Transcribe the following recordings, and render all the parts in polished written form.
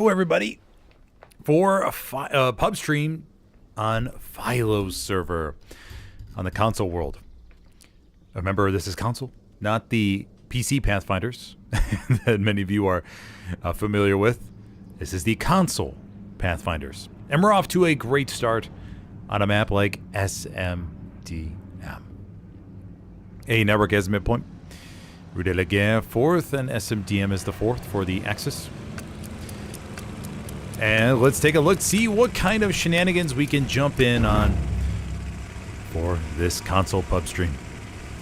Hello, everybody, for a pub stream on Philo's server on the console world. Remember, this is console, not the PC Pathfinders that many of you are familiar with. This is the console Pathfinders. And we're off to a great start on a map like SMDM. A network as midpoint. Rue de la Guerre 4th, and SMDM is the 4th for the Axis. And let's take a look, see what kind of shenanigans we can jump in on for this console pub stream.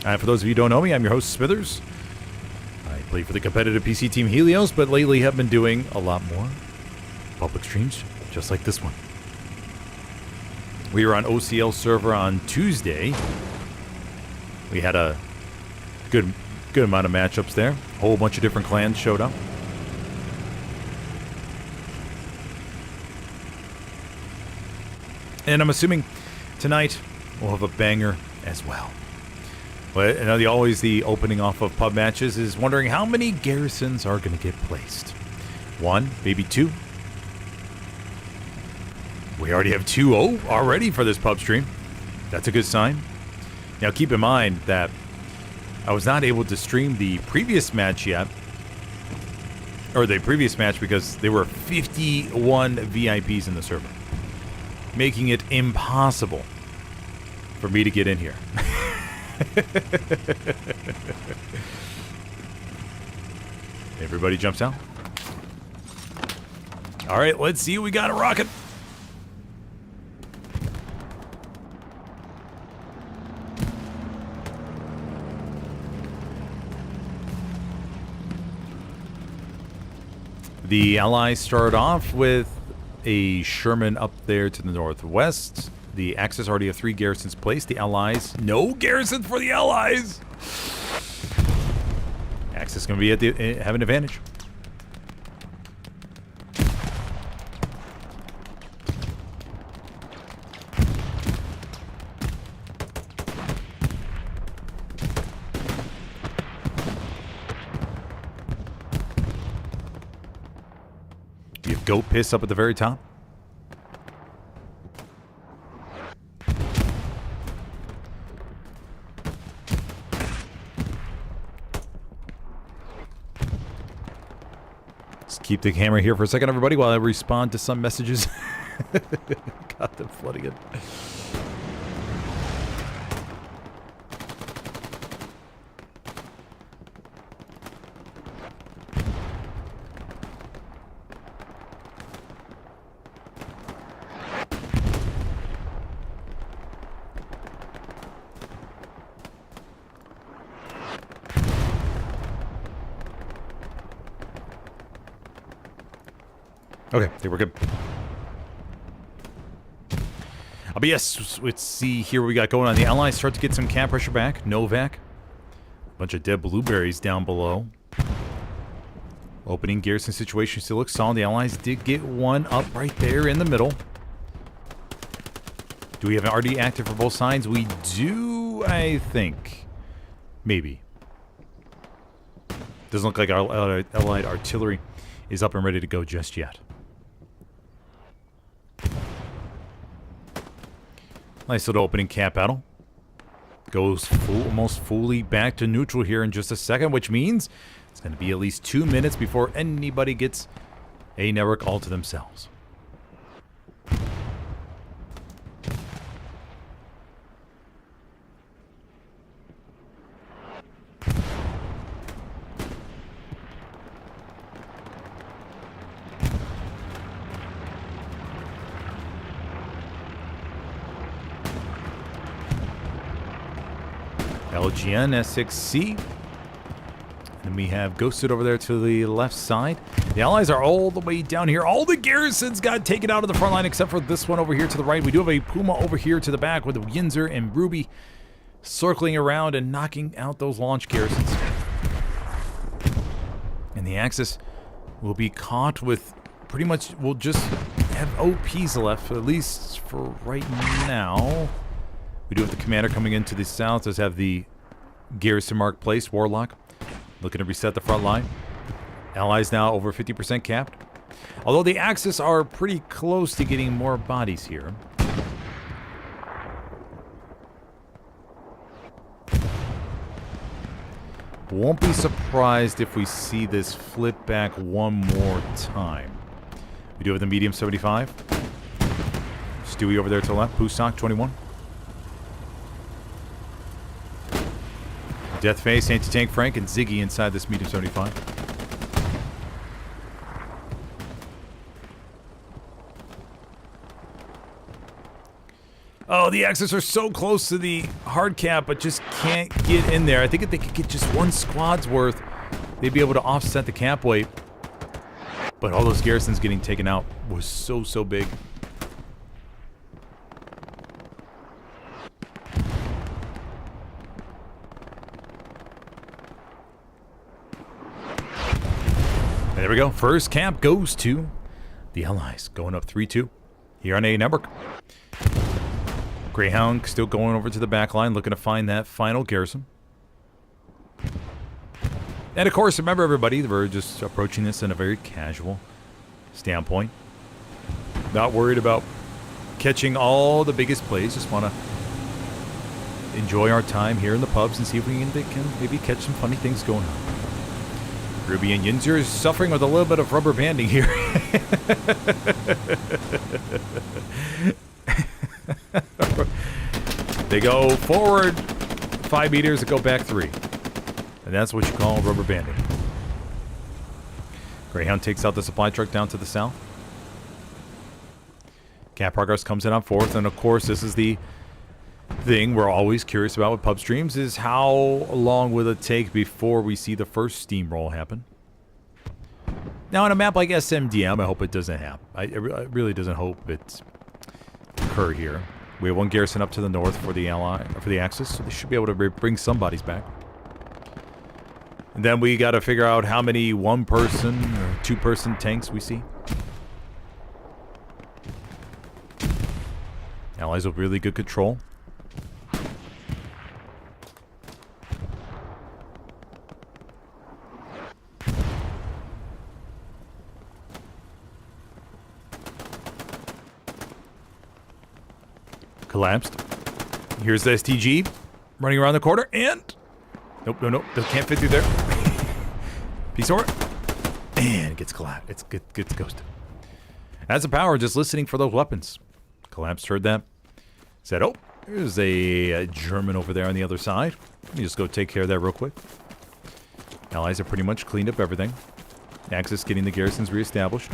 For those of you who don't know me, I'm your host, Smithers. I play for the competitive PC team Helios, but lately have been doing a lot more public streams, just like this one. We were on OCL server on Tuesday. We had a good amount of matchups there. A whole bunch of different clans showed up. And I'm assuming tonight we'll have a banger as well. But always the opening off of pub matches is wondering how many garrisons are going to get placed. One, maybe two. We already have 2-0 already for this pub stream. That's a good sign. Now keep in mind that I was not able to stream the previous match yet. Or the previous match because there were 51 VIPs in the server, making it impossible for me to get in here. Everybody jumps out. All right, let's see. We got a rocket. The Allies start off with a Sherman up there to the northwest. The Axis already have 3 garrisons placed. The Allies, no garrisons for the Allies. Axis going to be have an advantage. You have Goat Piss up at the very top. Keep the camera here for a second, everybody, while I respond to some messages. Got them flooding it. Okay, I think we're good. But yes, let's see here what we got going on. The Allies start to get some camp pressure back. Novak. Bunch of dead blueberries down below. Opening garrison situation still looks solid. The Allies did get one up right there in the middle. Do we have an RD active for both sides? We do, I think. Maybe. Doesn't look like our Allied artillery is up and ready to go just yet. Nice little opening cap battle. Goes almost fully back to neutral here in just a second, which means it's going to be at least 2 minutes before anybody gets a network all to themselves. LGN S6C. And we have Ghosted over there to the left side. The Allies are all the way down here. All the garrisons got taken out of the front line except for this one over here to the right. We do have a Puma over here to the back with Yinzer and Ruby circling around and knocking out those launch garrisons. And the Axis will be caught with pretty much, we'll just have OPs left, at least for right now. We do have the commander coming into the south. Does have the garrison mark placed. Warlock looking to reset the front line. Allies now over 50% capped. Although the Axis are pretty close to getting more bodies here. Won't be surprised if we see this flip back one more time. We do have the medium 75. Stewie over there to the left. Pusak 21. Deathface, Anti-Tank Frank, and Ziggy inside this medium 75. Oh, the Axis are so close to the hard cap, but just can't get in there. I think if they could get just one squad's worth, they'd be able to offset the cap weight. But all those garrisons getting taken out was so big. There we go. First cap goes to the Allies, going up 3-2 here on A Network. Greyhound still going over to the back line, looking to find that final garrison. And of course, remember everybody, we're just approaching this in a very casual standpoint. Not worried about catching all the biggest plays, just want to enjoy our time here in the pubs and see if we can maybe catch some funny things going on. Ruby and Yinzer is suffering with a little bit of rubber banding here. They go forward 5 meters and go back 3. And that's what you call rubber banding. Greyhound takes out the supply truck down to the south. Cap progress comes in on 4th, and of course this is the thing we're always curious about with pub streams, is how long will it take before we see the first steamroll happen. Now on a map like SMDM, I hope it doesn't happen. I really doesn't hope it occur here. We have one garrison up to the north for the Axis, so they should be able to bring some bodies back. And then we got to figure out how many 1-person or 2-person tanks we see. Allies with really good control. Collapsed. Here's the STG running around the corner, and nope, they can't fit through there. Piece over, and it gets collapsed. It gets ghosted. That's the power, just listening for those weapons. Collapsed, heard that. Said, oh, there's a German over there on the other side. Let me just go take care of that real quick. Allies have pretty much cleaned up everything. Axis getting the garrisons reestablished.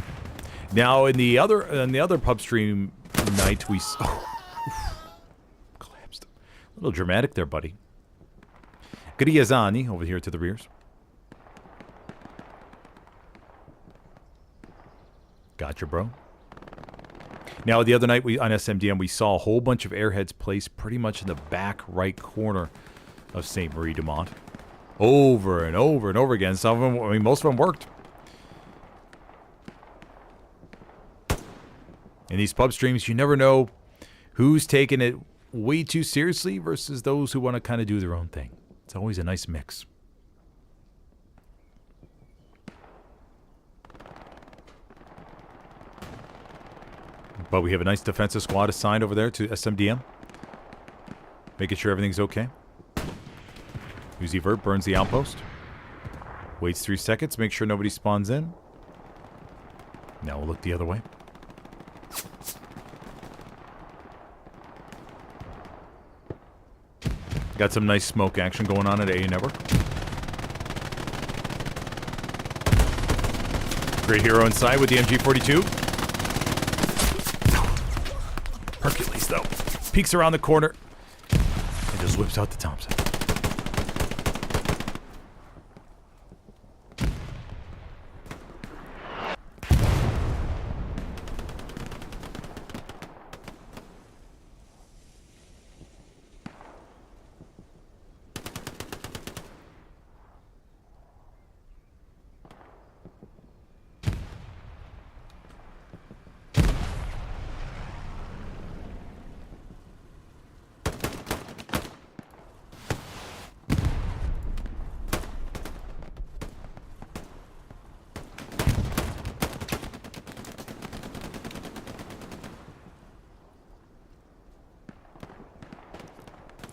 Now in the other pub stream night, we collapsed. A little dramatic there, buddy. Griazani over here to the rears. Gotcha, bro. Now, the other night on SMDM, we saw a whole bunch of airheads placed pretty much in the back right corner of St. Marie de Mont. Over and over and over again. Some of them, I mean, most of them worked. In these pub streams, you never know who's taking it way too seriously versus those who want to kind of do their own thing. It's always a nice mix. But we have a nice defensive squad assigned over there to SMDM. Making sure everything's okay. Uzi Vert burns the outpost. Waits 3 seconds, make sure nobody spawns in. Now we'll look the other way. Got some nice smoke action going on at A Network. Great hero inside with the MG42. Hercules, though, peeks around the corner and just whips out the Thompson.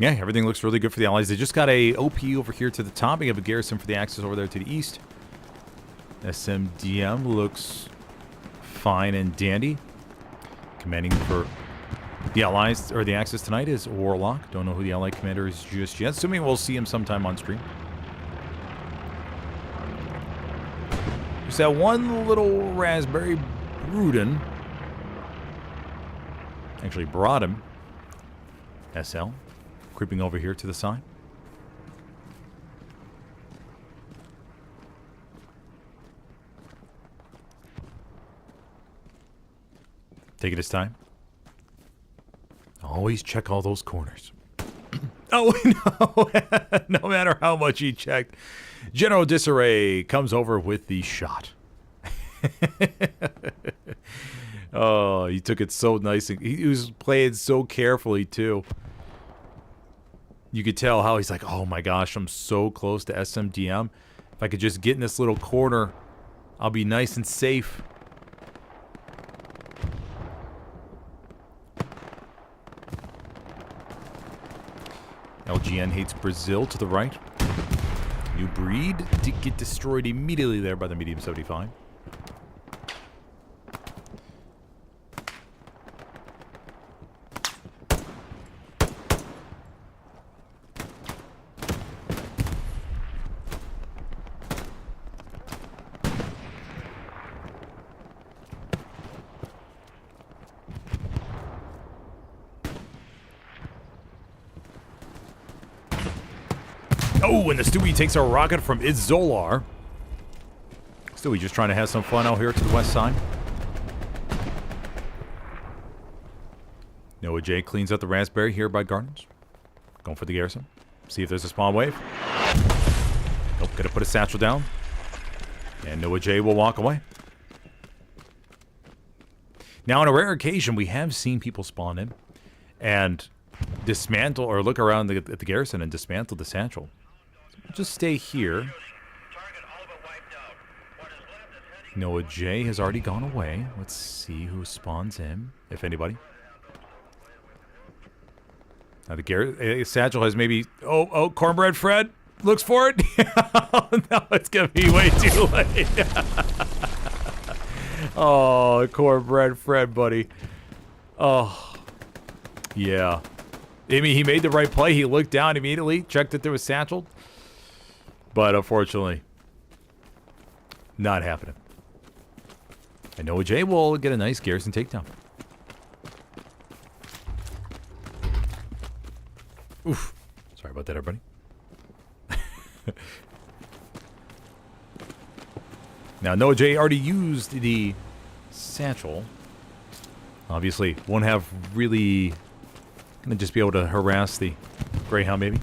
Yeah, everything looks really good for the Allies. They just got a OP over here to the top. We have a Garrison for the Axis over there to the east. SMDM looks fine and dandy. Commanding for the Allies, or the Axis tonight, is Warlock. Don't know who the Allied commander is just yet. Assuming we'll see him sometime on stream. There's that one little Raspberry Bruden. Actually brought him. SL. Creeping over here to the side. Take it his time. Always check all those corners. Oh, no. No matter how much he checked. General Disarray comes over with the shot. Oh, he took it so nice. He was playing so carefully, too. You could tell how he's like, oh my gosh, I'm so close to SMDM. If I could just get in this little corner, I'll be nice and safe. LGN hates Brazil to the right. New breed did get destroyed immediately there by the medium 75. Oh, and the Stewie takes a rocket from Idzolar. Stewie just trying to have some fun out here to the west side. Noah J cleans up the Raspberry here by Gardens. Going for the Garrison. See if there's a spawn wave. Nope, gotta put a satchel down. And Noah J will walk away. Now, on a rare occasion, we have seen people spawn in and dismantle or look around at the Garrison and dismantle the satchel. Just stay here. Noah J has already gone away. Let's see who spawns in, if anybody. Now the satchel has maybe... Oh, Cornbread Fred looks for it. No, it's going to be way too late. Oh, Cornbread Fred, buddy. Oh, yeah. I mean, he made the right play. He looked down immediately, checked that there was satchel. But unfortunately, not happening. And Noah J will get a nice Garrison takedown. Oof. Sorry about that, everybody. Now, Noah J already used the satchel. Obviously, won't have really... Gonna just be able to harass the Greyhound, maybe.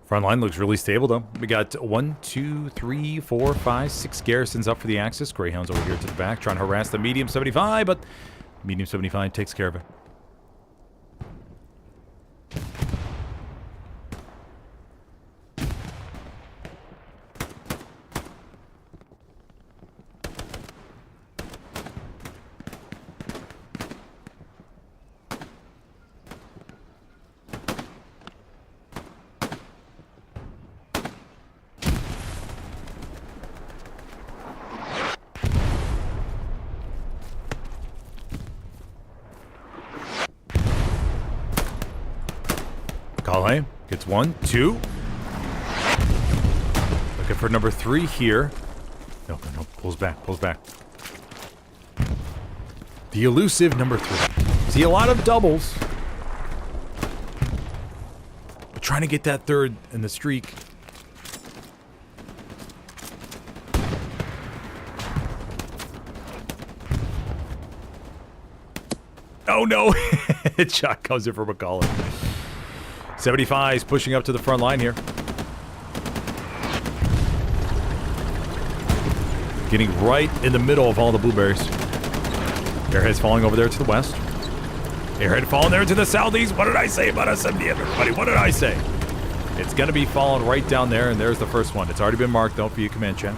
Front line looks really stable, though. We got 1, 2, 3, 4, 5, 6 Garrisons up for the Axis. Greyhound's over here to the back, trying to harass the medium 75, but medium 75 takes care of it. Callahan gets 1, 2. Looking for number 3 here. No, pulls back. The elusive number 3. See a lot of doubles. But trying to get that third in the streak. No, no. Shot comes in for McCullough. 75 is pushing up to the front line here. Getting right in the middle of all the blueberries. Airhead's falling over there to the west. Airhead falling there to the southeast. What did I say about SMDM, everybody? What did I say? It's going to be falling right down there, and there's the first one. It's already been marked, though, for you, Command Chen.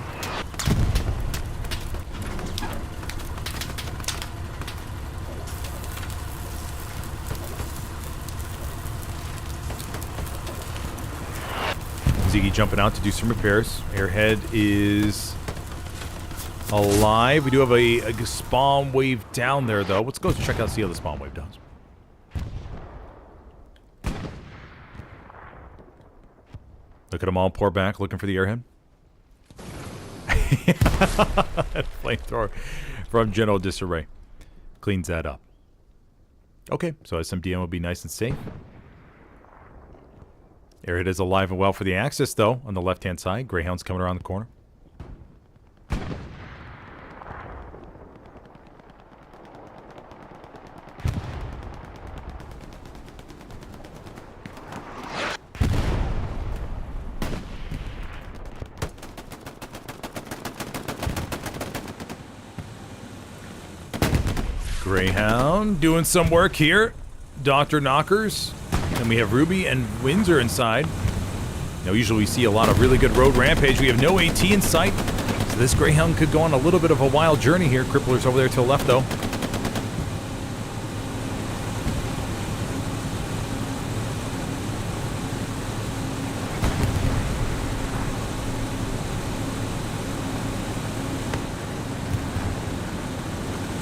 Ziggy jumping out to do some repairs. Airhead is alive. We do have a spawn wave down there, though. Let's go check out, see how the spawn wave does. Look at them all pour back, looking for the airhead. Flamethrower from General Disarray. Cleans that up. Okay, so SMDM will be nice and safe. Airhead is alive and well for the Axis, though, on the left-hand side. Greyhound's coming around the corner. Greyhound doing some work here. Dr. Knockers. And we have Ruby and Windsor inside. Now, usually we see a lot of really good road Rampage. We have no AT in sight. So this Greyhound could go on a little bit of a wild journey here. Crippler's over there to the left, though.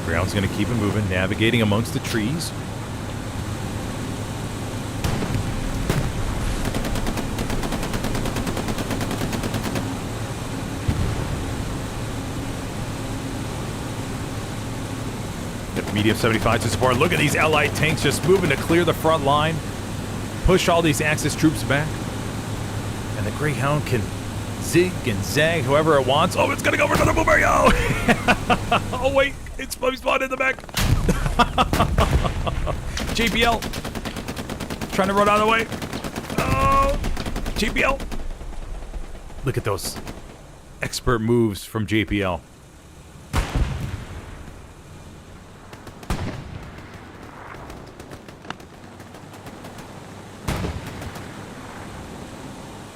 Greyhound's going to keep it moving, navigating amongst the trees. Medium 75 to support. Look at these allied tanks just moving to clear the front line. Push all these Axis troops back. And the Greyhound can zig and zag whoever it wants. Oh, it's going to go for another boomerang. Oh, oh wait. It's spawned in the back. JPL. Trying to run out of the way. Oh, JPL. Look at those expert moves from JPL.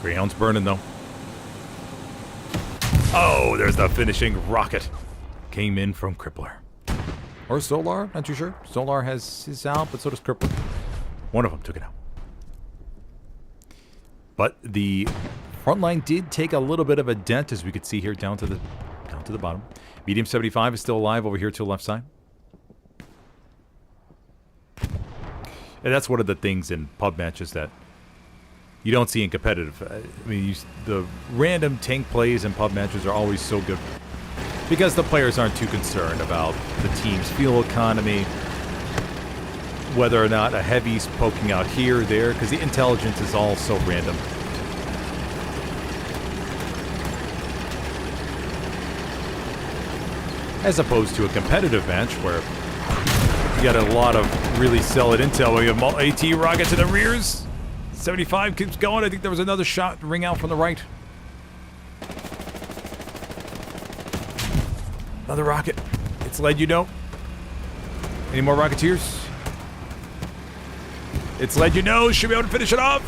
Greyhound's burning, though. Oh, there's the finishing rocket. Came in from Crippler. Or Solar, not too sure. Solar has his out, but so does Crippler. One of them took it out. But the front line did take a little bit of a dent, as we could see here, down to the bottom. Medium 75 is still alive over here to the left side. And that's one of the things in pub matches that you don't see in competitive. I mean, the random tank plays in pub matches are always so good because the players aren't too concerned about the team's fuel economy, whether or not a heavy's poking out here or there, because the intelligence is all so random. As opposed to a competitive match where you got a lot of really solid intel. We have AT rocket to the rears. 75 keeps going. I think there was another shot ring out from the right. Another rocket. It's led, you know. Any more Rocketeers? It's led, you know. Should be able to finish it off.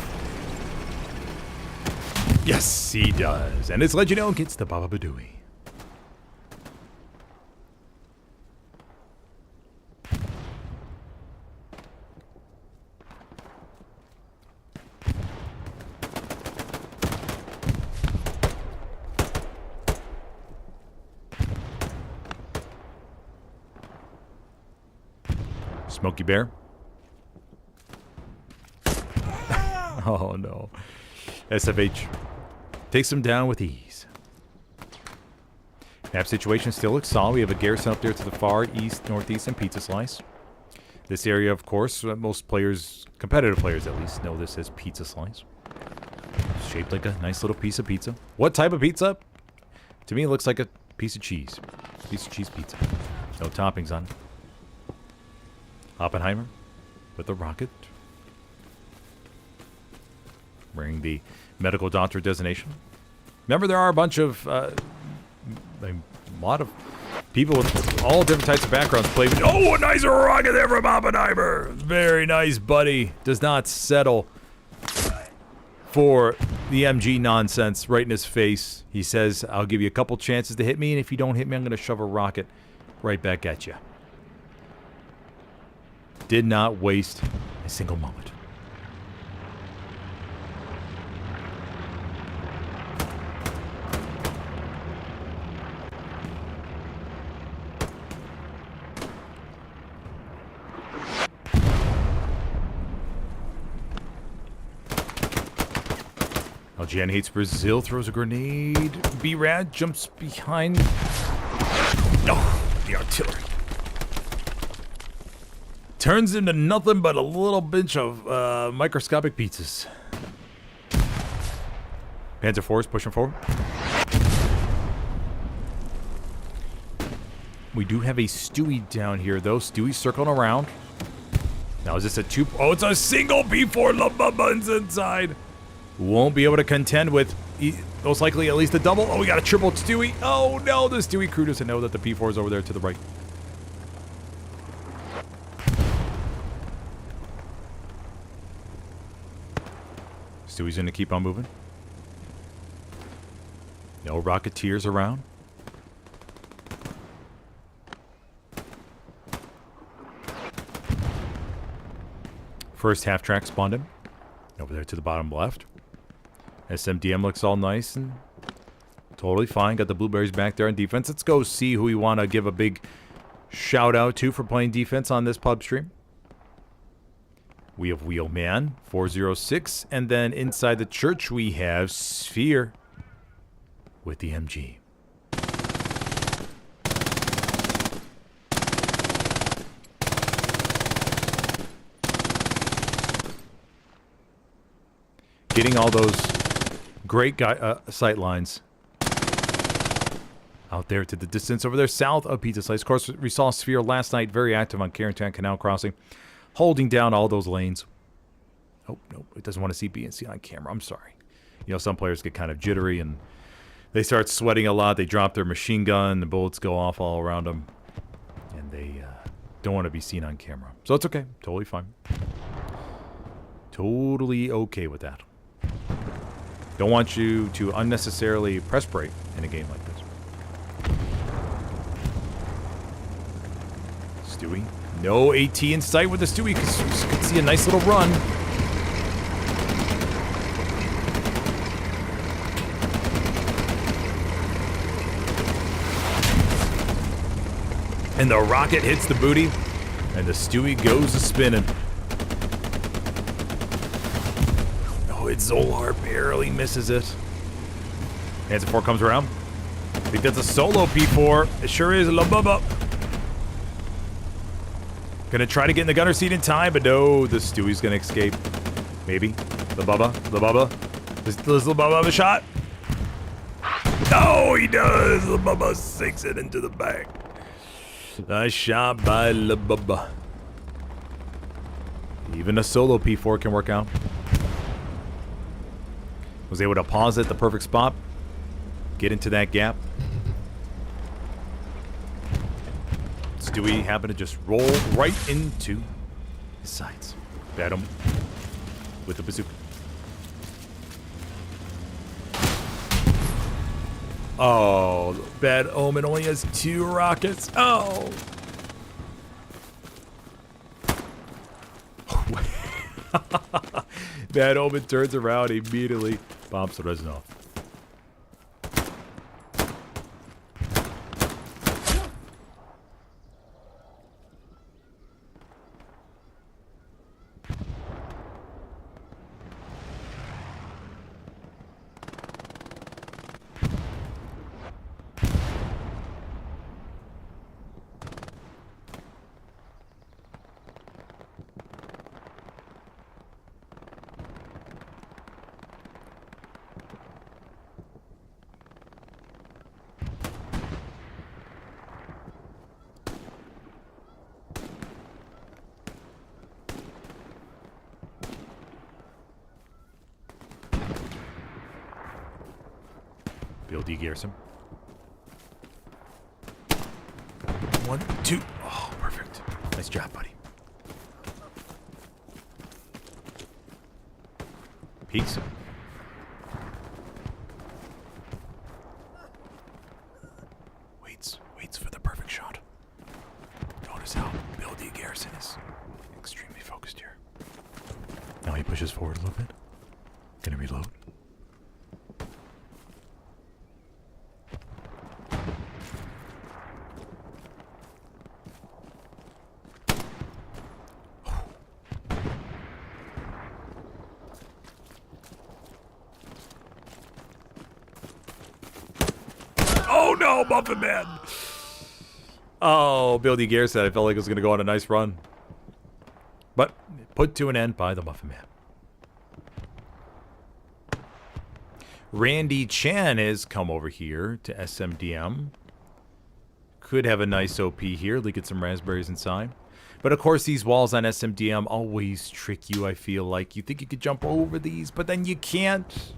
Yes, he does. And it's led, you know, gets the Baba Badooey. Smokey Bear. Oh no. SFH takes him down with ease. Map situation still looks solid. We have a Garrison up there to the far east, northeast, and Pizza Slice. This area, of course, most players, competitive players at least, know this as Pizza Slice. It's shaped like a nice little piece of pizza. What type of pizza? To me, it looks like a piece of cheese. Piece of cheese pizza. No toppings on it. Oppenheimer with the rocket. Wearing the medical doctor designation. Remember, there are a bunch of, a lot of people with all different types of backgrounds play. Oh, a nice rocket there from Oppenheimer. Very nice, buddy. Does not settle for the MG nonsense right in his face. He says, I'll give you a couple chances to hit me, and if you don't hit me, I'm going to shove a rocket right back at you. Did not waste a single moment. Jan hates Brazil, throws a grenade. B-Rad jumps behind. No, the artillery. Turns into nothing but a little bunch of microscopic pizzas. Panzer IV pushing forward. We do have a Stewie down here, though. Stewie circling around. Now, is this a two? Oh, it's a single P4 Lumbabuns inside. Won't be able to contend with, most likely, at least a double. Oh, we got a triple Stewie. Oh, no, the Stewie crew doesn't know that the P4 is over there to the right. Stewie's going to keep on moving. No Rocketeers around. First half track spawned him. Over there to the bottom left. SMDM looks all nice and totally fine. Got the Blueberries back there on defense. Let's go see who we want to give a big shout out to for playing defense on this pub stream. We have Wheelman 406, and then inside the church we have Sphere with the MG. Getting all those great sight lines out there to the distance over there south of Pizza Slice. Of course, we saw Sphere last night, very active on Carentan Canal Crossing, holding down all those lanes. Oh, no, it doesn't want to see B and C on camera. I'm sorry. You know, some players get kind of jittery and they start sweating a lot. They drop their machine gun, the bullets go off all around them, and they don't want to be seen on camera. So it's okay. Totally fine. Totally okay with that. Don't want you to unnecessarily press brake in a game like this. Stewie. No AT in sight with the Stewie, because you can see a nice little run. And the rocket hits the booty, and the Stewie goes a-spinning. It's Zolar, barely misses it. Panzer IV comes around. I think that's a solo P4. It sure is. La Bubba. Gonna try to get in the gunner seat in time, but no, the Stewie's gonna escape. Maybe. La Bubba. La Bubba. Does La Bubba have a shot? No, he does. La Bubba sinks it into the back. Nice shot by La Bubba. Even a solo P4 can work out. Was able to pause at the perfect spot, get into that gap. Stewie happened to just roll right into his sides. Bad Omen with the bazooka. Oh, Bad Omen only has 2 rockets. Oh. Bad Omen turns around immediately. Bombs the resin off. BLD Garrison. 1, 2. Oh, perfect. Nice job, buddy. Peeks. Waits for the perfect shot. Notice how BLD Garrison is extremely focused here. Now he pushes forward a little bit. Gonna reload. Oh no, Muffin Man! Oh, BLD Garrison, I felt like it was going to go on a nice run. But put to an end by the Muffin Man. Randy Chan has come over here to SMDM. Could have a nice OP here. Look at some raspberries inside. But of course, these walls on SMDM always trick you, I feel like. You think you could jump over these, but then you can't.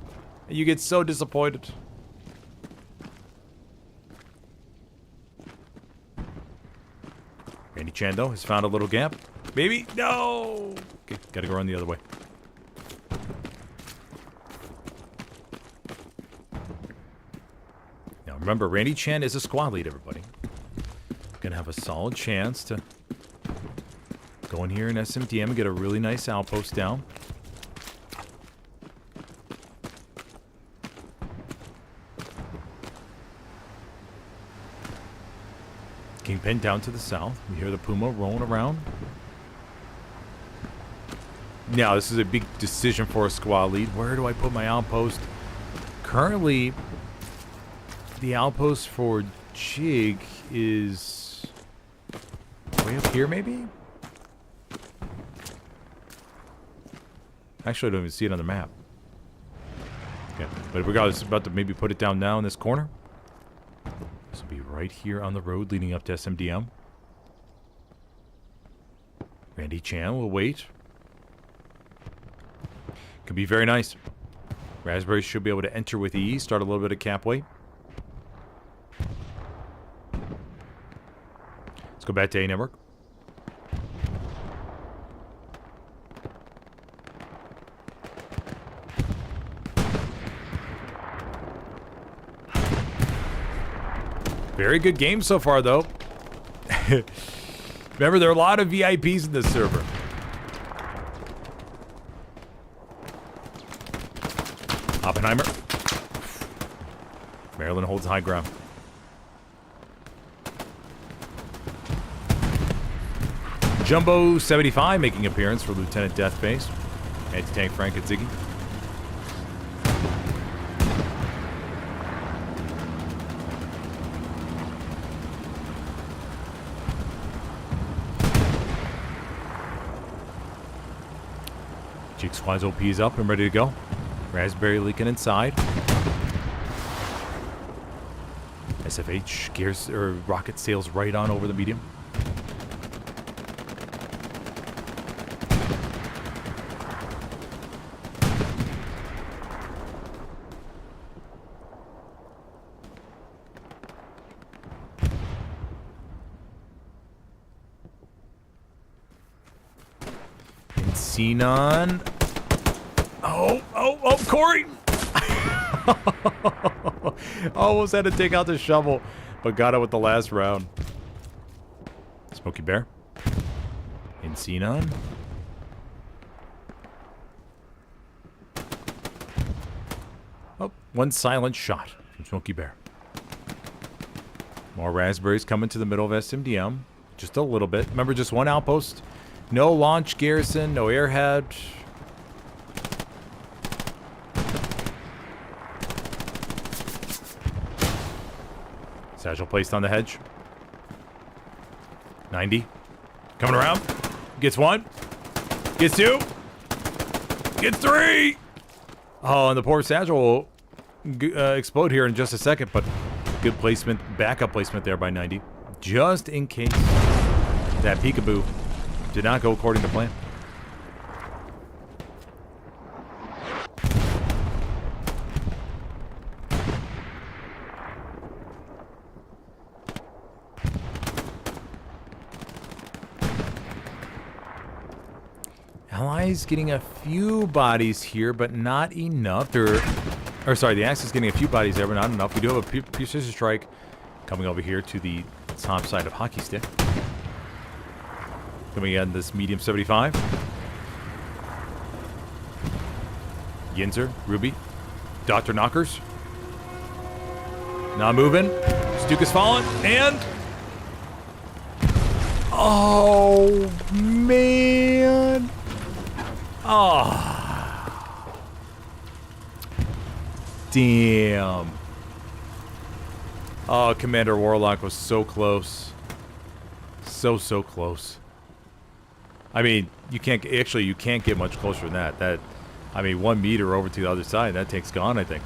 And you get so disappointed. Randy Chan, though, has found a little gap. Maybe? No! Okay, gotta go run the other way. Now, remember, Randy Chan is a squad lead, everybody. Gonna have a solid chance to go in here in SMDM and get a really nice outpost down. Kingpin down to the south. We hear the Puma rolling around. Now, this is a big decision for a squad lead. Where do I put my outpost? Currently, the outpost for Jig is way up here, maybe? Actually, I don't even see it on the map. Okay, but regardless, about to maybe put it down now in this corner. This will be right here on the road leading up to SMDM. Randy Chan will wait. Could be very nice. Raspberry should be able to enter with ease. Start a little bit of cap weight. Let's go back to A network. Very good game so far, though. Remember, there are a lot of VIPs in this server. Oppenheimer. Maryland holds high ground. Jumbo 75 making appearance for Lieutenant Deathface. Anti-tank Frank and Ziggy. Jig Squad's OP is up and ready to go. Raspberry leaking inside. SFH gears or rocket sails right on over the medium. Xenon. Oh, Corey! Almost had to take out the shovel, but got it with the last round. Smokey Bear. In Xenon. Oh, one silent shot from Smokey Bear. More raspberries coming to the middle of SMDM. Just a little bit. Remember, just one outpost. No launch garrison, no airhead. Satchel placed on the hedge. 90. Coming around. Gets one. Gets two. Gets three. Oh, and the poor Satchel will explode here in just a second, but good placement, backup placement there by 90. Just in case that peekaboo did not go according to plan. Allies getting a few bodies here, but not enough. Sorry, the Axis getting a few bodies there, but not enough. We do have a Precision Strike coming over here to the top side of Hockey Stick. Coming in this medium 75. Yinzer, Ruby, Dr. Knockers. Not moving. Stuke has fallen, and... Oh, man. Oh. Damn. Oh, Commander Warlock was so close. So close. I mean, you can't get much closer than that. I mean, 1 meter over to the other side, that tank's gone, I think.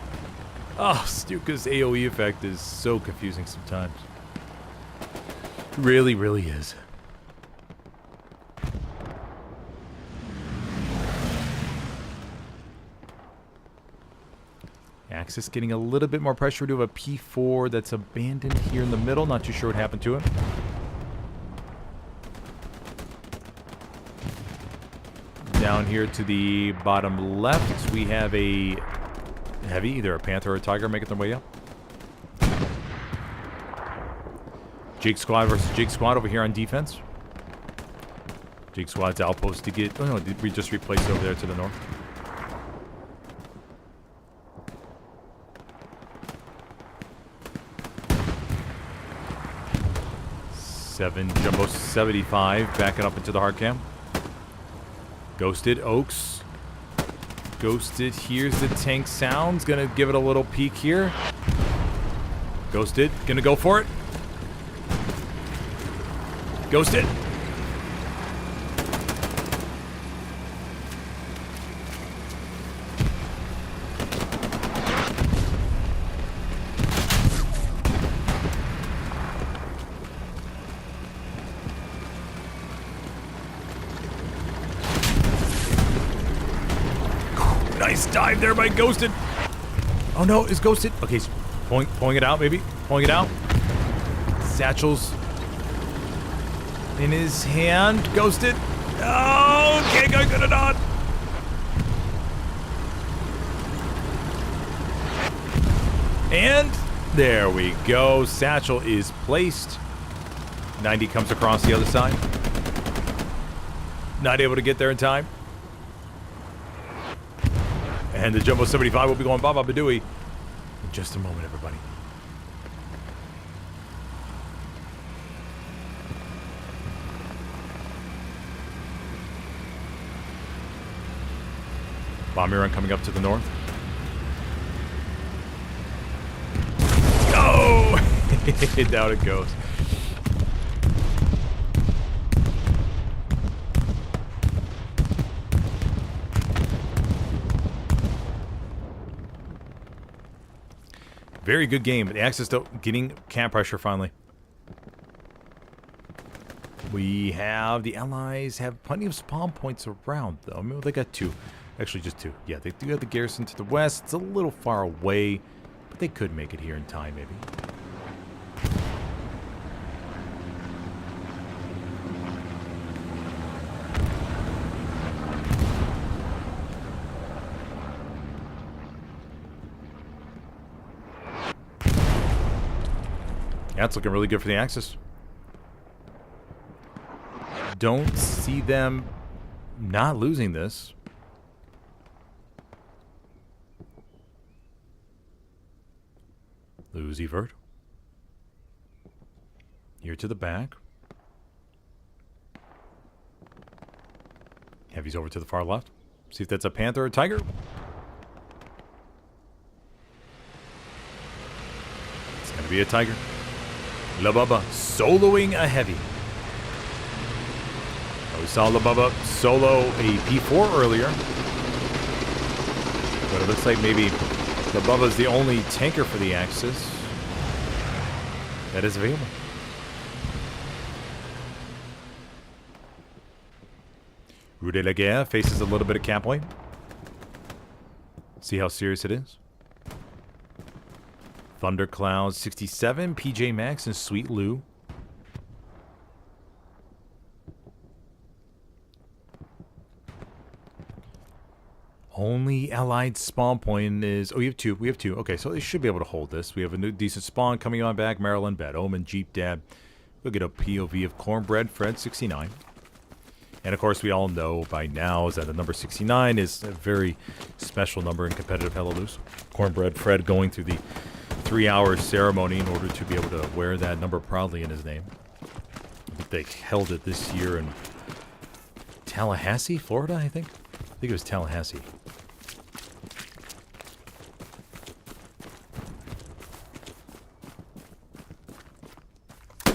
Oh, Stuka's AoE effect is so confusing sometimes. Really, really is. Axis getting a little bit more pressure. We do have a P4 that's abandoned here in the middle. Not too sure what happened to him. Down here to the bottom left, we have a heavy, either a Panther or a Tiger making their way up. Jig Squad versus Jig Squad over here on defense. Jig Squad's outpost to get... Oh no, we just replaced over there to the north. Jumbo 75 backing up into the hard cam. Ghosted Oaks. Ghosted. Here's the tank sounds. Gonna give it a little peek here. Ghosted. Gonna go for it. Ghosted. Nice dive there by Ghosted. Oh no, it's Ghosted. Okay, he's pulling it out, maybe. Pulling it out. Satchels in his hand. Ghosted. Oh, okay, good or not. And there we go. Satchel is placed. 90 comes across the other side. Not able to get there in time. And the Jumbo 75 will be going Baba Badooey in just a moment, everybody. Bomber run coming up to the north. Oh! Down it goes. Very good game. The Axis still getting camp pressure finally. We have the Allies have plenty of spawn points around though. I mean, they got 2. Actually, just 2. Yeah, they do have the garrison to the west. It's a little far away, but they could make it here in time, maybe. Yeah, it's looking really good for the Axis. Don't see them not losing this. Lose Evert. Here to the back. Heavy's over to the far left. See if that's a Panther or a Tiger. It's going to be a Tiger. La Bubba soloing a heavy. We saw La Bubba solo a P4 earlier. But it looks like maybe La Bubba's the only tanker for the Axis that is available. Rue de la Guerre faces a little bit of cap weight. See how serious it is. Thundercloud 67, PJ Max, and Sweet Lou. Only allied spawn point is... Oh, we have two. We have two. Okay, so they should be able to hold this. We have a new decent spawn coming on back. Maryland, Bad Omen, Jeep Dad. We'll get a POV of Cornbread Fred 69. And, of course, we all know by now is that the number 69 is a very special number in competitive Hell or Loose. Cornbread Fred going through the 3-hour ceremony in order to be able to wear that number proudly in his name. I think they held it this year in Tallahassee, Florida, I think. I think it was Tallahassee.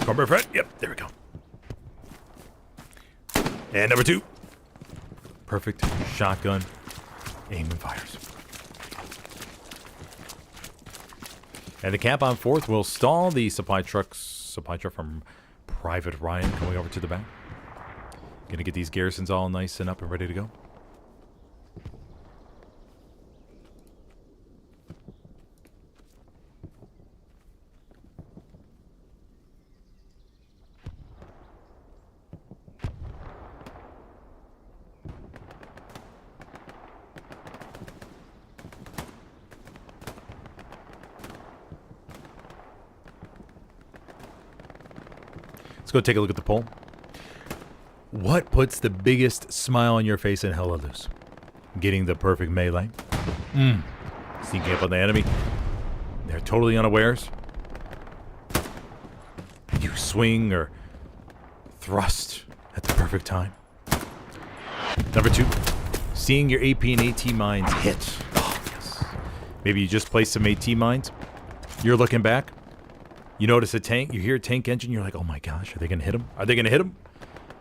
Cornbread Fred. Yep, there we go. And number 2. Perfect shotgun. Aim and fires. And the cap on 4th will stall the supply truck from Private Ryan going over to the back. Gonna get these garrisons all nice and up and ready to go. Let's go take a look at the poll. What puts the biggest smile on your face in Hell or Loose? Getting the perfect melee. Sneaking up on the enemy. They're totally unawares. You swing or thrust at the perfect time. Number 2, seeing your AP and AT mines hit. Oh, yes. Maybe you just placed some AT mines. You're looking back. You notice a tank. You hear a tank engine. You're like, oh my gosh, are they going to hit him? Are they going to hit him?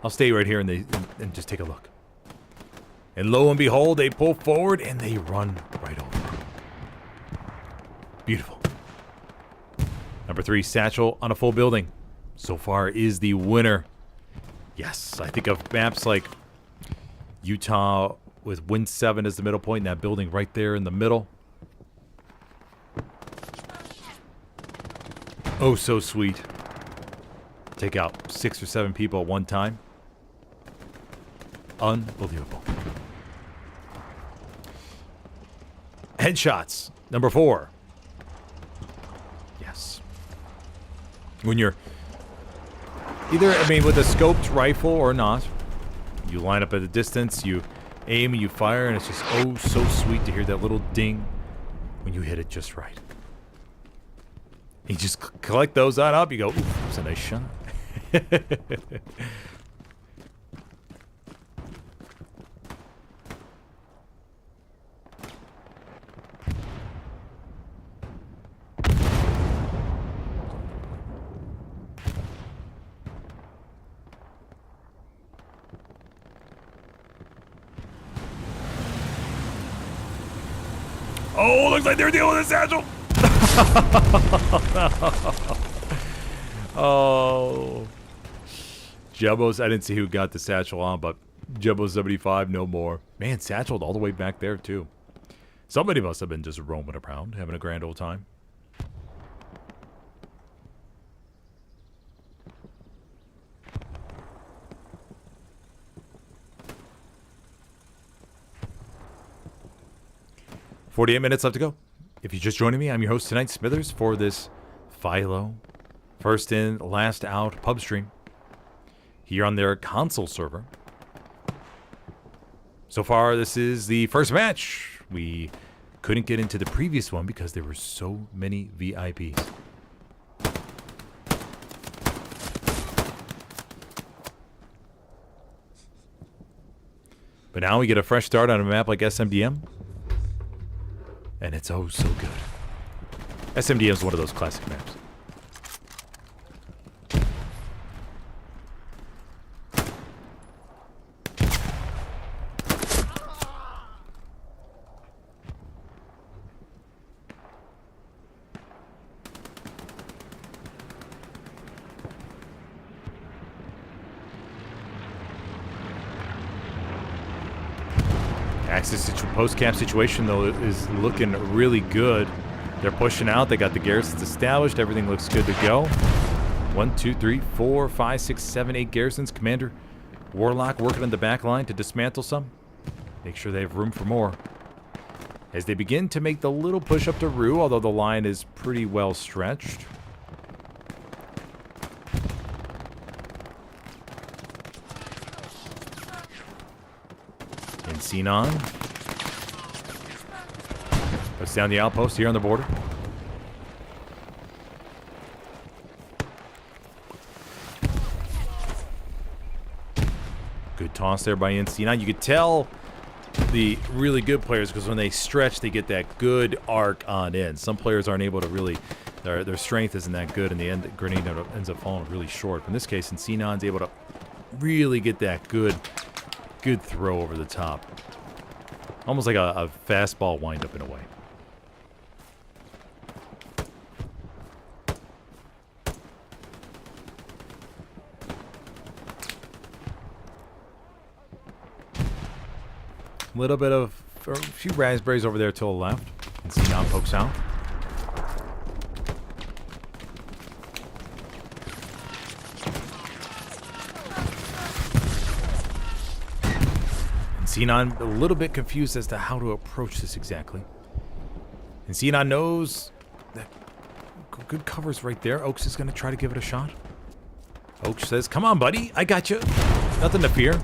I'll stay right here and just take a look. And lo and behold, they pull forward and they run right over. Beautiful. Number 3, Satchel on a full building. So far is the winner. Yes, I think of maps like Utah with Win 7 as the middle point, and that building right there in the middle. Oh, so sweet. Take out 6 or 7 people at one time. Unbelievable. Headshots. Number 4. Yes. When you're either, with a scoped rifle or not, you line up at a distance, you aim and you fire, and it's just oh so sweet to hear that little ding when you hit it just right. You just collect those on up, you go, ooh, that's a nice shot. Oh, looks like they're dealing with a satchel. Oh. Jumbo's, I didn't see who got the satchel on, but Jumbo 75, no more. Man, satcheled all the way back there, too. Somebody must have been just roaming around, having a grand old time. "48 minutes left to go. If you're just joining me, I'm your host tonight, Smithers, for this Philo first in, last out pub stream here on their console server. So far, this is the first match. We couldn't get into the previous one because there were so many VIPs. But now we get a fresh start on a map like SMDM. And it's oh so good. SMDM is one of those classic maps. Axis post-cap situation, though, is looking really good. They're pushing out. They got the garrisons established. Everything looks good to go. 1, 2, 3, 4, 5, 6, 7, 8 garrisons. Commander Warlock working on the back line to dismantle some. Make sure they have room for more. as they begin to make the little push up to Rue, although the line is pretty well stretched. And Sinan puts down the outpost here on the border. Good toss there by Sinan. You could tell the really good players, because when they stretch, they get that good arc on in. Some players aren't able to really, their strength isn't that good, and the grenade ends up falling really short. But in this case, Sinan's able to really get that good throw over the top. Almost like a fastball windup in a way. Little bit of a few raspberries over there to the left. And Sinan pokes out. And Sinan a little bit confused as to how to approach this exactly. And Sinan knows that good cover's right there. Oaks is going to try to give it a shot. Oaks says, "Come on, buddy. I got you. Nothing to fear."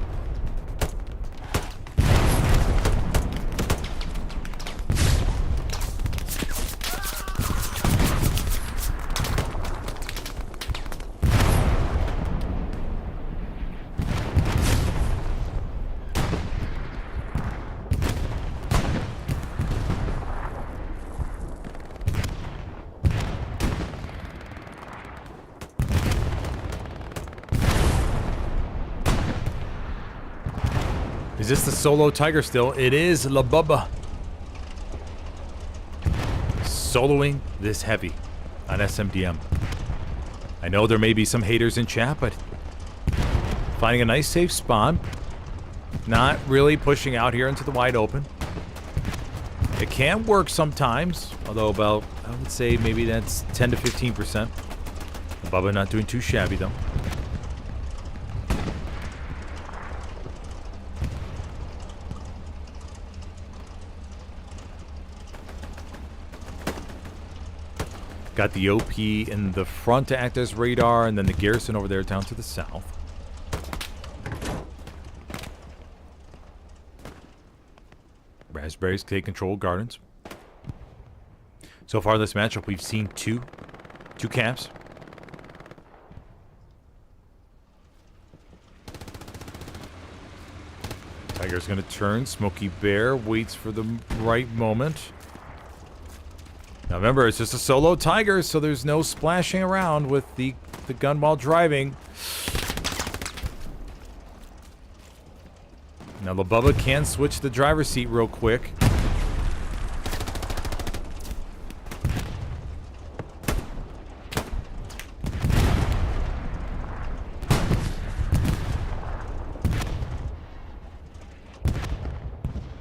Is this the solo Tiger still? It is La Bubba. Soloing this heavy on SMDM. I know there may be some haters in chat, but finding a nice safe spot. Not really pushing out here into the wide open. It can work sometimes, although about, I would say maybe that's 10 to 15%. La Bubba not doing too shabby though. Got the OP in the front to act as radar, and then the Garrison over there down to the south. Raspberries take control of Gardens. So far this matchup, we've seen two caps. Tiger's going to turn. Smokey Bear waits for the right moment. Now remember, it's just a solo Tiger, so there's no splashing around with the gun while driving. Now La Bubba can switch the driver's seat real quick.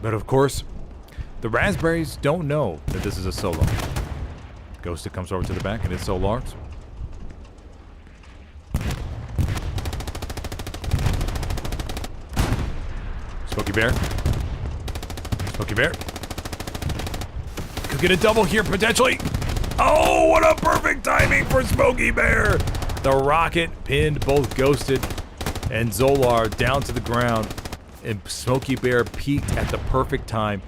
But of course, the Raspberries don't know that this is a solo. Ghosted comes over to the back, and it's Solar's. Smokey Bear. Smokey Bear. Could get a double here, potentially. Oh, what a perfect timing for Smokey Bear. The rocket pinned both Ghosted and Zolar down to the ground. And Smokey Bear peaked at the perfect time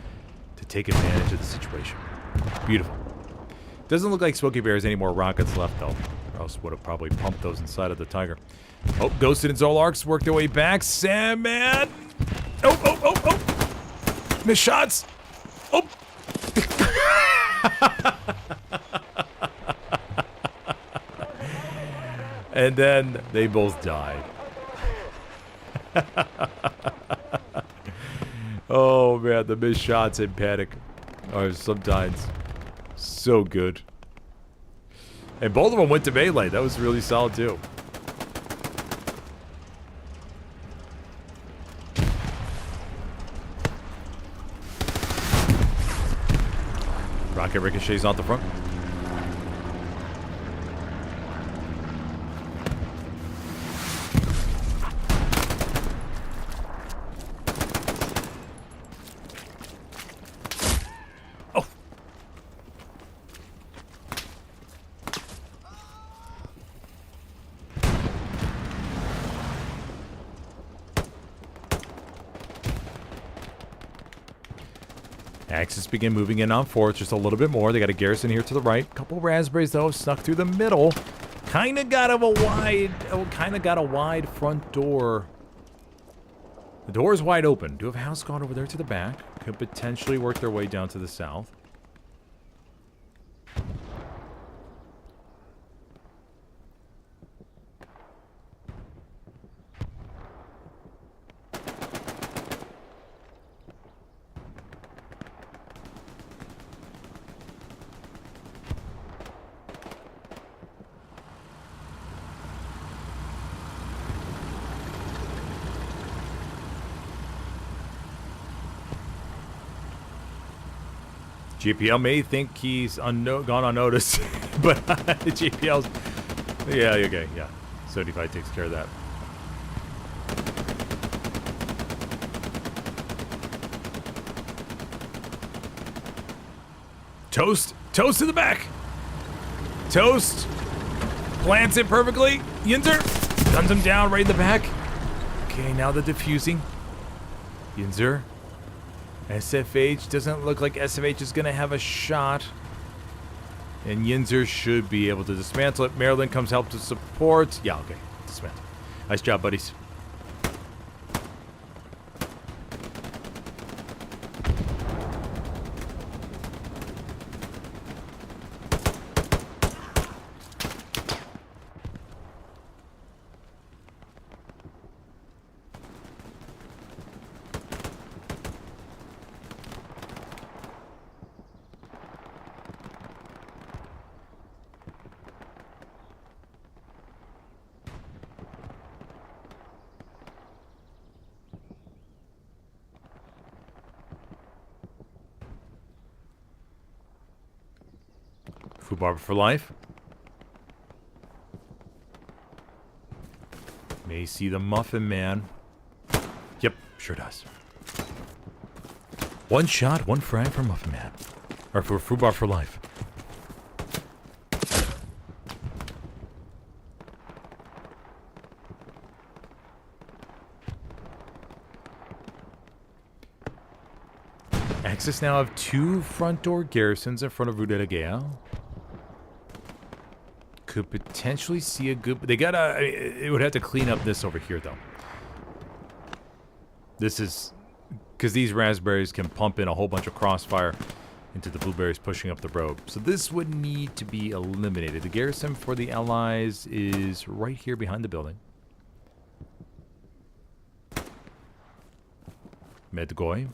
to take advantage of the situation. Beautiful. Doesn't look like Smokey Bear has any more rockets left, though. Or else would have probably pumped those inside of the Tiger. Oh, Ghosted and Zolarks work their way back. Sandman. Oh. Missed shots. Oh. And then they both died. Oh man, the missed shots in Panic are sometimes so good. And both of them went to melee. That was really solid too. Rocket ricochets out the front. Axis begin moving in on fourth, just a little bit more. They got a Garrison here to the right. Couple raspberries though, snuck through the middle. Kind of got a wide front door. The door is wide open. Do have a house guard over there to the back. Could potentially work their way down to the south. JPL may think he's gone unnoticed, but JPL's... Yeah, okay, yeah. 75 takes care of that. Toast! Toast to the back! Toast! Plants it perfectly. Yinzer guns him down right in the back. Okay, now the defusing. Yinzer. SFH doesn't look like SFH is going to have a shot. And Yinzer should be able to dismantle it. Maryland comes help to support. Yeah, okay. Dismantle. Nice job, buddies. Barber for life. May see the Muffin Man. Yep, sure does. One shot, one frag for Muffin Man. Or for Fubar for life. Axis now have 2 front door garrisons in front of Rue de la Guerre. Could potentially see a good... They gotta... It would have to clean up this over here, though. This is... Because these raspberries can pump in a whole bunch of crossfire into the blueberries pushing up the road. So this would need to be eliminated. The garrison for the Allies is right here behind the building. Medgoy.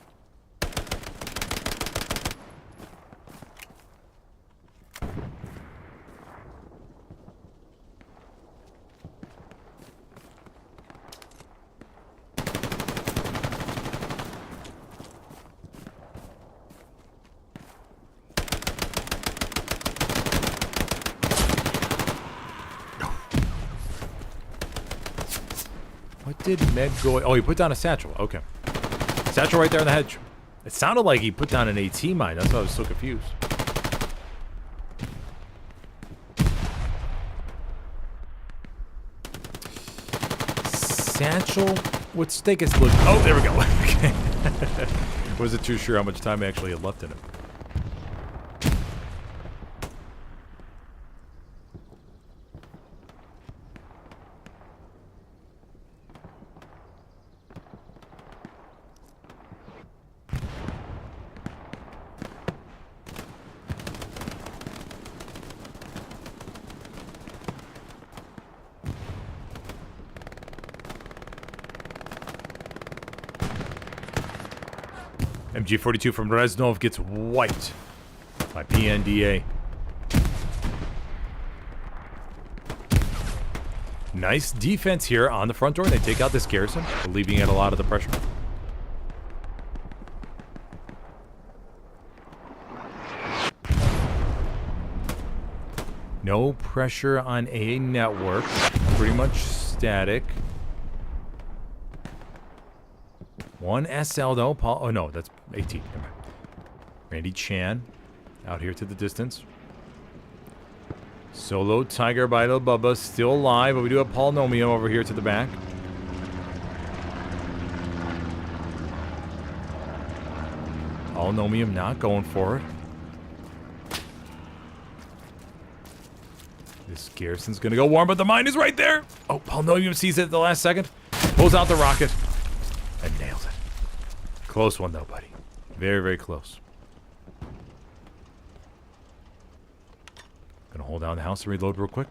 Did Med go? Oh, he put down a satchel. Okay. Satchel right there in the hedge. It sounded like he put down an AT mine. That's why I was so confused. Satchel? What's thickest look? Oh, there we go. Okay. Wasn't too sure how much time I actually had left in it. MG42 from Reznov gets wiped by PNDA. Nice defense here on the front door. They take out this garrison, relieving it a lot of the pressure. No pressure on A network. Pretty much static. One SL though. Paul. Oh no, that's 18. Randy Chan out here to the distance. Solo Tiger by Little Bubba still alive, but we do have Paul Nomium over here to the back. Polynomium not going for it. This Garrison's gonna go warm, but the mine is right there. Oh, Polynomium sees it at the last second. Pulls out the rocket. And nails it. Close one though, buddy. Very, very close. Gonna hold down the house and reload real quick.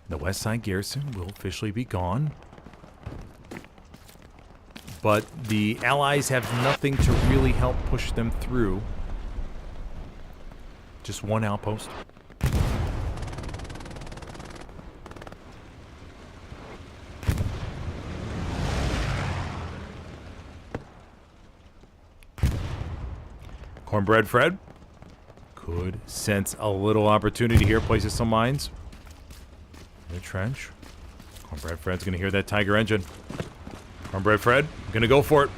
The west side garrison will officially be gone. But the allies have nothing to really help push them through. Just one outpost. Cornbread Fred could sense a little opportunity here. Places some mines in the trench. Cornbread Fred's gonna hear that Tiger engine. Cornbread Fred gonna go for it.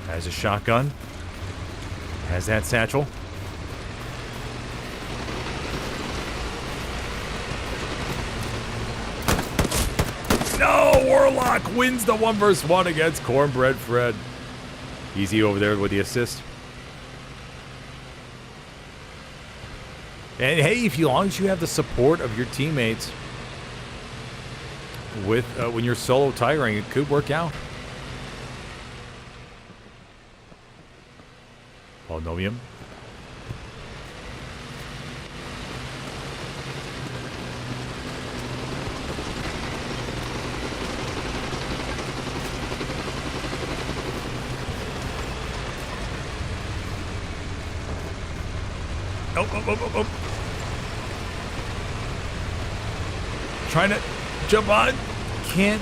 Has a shotgun. Has that satchel. No! Warlock wins the 1 vs 1 against Cornbread Fred. Easy over there with the assist. And hey, as long as you have the support of your teammates with when you're solo tiring, it could work out. Polynomium. Oh. Trying to jump on. Can't.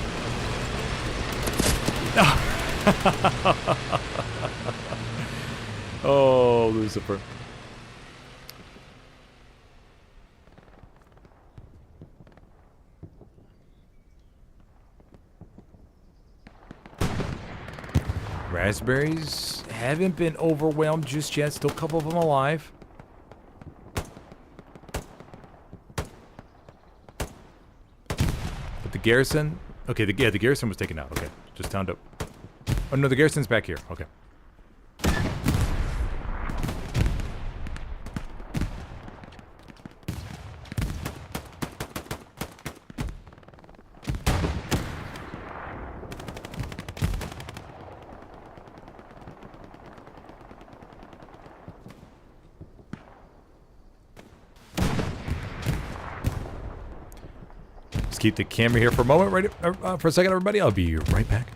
Oh, Lucifer. Raspberries haven't been overwhelmed just yet. Still a couple of them alive. But the garrison... Okay, the garrison was taken out. Okay, just down to... Oh, no, the garrison's back here. Okay. Let's keep the camera here for a moment, for a second, everybody. I'll be right back.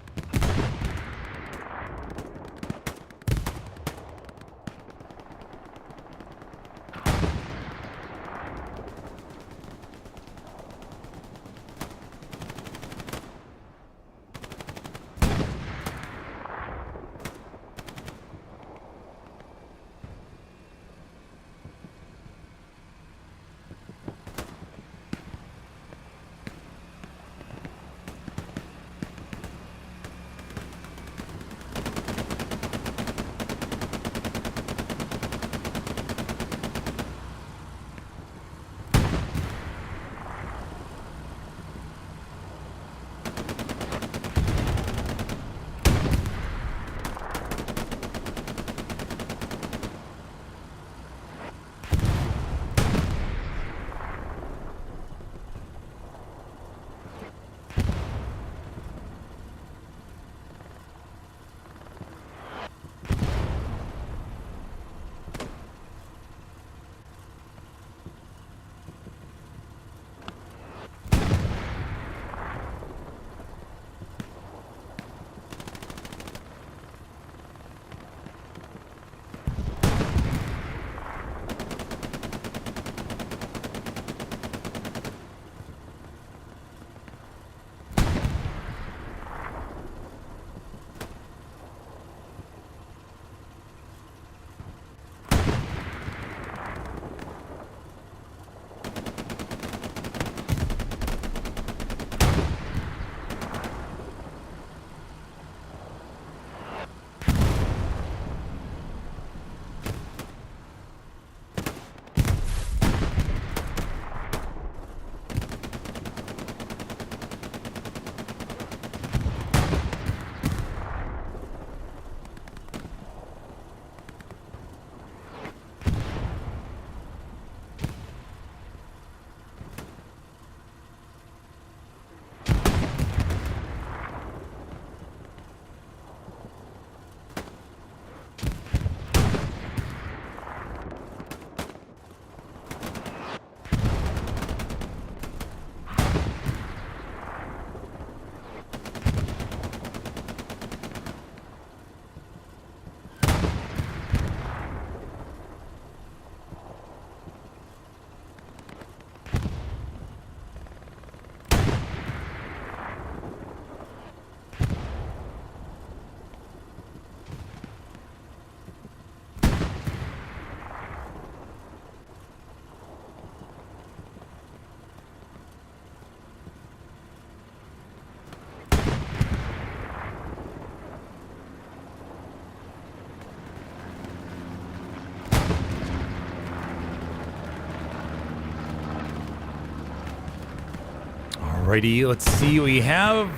Alrighty, let's see what we have.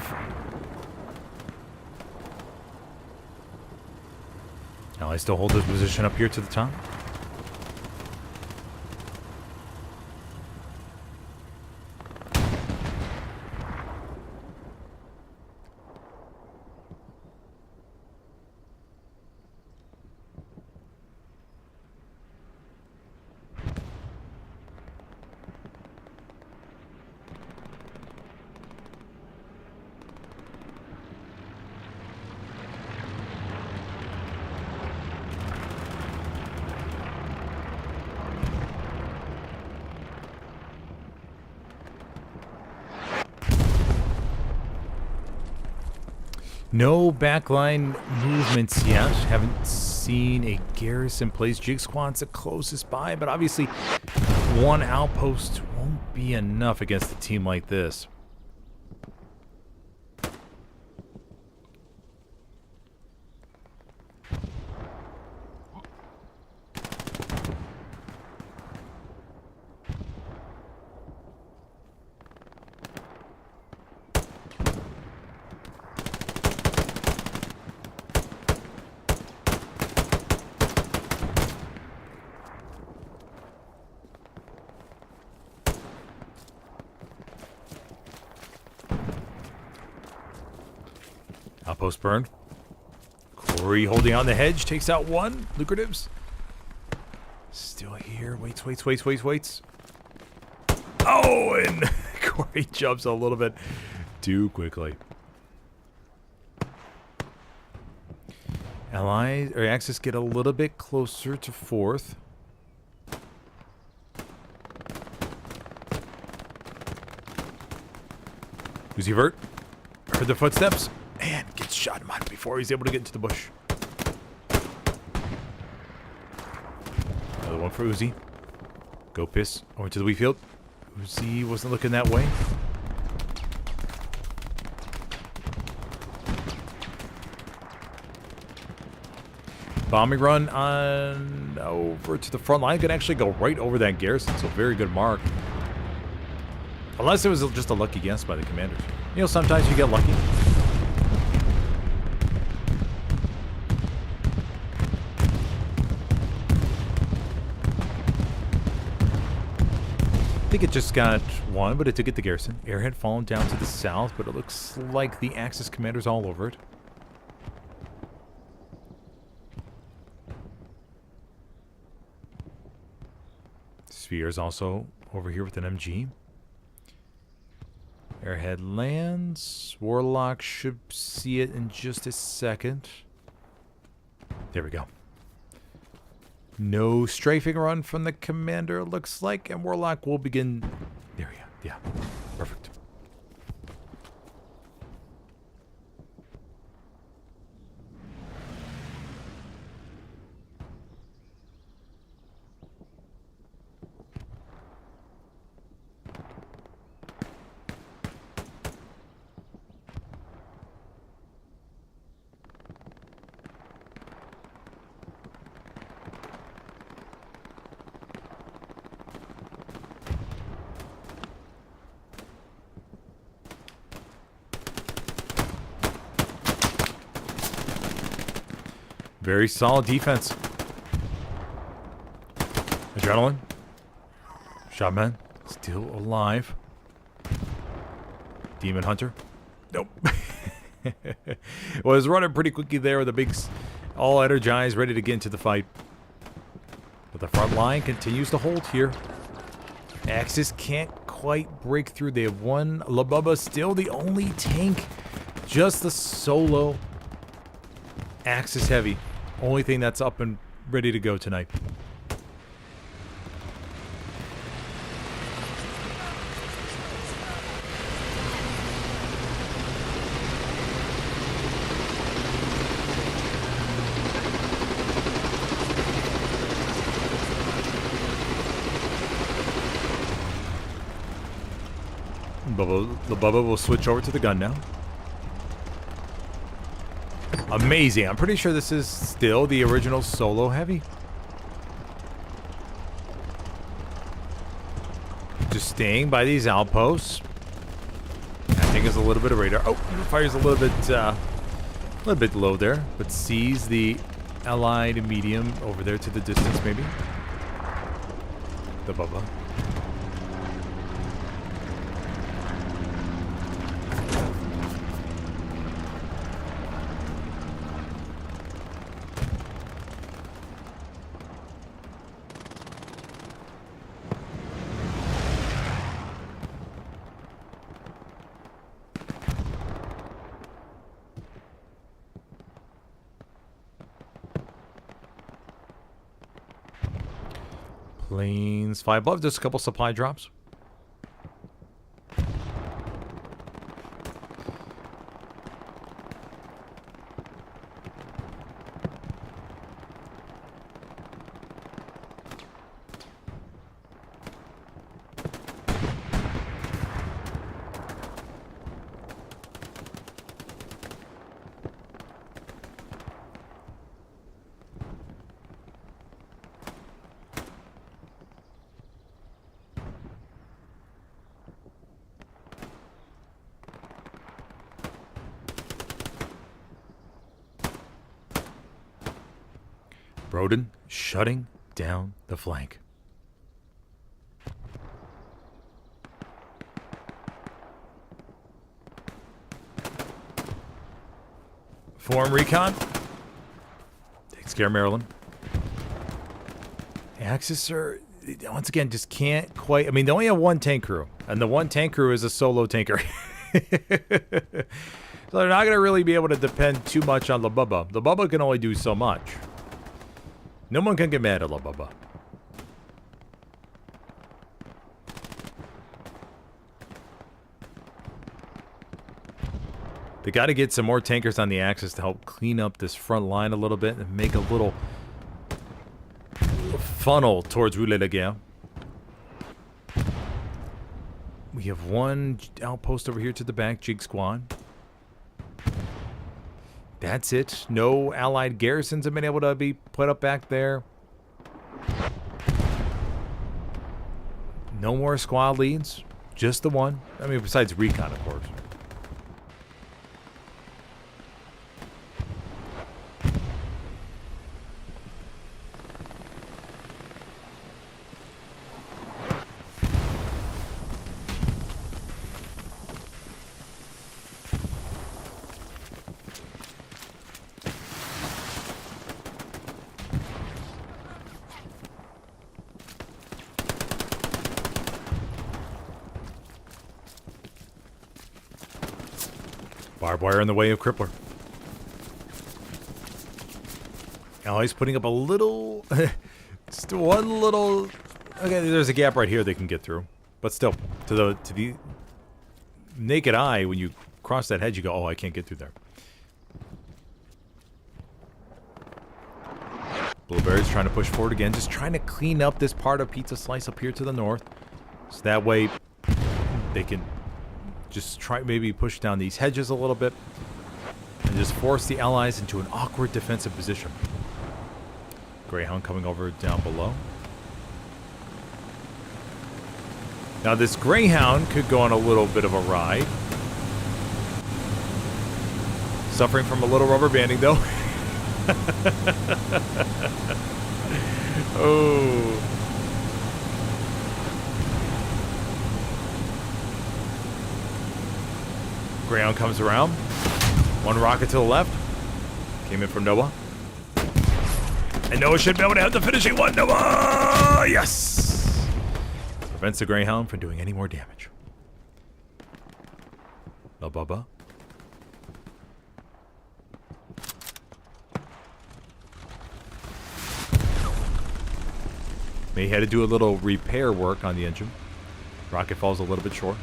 Now I still hold this position up here to the top. No backline movements yet. Haven't seen a garrison place. Jig Squad's the closest by, but obviously one outpost won't be enough against a team like this. Outpost burned. Corey holding on the hedge, takes out one. Lucratives. Still here. Waits. Oh, and Corey jumps a little bit too quickly. Allies or Axis get a little bit closer to 4th. Uzi Vert. Heard the footsteps. And gets shot him out before he's able to get into the bush. Another one for Uzi. Go piss. Over to the wheat field. Uzi wasn't looking that way. Bombing run on over to the front line. Could actually go right over that garrison. So very good mark. Unless it was just a lucky guess by the commanders. You know, sometimes you get lucky. I think it just got one, but it did get the garrison. Air had fallen down to the south, but it looks like the Axis commander's all over it. Sphere's also over here with an MG. Airhead lands. Warlock should see it in just a second. There we go. No strafing run from the commander, looks like, and Warlock will begin. There we go. Yeah, perfect. Very solid defense. Adrenaline. Shotman. Still alive. Demon Hunter. Nope. Was running pretty quickly there with the bigs all energized, ready to get into the fight. But the front line continues to hold here. Axis can't quite break through. They have one. La Bubba still the only tank. Just the solo Axis heavy. Only thing that's up and ready to go tonight. The Bubba will switch over to the gun now. Amazing. I'm pretty sure this is still the original solo heavy. Just staying by these outposts. Getting us a little bit of radar. Oh, fire's a little bit low there, but sees the allied medium over there to the distance, maybe. The Bubba. Planes fly above. Just a couple supply drops. Broden shutting down the flank. Form recon. Takes care of Maryland. Axis are, once again, just can't quite. I mean, they only have one tank crew, and the one tank crew is a solo tanker. So they're not going to really be able to depend too much on La Bubba. La Bubba can only do so much. No one can get mad at La Bubba. They got to get some more tankers on the Axis to help clean up this front line a little bit and make a little funnel towards Roulet-la-Guerre. We have one outpost over here to the back, Jig Squad. That's it. No allied garrisons have been able to be put up back there. No more squad leads. Just the one. I mean, besides recon, of course. Barbed wire in the way of Crippler. Allies putting up a little... just one little... Okay, there's a gap right here they can get through. But still, to the naked eye, when you cross that hedge, you go, oh, I can't get through there. Blueberry's trying to push forward again. Just trying to clean up this part of Pizza Slice up here to the north. So that way they can... just try maybe push down these hedges a little bit and just force the allies into an awkward defensive position. Greyhound coming over down below. Now this Greyhound could go on a little bit of a ride. Suffering from a little rubber banding though. Oh. Greyhound comes around. One rocket to the left. Came in from Noah. And Noah should be able to have the finishing one. Noah! Yes! Prevents the Greyhound from doing any more damage. La Bubba. May had to do a little repair work on the engine. Rocket falls a little bit short.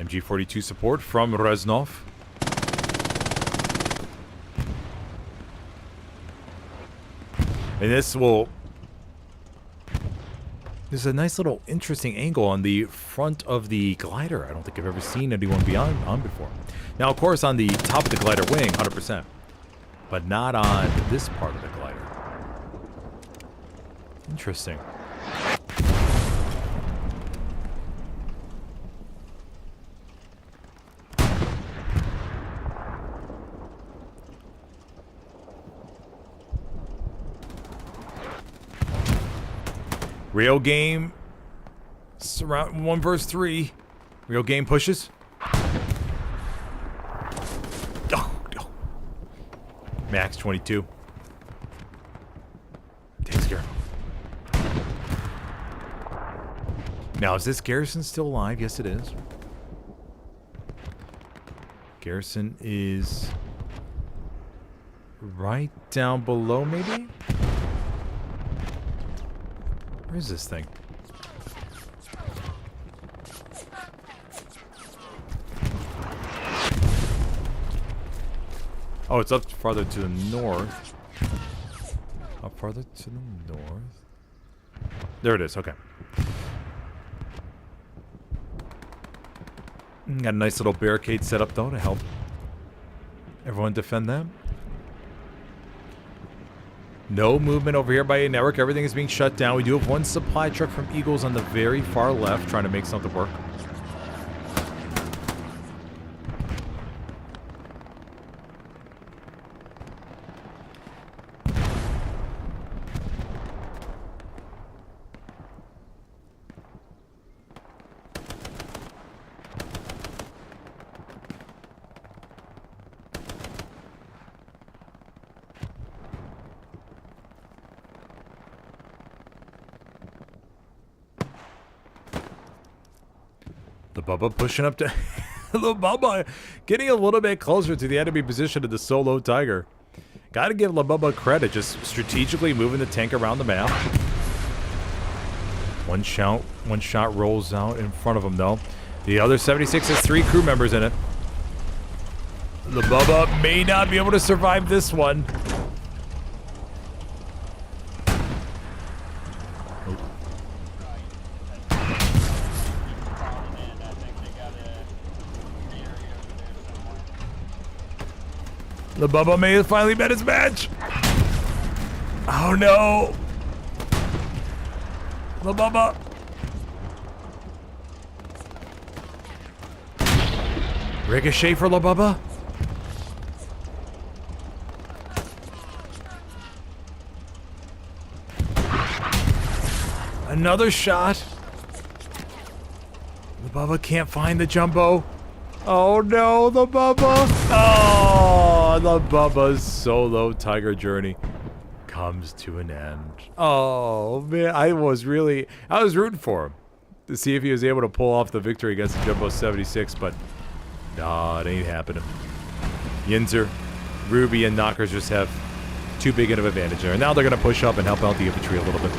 MG42 support from Reznov. And this will... There's a nice little interesting angle on the front of the glider. I don't think I've ever seen anyone be on before. Now, of course, on the top of the glider wing, 100%. but not on this part of the glider. Interesting. Real game. Surround 1 versus 3. Real game pushes. Oh, no. Max 22. Takes care. Now, is this Garrison still alive? Yes, it is. Garrison is right down below, maybe? Where is this thing? Oh, it's up farther to the north. Up farther to the north. There it is, okay. Got a nice little barricade set up, though, to help everyone defend them. No movement over here by a network. Everything is being shut down. We do have one supply truck from Eagles on the very far left trying to make something work. The Bubba pushing up to... Little Bubba getting a little bit closer to the enemy position of the solo Tiger. Gotta give La Bubba credit, just strategically moving the tank around the map. One shot rolls out in front of him, though. The other 76 has 3 crew members in it. La Bubba may not be able to survive this one. The Bubba may have finally met his match. Oh no. The Bubba. Ricochet for La Bubba. Another shot. The Bubba can't find the jumbo. Oh no, the Bubba! Oh, the Bubba's solo Tiger journey comes to an end. Oh man, I was rooting for him to see if he was able to pull off the victory against the Jumbo 76, but nah, it ain't happening. Yinzer, Ruby, and Knockers just have too big of an advantage there. And now they're gonna push up and help out the infantry a little bit.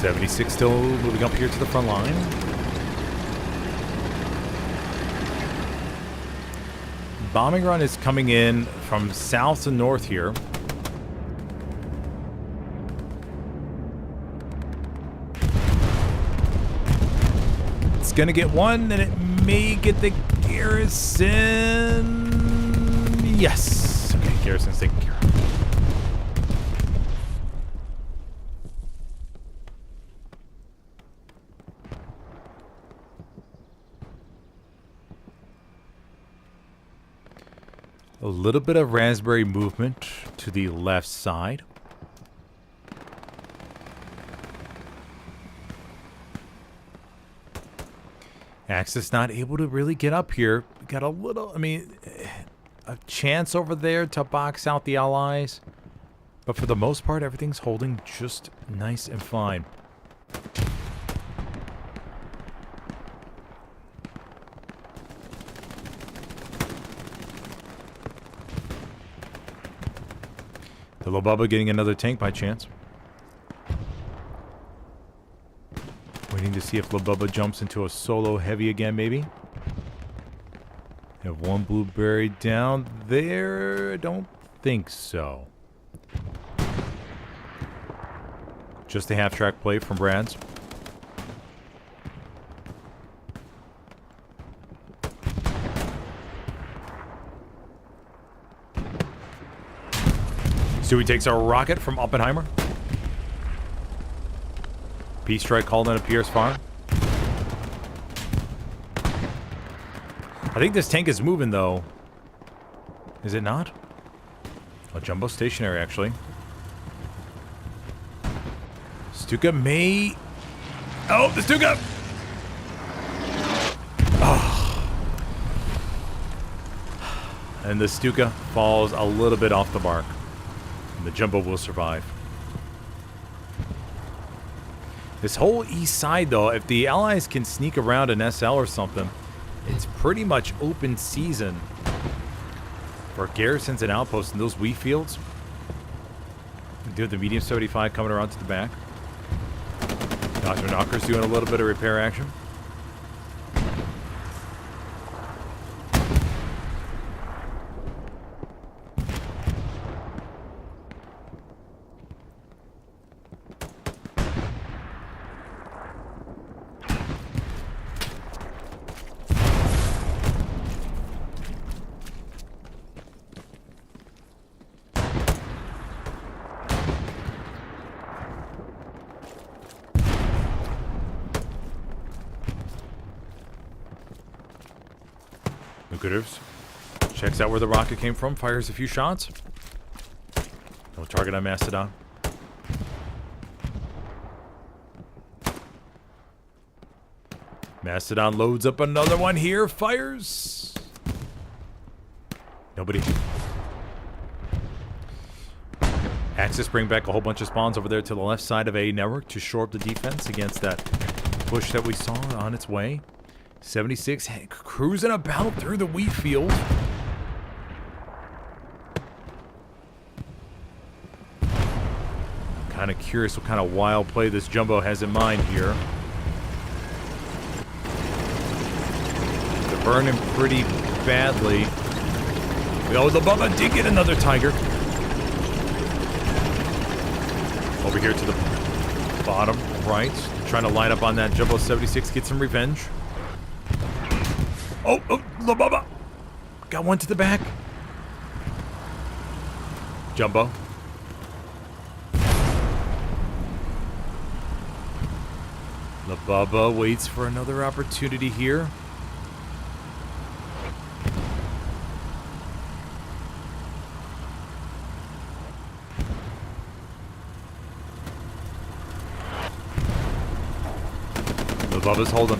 .76 still moving up here to the front line. bombing run is coming in from south to north here. It's gonna get one, and it may get the Garrison. Yes. Okay, Garrison's taken care of. A little bit of raspberry movement to the left side. Axis not able to really get up here. Got a little, I mean, a chance over there to box out the allies. But for the most part, everything's holding just nice and fine. The Lobubba getting another tank by chance. Waiting to see if Lobubba jumps into a solo heavy again, maybe. Have one blueberry down there. I don't think so. Just a half-track play from Brad's. Stewie takes a rocket from Oppenheimer. Peace strike called in a Pierce farm. I think this tank is moving, though. Is it not? Oh, Jumbo stationary, actually. Stuka may... Oh, the Stuka! Oh. And the Stuka falls a little bit off the mark. And the Jumbo will survive. This whole east side, though, if the Allies can sneak around an SL or something, it's pretty much open season for garrisons and outposts in those wheat fields. We do have the medium 75 coming around to the back. Dr. Knocker's doing a little bit of repair action. Lucratives. Checks out where the rocket came from, fires a few shots. No target on Mastodon. Mastodon loads up another one here, fires. Nobody. Axis bring back a whole bunch of spawns over there to the left side of A network to shore up the defense against that push that we saw on its way. 76 cruising about through the wheat field. Kind of curious what kind of wild play this Jumbo has in mind here. They're burning pretty badly. Oh, the Bubba did get another Tiger. Over here to the bottom right. Trying to line up on that Jumbo 76, get some revenge. Oh, the Bubba. Got one to the back. Jumbo. The Bubba waits for another opportunity here. The Bubba's holding.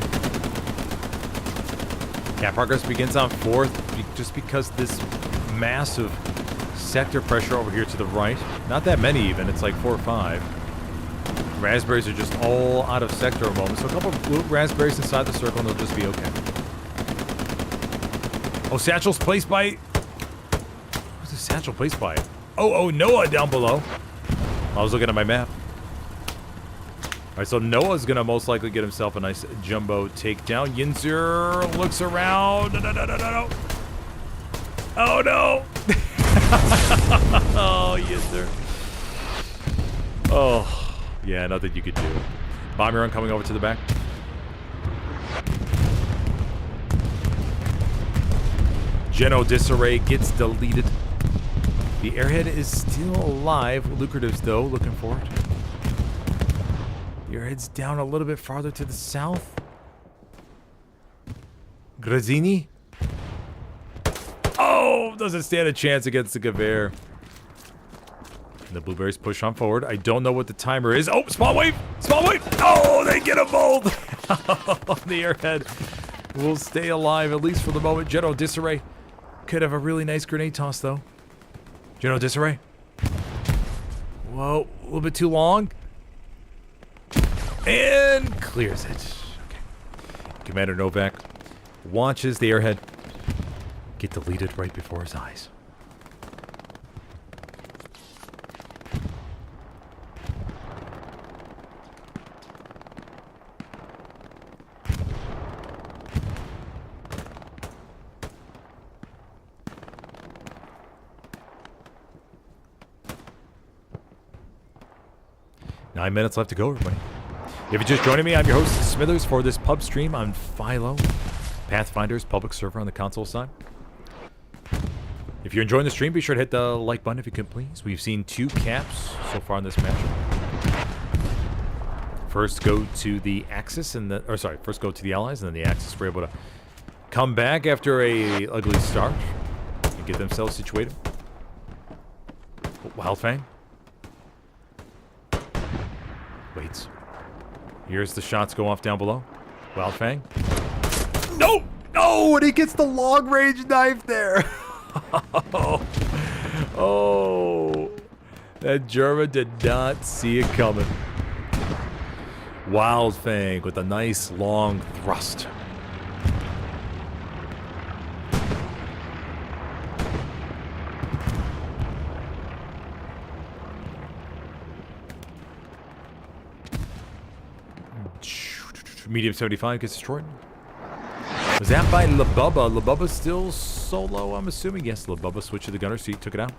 Cap progress begins on 4th just because this massive sector pressure over here to the right. Not that many even. It's like 4 or 5. Raspberries are just all out of sector at the moment. So a couple of blue raspberries inside the circle and they'll just be okay. Oh, Satchel's placed by... Who's the Satchel placed by? Oh, Noah down below. I was looking at my map. Alright, so Noah's gonna most likely get himself a nice Jumbo takedown. Yinzer looks around. No. Oh no! Oh, yes, sir. Oh, yeah, nothing you could do. Bomber run coming over to the back. Geno Disarray gets deleted. The airhead is still alive. Lucratives, though, looking for it. The airhead's down a little bit farther to the south. Grazzini. Oh, doesn't stand a chance against the Gewehr. And the Blueberries push on forward. I don't know what the timer is. Oh, small wave! Small wave! Oh, they get a bolt! The airhead will stay alive, at least for the moment. Geno Disarray could have a really nice grenade toss, though. Geno Disarray. Whoa, a little bit too long. And clears it. Okay. Commander Novak watches the airhead get deleted right before his eyes. Nine minutes left to go, everybody. If you're just joining me, I'm your host, Smithers, for this pub stream on Philo, Pathfinders public server on the console side. If you're enjoying the stream, be sure to hit the like button if you could, please. We've seen 2 caps so far in this match. First go to the Axis, and first go to the Allies, and then the Axis were able to come back after a ugly start and get themselves situated. Wildfang. Waits. Here's the shots go off down below. Wildfang. No! No! And he gets the long-range knife there! Oh, that German did not see it coming. Wildfang with a nice long thrust. Medium 75 gets destroyed. Was that by LaBubba? LaBubba's still solo, I'm assuming. Yes, LaBubba switched to the gunner seat, took it out.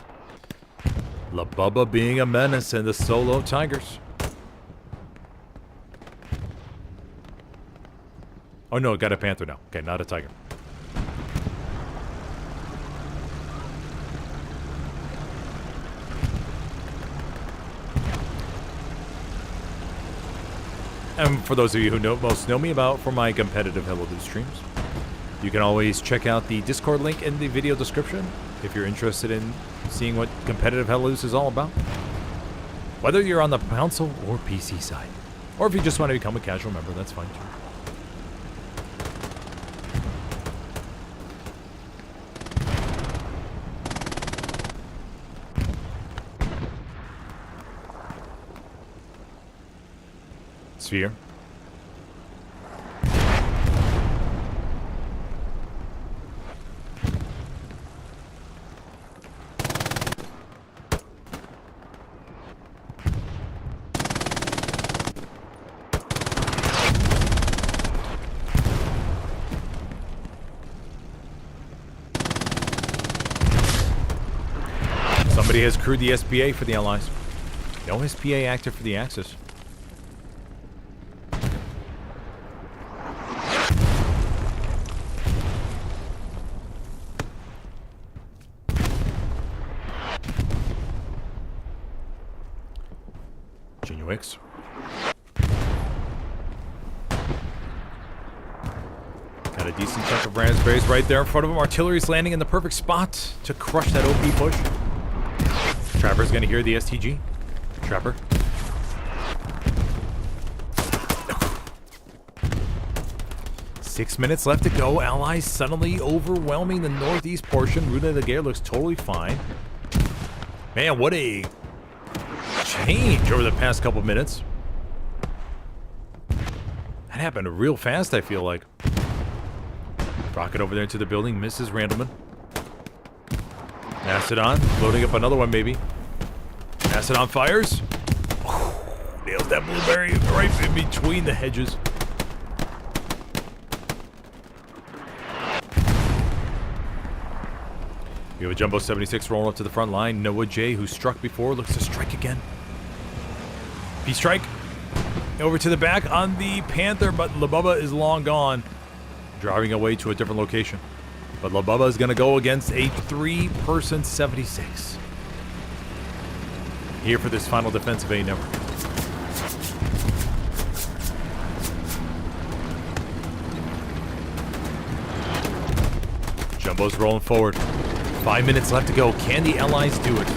LaBubba being a menace in the solo Tigers. Oh no, got a Panther now. Okay, not a Tiger. And for those of you who most know me about for my competitive Hello Dude streams, you can always check out the Discord link in the video description if you're interested in seeing what competitive Hello Dude is all about. Whether you're on the console or PC side, or if you just want to become a casual member, that's fine too. Sphere. Somebody has crewed the SPA for the Allies. No SPA active for the Axis. Genuix. Got a decent chunk of raspberries right there in front of him. Artillery's landing in the perfect spot to crush that OP push. Trapper's gonna hear the STG. Trapper. Six minutes left to go. Allies suddenly overwhelming the northeast portion. Ruta de Guerre looks totally fine. Man, what a change over the past couple minutes. That happened real fast, I feel like. Rocket over there into the building. Misses Randleman. Mastodon. Loading up another one, maybe. Mastodon fires. Oh, nails that blueberry right in between the hedges. We have a Jumbo 76 rolling up to the front line. Noah J, who struck before, looks to strike again. P-strike. Over to the back on the Panther, but LaBubba is long gone. Driving away to a different location. But LaBubba is going to go against a 3-person 76. Here for this final defensive A network. Jumbo's rolling forward. 5 minutes left to go. Can the Allies do it?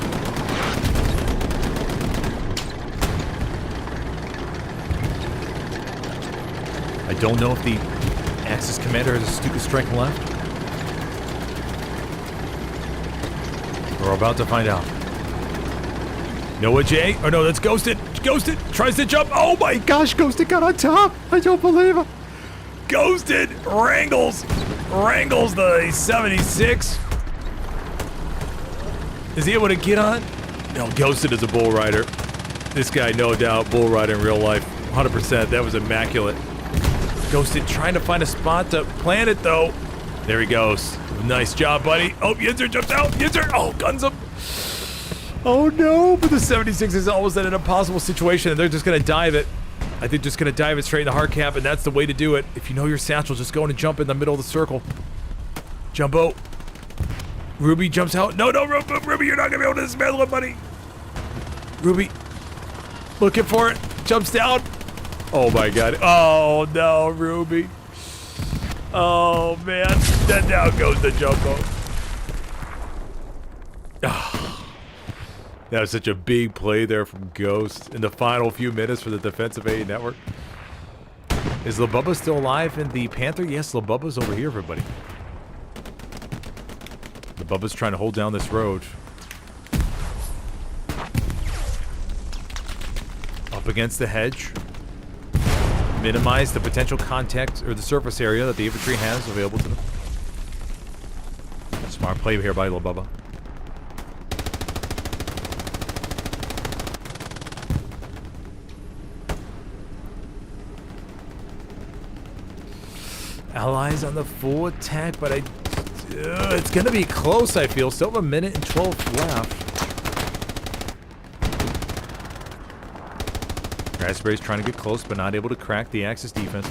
I don't know if the Axis commander has a stupid strike left. We're about to find out. Noah J. Oh no, that's Ghosted. Ghosted tries to jump. Oh my gosh, Ghosted got on top. I don't believe it. Ghosted wrangles the 76. Is he able to get on? No, Ghosted is a bull rider. This guy, no doubt, bull rider in real life. 100%. That was immaculate. Ghosted trying to find a spot to plant it, though. There he goes. Nice job, buddy. Oh, Yinzer jumps out. Yinzer. Oh, guns him. Oh, no. But the 76 is almost in an impossible situation, and they're just going to dive it. I think just going to dive it straight in the hard cap, and that's the way to do it. If you know your satchel, just go in and jump in the middle of the circle. Jumbo. Ruby jumps out. No, Ruby, you're not going to be able to dismantle it, buddy. Ruby. Looking for it. Jumps down. Oh, my God. Oh, no, Ruby. Oh, man. Then down goes the Jumbo. Oh, that was such a big play there from Ghost in the final few minutes for the defensive A network. Is LaBubba still alive in the Panther? Yes, LaBubba's over here, everybody. LaBubba's trying to hold down this road. Up against the hedge. Minimize the potential contact or the surface area that the infantry has available to them. Smart play here by LaBubba. Allies on the full attack, but it's going to be close, I feel. Still have a minute and 12 left. Raspberry's trying to get close, but not able to crack the Axis defense.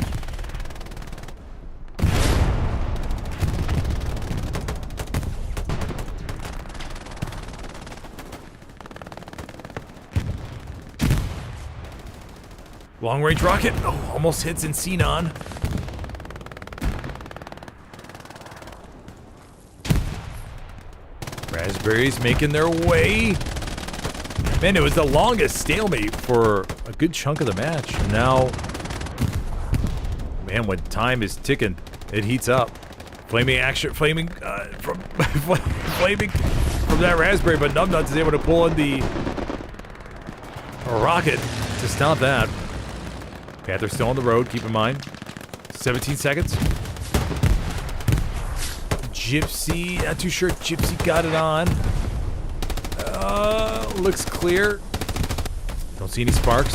Long-range rocket. Oh, almost hits Encinon. Raspberries making their way. Man, it was the longest stalemate for a good chunk of the match. And now, man, when time is ticking, it heats up. Flaming from that Raspberry, but Numbnuts is able to pull in the rocket to stop that. Panther's still on the road, keep in mind. 17 seconds. Gypsy, not too sure if Gypsy got it on. Looks clear. Don't see any sparks.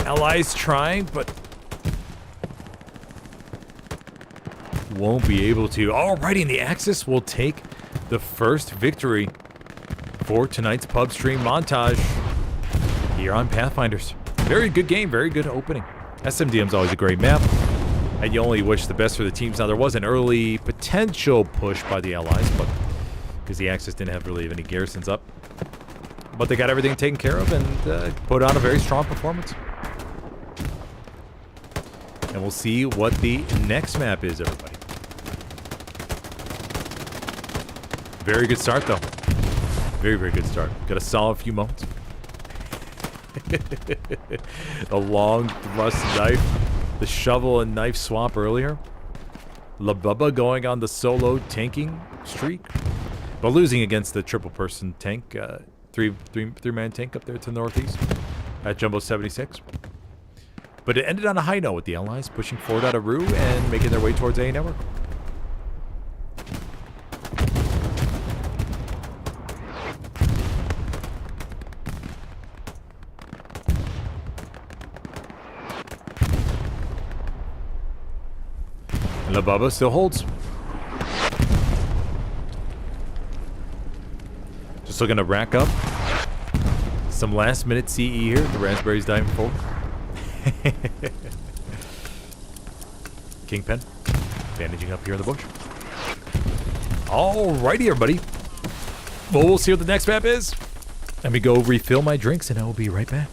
Allies trying, but won't be able to. Alrighty, and the Axis will take the first victory for tonight's pub stream montage here on Pathfinders. Very good game, very good opening. SMDM's always a great map, and you only wish the best for the teams. Now, there was an early potential push by the Allies, but because the Axis didn't have really any garrisons up. But they got everything taken care of and put on a very strong performance. And we'll see what the next map is, everybody. Very good start, though. Very, very good start. Got a solid few moments. A long thrust knife. The shovel and knife swap earlier. LaBubba going on the solo tanking streak. But losing against the triple-person tank. Three-man tank up there to the northeast. At Jumbo 76. But it ended on a high note with the Allies pushing forward out of Rue and making their way towards A network. LaBubba still holds. Still gonna rack up some last minute CE here. The Raspberry's diving forward. Kingpin bandaging up here in the bush. Alrighty, everybody. Well, we'll see what the next map is. Let me go refill my drinks and I will be right back.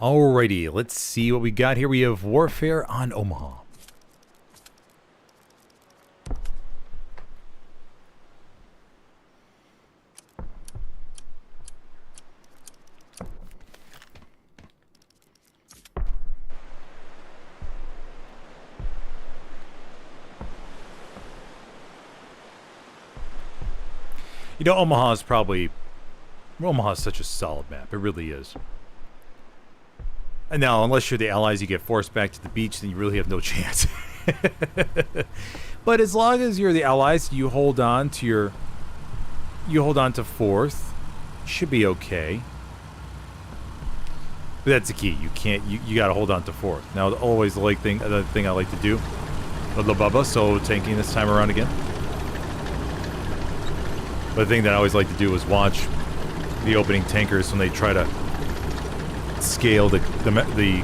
Alrighty, let's see what we got here. We have Warfare on Omaha. You know, Omaha's such a solid map. It really is. And now, unless you're the Allies, you get forced back to the beach, then you really have no chance. But as long as you're the Allies, you hold on to fourth. Should be okay. But that's the key. You got to hold on to fourth. Now, always the other thing I like to do with La Bubba, so tanking this time around again. But the thing that I always like to do is watch the opening tankers when they try to scale the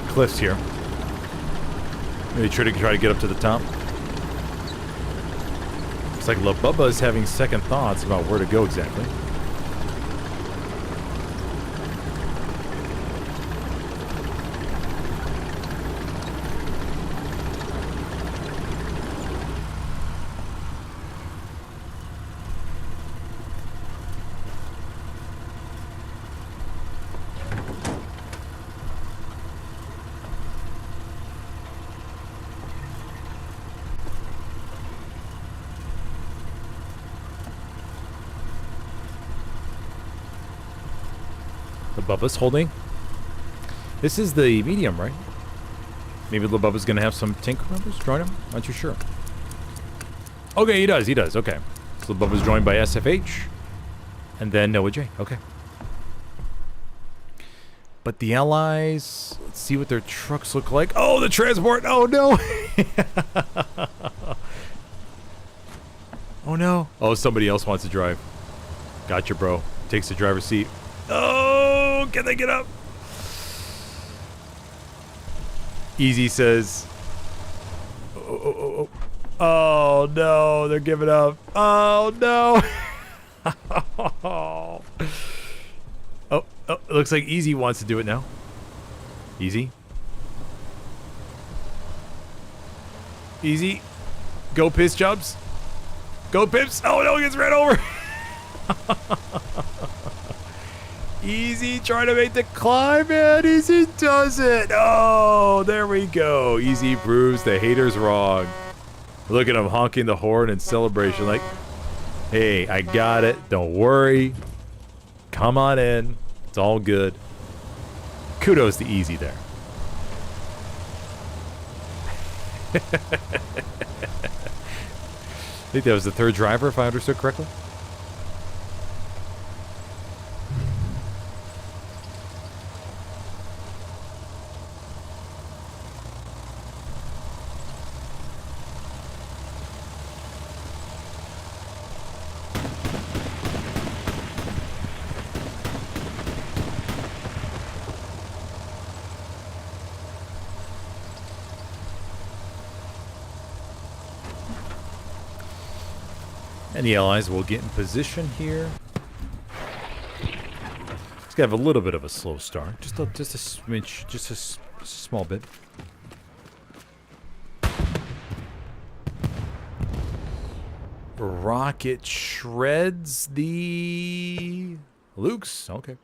cliffs here. They try to get up to the top. It's like La Bubba is having second thoughts about where to go exactly. Bubba's holding. This is the medium, right? Maybe the Bubba's going to have some tank members join him? Not too sure. Okay, he does. Okay. So the Bubba's joined by SFH. And then Noah J. Okay. But the allies, let's see what their trucks look like. Oh, the transport. Oh, no. Oh, no. Oh, somebody else wants to drive. Gotcha, bro. Takes the driver's seat. Oh, can they get up? Easy says. Oh, no. They're giving up. Oh, no. Oh, it looks like Easy wants to do it now. Easy. Easy. Go piss jobs. Go Pips. Oh no, he gets ran over. Easy trying to make the climb, and Easy does it. Oh, there we go. Easy proves the haters wrong. Look at him honking the horn in celebration like, hey, I got it. Don't worry. Come on in. It's all good. Kudos to Easy there. I think that was the third driver, if I understood correctly. And the allies will get in position here. It's gonna have a little bit of a slow start, just a smidge, just a small bit. Rocket shreds the Lukes. Okay,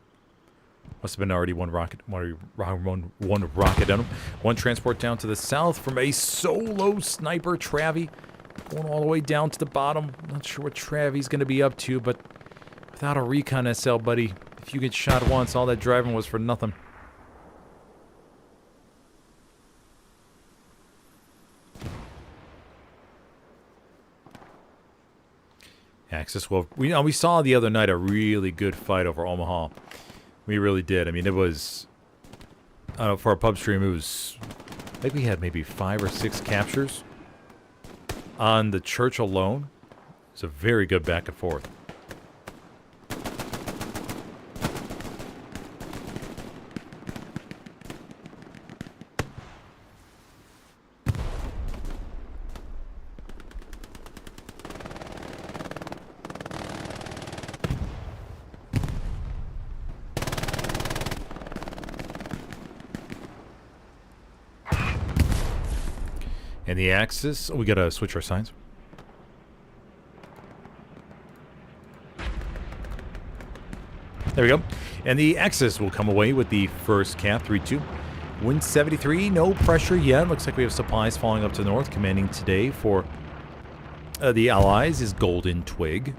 must have been already one rocket on him. One transport down to the south from a solo sniper, Travie. Going all the way down to the bottom. Not sure what Travi's going to be up to, but without a recon SL, buddy, if you get shot once, all that driving was for nothing. Axis, well, we saw the other night a really good fight over Omaha. We really did. I mean, it was, for a pub stream, it was, I think we had maybe 5 or 6 captures on the church alone. It's a very good back and forth. And the Axis, we gotta switch our signs. There we go. And the Axis will come away with the first cap, 3-2. Wind 73, no pressure yet. Looks like we have supplies falling up to the north. Commanding today for the Allies is Golden Twig.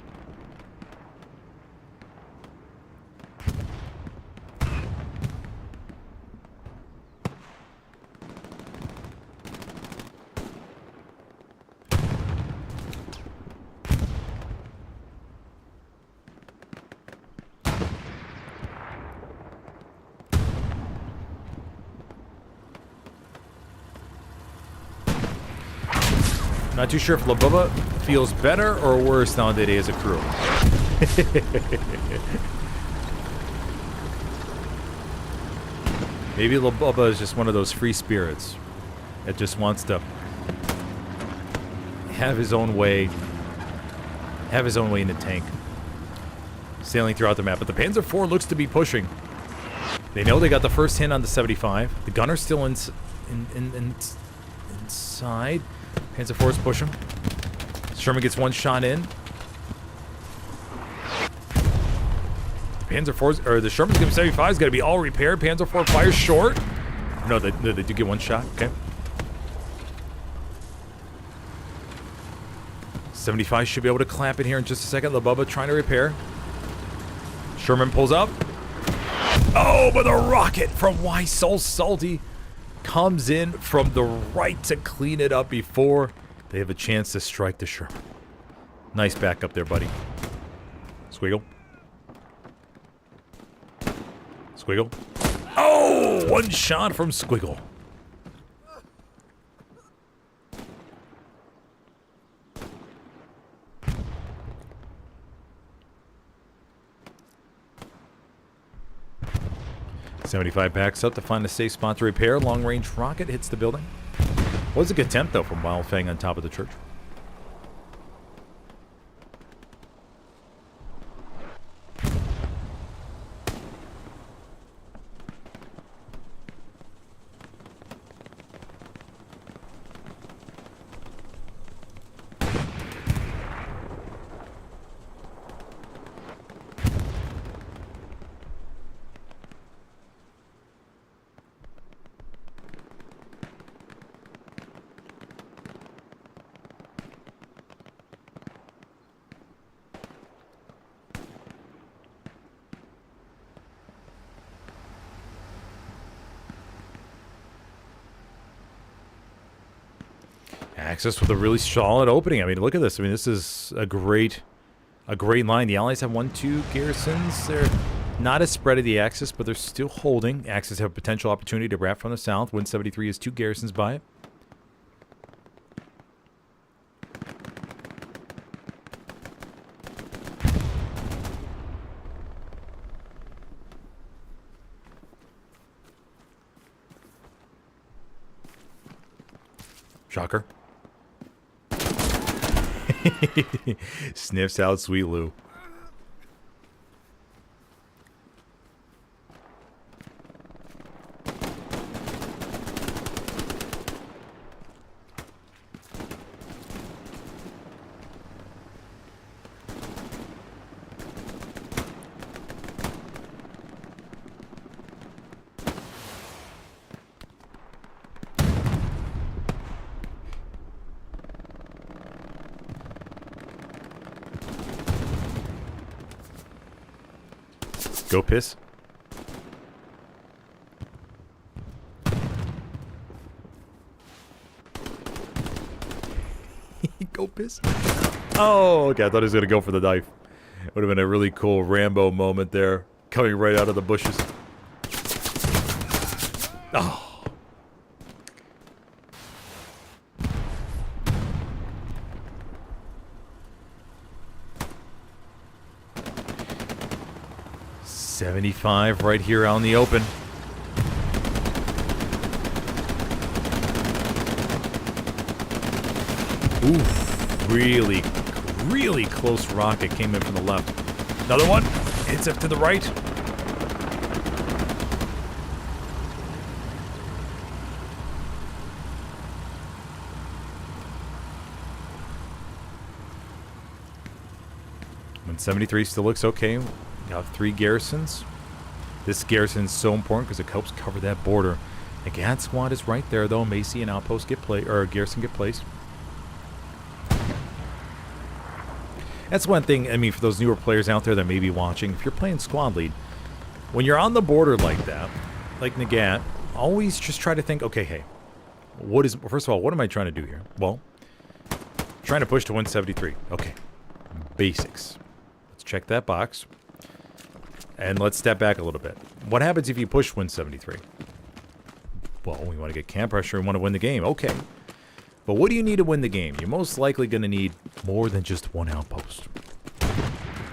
Not too sure if La Bubba feels better or worse nowadays as a crew. Maybe La Bubba is just one of those free spirits that just wants to have his own way in the tank, sailing throughout the map. But the Panzer IV looks to be pushing. They know they got the first hit on the 75. The gunner's still inside. Panzer IV's push him. Sherman gets one shot in. Panzer IV's, or the Sherman's gonna 75's got to be all repaired. Panzer IV fires short. No, they do get one shot. Okay. 75 should be able to clamp in here in just a second. La Bubba trying to repair. Sherman pulls up. Oh, but the rocket from Why So Salty comes in from the right to clean it up before they have a chance to strike the Sherman. Nice backup there, buddy. Squiggle. Squiggle. Oh, one shot from Squiggle. .75 backs up to find a safe spot to repair. Long-range rocket hits the building. Was a good attempt, though, from Wildfang on top of the church. Axis with a really solid opening. I mean, look at this. I mean, this is a great line. The Allies have 1-2 garrisons. They're not as spread of the Axis, but they're still holding. Axis have a potential opportunity to wrap from the south. Win 73 is 2 garrisons by it. Shocker. Sniffs out Sweet Lou. Go piss. Go piss. Oh, okay. I thought he was going to go for the knife. Would have been a really cool Rambo moment there. Coming right out of the bushes. Oh. .75 right here out in the open. Oof, really close rocket came in from the left. Another one, hits it to the right. When 73 still looks okay. Got 3 garrisons. This garrison is so important because it helps cover that border. The GAD squad is right there, though. Macy and Outpost get garrison get placed. That's one thing, I mean, for those newer players out there that may be watching, if you're playing squad lead, when you're on the border like that, like Nagat, always just try to think, okay, hey, first of all, what am I trying to do here? Well, trying to push to 173. Okay, basics. Let's check that box. And let's step back a little bit. What happens if you push 173? Well, we want to get camp pressure and want to win the game. Okay. But what do you need to win the game? You're most likely going to need more than just one outpost.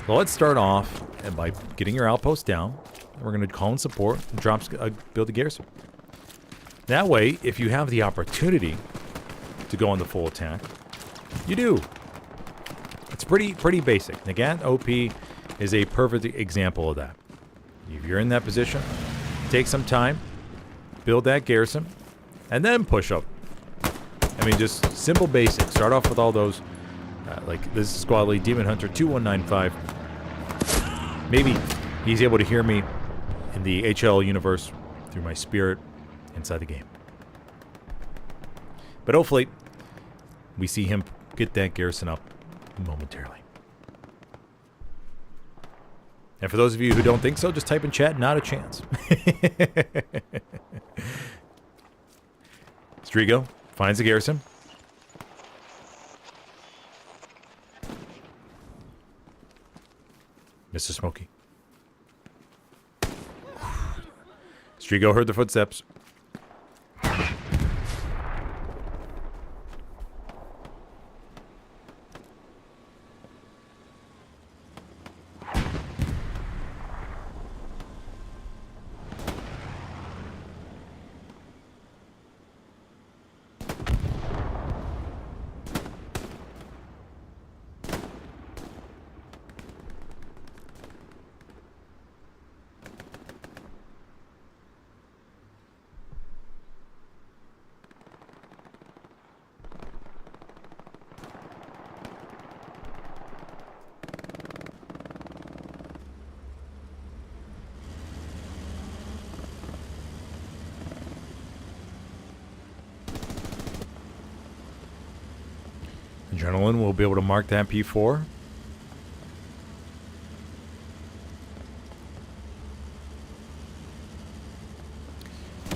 Well, let's start off by getting your outpost down. We're going to call in support and build a garrison. That way, if you have the opportunity to go on the full attack, you do. It's pretty basic. Nagat OP is a perfect example of that. If you're in that position, take some time, build that garrison, and then push up. I mean, just simple basics. Start off with all those, like this is Squad Lead Demon Hunter 2195. Maybe he's able to hear me in the HLL universe through my spirit inside the game. But hopefully, we see him get that garrison up momentarily. And for those of you who don't think so, just type in chat, not a chance. Strigo finds the garrison. Mr. Smokey. Strigo heard the footsteps. Adrenaline will be able to mark that P4.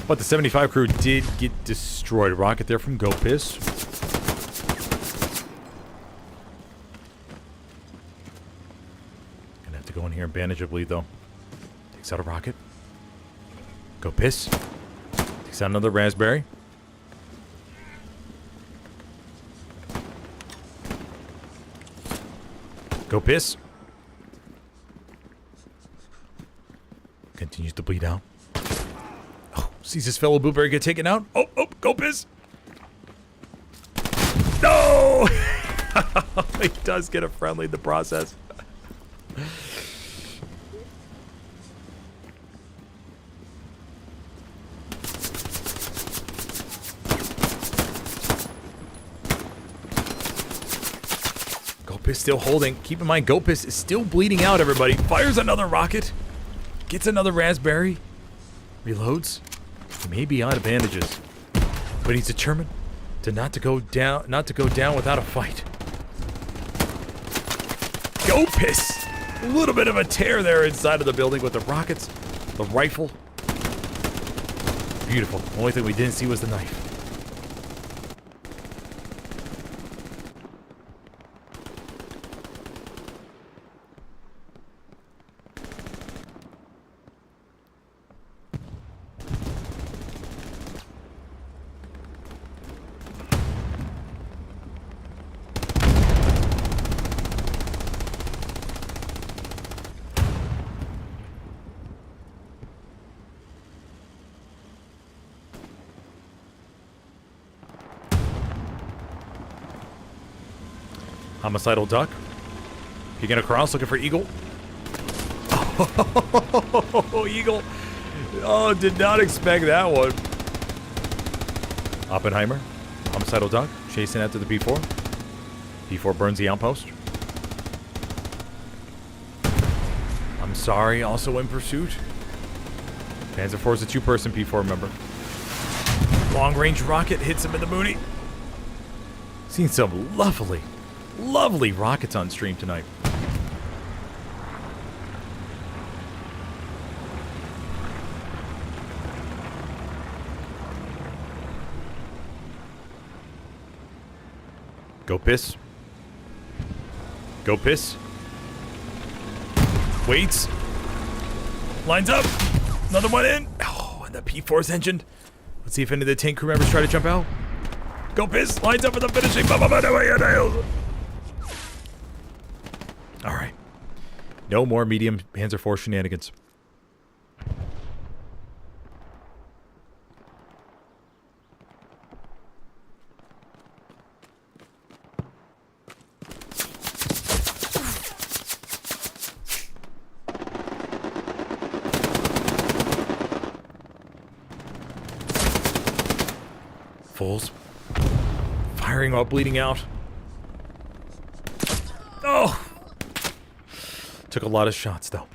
But the 75 crew did get destroyed. Rocket there from Gopis. Gonna have to go in here and bandage a bleed though. Takes out a rocket. Gopis. Takes out another raspberry. Go piss. Continues to bleed out. Oh, sees his fellow blueberry get taken out. Oh, go piss. No! He does get a friendly in the process. Gopis still holding. Keep in mind, Gopis is still bleeding out, everybody. Fires another rocket. Gets another raspberry. Reloads. He may be out of bandages. But he's determined not to go down without a fight. Gopis! A little bit of a tear there inside of the building with the rockets. The rifle. Beautiful. The only thing we didn't see was the knife. Homicidal duck. Peeking across, looking for eagle. Oh, eagle. Oh, did not expect that one. Oppenheimer. Homicidal duck. Chasing after the P4. P4 burns the outpost. I'm sorry, also in pursuit. Panzer IV is a two-person P4 member. Long-range rocket hits him in the booty. Seen some lovely rockets on stream tonight. Go piss. Go piss. Waits. Lines up. Another one in. Oh, and the P4's engined. Let's see if any of the tank crew members try to jump out. Go piss. Lines up for the finishing. Alright. No more medium Panzer IV shenanigans. Fools. Firing while bleeding out. Oh! Took a lot of shots, though.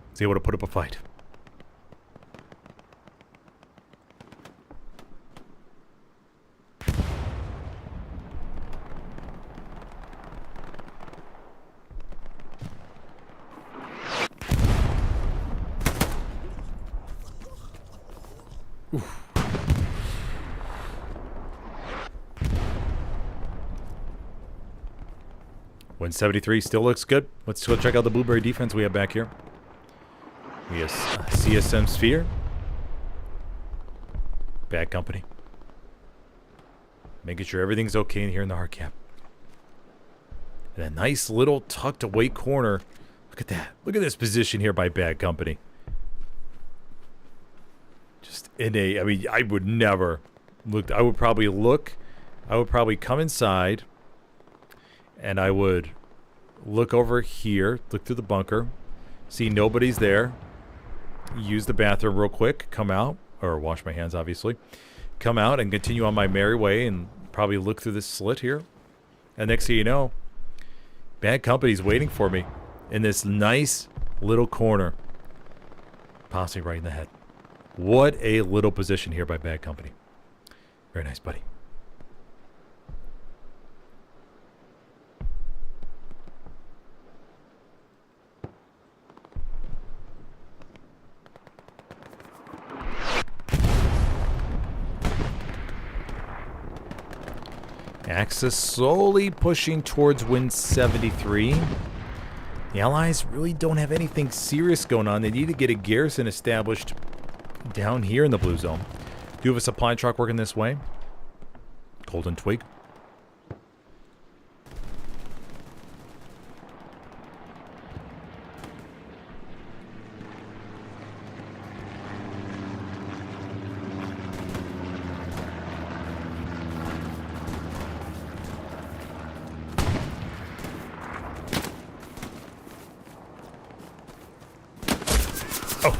Was able to put up a fight. Win 73 still looks good. Let's go check out the Blueberry defense we have back here. We have CSM Sphere. Bad company. Making sure everything's okay in here in the hard cap. And a nice little tucked away corner. Look at that. Look at this position here by Bad Company. Just in a, I mean, I would never look. I would probably come inside and I would look over here, look through the bunker, see nobody's there, use the bathroom real quick, come out, or wash my hands obviously, come out and continue on my merry way and probably look through this slit here. And next thing you know, Bad Company's waiting for me in this nice little corner. Possibly right in the head. What a little position here by Bad Company. Very nice, buddy. Axis slowly pushing towards win 73. The Allies really don't have anything serious going on. They need to get a garrison established down here in the blue zone. Do you have a supply truck working this way? Golden Twig. Oh,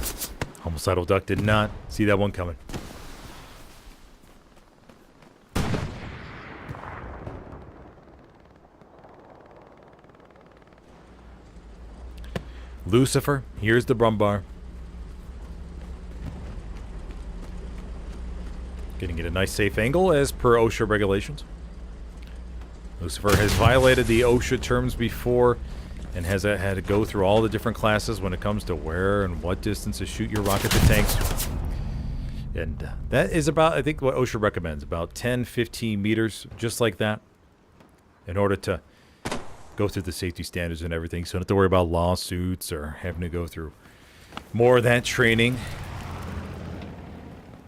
homicidal duck did not see that one coming. Lucifer, here's the Brumbar. Getting it a nice safe angle as per OSHA regulations. Lucifer has violated the OSHA terms before and has had to go through all the different classes when it comes to where and what distance to shoot your rocket to tanks. And that is about, I think, what OSHA recommends, about 10, 15 meters, just like that, in order to go through the safety standards and everything. So you don't have to worry about lawsuits or having to go through more of that training.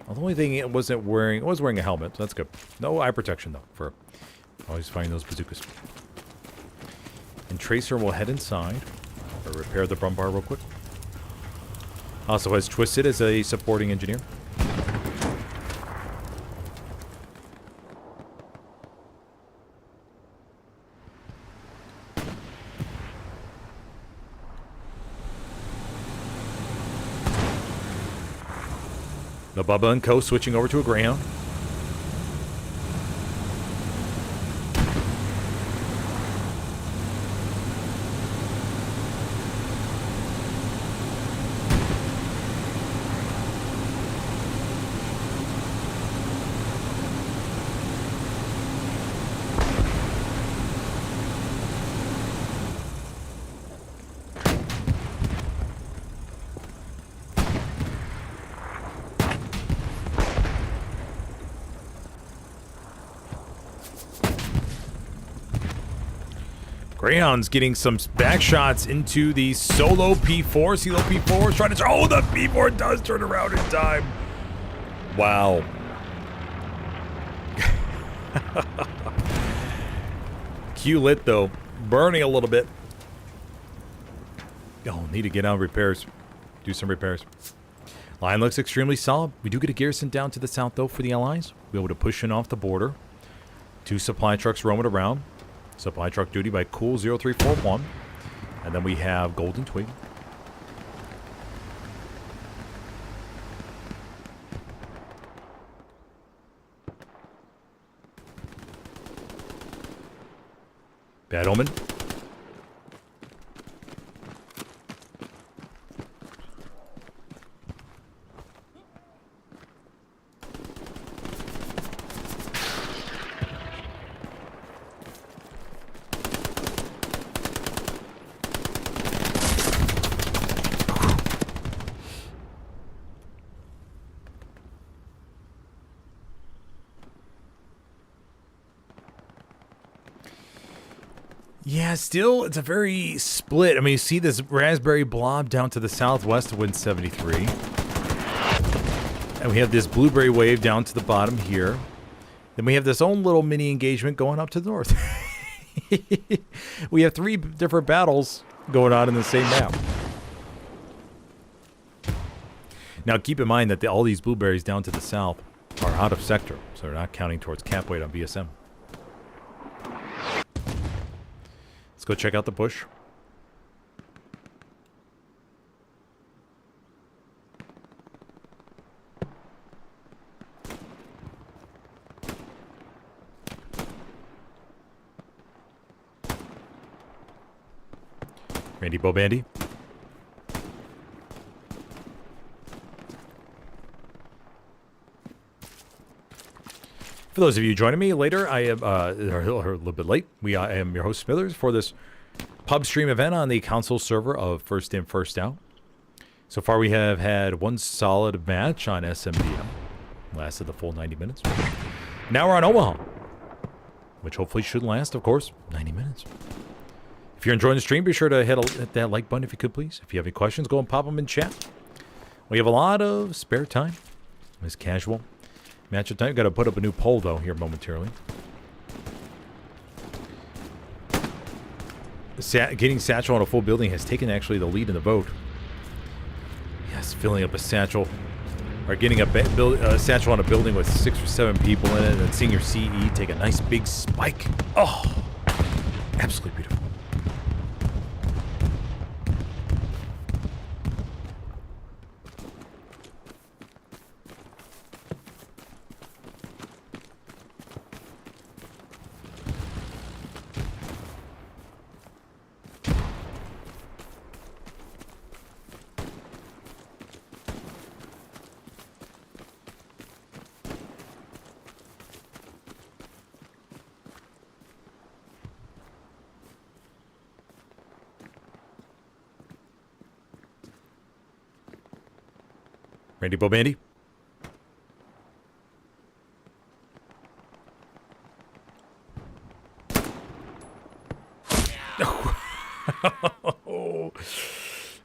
Well, the only thing it was wearing a helmet, so that's good. No eye protection, though, for always finding those bazookas. And Tracer will head inside or repair the Brumbar real quick. Also has Twisted as a supporting engineer. The Bubba and Co. switching over to a Greyhound. Greyhound's getting some back shots into the solo P4. Solo P4 is trying to... Oh, the P4 does turn around in time. Wow. Q lit, though. Burning a little bit. Oh, need to get on repairs. Do some repairs. Line looks extremely solid. We do get a garrison down to the south, though, for the Allies. We'll be able to push in off the border. 2 supply trucks roaming around. Supply truck duty by Cool 0341. And then we have Golden Twig. Bad Omen. Yeah, still, it's a very split. I mean, you see this raspberry blob down to the southwest of Wind 73. And we have this blueberry wave down to the bottom here. Then we have this own little mini engagement going up to the north. We have 3 different battles going on in the same map. Now, keep in mind that all these blueberries down to the south are out of sector, so they're not counting towards cap weight on BSM. Let's go check out the bush. Randy Bobandy. For those of you joining me later, I am a little bit late. I am your host Smithers for this pub stream event on the console server of First In, First Out. So far, we have had 1 solid match on SMDM. Lasted the full 90 minutes. Now we're on Omaha, which hopefully should last, of course, 90 minutes. If you're enjoying the stream, be sure to hit that like button if you could, please. If you have any questions, go and pop them in chat. We have a lot of spare time. It's casual. Matchup time. Got to put up a new poll, though, here momentarily. Getting Satchel on a full building has taken actually the lead in the vote. Yes, filling up a Satchel. Or getting a Satchel on a building with 6 or 7 people in it, and then seeing your CE take a nice big spike. Oh, absolutely beautiful. Randy Bobandy.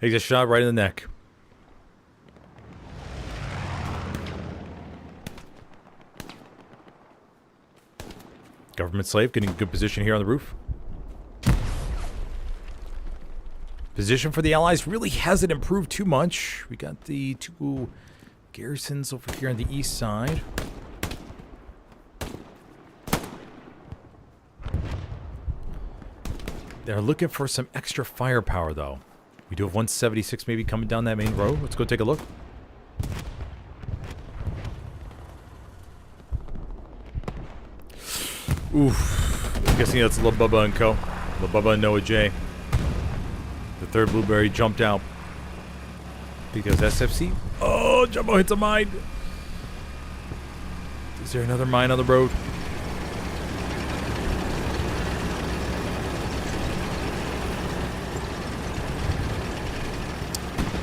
He just shot right in the neck. Government slave getting a good position here on the roof. Position for the Allies really hasn't improved too much. We got the 2 garrisons over here on the east side. They're looking for some extra firepower, though. We do have 176 maybe coming down that main road. Let's go take a look. Oof. I'm guessing that's Lil Bubba and Co. Lil Bubba and Noah J. The 3rd blueberry jumped out. Because SFC. Oh, Jumbo hits a mine. Is there another mine on the road?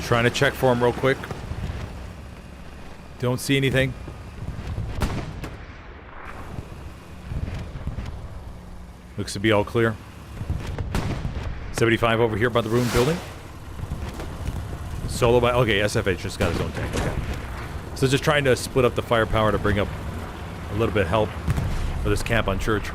Trying to check for him real quick. Don't see anything. Looks to be all clear. 75 over here by the ruined building. Solo by... Okay, SFH just got his own tank. Okay. So just trying to split up the firepower to bring up a little bit of help for this camp on Church.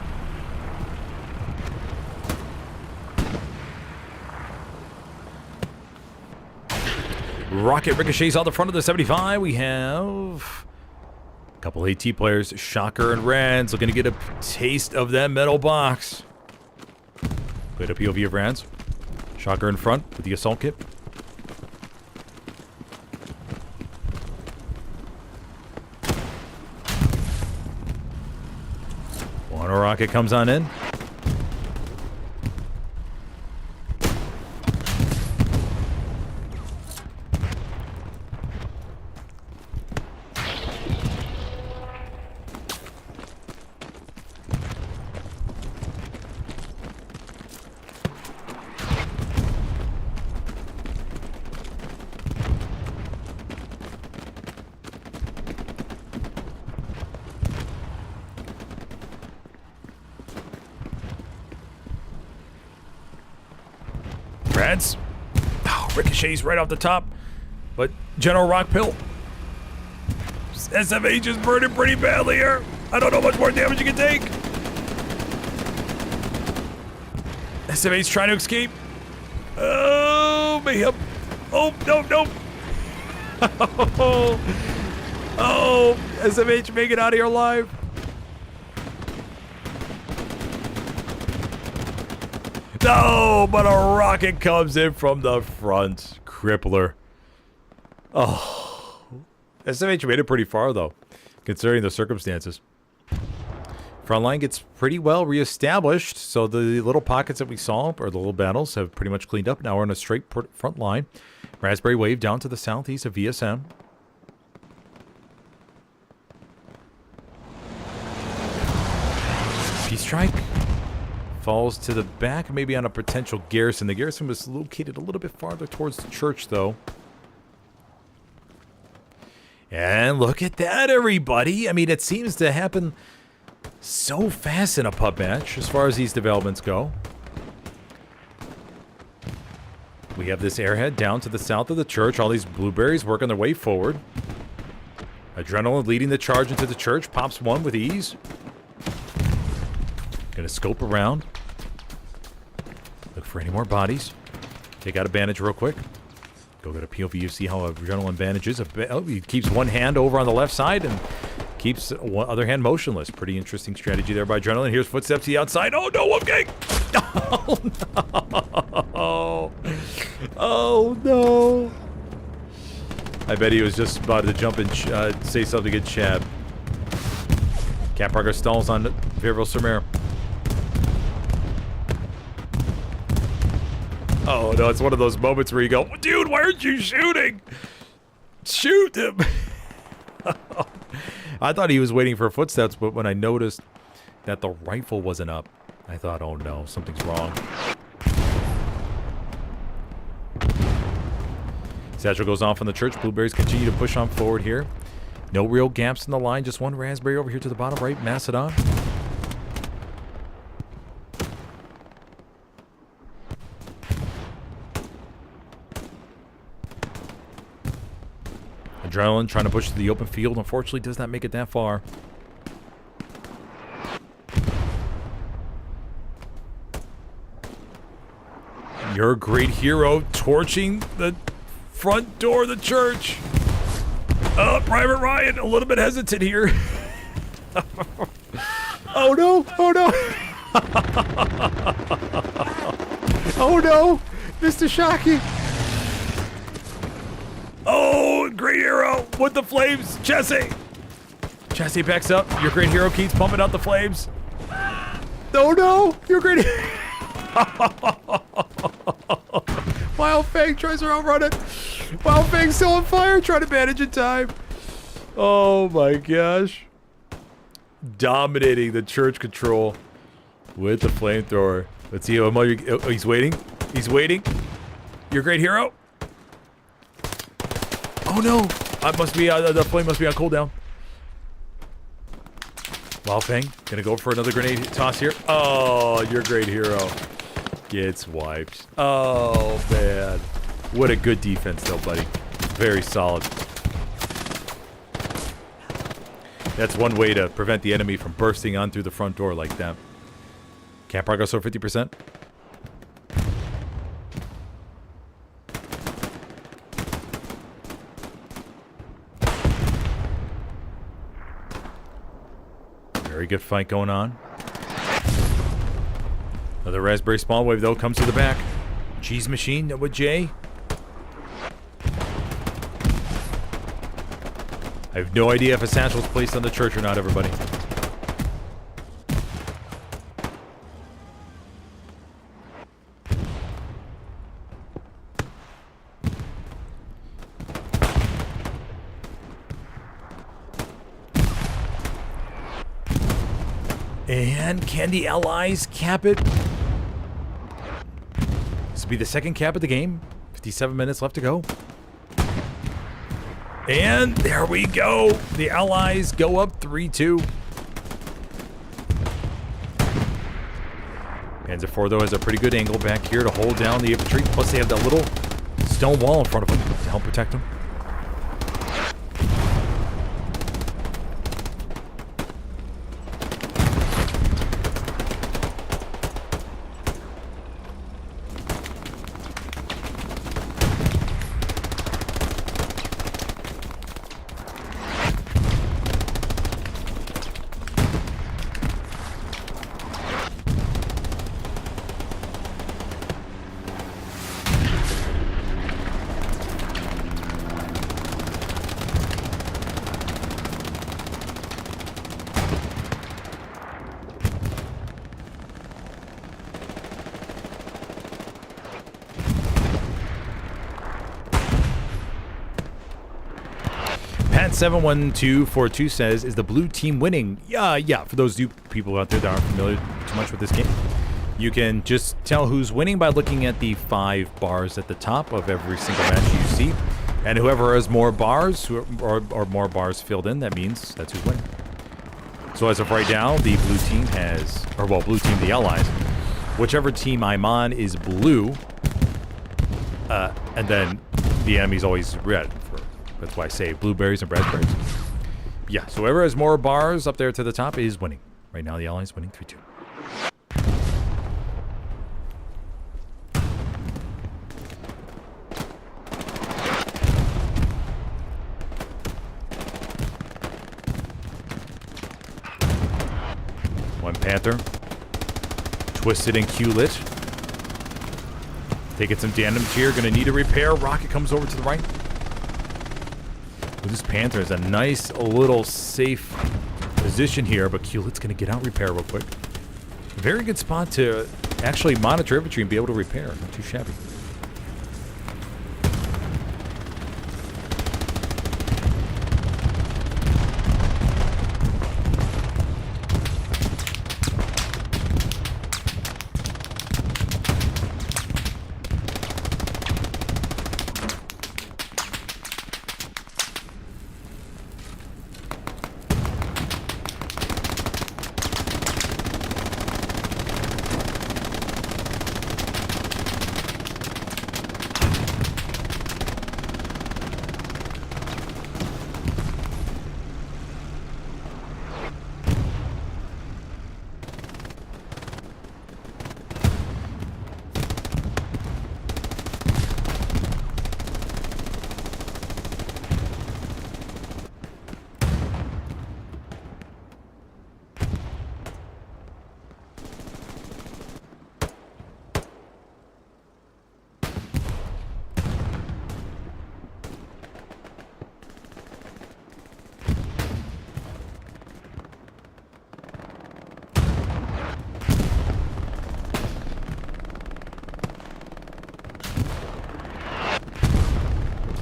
Rocket ricochets out the front of the 75. We have a couple AT players. Shocker and Rands looking to get a taste of that metal box. Played a POV of Rands. Shocker in front with the assault kit. One rocket comes on in. defense. Oh, ricochets right off the top. But General Rockpill. SMH is burning pretty badly here. I don't know how much more damage you can take. SMH trying to escape. Oh, mayhem. Oh, no. Oh, SMH make it out of here alive. No, but a rocket comes in from the front. Crippler. Oh. SMH made it pretty far, though, considering the circumstances. Frontline gets pretty well reestablished, so the little pockets that we saw, or the little battles, have pretty much cleaned up. Now we're on a straight front line. Raspberry Wave down to the southeast of VSM. Peace Strike falls to the back, maybe on a potential garrison. The garrison was located a little bit farther towards the church, though. And look at that, everybody. I mean, it seems to happen so fast in a pub match as far as these developments go. We have this airhead down to the south of the church. All these blueberries working their way forward. Adrenaline leading the charge into the church. Pops one with ease. Gonna scope around. Look for any more bodies. Take out a bandage real quick. Go get a POV. You see how Adrenaline bandages. Oh, he keeps one hand over on the left side and keeps one other hand motionless. Pretty interesting strategy there by Adrenaline. Here's footsteps to the outside. Oh no, Wolfgang! Oh no! Oh no! I bet he was just about to jump and say something in chat. Cat Parker stalls on Viral Surmer. Oh no, it's one of those moments where you go, dude, why aren't you shooting? Shoot him! I thought he was waiting for footsteps, but when I noticed that the rifle wasn't up, I thought, oh no, something's wrong. Satchel goes off on the church. Blueberries continue to push on forward here. No real gaps in the line, just one raspberry over here to the bottom right, Macedon. Adrenaline trying to push to the open field. Unfortunately, does not make it that far. Your great hero torching the front door of the church. Oh, Private Ryan, a little bit hesitant here. Oh no! Oh no! Oh no! Mr. Shockey! Oh, great hero with the flames, Jesse. Jesse backs up. Your great hero keeps pumping out the flames. Oh no, your great. Wild Fang tries to outrun it. Wild Fang's still on fire, trying to manage in time. Oh my gosh. Dominating the church control with the flamethrower. Let's see. Oh, he's waiting. He's waiting. Your great hero. Oh no! Must be the flame must be on cooldown. Wild Fang gonna go for another grenade toss here. Oh, your great hero gets wiped. Oh man, what a good defense though, buddy. Very solid. That's one way to prevent the enemy from bursting on through the front door like that. Cat progress over 50%. Very good fight going on. Another raspberry spawn wave though comes to the back. Cheese machine with Jay. I have no idea if a satchel's placed on the church or not, everybody. And can the allies cap it? This will be the second cap of the game. 57 minutes left to go. And there we go. The allies go up 3-2. Panzer IV, though, has a pretty good angle back here to hold down the infantry. Plus, they have that little stone wall in front of them to help protect them. Pat71242 says, is the blue team winning? Yeah. For those people out there that aren't familiar too much with this game, you can just tell who's winning by looking at the 5 bars at the top of every single match you see. And whoever has more bars, or more bars filled in, that means that's who's winning. So as of right now, the blue team has, or well, blue team, the allies, whichever team I'm on is blue, and then the enemy's always red. That's why I say blueberries and raspberries. Yeah, so whoever has more bars up there to the top is winning. Right now, the allies winning 3-2. One Panther. Twisted and Q-lit. Taking some damage here. Gonna need a repair. Rocket comes over to the right. This Panther is a nice little safe position here, but Q-lit's going to get out, repair real quick. Very good spot to actually monitor infantry and be able to repair. Not too shabby.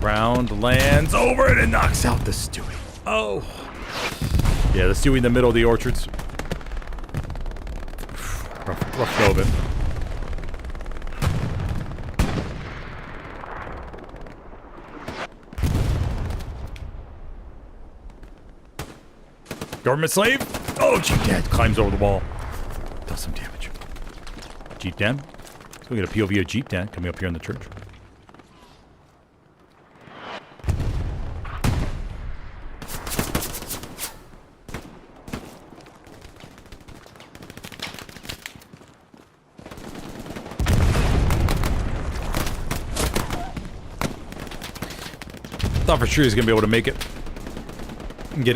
Round lands over it and knocks out the Stewie. Oh. Yeah, the Stewie in the middle of the orchards. Rough go of it. Government slave. Oh, Jeep Dad climbs over the wall. Does some damage. Jeep Dad. So we get a POV of Jeep Dad coming up here in the church. Thought for sure he's gonna be able to make it and get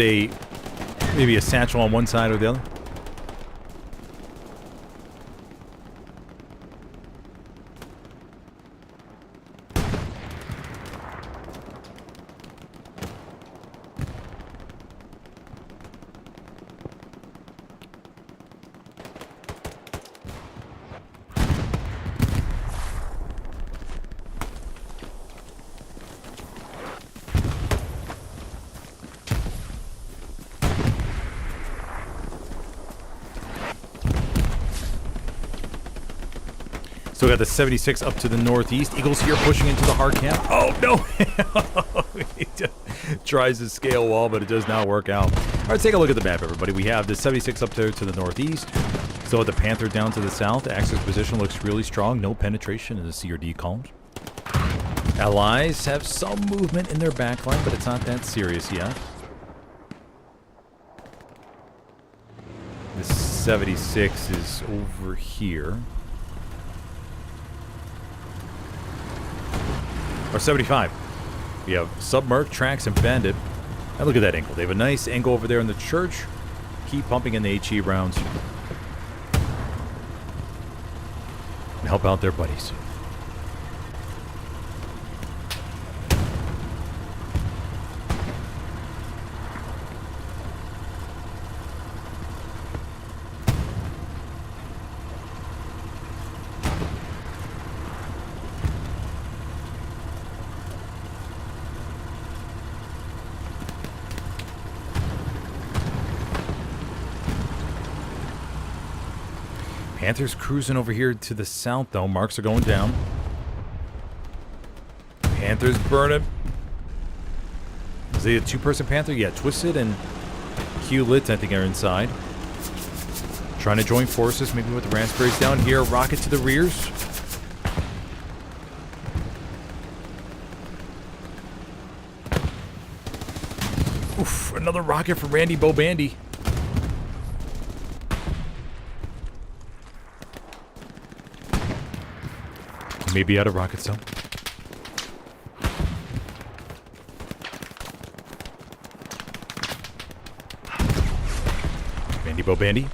maybe a satchel on one side or the other. Still got the 76 up to the northeast. Eagles here pushing into the hard cap. Oh, no. He tries to scale wall, but it does not work out. All right, take a look at the map, everybody. We have the 76 up there to the northeast. Still with the Panther down to the south. Axis position looks really strong. No penetration in the C or D columns. Allies have some movement in their backline, but it's not that serious yet. The 76 is over here. Or 75. We have Submerc, Trax, and Bandit. And look at that angle. They have a nice angle over there in the church. Keep pumping in the HE rounds. And help out their buddies. Panther's cruising over here to the south, though. Marks are going down. Panther's burning. Is he a two-person Panther? Yeah, Twisted and Q-Lit, I think, are inside. Trying to join forces, maybe with the Raspberries down here. Rocket to the rears. Oof, another rocket for Randy Bobandy. Maybe out of rockets, though. Bandy Bo Bandy.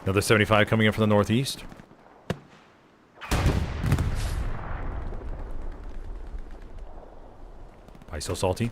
Another 75 coming in from the northeast. Why so salty?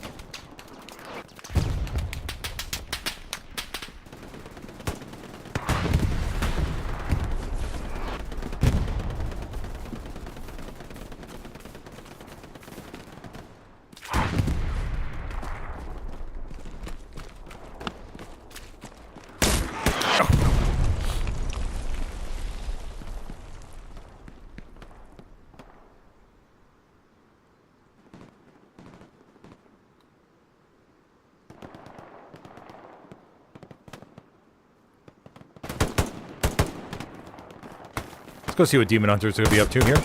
Go see what Demon Hunters are going to be up to here.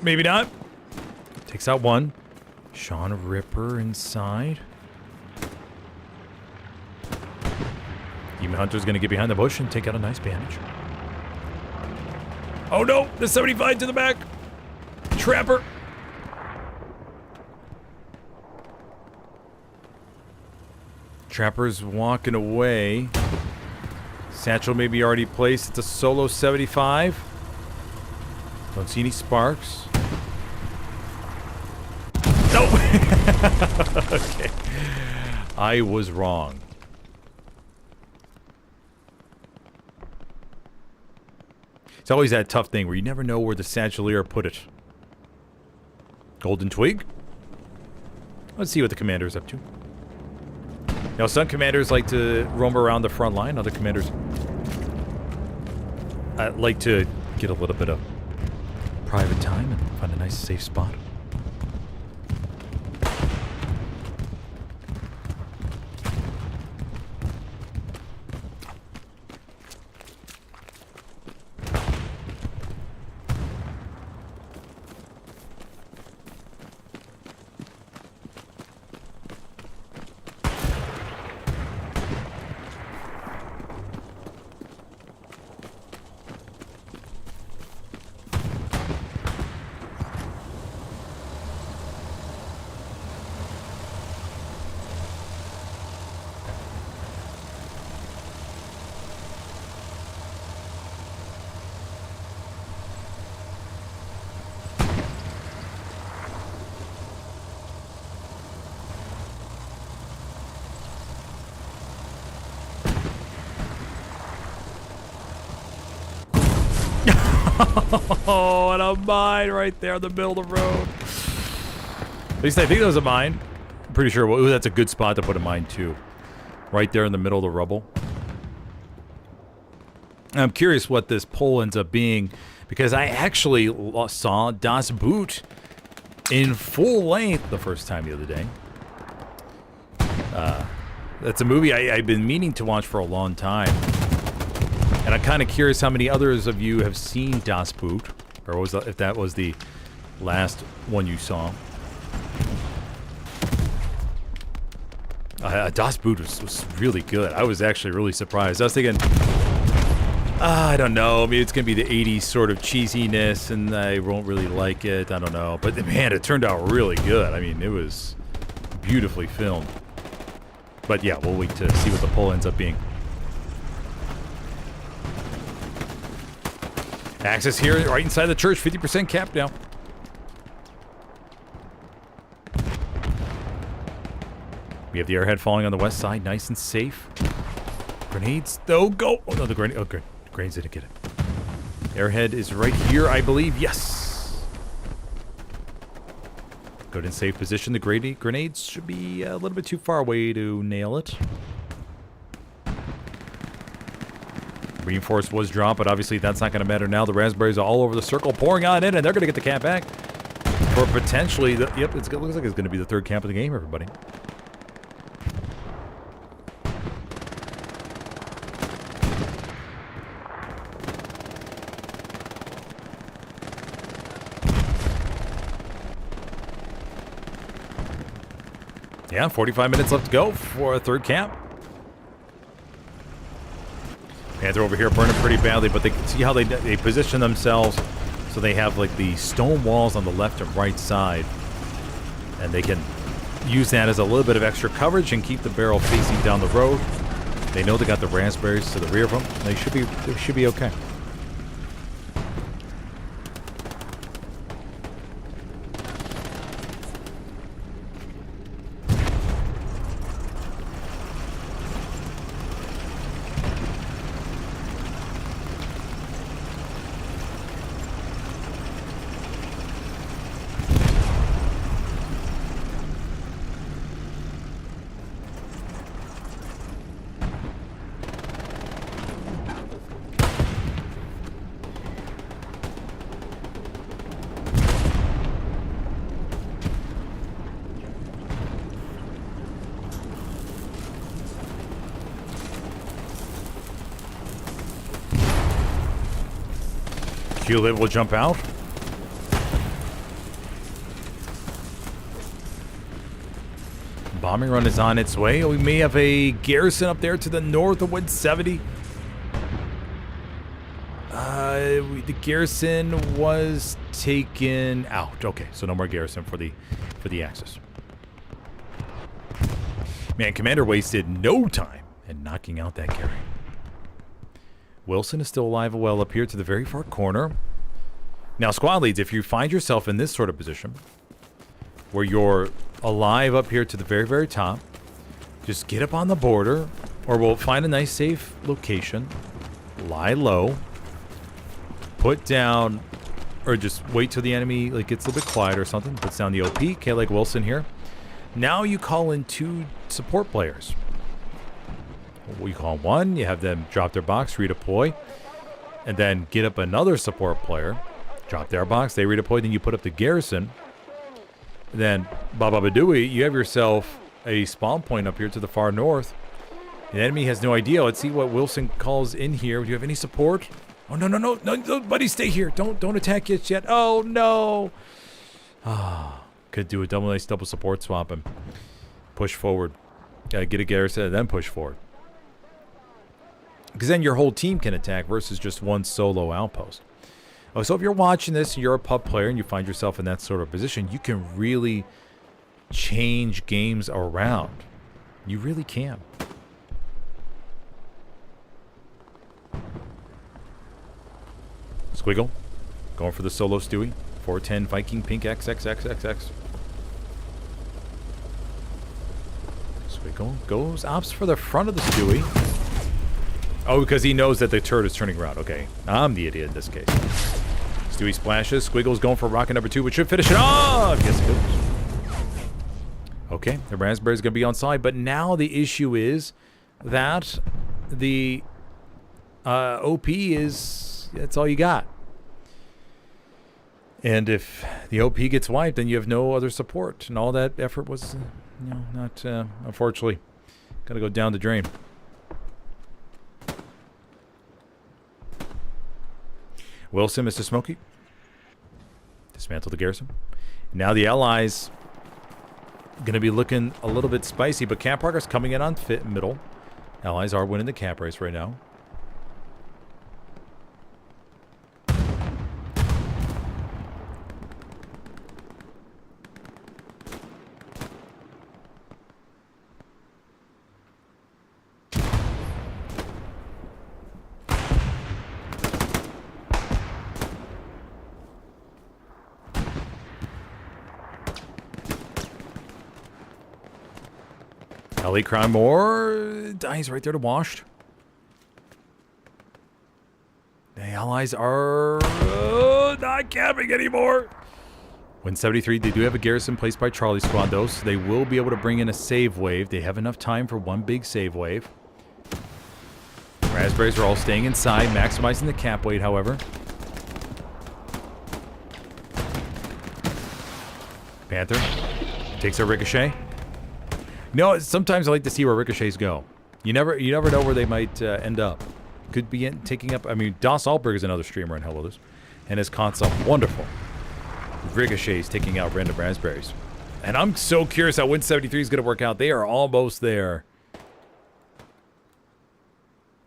Maybe not. Takes out one. Sean Ripper inside. Demon Hunter's going to get behind the bush and take out a nice bandage. Oh no! The 75 to the back! Trapper! Trapper's walking away. Satchel may be already placed. It's a solo 75. Don't see any sparks. Nope. Okay. I was wrong. It's always that tough thing where you never know where the Satchelier put it. Golden Twig. Let's see what the commander's up to. Now, some commanders like to roam around the front line. Other commanders like to get a little bit of private time and find a nice safe spot. Oh, and a mine right there in the middle of the road. At least I think that was a mine. I'm pretty sure. Well, that's a good spot to put a mine too. Right there in the middle of the rubble. I'm curious what this pull ends up being, because I actually saw Das Boot in full length the first time the other day. That's a movie I've been meaning to watch for a long time. And I'm kind of curious how many others of you have seen Das Boot, or if that was the last one you saw. Das Boot was really good. I was actually really surprised. I was thinking, I don't know, maybe it's going to be the 80s sort of cheesiness and I won't really like it. I don't know. But man, it turned out really good. I mean, it was beautifully filmed. But yeah, we'll wait to see what the pull ends up being. Access here right inside the church, 50% cap now. We have the airhead falling on the west side, nice and safe. Grenades, though, go! Oh no, the grenade, oh good. Grenades didn't get it. Airhead is right here, I believe, yes! Good in safe position, the grenades should be a little bit too far away to nail it. Reinforced was dropped, but obviously that's not going to matter now. The raspberries are all over the circle, pouring on in, and they're going to get the cap back. For potentially, yep, it looks like it's going to be the third cap of the game, everybody. Yeah, 45 minutes left to go for a third cap. Panther over here burning pretty badly, but they see how they position themselves so they have like the stone walls on the left and right side, and they can use that as a little bit of extra coverage and keep the barrel facing down the road. They know they got the raspberries to the rear of them. They should be okay. Q-Live will jump out. Bombing run is on its way. We may have a garrison up there to the north of 170. The garrison was taken out. Okay, so no more garrison for the Axis. Man, Commander wasted no time in knocking out that carry. Wilson is still alive and well up here to the very far corner. Now, squad leads, if you find yourself in this sort of position where you're alive up here to the very, very top, just get up on the border, or we'll find a nice safe location, lie low, put down, or just wait till the enemy like gets a little bit quiet or something, puts down the OP, okay, like Wilson here. Now you call in 2 support players. We call one, you have them drop their box, redeploy, and then get up another support player, drop their box, they redeploy, then you put up the garrison. Then, Bababadooey, you have yourself a spawn point up here to the far north. The enemy has no idea. Let's see what Wilson calls in here. Do you have any support? Oh, no, buddy, stay here. Don't attack it yet. Oh, no. Ah, could do a nice double support swap and push forward. Get a garrison and then push forward. Because then your whole team can attack versus just one solo outpost. Oh, so if you're watching this and you're a pub player and you find yourself in that sort of position, you can really change games around. You really can. Squiggle. Going for the solo Stewie. 410 Viking Pink XXXXX. Squiggle goes, opts for the front of the Stewie. Oh, because he knows that the turret is turning around. Okay, I'm the idiot in this case. Stewie splashes. Squiggle's going for rocket number 2, which should finish it off. Yes, it goes. Okay, the Raspberry's going to be on side, but now the issue is that the OP is, that's all you got. And if the OP gets wiped, then you have no other support. And all that effort was, not, unfortunately, going to go down the drain. Wilson, Mr. Smokey. Dismantle the garrison. Now the Allies going to be looking a little bit spicy, but Cap Progress coming in on middle. Allies are winning the cap race right now. Ellie Crymore dies right there to washed. The Allies are not camping anymore. Win 73. They do have a garrison placed by Charlie Squad, though, so they will be able to bring in a save wave. They have enough time for one big save wave. Raspberries are all staying inside, maximizing the cap weight, however. Panther takes a ricochet. No, sometimes I like to see where ricochets go. You never know where they might end up. Could be taking up. I mean, Das Altberg is another streamer in Helios, and his console wonderful ricochets taking out random raspberries. And I'm so curious how Win 73 is going to work out. They are almost there.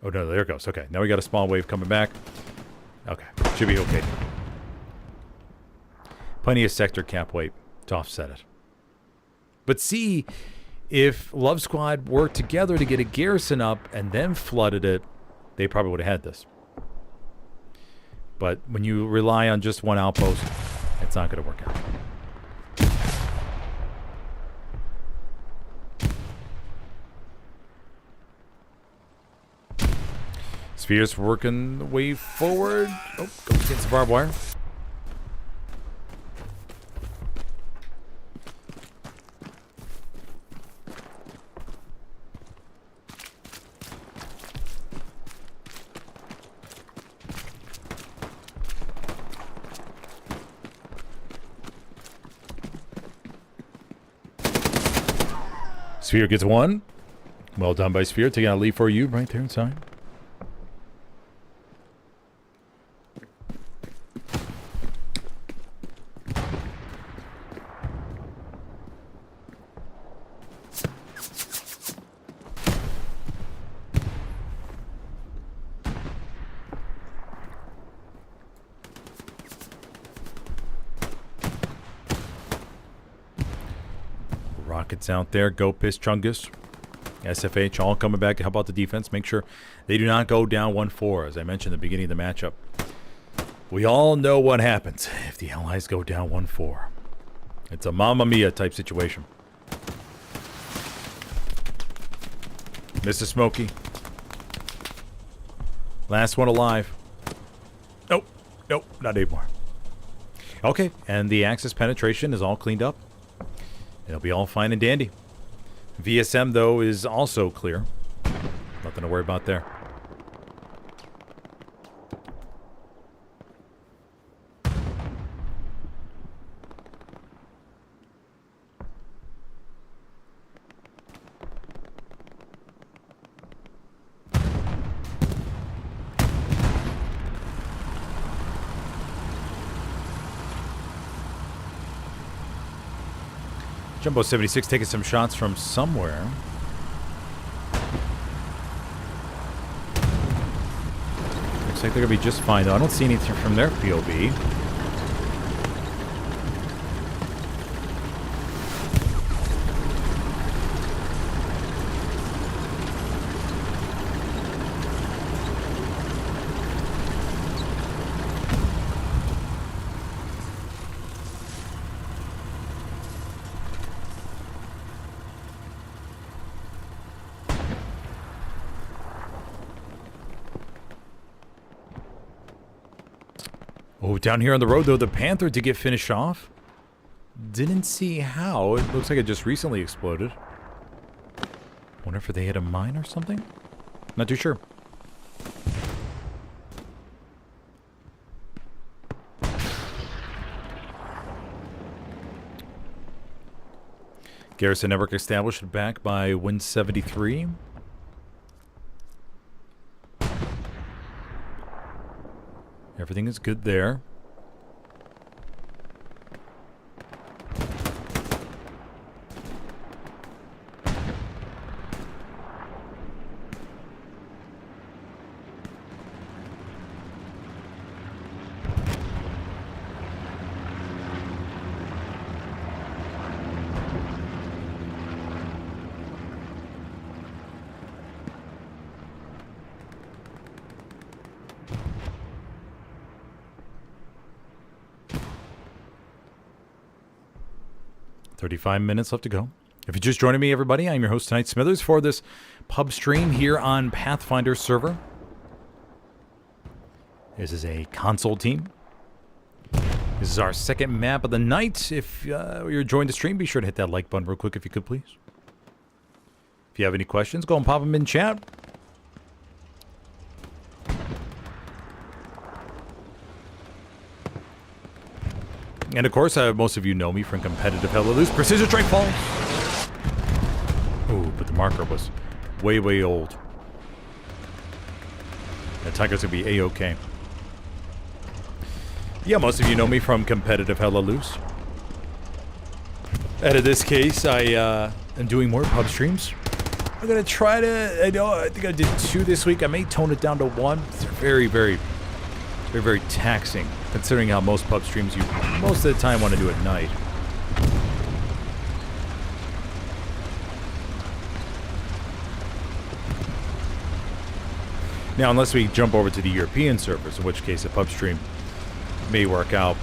Oh no, there it goes. Okay, now we got a spawn wave coming back. Okay, should be okay. Plenty of sector cap weight to offset it. But see, if Love Squad worked together to get a garrison up and then flooded it, they probably would have had this. But when you rely on just one outpost, it's not going to work out. Sphere's working the way forward. Oh, goes against the barbed wire. Sphere gets one. Well done by Sphere. Taking out a lead for you right there inside. Rockets out there. Go Piss Chungus. SFH all coming back to help out the defense. Make sure they do not go down 1-4. As I mentioned at the beginning of the matchup, we all know what happens if the Allies go down 1-4. It's a Mamma Mia type situation. Mr. Smokey. Last one alive. Nope. Nope. Not anymore. Okay. And the Axis penetration is all cleaned up. It'll be all fine and dandy. VSM, though, is also clear. Nothing to worry about there. Jumbo 76 taking some shots from somewhere. Looks like they're going to be just fine, though. I don't see anything from their POV. Oh, down here on the road, though, the Panther did get finished off. Didn't see how. It looks like it just recently exploded. Wonder if they hit a mine or something? Not too sure. Garrison network established back by Win 73. Everything is good there. Five minutes left to go. If you're just joining me, everybody, I'm your host tonight, Smithers, for this pub stream here on Pathfinders server. This is a console team. This is our second map of the night. If you're enjoying the stream, be sure to hit that like button real quick if you could, please. If you have any questions, go and pop them in chat. And of course, most of you know me from competitive Helios. Precision Strike Falls. Ooh, but the marker was way, way old. That Tiger's gonna be A-OK. Yeah, most of you know me from competitive Helios. And in this case, I am doing more pub streams. I'm gonna try to. I think I did 2 this week. I may tone it down to 1. It's very, very, very, very taxing, considering how most pub streams you most of the time want to do at night. Now, unless we jump over to the European servers, in which case a pub stream may work out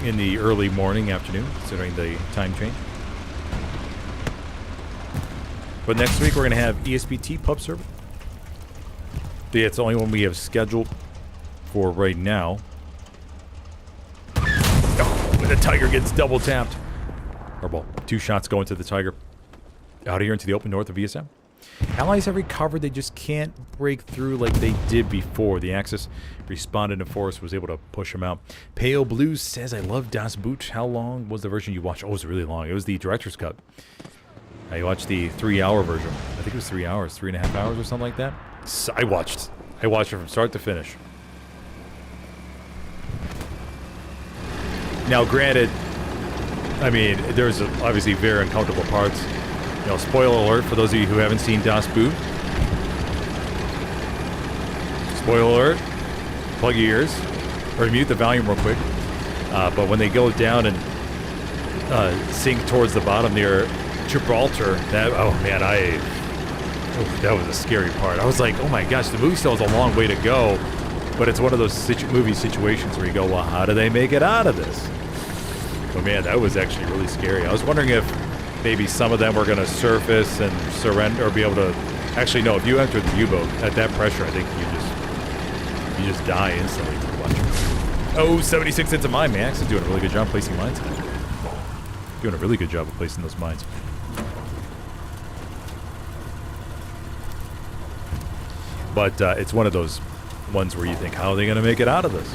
in the early morning, afternoon, considering the time change. But next week we're going to have ESPT pub server. Yeah, it's the only one we have scheduled for right now. Oh, the Tiger gets double tapped. Or, well, 2 shots going to the Tiger. Out of here into the open north of VSM. Allies have recovered. They just can't break through like they did before. The Axis responded and Force was able to push them out. Pale Blues says, I love Das Boot. How long was the version you watched? Oh, it was really long. It was the director's cut. I watched the 3-hour version. I think it was 3 hours, 3.5 hours or something like that. So I watched it from start to finish. Now, granted, I mean, there's obviously very uncomfortable parts. You know, spoiler alert for those of you who haven't seen Das Boot. Spoiler alert. Plug your ears. Or mute the volume real quick. But when they go down and sink towards the bottom near Gibraltar, that, oh man, that was a scary part. I was like, oh my gosh, the movie still has a long way to go. But it's one of those movie situations where you go, well, how do they make it out of this? But man, that was actually really scary. I was wondering if maybe some of them were going to surface and surrender, or be able to. Actually, no. If you enter the U-boat at that pressure, I think you just die instantly. Oh, 76 into mine. Max is doing a really good job placing mines. Doing a really good job of placing those mines. But it's one of those ones where you think, how are they going to make it out of this?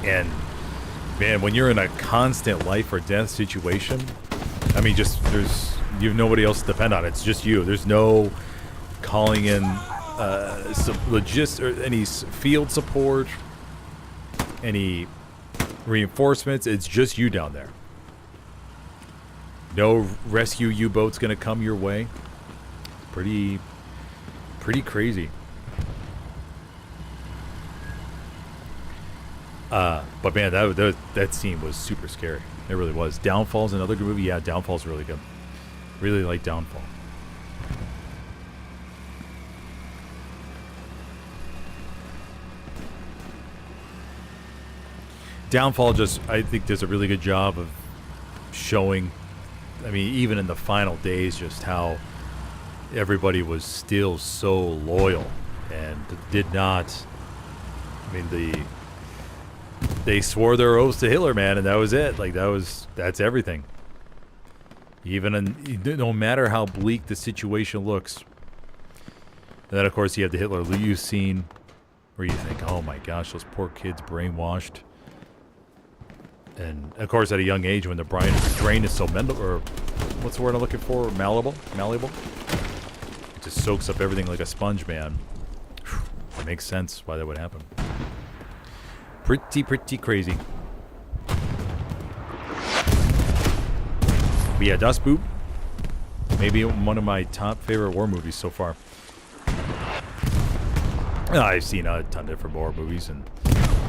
And man, when you're in a constant life or death situation, I mean, just you have nobody else to depend on. It's just you. There's no calling in some or any field support, any reinforcements. It's just you down there. No rescue U-boat's gonna come your way. Pretty crazy. But man, that scene was super scary. It really was. Downfall's another good movie. Yeah, Downfall's really good. Really like Downfall. Downfall I think does a really good job of showing, I mean, even in the final days, just how everybody was still so loyal and did not, I mean, they swore their oaths to Hitler, man, and that was it. Like that's everything. No matter how bleak the situation looks. And then of course you have the Hitler leave scene, where you think, oh my gosh, those poor kids brainwashed. And of course, at a young age, when the brain is so or what's the word I'm looking for? Malleable. It just soaks up everything like a sponge, man. It makes sense why that would happen. Pretty crazy. But yeah, Das Boot, maybe one of my top favorite war movies so far. I've seen a ton of different war movies,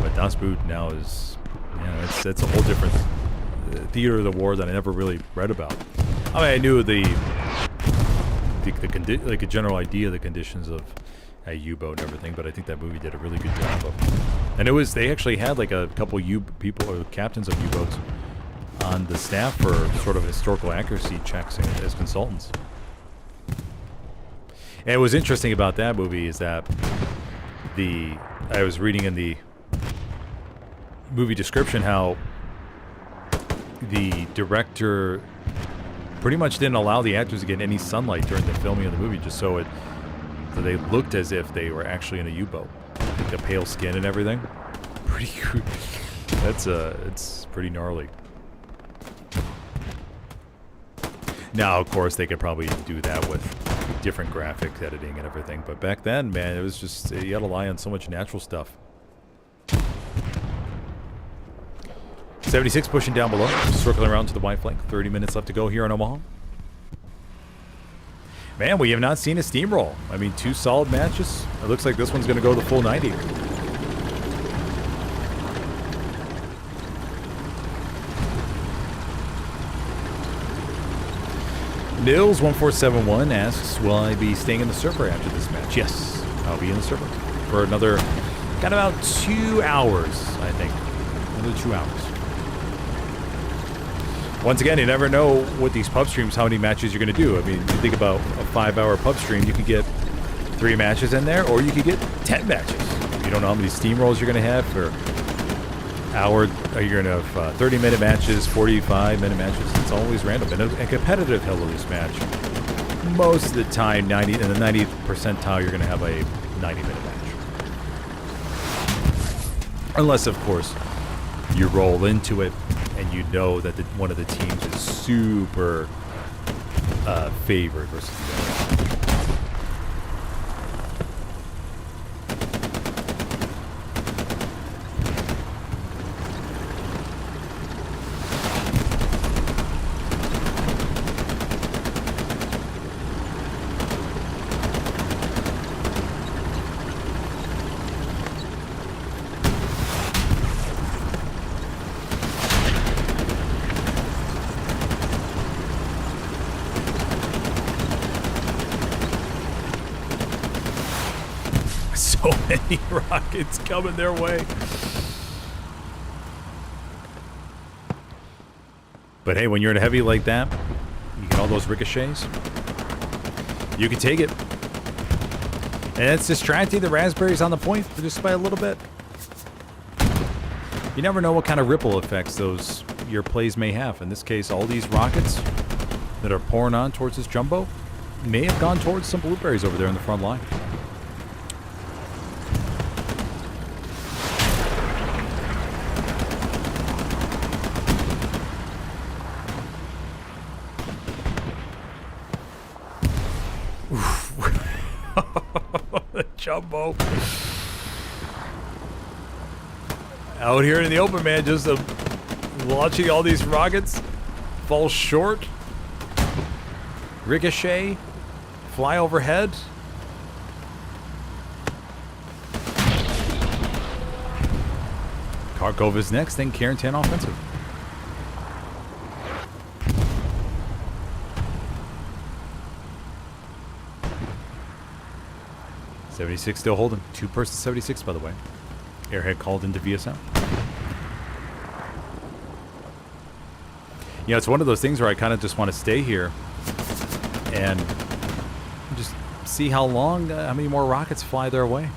but Das Boot now is, it's a whole different theater of the war that I never really read about. I mean, I knew like a general idea of the conditions of a U-boat and everything, but I think that movie did a really good job of. And they actually had like a couple people or captains of U-boats on the staff for sort of historical accuracy checks as consultants. And what's interesting about that movie is that I was reading in the movie description how the director pretty much didn't allow the actors to get any sunlight during the filming of the movie, just so they looked as if they were actually in a U-boat, like the pale skin and everything. Pretty cool. It's pretty gnarly. Now, of course, they could probably do that with different graphics editing and everything, but back then, man, it was just, you had to rely on so much natural stuff. 76 pushing down below, circling around to the Y flank. 30 minutes left to go here in Omaha. Man, we have not seen a steamroll. I mean, 2 solid matches. It looks like this one's going to go the full 90. Nils1471 asks, will I be staying in the server after this match? Yes, I'll be in the server for another, got about 2 hours, I think. Another 2 hours. Once again, you never know with these pub streams how many matches you're going to do. I mean, you think about a 5-hour pub stream, you could get 3 matches in there, or you could get 10 matches. You don't know how many steamrolls you're going to have for hour. You're going to have 30-minute matches, 45-minute matches. It's always random. And a competitive Helios match, most of the time, in the 90th percentile, you're going to have a 90-minute match. Unless, of course, you roll into it and you know that one of the teams is super favored versus the other. So many rockets coming their way. But hey, when you're in a heavy like that, you get all those ricochets. You can take it. And it's distracting the raspberries on the point for just by a little bit. You never know what kind of ripple effects your plays may have. In this case, all these rockets that are pouring on towards this jumbo may have gone towards some blueberries over there in the front line. Jumbo out here in the open, man, just launching all these rockets, fall short, ricochet, fly overhead. Kharkov is next, then Carentan offensive. .76 still holding. 2-person 76, by the way. Airhead called into VSM. You know, it's one of those things where I kind of just want to stay here and just see how many more rockets fly their way.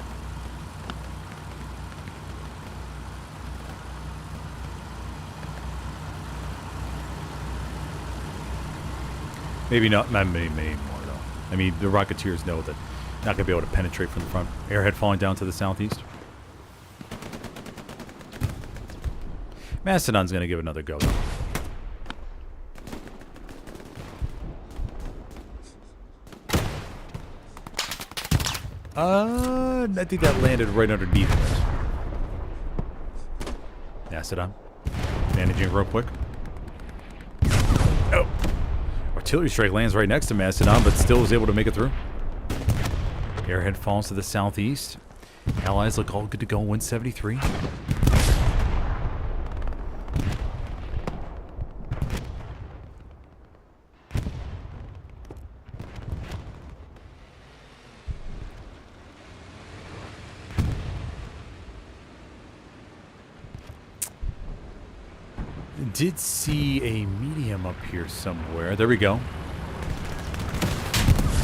Maybe not. Maybe more, though. I mean, the Rocketeers know that not going to be able to penetrate from the front. Airhead falling down to the southeast. Mastodon's going to give another go, though. I think that landed right underneath it. Mastodon. Managing real quick. Oh. Artillery strike lands right next to Mastodon, but still was able to make it through. Airhead falls to the southeast. Allies look all good to go. 173. Did see a medium up here somewhere. There we go.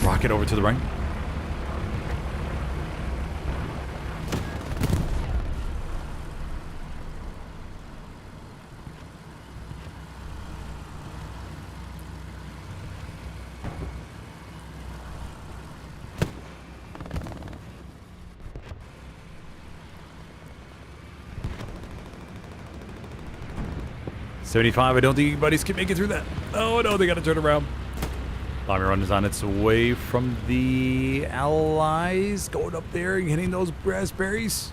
Rocket over to the right. $75, I don't think anybody's can make it through that. Oh no, they gotta turn around. Bomber run is on its way from the Allies. Going up there and hitting those raspberries.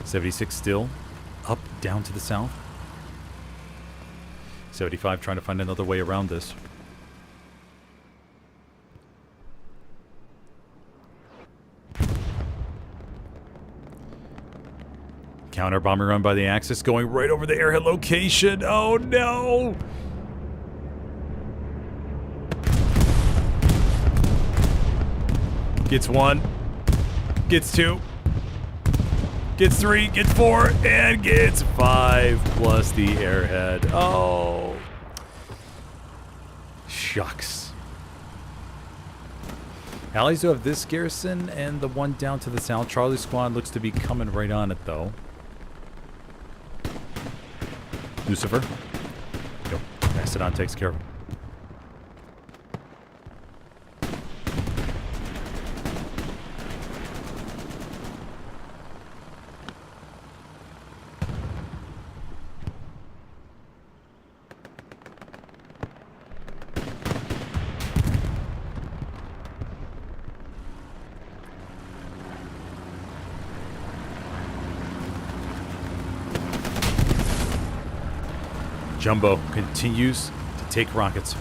76 still. Up, down to the south. 75 trying to find another way around this. Counter bomber run by the Axis going right over the airhead location. Oh no! Gets one. Gets two. Gets three. Gets four. And gets five plus the airhead. Oh. Shucks. Allies do have this garrison and the one down to the south. Charlie Squad looks to be coming right on it though. Lucifer. Go. Mastodon takes care of him. Jumbo continues to take rockets.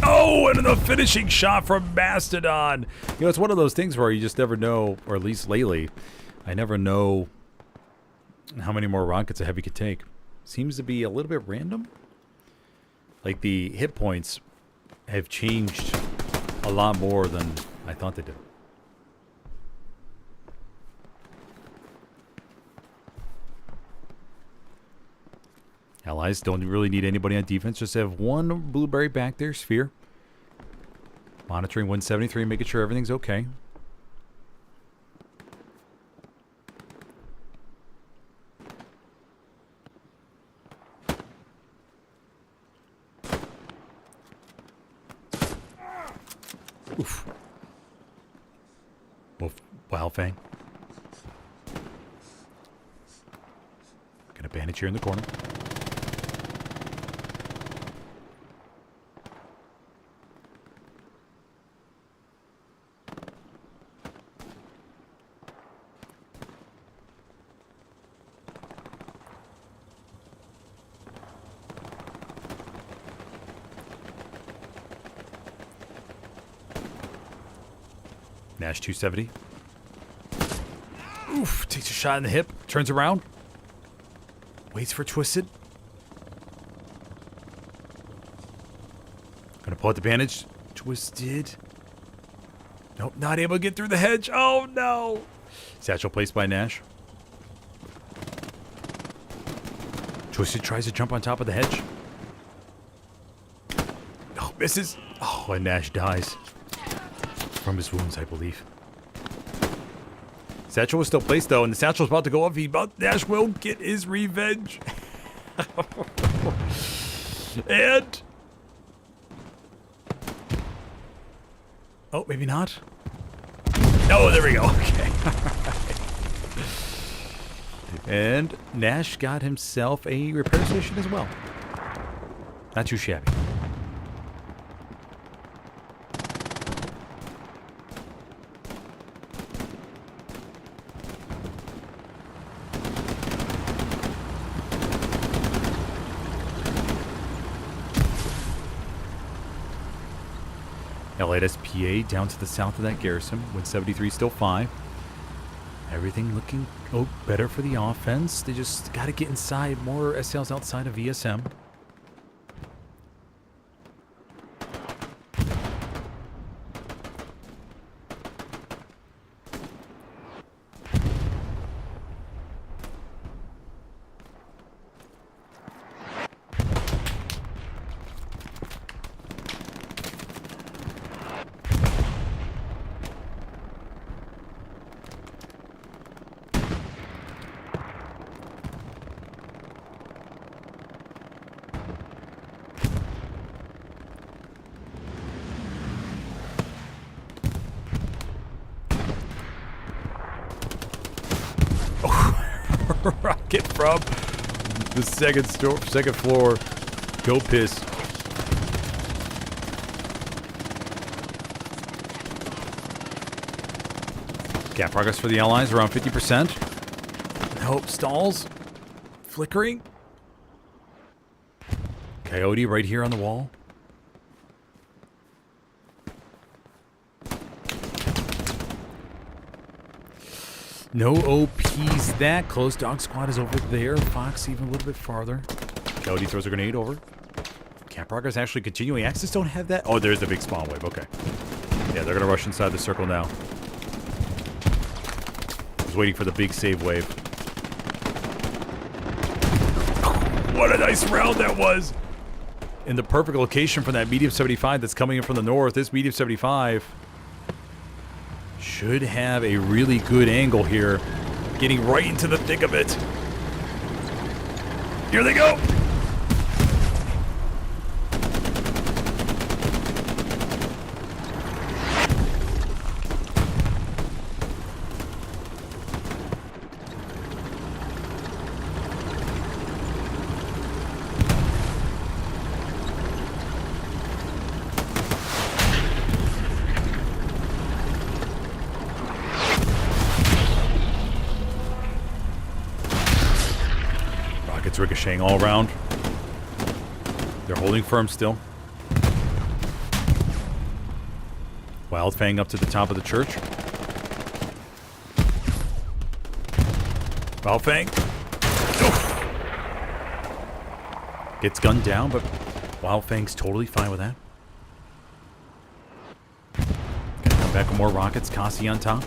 Oh, and the finishing shot from Mastodon. You know, it's one of those things where you just never know, or at least lately, I never know how many more rockets a heavy could take. Seems to be a little bit random. Like the hit points have changed a lot more than I thought they did. Allies don't really need anybody on defense. Just have one blueberry back there, Sphere. Monitoring 173, making sure everything's okay. Oof. Wolf, Wild Fang. Got a bandage here in the corner. Nash 270. Oof, takes a shot in the hip, turns around. Waits for Twisted. Gonna pull out the bandage. Twisted. Nope, not able to get through the hedge. Oh no! Satchel placed by Nash. Twisted tries to jump on top of the hedge. Oh, misses. Oh, and Nash dies. From his wounds, I believe. Satchel was still placed, though, and the Satchel's about to go off. Nash will get his revenge. And... oh, maybe not. Oh, there we go. Okay. And Nash got himself a repair station as well. Not too shabby. LASPA down to the south of that garrison. 173 still 5. Everything looking better for the offense. They just got to get inside. More SLs outside of VSM. Rocket from the second floor. Go piss. Gap progress for the Allies around 50%. Hope stalls. Flickering. Coyote right here on the wall. No OPs that close. Dog Squad is over there. Fox even a little bit farther. Coyote throws a grenade over. Cap progress actually continuing. Axis don't have that. Oh, there's the big spawn wave. Okay. Yeah, they're going to rush inside the circle now. I was waiting for the big save wave. What a nice round that was. In the perfect location for that medium 75 that's coming in from the north. This medium 75... should have a really good angle here. Getting right into the thick of it. Here they go. Ricocheting all around. They're holding firm still. Wildfang up to the top of the church. Wildfang. Oof. Gets gunned down, but Wildfang's totally fine with that. Gonna come back with more rockets. Kasi on top.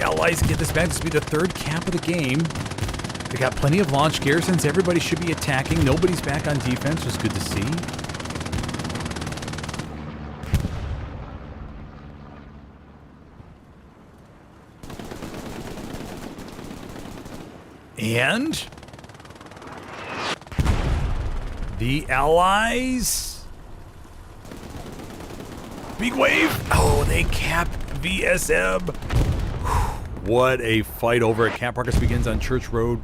Allies get this back. This will be the third cap of the game. They got plenty of launch garrisons. Everybody should be attacking. Nobody's back on defense, which is good to see. And the Allies. Big wave. Oh, they cap VSM. What a fight over it. Cap progress begins on Church Road.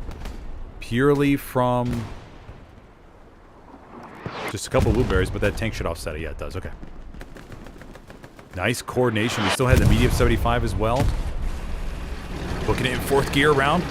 Purely from just a couple of blueberries, but that tank should offset it. Yeah, it does. Okay. Nice coordination. We still had the medium 75 as well. Booking it in fourth gear round.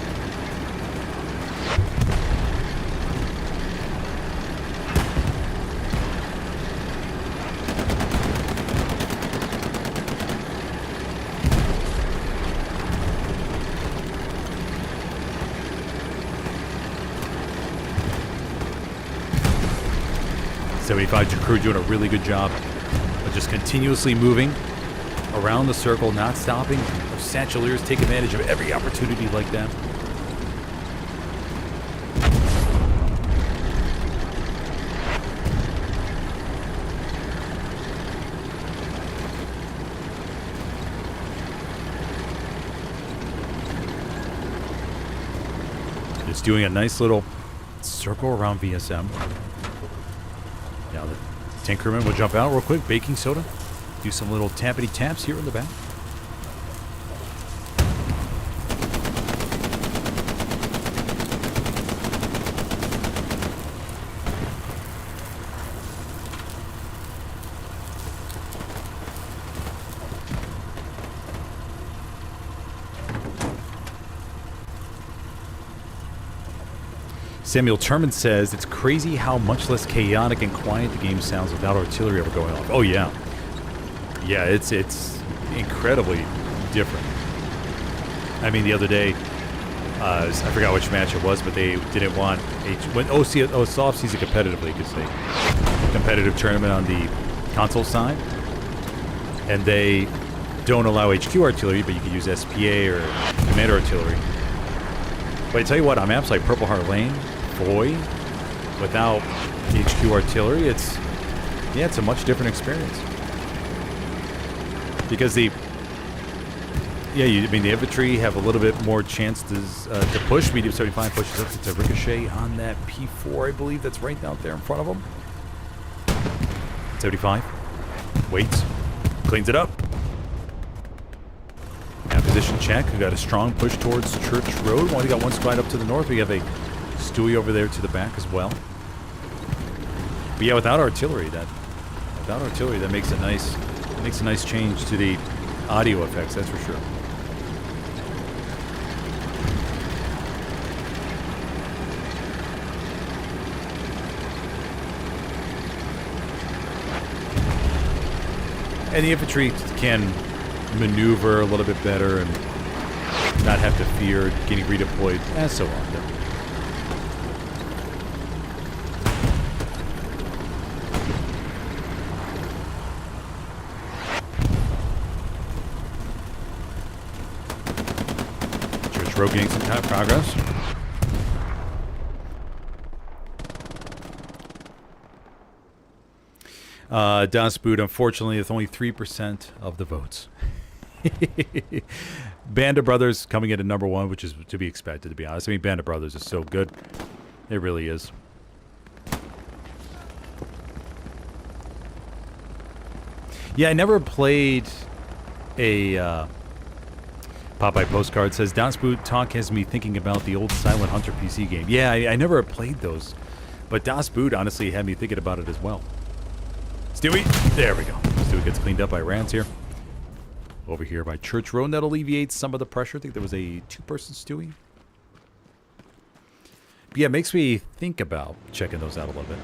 Crew doing a really good job of just continuously moving around the circle, not stopping. Those Satcheliers take advantage of every opportunity like that. It's doing a nice little circle around VSM. Now the Tinkerman will jump out real quick. Baking soda. Do some little tappity taps here in the back. Samuel Turman says, it's crazy how much less chaotic and quiet the game sounds without artillery ever going off. Oh, yeah. Yeah, it's incredibly different. I mean, the other day, I forgot which match it was, but they didn't want it's off-season competitively because they competitive tournament on the console side, and they don't allow HQ artillery, but you can use SPA or Commander artillery. But I tell you what, on maps like Purple Heart Lane, boy, without the HQ artillery, it's a much different experience. Because the infantry have a little bit more chance to push. Medium 75 pushes up to ricochet on that P4, I believe that's right out there in front of them. 75 waits, cleans it up. Now position check. We got a strong push towards Church Road. We got one squad up to the north. We have a Stewie over there to the back as well. But yeah, without artillery, that makes a nice change to the audio effects. That's for sure. And the infantry can maneuver a little bit better and not have to fear getting redeployed as so often. Church Road getting some kind of progress. Das Boot, unfortunately, with only 3% of the votes. Band of Brothers coming in at number 1, which is to be expected, to be honest. I mean, Band of Brothers is so good. It really is. Yeah, I never played a Popeye Postcard. Says, Das Boot talk has me thinking about the old Silent Hunter PC game. Yeah, I never played those. But Das Boot honestly had me thinking about it as well. Stewie, there we go. Stewie gets cleaned up by Rans here. Over here by Church Road, that alleviates some of the pressure. I think there was a 2-person Stewie. But yeah, it makes me think about checking those out a little bit.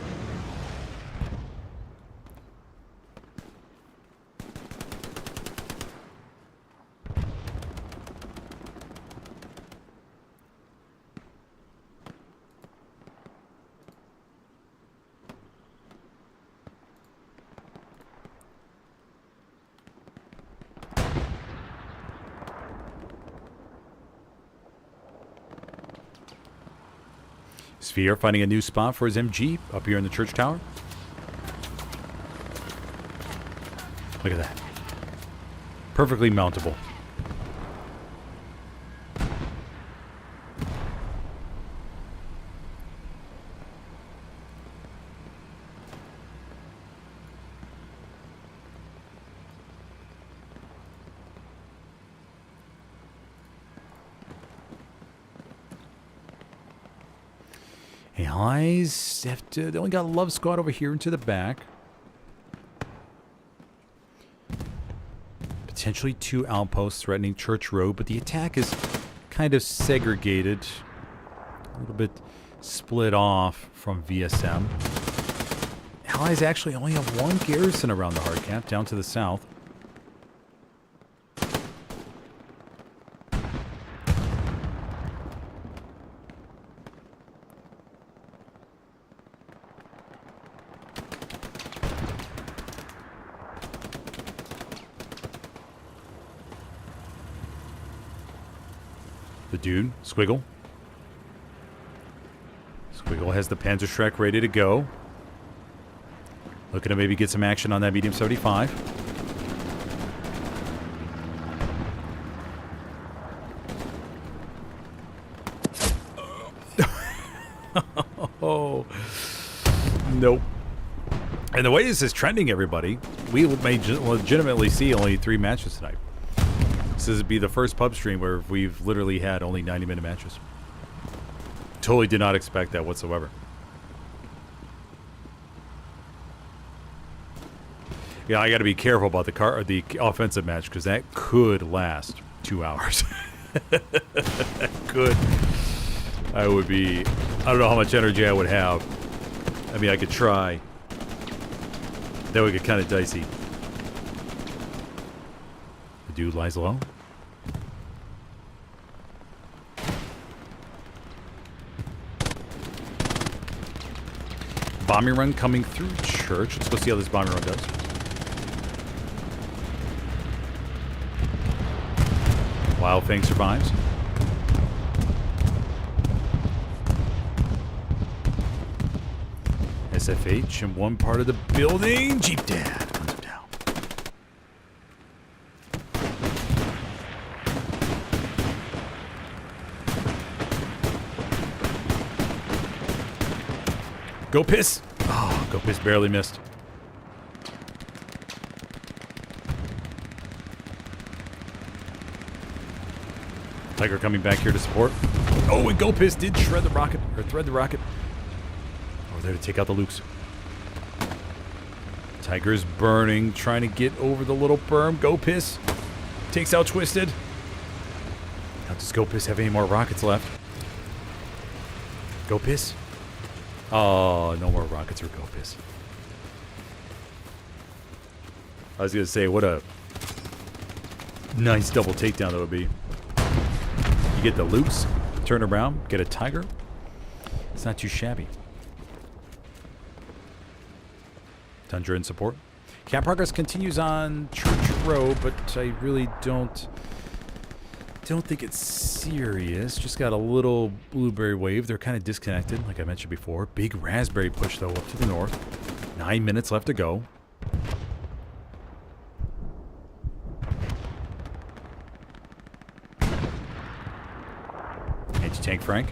Sphere finding a new spot for his MG up here in the church tower. Look at that. Perfectly mountable. Allies have to, they only got a Love Squad over here into the back. Potentially 2 outposts threatening Church Road, but the attack is kind of segregated. A little bit split off from VSM. Allies actually only have 1 garrison around the hard cap down to the south. The dude, Squiggle. Squiggle has the Panzerschreck ready to go. Looking to maybe get some action on that medium 75. Oh, nope. And the way this is trending, everybody, we may legitimately see only 3 matches tonight. This would be the first pub stream where we've literally had only 90-minute matches. Totally did not expect that whatsoever. Yeah, I got to be careful about the offensive match because that could last 2 hours. That could. I don't know how much energy I would have. I mean, I could try. That would get kind of dicey. The dude lies low. Bombing run coming through church. Let's go see how this bombing run does. Wild Fang survives. SFH in one part of the building. Jeep Dad guns him down. Go Piss. Oh, Go Piss barely missed. Tiger coming back here to support. Oh, and Go Piss did shred the rocket, or thread the rocket. Over there to take out the Lukes. Tiger's burning, trying to get over the little berm. Go Piss takes out Twisted. Now does Go Piss have any more rockets left? Go Piss. Oh, no more rockets for Go Piss. I was going to say, what a nice double takedown that would be. You get the Lukes, turn around, get a Tiger. It's not too shabby. Tundra in support. Cap progress continues on Church Road, but I really don't think it's serious. Just got a little blueberry wave. They're kind of disconnected, like I mentioned before. Big raspberry push, though, up to the north. 9 minutes left to go. Anti-tank Frank.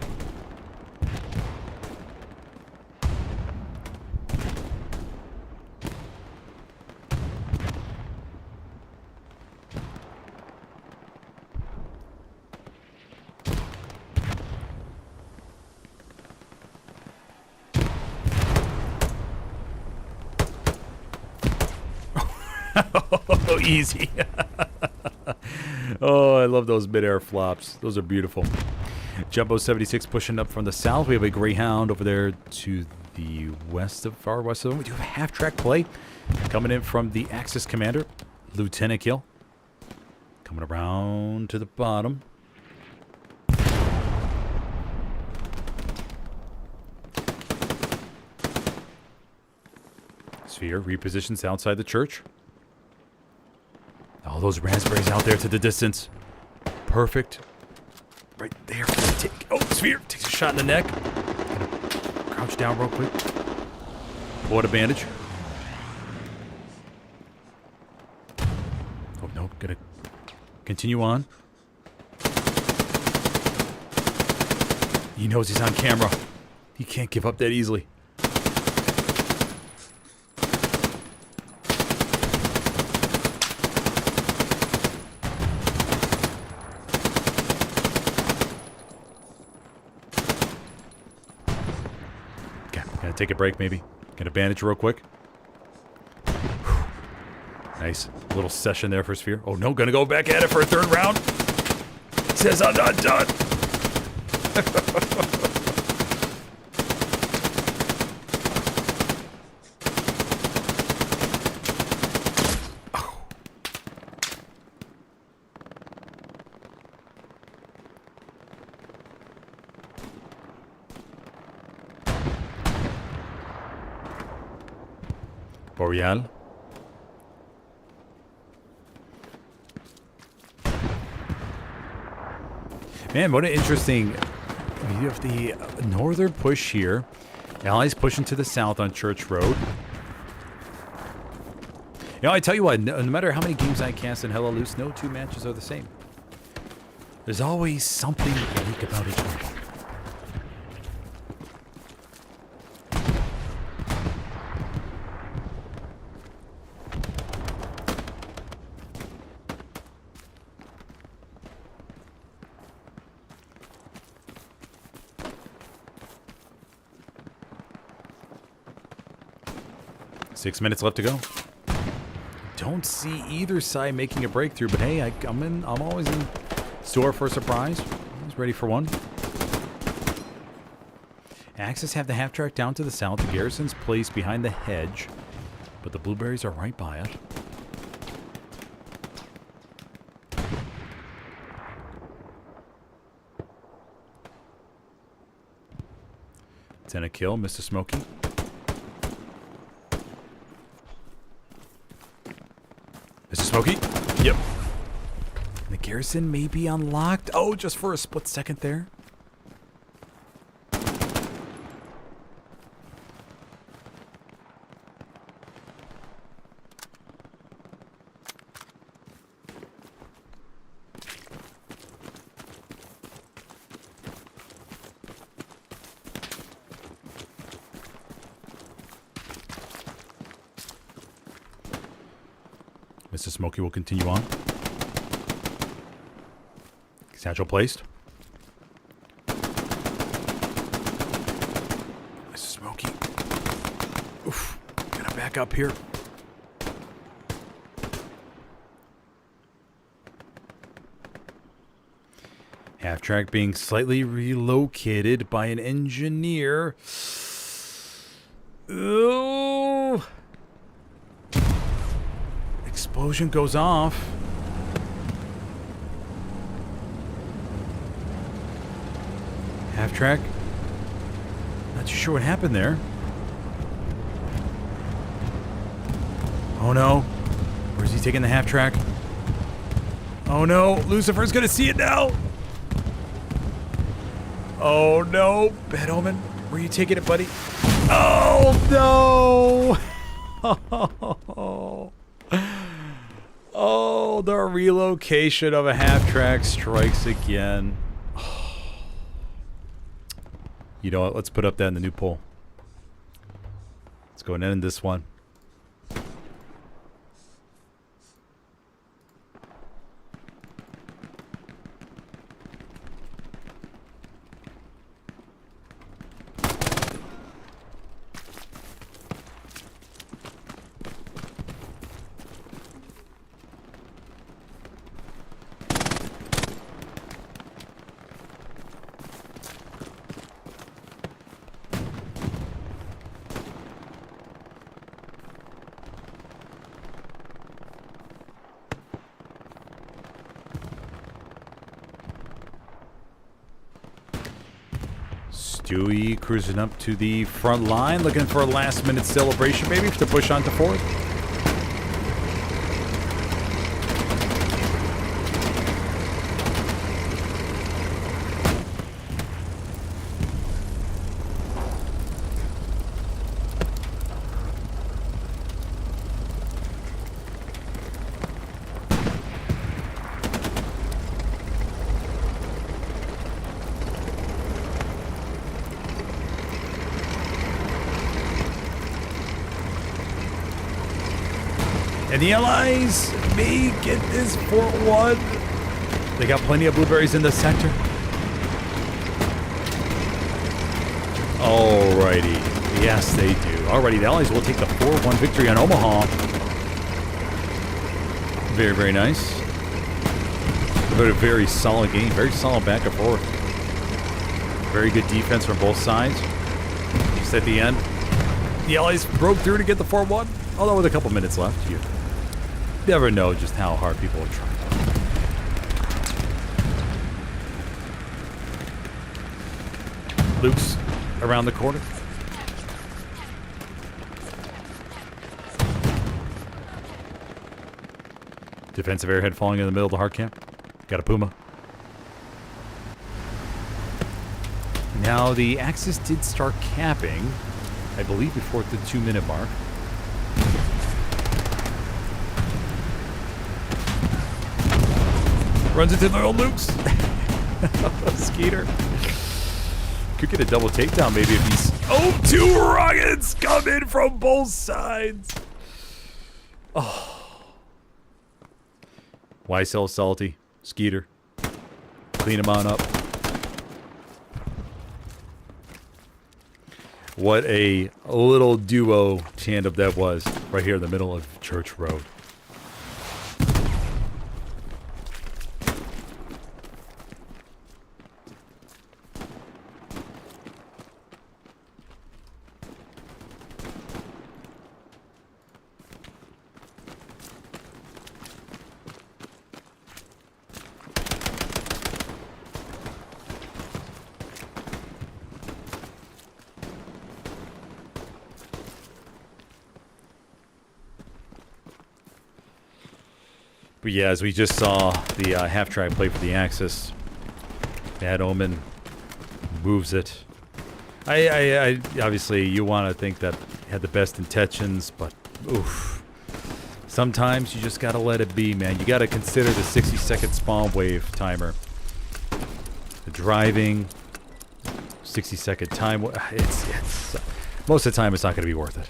Oh, easy. Oh, I love those mid-air flops. Those are beautiful. Jumbo 76 pushing up from the south. We have a Greyhound over there to the west of, far west of them. We do have a half-track play coming in from the Axis Commander, Lieutenant Kill. Coming around to the bottom. Sphere repositions outside the church. All those raspberries out there to the distance. Perfect. Right there. Oh, Sphere takes a shot in the neck. Crouch down real quick. What a bandage. Oh, no. Gonna continue on. He knows he's on camera. He can't give up that easily. Take a break, maybe. Get a bandage real quick. Whew. Nice little session there for Sphere. Oh no, gonna go back at it for a third round. Says I'm not done. Boreal. Man, what an interesting... You have the northern push here. Allies pushing to the south on Church Road. You know, I tell you what, no matter how many games I cast in Hella Loose, no two matches are the same. There's always something unique about each one. 6 minutes left to go. Don't see either side making a breakthrough, but hey, I'm always in store for a surprise. Always ready for one. Axis have the half track down to the south. The Garrison's placed behind the hedge, but the blueberries are right by it. A kill, Mr. Smokey. Mr. Smokey? Yep. And the Garrison may be unlocked. Oh, just for a split second there. Mr. Smokey will continue on. Satchel placed. Mr. Smokey. Oof. Gotta back up here. Half track being slightly relocated by an engineer. Oh. Explosion goes off. Half track. Not too sure what happened there. Oh no. Where's he taking the half track? Oh no. Lucifer's gonna see it now. Oh no. Bad omen. Where are you taking it, buddy? Oh no. Oh, the relocation of a half-track strikes again. You know what? Let's put up that in the new poll. Let's go and end this one. Stewie cruising up to the front line, looking for a last-minute celebration, maybe, to push on to fourth. And the Allies may get this 4-1. They got plenty of blueberries in the sector. Alrighty. Yes, they do. Alrighty, the Allies will take the 4-1 victory on Omaha. Very, very nice. But a very solid game. Very solid back and forth. Very good defense from both sides. Just at the end, the Allies broke through to get the 4-1. Although with a couple minutes left, you never know just how hard people will try. Luke's around the corner. Defensive airhead falling in the middle of the hard camp. Got a Puma. Now the Axis did start capping, I believe, before the 2-minute mark. Runs into the old Luke's. Skeeter. Could get a double takedown maybe if he's... Oh, 2 rockets come in from both sides. Oh. YSL salty. Skeeter. Clean him on up. What a little duo tandem that was right here in the middle of Church Road. But yeah, as we just saw the half-track play for the Axis, Bad Omen moves it. I obviously, you want to think that had the best intentions, but oof. Sometimes you just gotta let it be, man. You gotta consider the 60-second spawn wave timer. The driving, 60-second time. It's most of the time it's not gonna be worth it.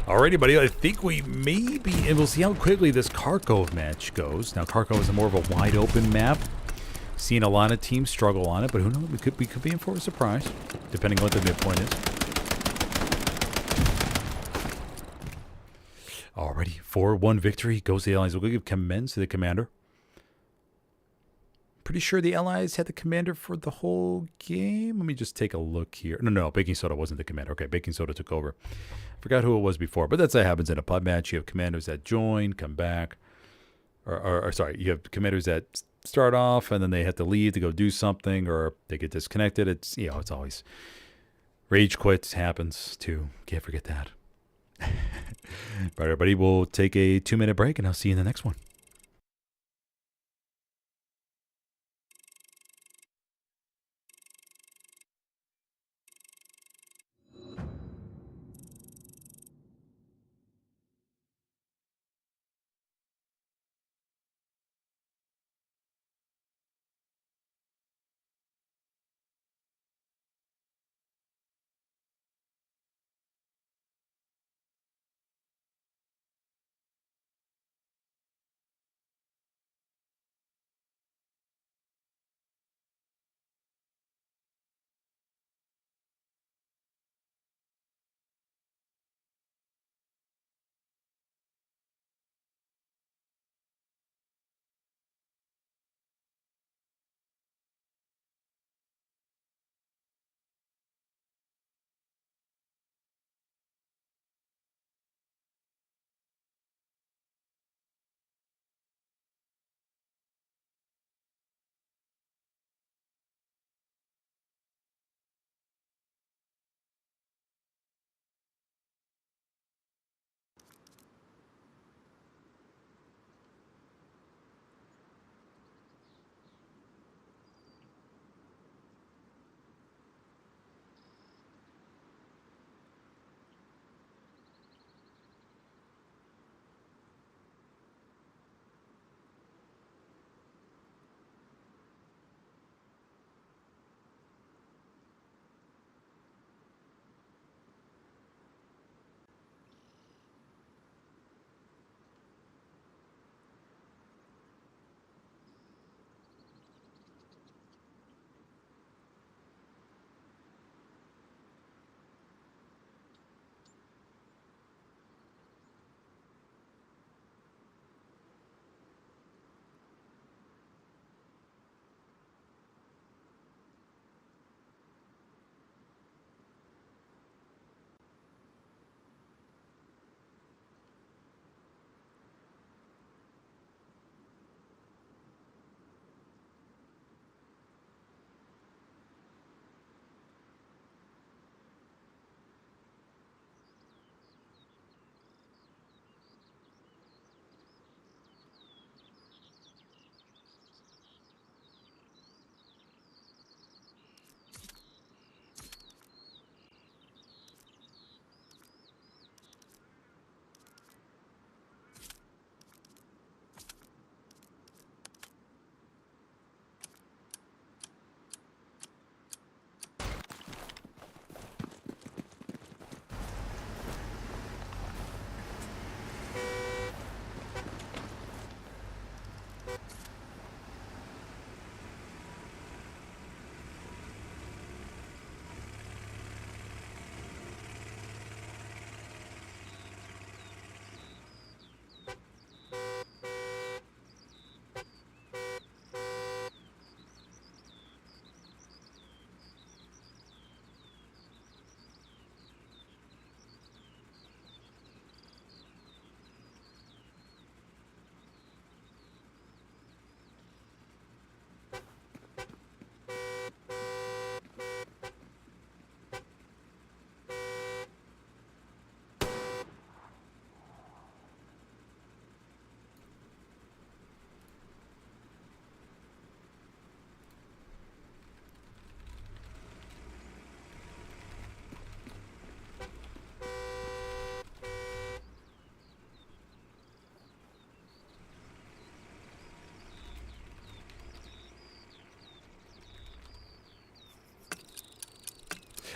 Alrighty, buddy. I think we may be, and we'll see how quickly this Kharkov match goes. Now, Kharkov is more of a wide-open map. Seen a lot of teams struggle on it, but who knows? We could be in for a surprise, depending on what the midpoint is. Alrighty, 4-1 victory goes to the Allies. We'll give commends to the commander. Pretty sure the Allies had the commander for the whole game. Let me just take a look here. No, Baking Soda wasn't the commander. Okay, Baking Soda took over. Forgot who it was before, but that's what happens in a pub match. You have commanders that join, come back, or sorry, you have commanders that start off and then they have to leave to go do something, or they get disconnected. It's, you know, it's always rage quits happens too. Can't forget that. But everybody, we'll take a 2-minute break, and I'll see you in the next one.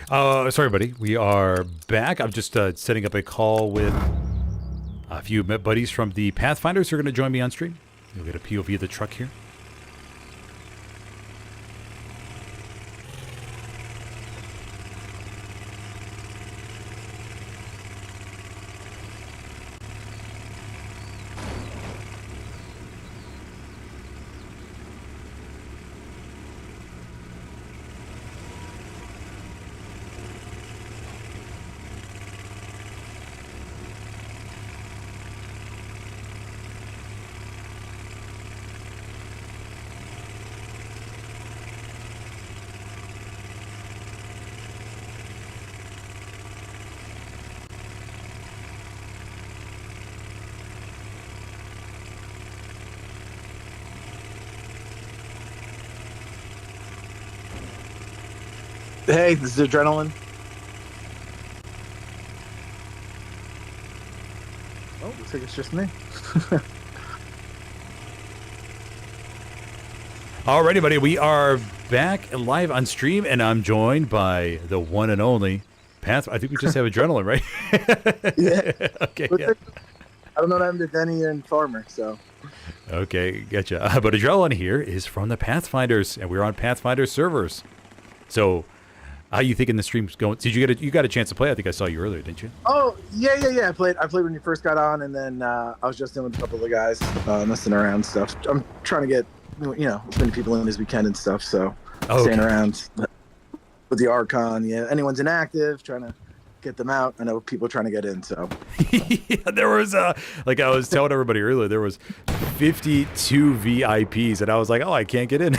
Sorry, buddy. We are back. I'm just setting up a call with a few buddies from the Pathfinders who are going to join me on stream. You'll get a POV of the truck here. Hey, this is Adrenaline. Oh, looks like it's just me. Alrighty, buddy. We are back live on stream, and I'm joined by the one and only Path. I think we just have Adrenaline, right? Yeah. Okay. Yeah. I don't know what happened to Denny and Farmer, so. Okay, gotcha. But Adrenaline here is from the Pathfinders, and we're on Pathfinder servers. So, how you thinking the stream's going? Did you got a chance to play? I think I saw you earlier, didn't you? Oh, yeah. I played when you first got on, and then I was just in with a couple of the guys, messing around stuff. I'm trying to get, as many people in as we can and stuff, so staying around with the Archon. Yeah, anyone's inactive, trying to get them out. I know people trying to get in, so. Yeah, there was, like I was telling everybody earlier, there was 52 VIPs, and I was like, oh, I can't get in.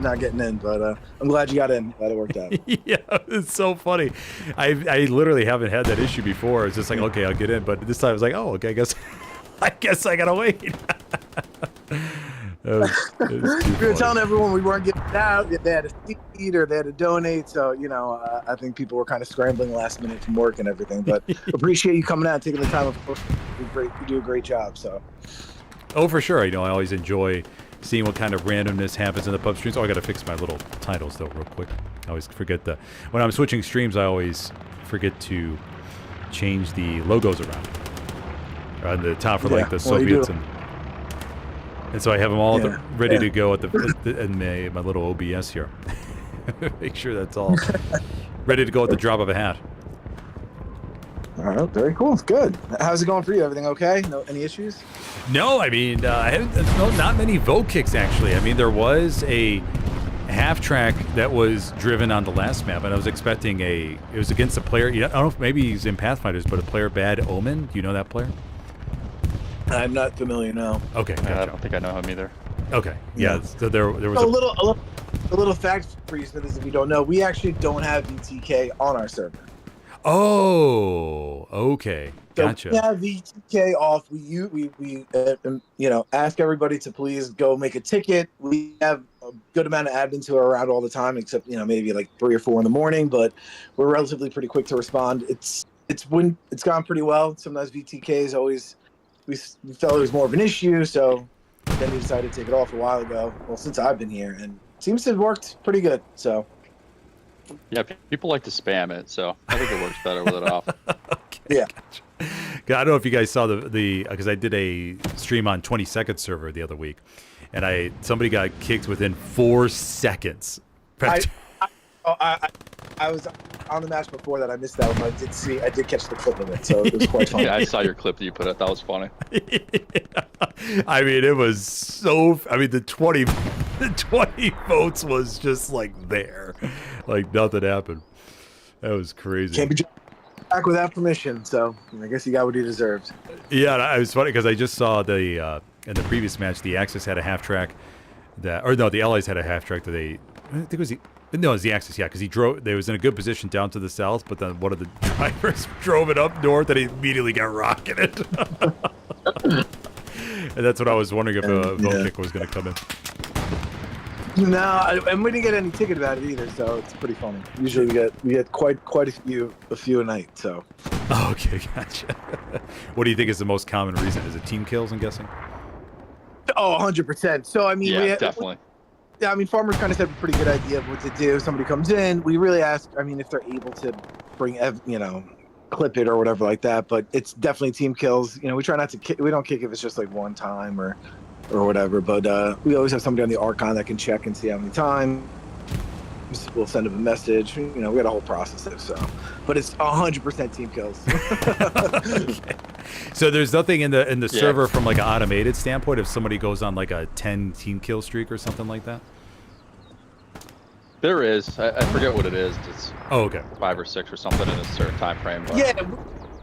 Not getting in, but I'm glad you got in. Glad it worked out. Yeah, it's so funny. I literally haven't had that issue before. It's just like, okay, I'll get in, but this time I was like, oh, okay, I guess I gotta wait. We were telling everyone we weren't getting out. They had to seat or they had to donate. So I think people were kind of scrambling last minute from work and everything. But appreciate you coming out and taking the time. Of course, you do a great job. So. Oh, for sure. I always enjoy seeing what kind of randomness happens in the pub streams. Oh, I got to fix my little titles, though, real quick. I always forget when I'm switching streams, I always forget to change the logos around. On the top for, like, the Soviets. And so I have them all ready to go in my little OBS here. Make sure that's all ready to go at the drop of a hat. All right, very cool. Good. How's it going for you? Everything okay? No, any issues? No, I mean, not many vote kicks, actually. I mean, there was a half track that was driven on the last map, and I was expecting it was against a player. I don't know if maybe he's in Pathfinders, but a player, Bad Omen. Do you know that player? I'm not familiar, no. Okay, gotcha. I don't think I know him either. Okay, yeah. So there was a little fact for you, Smithers, if you don't know, we actually don't have VTK on our server. Oh, okay, gotcha. So we have VTK off. We ask everybody to please go make a ticket. We have a good amount of admins who are around all the time, except maybe like 3 or 4 in the morning. But we're relatively pretty quick to respond. It's gone pretty well. Sometimes VTK is always we felt it was more of an issue, so then we decided to take it off a while ago. Well, since I've been here, and it seems to have worked pretty good. So. Yeah, people like to spam it, so I think it works better with it off. Okay, yeah. Gotcha. I don't know if you guys saw because I did a stream on 22nd server the other week, and somebody got kicked within 4 seconds. I was on the match before that. I missed that one. I did catch the clip of it, so it was quite funny. Yeah, I saw your clip that you put out. That was funny. Yeah. I mean, it was so. I mean, the 20 votes was just like there, like nothing happened. That was crazy. Can't be back without permission, so I guess he got what he deserved. Yeah, it was funny because I just saw in the previous match, the Axis had a half track the Allies had a half track that I think it was it was the Axis, yeah, because they was in a good position down to the south, but then one of the drivers drove it up north and he immediately got rocketed. And that's what I was wondering if a vote kick was going to come in. No, and we didn't get any ticket about it either, so it's pretty funny. Usually we get quite a few a night. So. Okay, gotcha. What do you think is the most common reason? Is it team kills? I'm guessing. Oh, 100%. So I mean, yeah, definitely. Yeah, I mean, farmers kind of have a pretty good idea of what to do. Somebody comes in, we really ask, I mean, if they're able to bring, clip it or whatever like that, but it's definitely team kills. We try not to kick, we don't kick if it's just like one time or whatever, but we always have somebody on the Archon that can check and see how many times. We'll send them a message. We got a whole process there, so. But it's 100% team kills. Okay. So there's nothing in the server from like an automated standpoint if somebody goes on like a 10 team kill streak or something like that? There is. I forget what it is. It's okay. 5 or 6 or something in a certain time frame. But...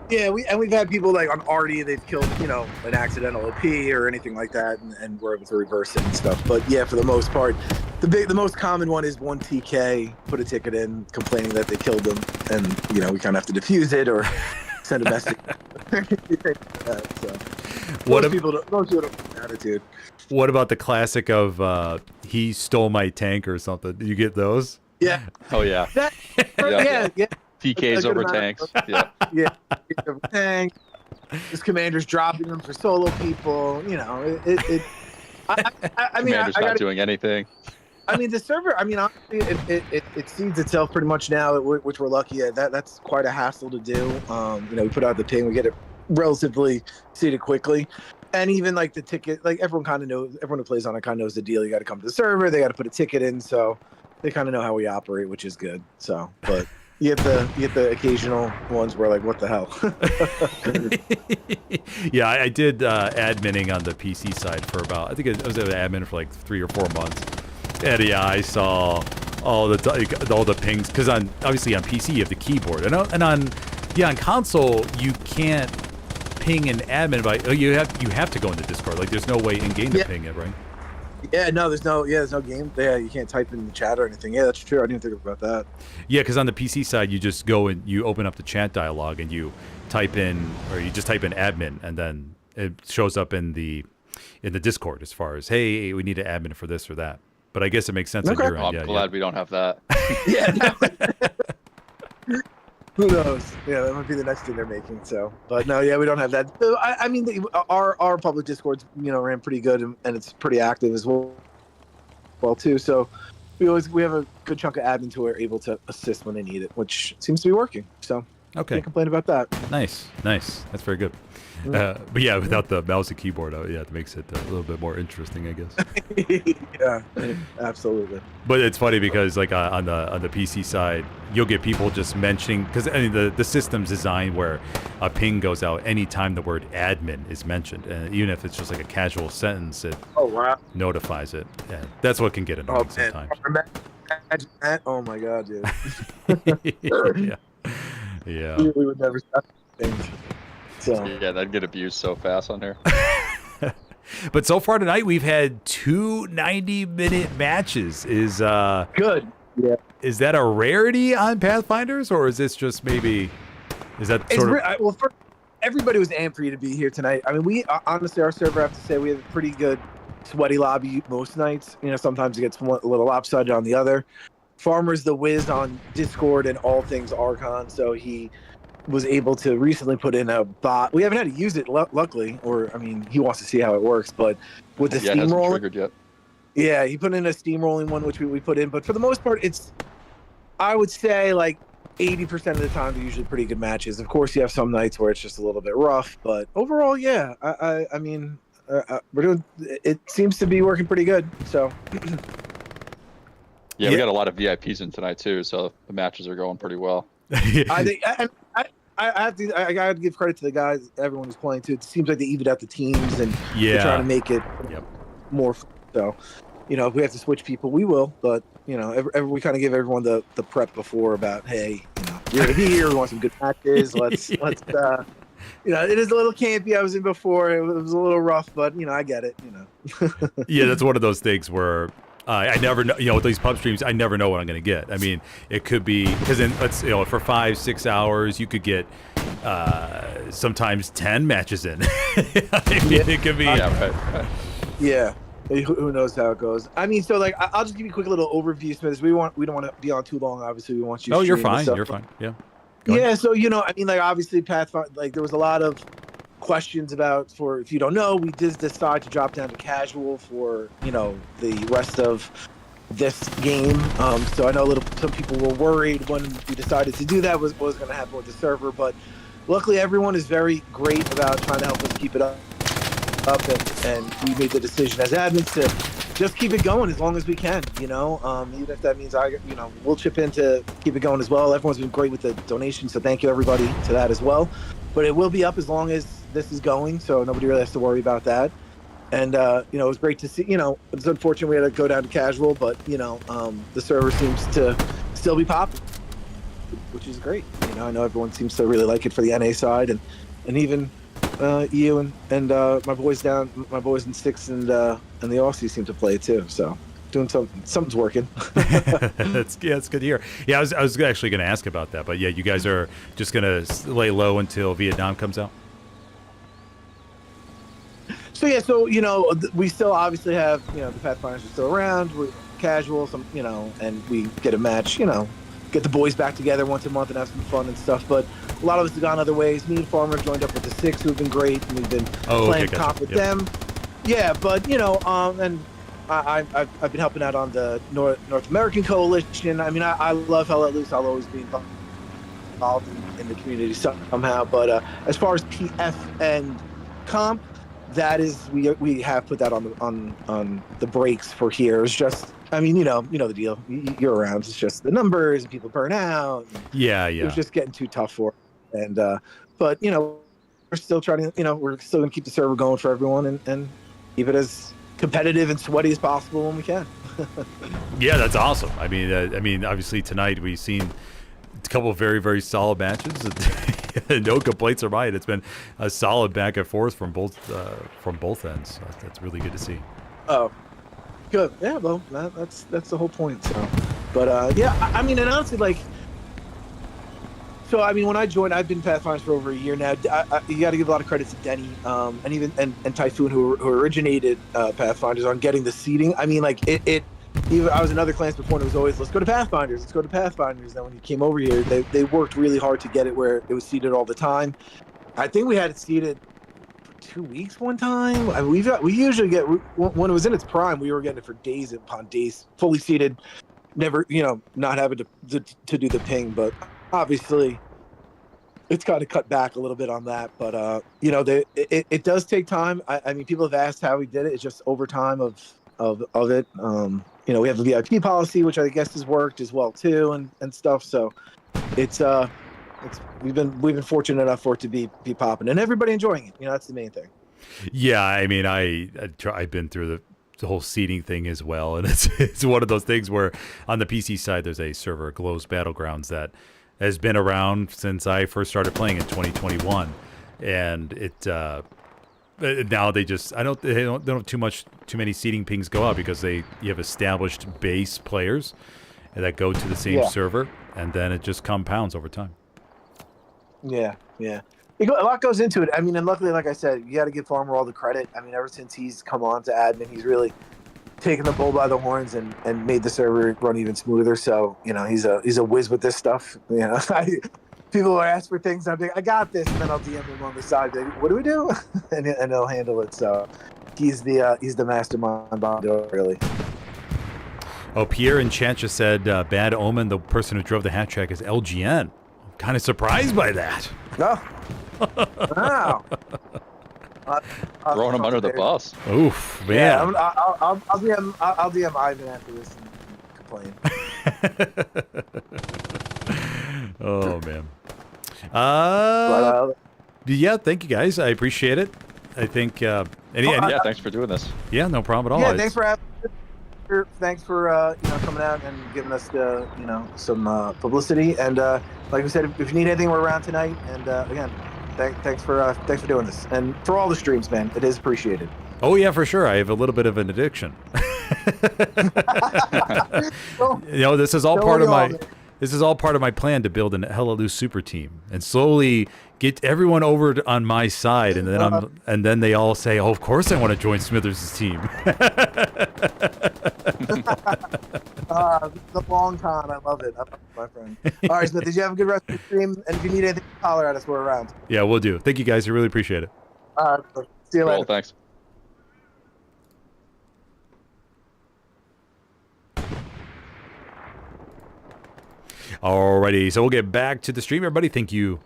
Yeah, we've had people like on Artie, they've killed, an accidental OP or anything like that, and we're able to reverse it and stuff. But yeah, for the most part, the most common one is one TK, put a ticket in, complaining that they killed them, and we kind of have to defuse it or send a message. Most people don't have attitude. What about the classic of he stole my tank or something? Do you get those? Yeah. Oh yeah. Yeah. TKs over tanks. Yeah. Yeah. Over tanks. This commander's dropping them for solo people. I mean, Commander's not doing anything. I mean, the server. I mean, honestly, it seeds itself pretty much now, which we're lucky at. That's quite a hassle to do. We put out the ping, we get it relatively seeded quickly, and even like the ticket, like everyone kind of knows. Everyone who plays on it kind of knows the deal. You got to come to the server. They got to put a ticket in, so they kind of know how we operate, which is good. So, but. You get the occasional ones where like, what the hell? Yeah, I did adminning on the PC side for about, I think I was an admin for like 3 or 4 months. And yeah, I saw all the pings because obviously on PC you have the keyboard, and on console you can't ping an admin by you have to go into Discord. Like there's no way in game to ping it, right? Yeah, no, there's no game. Yeah, you can't type in the chat or anything. Yeah, that's true. I didn't think about that. Yeah, because on the PC side, you just go and you open up the chat dialog and you type in, or you just type in admin, and then it shows up in the Discord as far as, hey, we need an admin for this or that. But I guess it makes sense on your end. I'm glad we don't have that. Who knows? Yeah, that might be the next thing they're making. So, but no, yeah, we don't have that. I mean, our public Discord's ran pretty good, and it's pretty active as well too. So we have a good chunk of admins who are able to assist when they need it, which seems to be working. So can't complain about that. Nice. That's very good. But yeah, without the mouse and keyboard, it makes it a little bit more interesting, I guess. Yeah, absolutely. But it's funny because like on the PC side, you'll get people just mentioning, because I mean the system's designed where a ping goes out anytime the word admin is mentioned, and even if it's just like a casual sentence, it notifies it. Yeah, that's what can get annoying sometimes. Imagine that. Oh my god, dude. Yeah. We would never stop things. So. Yeah, that'd get abused so fast on here. But so far tonight, we've had 2 90-minute matches. Is good. Yeah. Is that a rarity on Pathfinders, or is this just maybe? Is that sort of? Well, everybody was amped for you to be here tonight. I mean, we honestly, our server, I have to say, we have a pretty good sweaty lobby most nights. Sometimes it gets a little lopsided on the other. Farmer's the whiz on Discord and all things Archon, so he was able to recently put in a bot. We haven't had to use it, luckily, or I mean, he wants to see how it works. But with the steamrolling, triggered yet. Yeah, he put in a steamrolling one, which we put in. But for the most part, I would say like 80% of the time, they're usually pretty good matches. Of course, you have some nights where it's just a little bit rough, but overall, yeah, I mean, we're doing. It seems to be working pretty good. So. Yeah, we got a lot of VIPs in tonight too, so the matches are going pretty well. I think I gotta give credit to the guys, everyone who's playing too. It seems like they evened out the teams and they're trying to make it more. So, if we have to switch people, we will. But we kind of give everyone the prep before about, hey, you're gonna be here. We want some good matches. Let's it is a little campy. I was in before. It was a little rough, but I get it. Yeah, that's one of those things where. I never know, with these pub streams, I never know what I'm going to get. I mean, it could be, because for 5-6 hours, you could get sometimes 10 matches in. It could be. Yeah. Who knows how it goes? I mean, so like, I'll just give you a quick little overview, Smithers. We don't want to be on too long. Obviously, we want you. Oh, you're fine. You're fine. Yeah. Yeah. So I mean, like, obviously, Pathfinder. Like, there was a lot of questions about, if you don't know, we did decide to drop down to casual for the rest of this game. So I know some people were worried when we decided to do that what was going to happen with the server, but luckily everyone is very great about trying to help us keep it up, and we made the decision as admins to just keep it going as long as we can, even if that means we'll chip in to keep it going as well. Everyone's been great with the donation, so thank you everybody to that as well. But it will be up as long as this is going, so nobody really has to worry about that. And it was great to see. It's unfortunate we had to go down to casual, but the server seems to still be popping, which is great. I know everyone seems to really like it for the NA side, and even you and my boys in 6 and the Aussie seem to play it too. So doing something's working. It's good to hear. Yeah, I was actually going to ask about that, but yeah, you guys are just going to lay low until Vietnam comes out. So yeah, we still obviously have the Pathfinders are still around. We're casual, and we get a match. Get the boys back together once a month and have some fun and stuff. But a lot of us have gone other ways. Me and Farmer joined up with the 6, who've been great, and we've been playing comp with them. Yeah, but and I've been helping out on the North American Coalition. I mean, I love Hell Let Loose. I'll always be involved in the community somehow. But as far as PF and comp, that is, we have put that on the brakes for here. It's just, I mean, you know the deal. You're around. It's just the numbers and people burn out. Yeah. It was just getting too tough for it. And but we're still trying to, we're still gonna keep the server going for everyone and keep it as competitive and sweaty as possible when we can. Yeah, that's awesome. I mean, obviously tonight we've seen a couple of very, very solid matches. No complaints are mine. It's been a solid back and forth from both ends. That's really good to see. Oh, good. Yeah, well, that's the whole point. So, but yeah, I mean, and honestly, so I mean, when I joined, I've been Pathfinders for over a year now. You got to give a lot of credit to Denny, and even and Typhoon, who originated Pathfinders, on getting the seating. I mean, even I was in other clans before, and it was always, let's go to Pathfinders. Then when you came over here, they worked really hard to get it where it was seated all the time. I think we had it seated for 2 weeks one time. I mean, we usually get, when it was in its prime, we were getting it for days upon days, fully seated, never, not having to do the ping. But obviously, it's got to cut back a little bit on that. But it does take time. I mean, people have asked how we did it. It's just over time of it. We have a VIP policy, which I guess has worked as well too, and stuff. So it's we've been fortunate enough for it to be popping and everybody enjoying it. That's the main thing. Yeah, I mean, I've been through the whole seating thing as well, and it's one of those things where on the PC side there's a server, Glow's Battlegrounds, that has been around since I first started playing in 2021, and it. Now they don't have too many seating pings go out because you have established base players that go to the same server, and then it just compounds over time. Yeah. A lot goes into it. I mean, and luckily, like I said, you got to give Farmer all the credit. I mean, ever since he's come on to admin, he's really taken the bull by the horns and made the server run even smoother. So he's a whiz with this stuff. People will ask for things, and I'm like, I got this, and then I'll DM him on the side. Like, what do we do? and he'll handle it. So he's the mastermind behind it, really. Oh, Pierre in chat just said, Bad Omen, the person who drove the hat track, is LGN. I'm kind of surprised by that. No. Wow. Throwing him under the bus. Oof, man. Yeah, I'll DM Ivan after this and complain. Oh, man. Yeah, thank you guys. I appreciate it. I think thanks for doing this. Yeah, no problem at all. Yeah, thanks for having. Thanks for coming out and giving us the some publicity. And like we said, if you need anything, we're around tonight. And again, thanks for doing this and for all the streams, man. It is appreciated. Oh yeah, for sure. I have a little bit of an addiction. This is all part of my. This is all part of my plan to build a Hell Let Loose super team and slowly get everyone over on my side, and then they all say, "Oh, of course I want to join Smithers' team." The long con, I love it, my friend. All right, Smith, did you have a good rest of the stream? And if you need anything, holler at us. We're around. Yeah, we'll do. Thank you guys. I really appreciate it. See you later. Thanks. Alrighty, so we'll get back to the stream. Everybody, thank you,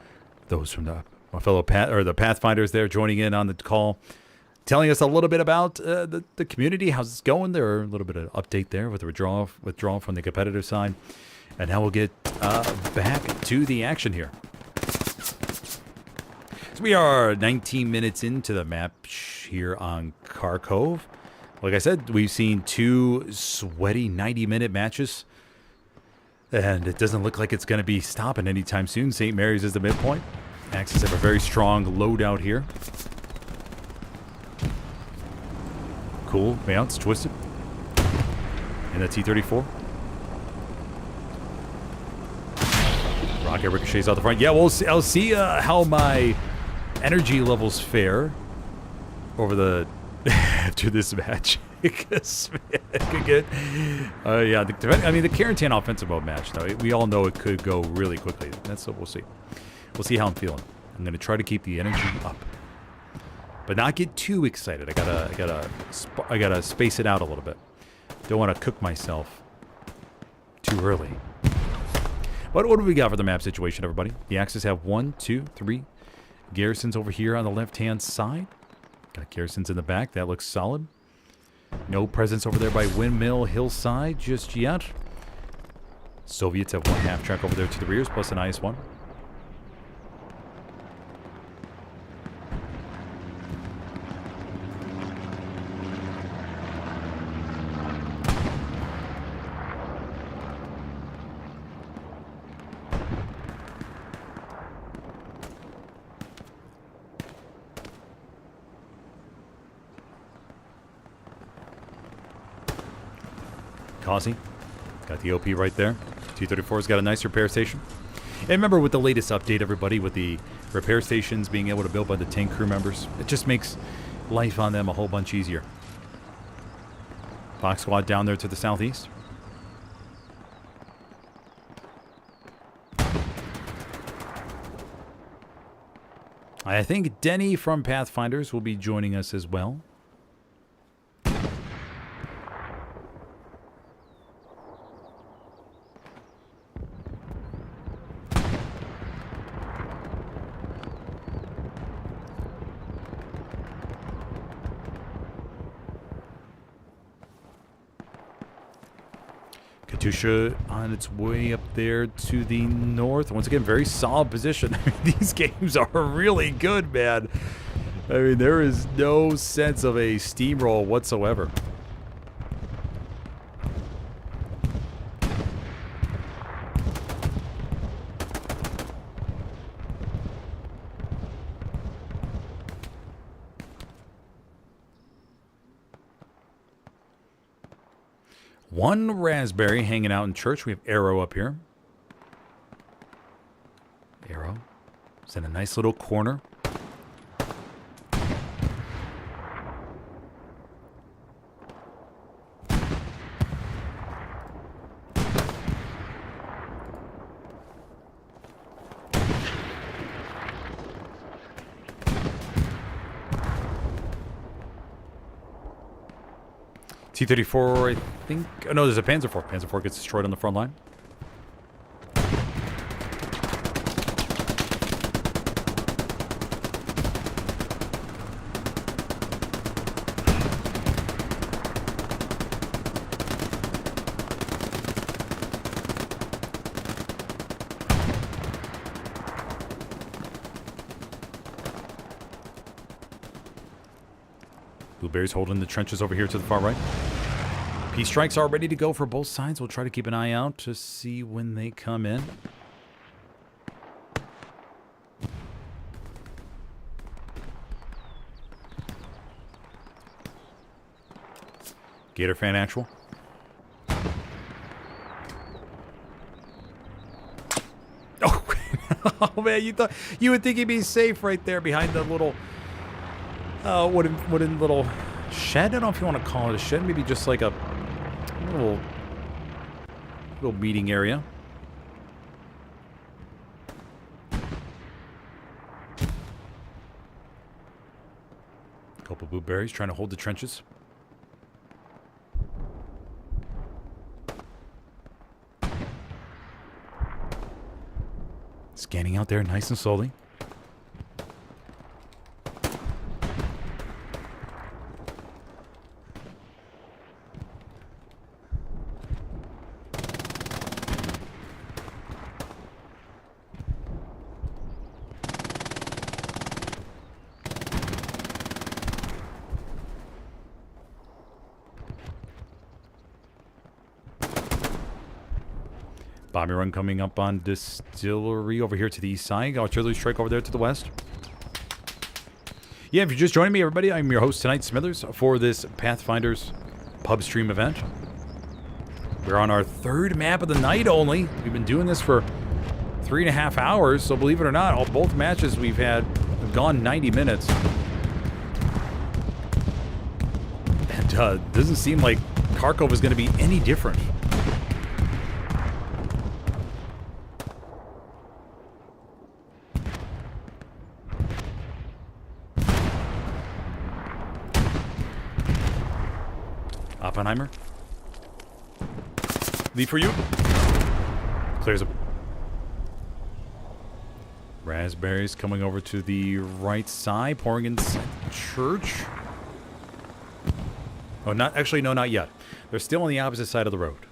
those from my fellow the Pathfinders there joining in on the call, telling us a little bit about the community, how's it's going. There are a little bit of update there with the withdrawal from the competitive side, and now we'll get back to the action here. So we are 19 minutes into the map here on Cove. Like I said, we've seen 2 sweaty 90-minute matches. And it doesn't look like it's going to be stopping anytime soon. St. Mary's is the midpoint. Axis have a very strong loadout here. Cool. Bounce. Twisted. And that T-34. Rocket ricochets out the front. Yeah, I'll see how my energy levels fare over the after this match. Because it could get, yeah. The Carentan offensive mode match, though, we all know it could go really quickly. That's what we'll see. We'll see how I'm feeling. I'm gonna try to keep the energy up, but not get too excited. I gotta space it out a little bit. Don't want to cook myself too early. But what do we got for the map situation, everybody? The Axis have 1, 2, 3 garrisons over here on the left-hand side. Got garrisons in the back. That looks solid. No presence over there by Windmill Hillside just yet. Soviets have 1 half-track over there to the rears, plus an IS-1. Causey. Got the OP right there. T-34's got a nice repair station. And remember, with the latest update, everybody, with the repair stations being able to build by the tank crew members, it just makes life on them a whole bunch easier. Fox Squad down there to the southeast. I think Denny from Pathfinders will be joining us as well. Katusha on its way up there to the north. Once again, very solid position. I mean, these games are really good, man. I mean, there is no sense of a steamroll whatsoever. One Raspberry hanging out in church. We have Arrow up here. Arrow is in a nice little corner. T-34, I think... Oh, no, there's a Panzer IV. Panzer IV gets destroyed on the front line. Blueberry's holding the trenches over here to the far right. Peace strikes are ready to go for both sides. We'll try to keep an eye out to see when they come in. Gator fan actual. Oh, oh man, you would think he'd be safe right there behind the little wooden little shed. I don't know if you want to call it a shed. Maybe just like a little meeting area. A couple blueberries trying to hold the trenches. Scanning out there nice and slowly. Bombing run coming up on Distillery over here to the east side. Artillery strike over there to the west. Yeah, if you're just joining me, everybody, I'm your host tonight, Smithers, for this Pathfinders pub stream event. We're on our third map of the night only. We've been doing this for 3.5 hours, so believe it or not, both matches we've had have gone 90 minutes. And doesn't seem like Kharkov is going to be any different. Oppenheimer. Leave for you. Clears up. Raspberries coming over to the right side, pouring in church. Oh, not actually, no, not yet. They're still on the opposite side of the road.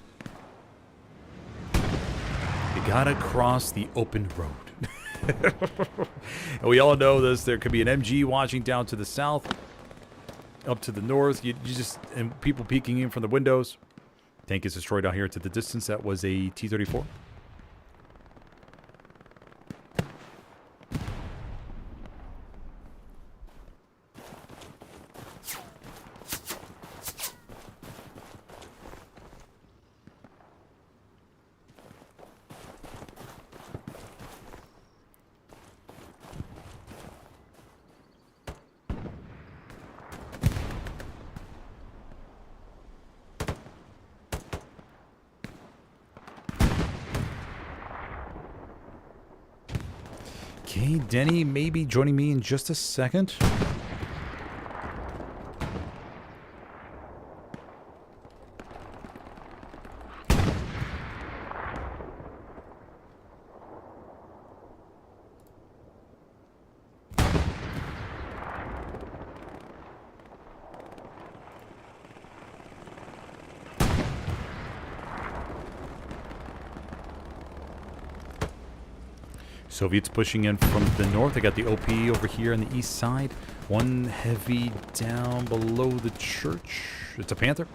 You gotta cross the open road. And we all know this. There could be an MG watching down to the south. Up to the north, you just, and people peeking in from the windows. Tank is destroyed out here to the distance. That was a T-34. Okay, Denny may be joining me in just a second. Soviets pushing in from the north. I got the OP over here on the east side. One heavy down below the church. It's a Panther.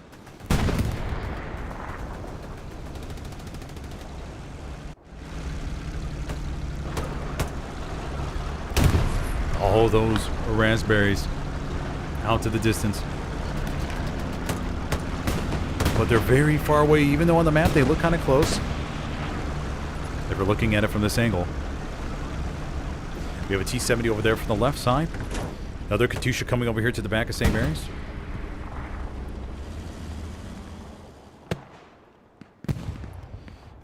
All those raspberries out to the distance. But they're very far away, even though on the map they look kind of close. If we're looking at it from this angle. We have a T-70 over there from the left side. Another Katyusha coming over here to the back of St. Mary's.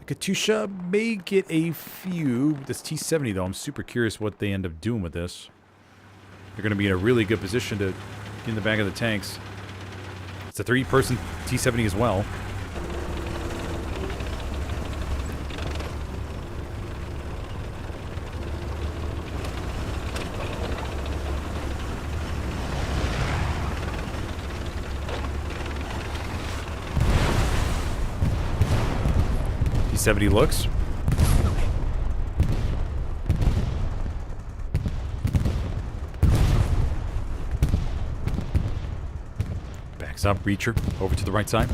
The Katyusha may get a few. This T-70, though, I'm super curious what they end up doing with this. They're going to be in a really good position to get in the back of the tanks. It's a 3-person T-70 as well. T-70 looks. Backs up, Reacher, over to the right side.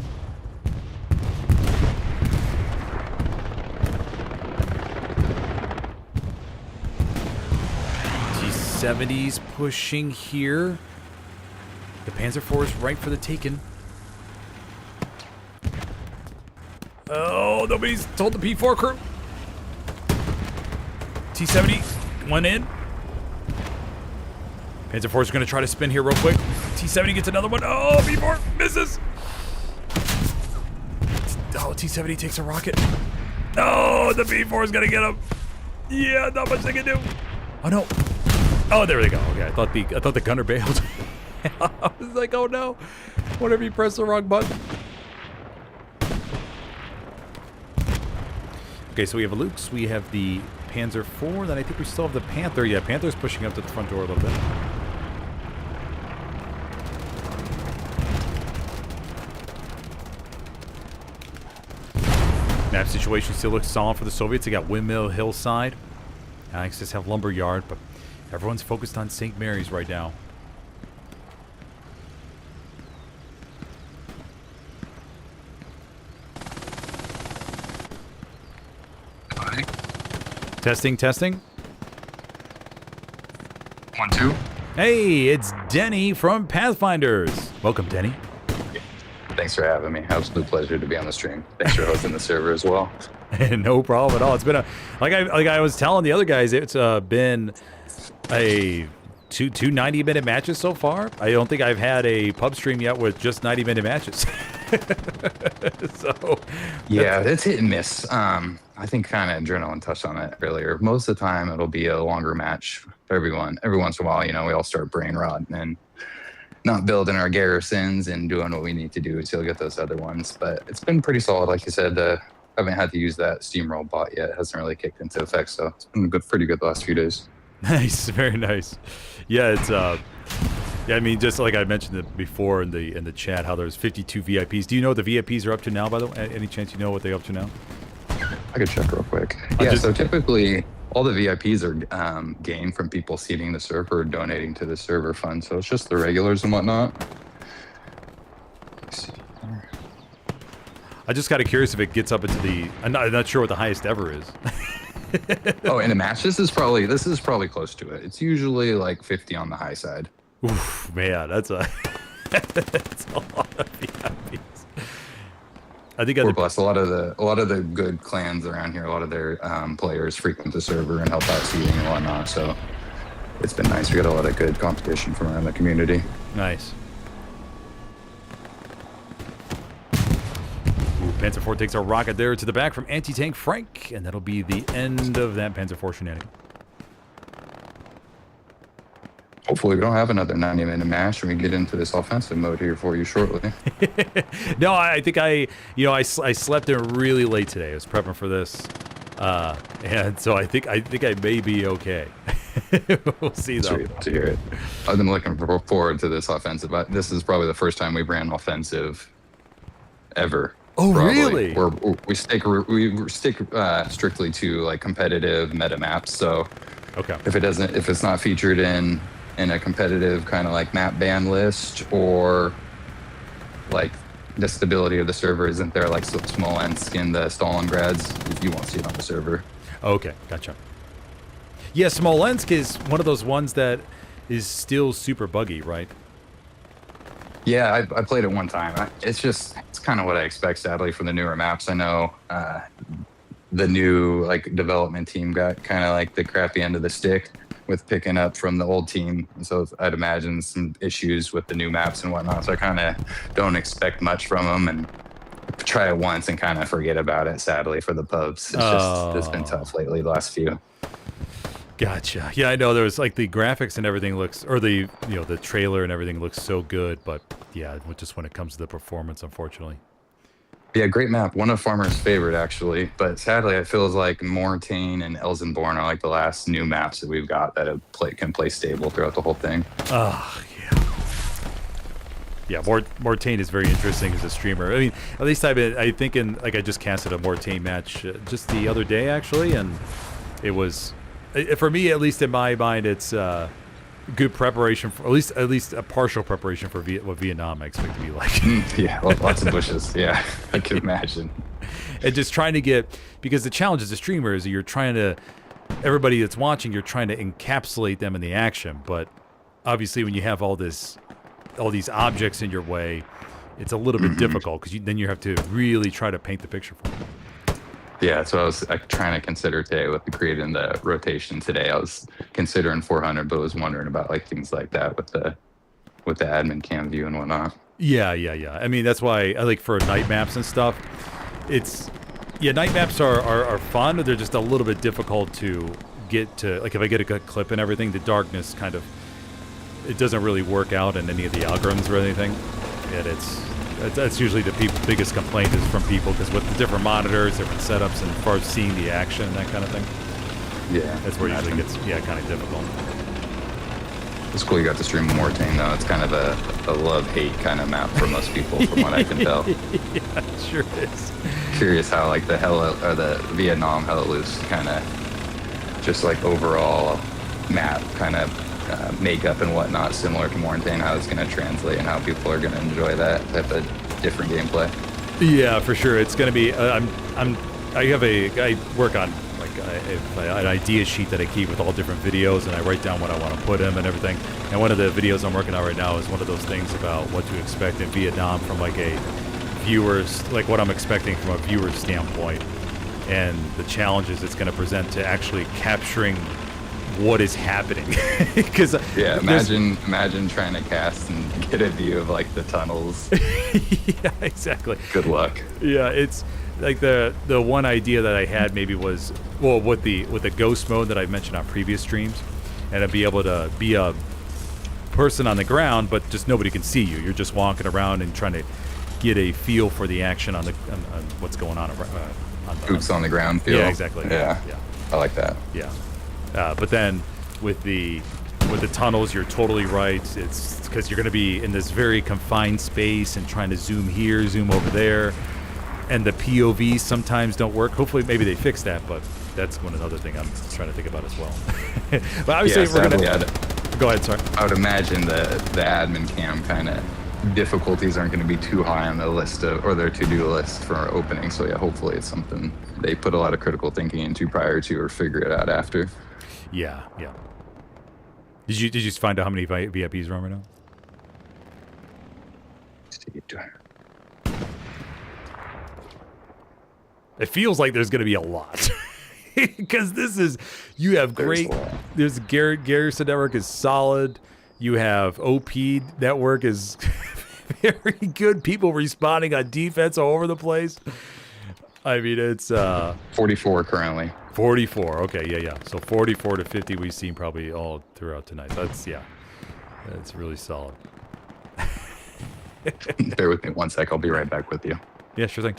T-70's pushing here. The Panzer IV is right for the taken. Oh, nobody's told the P4 crew. T-70 went in. Panzer IV is going to try to spin here real quick. T-70 gets another one. Oh, P4 misses. Oh, T-70 takes a rocket. Oh, the P4 is going to get him. Yeah, not much they can do. Oh, no. Oh, there they go. Okay, I thought the gunner bailed. I was like, oh, no. What if he pressed the wrong button? Okay, so we have a Luke's, we have the Panzer IV. Then I think we still have the Panther. Yeah, Panther's pushing up to the front door a little bit. Map situation still looks solid for the Soviets. They got Windmill Hillside. Axis have Lumberyard, but everyone's focused on St. Mary's right now. Hi. Testing, testing. 1, 2. Hey, it's Denny from Pathfinders. Welcome, Denny. Thanks for having me. Absolute pleasure to be on the stream. Thanks for hosting the server as well. No problem at all. It's been a like I was telling the other guys. It's been a two 90-minute matches so far. I don't think I've had a pub stream yet with just 90-minute matches. So yeah, it's hit and miss. I think kind of Adrenaline touched on it earlier. Most of the time, it'll be a longer match for everyone. Every once in a while, you know, we all start brain rotting and not building our garrisons and doing what we need to do to get those other ones. But it's been pretty solid, like you said. I haven't had to use that steamroll bot yet. It hasn't really kicked into effect, so it's been pretty good the last few days. Nice, very nice. Yeah, it's yeah, I mean, just like I mentioned it before in the chat, how there's 52 VIPs. Do you know what the VIPs are up to now, by the way? Any chance you know what they're up to now? I could check real quick. Yeah, so typically all the VIPs are gained from people seeding the server or donating to the server fund. So it's just the regulars and whatnot. Let's see. I just got curious if it gets up into the. I'm not sure what the highest ever is. Oh, in a match, this is probably close to it. It's usually like 50 on the high side. Oof, man, that's a that's a lot of VIPs. I think we're blessed. A lot of the good clans around here, a lot of their players frequent the server and help out seeding and whatnot. So it's been nice. We got a lot of good competition from around the community. Nice. Ooh, Panzer IV takes a rocket there to the back from anti-tank Frank, and that'll be the end of that Panzer IV shenanigan. Hopefully we don't have another 90-minute match and we get into this offensive mode here for you shortly. No, I think I slept in really late today. I was prepping for this, and so I think I may be okay. We'll see though. Sweet to hear it. I've been looking forward to this offensive. This is probably the first time we've ran offensive ever. Oh, probably. really? We stick strictly to like competitive meta maps. So okay, if it's not featured in a competitive kind of like map ban list, or like the stability of the server isn't there, like Smolensk and the Stalingrads, you won't see it on the server. Okay, gotcha. Yeah, Smolensk is one of those ones that is still super buggy, right? Yeah, I played it one time. It's kind of what I expect, sadly, from the newer maps. I know the new like development team got kind of like the crappy end of the stick with picking up from the old team. So I'd imagine some issues with the new maps and whatnot. So I kind of don't expect much from them and try it once and kind of forget about it, sadly, for the pubs. It's been tough lately, the last few. Gotcha. Yeah, I know there was like the graphics and everything looks, or the trailer and everything looks so good, but yeah, just when it comes to the performance, unfortunately. Yeah, great map. One of Farmer's favorite, actually. But sadly, it feels like Moraine and Elsenborn are like the last new maps that we've got that can play stable throughout the whole thing. Oh, yeah. Yeah, Moraine is very interesting as a streamer. I mean, at least I thinking, like I just casted a Moraine match just the other day, actually, and it was, for me, at least in my mind, it's good preparation for at least a partial preparation for what Vietnam I expect to be like. Yeah, lots of bushes. Yeah, I can imagine. And just trying to get, because the challenge as a streamer is that you're trying to, everybody that's watching, you're trying to encapsulate them in the action. But obviously, when you have all these objects in your way, it's a little bit difficult because then you have to really try to paint the picture for them. Yeah, so I was trying to consider today with creating the rotation today. I was considering 400, but was wondering about like things like that with the admin cam view and whatnot. Yeah. I mean, that's why I like for night maps and stuff. Night maps are fun. They're just a little bit difficult to get to. Like if I get a good clip and everything, the darkness kind of, it doesn't really work out in any of the algorithms or anything. And that's usually the biggest complaint is from people, because with the different monitors, different setups, and as far as seeing the action and that kind of thing. Yeah, That's where it usually imagine. gets kind of difficult. It's cool you got to stream Mortain though. It's kind of a love-hate kind of map for most people, from what I can tell. Yeah, it sure is. Curious how like the Vietnam Helios kind of just like overall map kind of makeup and whatnot similar to Mortain, how it's going to translate and how people are going to enjoy that type of different gameplay. Yeah, for sure. It's going to be. I work on an idea sheet that I keep with all different videos, and I write down what I want to put in and everything. And one of the videos I'm working on right now is one of those things about what to expect in Vietnam from like a viewer's, like what I'm expecting from a viewer's standpoint, and the challenges it's going to present to actually capturing what is happening. Because yeah, imagine trying to cast and get a view of like the tunnels. Yeah, exactly. Good luck. Yeah, it's like the one idea that I had maybe was, well, with the ghost mode that I've mentioned on previous streams, and to be able to be a person on the ground, but just nobody can see you. You're just walking around and trying to get a feel for the action on what's going on Boots on the ground feel. Yeah, exactly. Yeah, I like that. Yeah, but then with the tunnels, you're totally right. It's because you're going to be in this very confined space and trying to zoom here, zoom over there, and the POVs sometimes don't work. Hopefully, maybe they fix that, but that's another thing I'm trying to think about as well. But obviously, we're going to go ahead. Sorry. I would imagine the admin cam kind of difficulties aren't going to be too high on the list or their to-do list for our opening. So yeah, hopefully it's something they put a lot of critical thinking into prior to or figure it out after. Yeah. Did you find out how many VIPs are on right now? It feels like there's going to be a lot. Because you have great, there's Garrison network is solid. You have OP network is very good. People responding on defense all over the place. I mean, it's 44 currently. 44. Okay, yeah. So 44 to 50 we've seen probably all throughout tonight. That's really solid. Bear with me one sec. I'll be right back with you. Yeah, sure thing.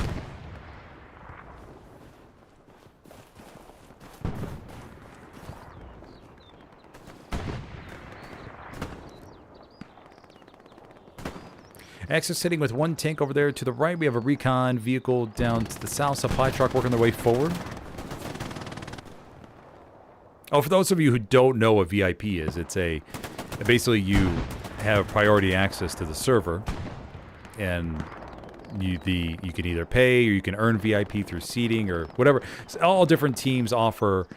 Access sitting with one tank over there to the right. We have a recon vehicle down to the south. Supply truck working their way forward. Oh, for those of you who don't know what VIP is, it's basically you have priority access to the server, and you can either pay or you can earn VIP through seating or whatever. So all different teams offer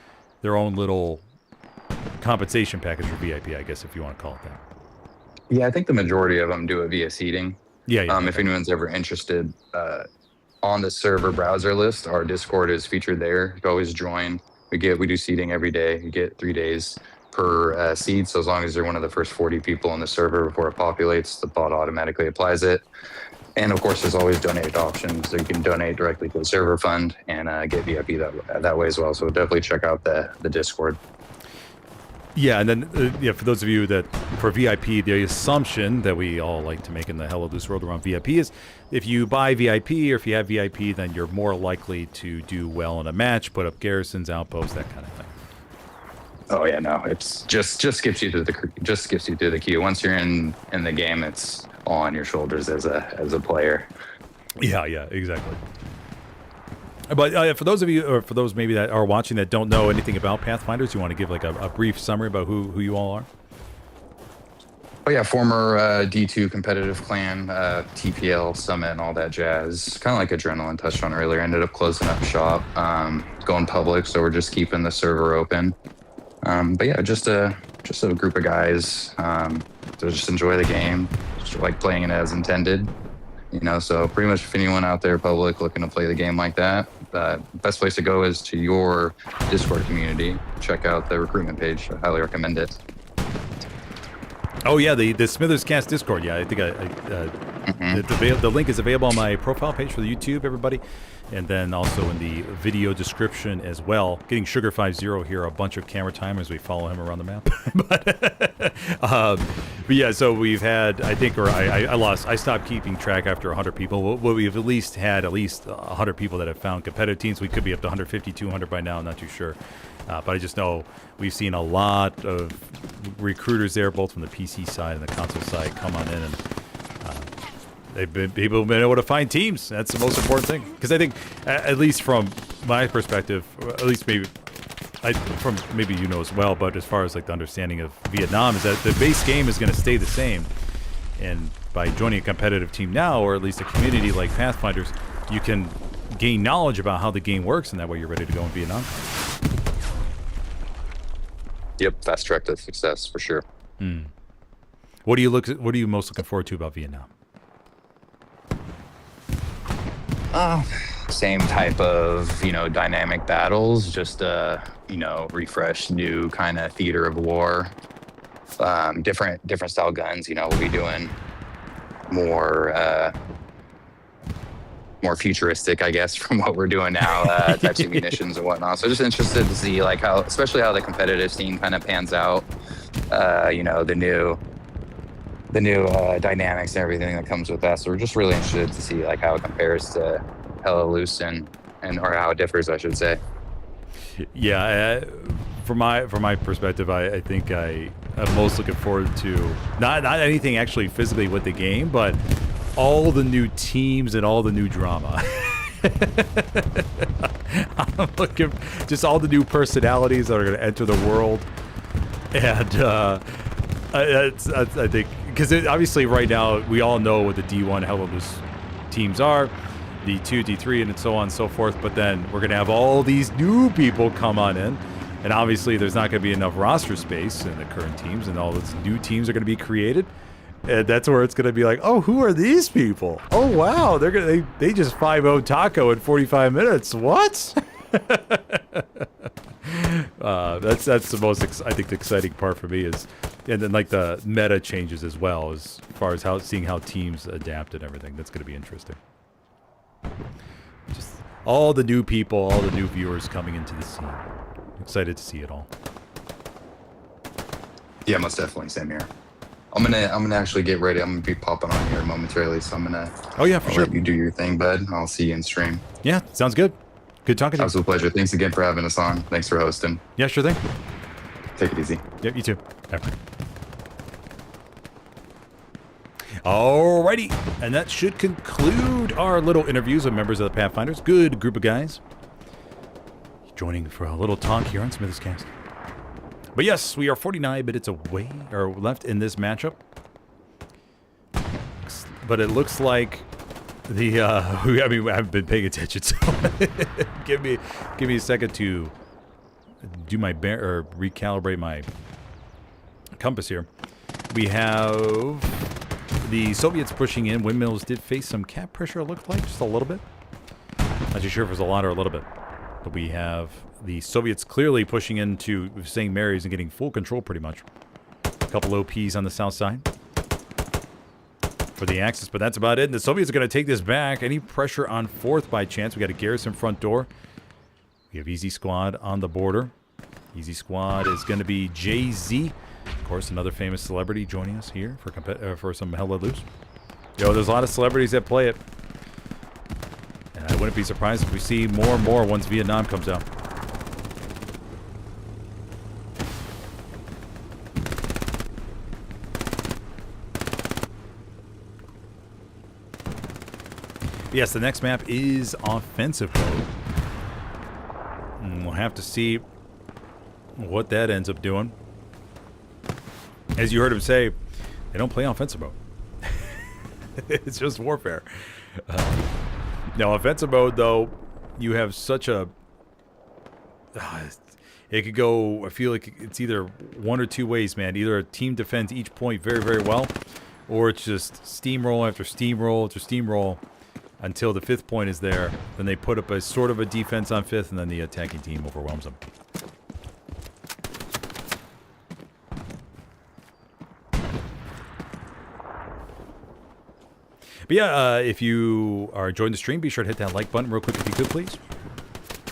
their own little compensation package for VIP, I guess, if you want to call it that. Yeah, I think the majority of them do it via seating. Yeah. If anyone's ever interested, on the server browser list, our Discord is featured there. You can always join. We do seating every day. You get 3 days per seed. So as long as you're one of the first 40 people on the server before it populates, the bot automatically applies it. And of course, there's always donate options. So you can donate directly to the server fund and get VIP that way as well. So definitely check out the Discord. Yeah, and then for those of you that, for VIP, the assumption that we all like to make in the Hello Loose world around VIP is if you buy VIP or if you have VIP, then you're more likely to do well in a match, put up garrisons, outposts, that kind of thing. Oh yeah, no, it's just skips you to the queue. Once you're in the game, it's all on your shoulders as a player. Yeah, exactly. But for those of you, or for those maybe that are watching that don't know anything about Pathfinders, you want to give like a brief summary about who you all are? Oh yeah, former D2 competitive clan, TPL, Summit, and all that jazz. Kind of like Adrenaline touched on earlier. Ended up closing up shop, going public, so we're just keeping the server open. But yeah, just a group of guys to just enjoy the game, just like playing it as intended. So pretty much if anyone out there public looking to play the game like that, best place to go is to your Discord community. Check out the recruitment page. I highly recommend it. Oh yeah, the SmithersCast Discord. Yeah, I think The link is available on my profile page for the YouTube, everybody. And then also in the video description as well. Getting Sugar50 here, a bunch of camera time as we follow him around the map. But yeah, so we've had, I think, or I stopped keeping track after 100 people. Well, we've at least had 100 people that have found competitive teams. We could be up to 150, 200 by now, I'm not too sure. But I just know we've seen a lot of recruiters there, both from the PC side and the console side, come on in, and people have been able to find teams. That's the most important thing. Because I think, at least from my perspective, at least maybe you know as well, but as far as like the understanding of Vietnam, is that the base game is going to stay the same. And by joining a competitive team now, or at least a community like Pathfinders, you can gain knowledge about how the game works, and that way you're ready to go in Vietnam. Yep, fast track to success for sure. What are you most looking forward to about Vietnam? Same type of, dynamic battles, just refresh, new kind of theater of war. Different style guns. We'll be doing more futuristic, I guess, from what we're doing now, types of munitions and whatnot. So just interested to see like especially how the competitive scene kind of pans out. The new dynamics and everything that comes with that. So we're just really interested to see like how it compares to Helios and or how it differs, I should say. Yeah, from my perspective, I think I'm most looking forward to not anything actually physically with the game, but all the new teams and all the new drama. I'm looking just all the new personalities that are going to enter the world, and I think because obviously right now we all know what the D1 Helios teams are, D2, D3, and so on and so forth. But then we're going to have all these new people come on in, and obviously there's not going to be enough roster space in the current teams, and all these new teams are going to be created. And that's where it's going to be like, oh, who are these people? Oh, wow, they just 5-0 Taco in 45 minutes. What? That's the most I think the exciting part for me is, and then like the meta changes as well, as far as seeing how teams adapt and everything. That's going to be interesting. Just all the new people, all the new viewers coming into the scene. Excited to see it all. Yeah, most definitely. Same here. I'm gonna actually get ready. I'm gonna be popping on here momentarily, so I'm gonna. Oh yeah, for sure. Let you do your thing, bud. I'll see you in stream. Yeah, sounds good. Good talking to you. Absolute pleasure. Thanks again for having us on. Thanks for hosting. Yeah, sure thing. Take it easy. Yep, you too. Alrighty, and that should conclude our little interviews with members of the Pathfinders. Good group of guys joining for a little talk here on SmithersCast. But yes, we are 49 minutes away or left in this matchup. But it looks like the I haven't been paying attention, so give me a second to do my recalibrate my compass here. We have the Soviets pushing in. Windmills did face some cap pressure, it looked like, just a little bit. Not too sure if it was a lot or a little bit. But we have the Soviets clearly pushing into St. Mary's and getting full control pretty much. A couple OPs on the south side for the Axis, but that's about it. And the Soviets are going to take this back. Any pressure on fourth by chance? We got a Garrison front door. We have Easy Squad on the border. Easy Squad is going to be JZ. Of course, another famous celebrity joining us here for some Hella Loose. Yo, there's a lot of celebrities that play it. And I wouldn't be surprised if we see more and more once Vietnam comes out. Yes, the next map is offensive mode. And we'll have to see what that ends up doing. As you heard him say, they don't play offensive mode. It's just warfare. Now, offensive mode, though, you have such a... it could go... I feel like it's either one or two ways, man. Either a team defends each point very, very well, or it's just steamroll after steamroll after steamroll until the fifth point is there. Then they put up a sort of a defense on fifth, and then the attacking team overwhelms them. But yeah, if you are enjoying the stream, be sure to hit that like button real quick if you could, please.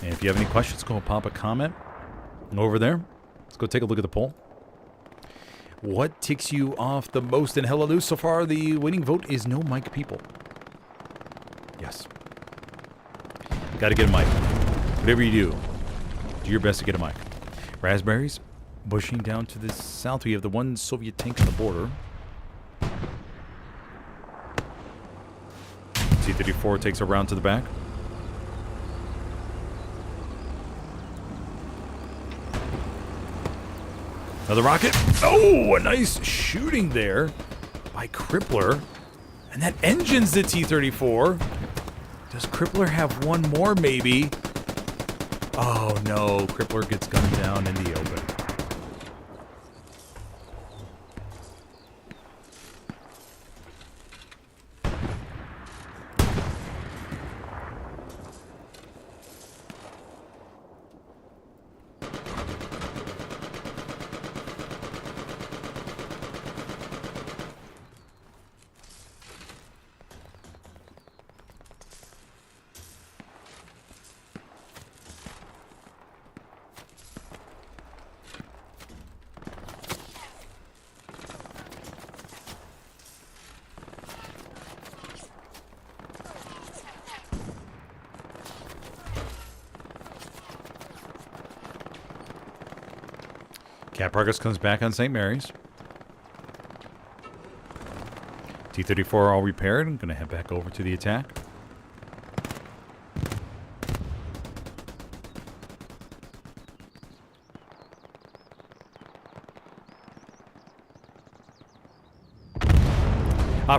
And if you have any questions, go pop a comment over there. Let's go take a look at the poll. What ticks you off the most in Helios so far? The winning vote is no mic people. Yes. Got to get a mic. Whatever you do, do your best to get a mic. Raspberries, pushing down to the south. We have the one Soviet tank on the border. T-34 takes a round to the back. Another rocket. Oh, a nice shooting there by Crippler. And that engine's the T-34. Does Crippler have one more, maybe? Oh, no. Crippler gets gunned down in the open. Cap progress comes back on St. Mary's. T-34 all repaired. I'm going to head back over to the attack.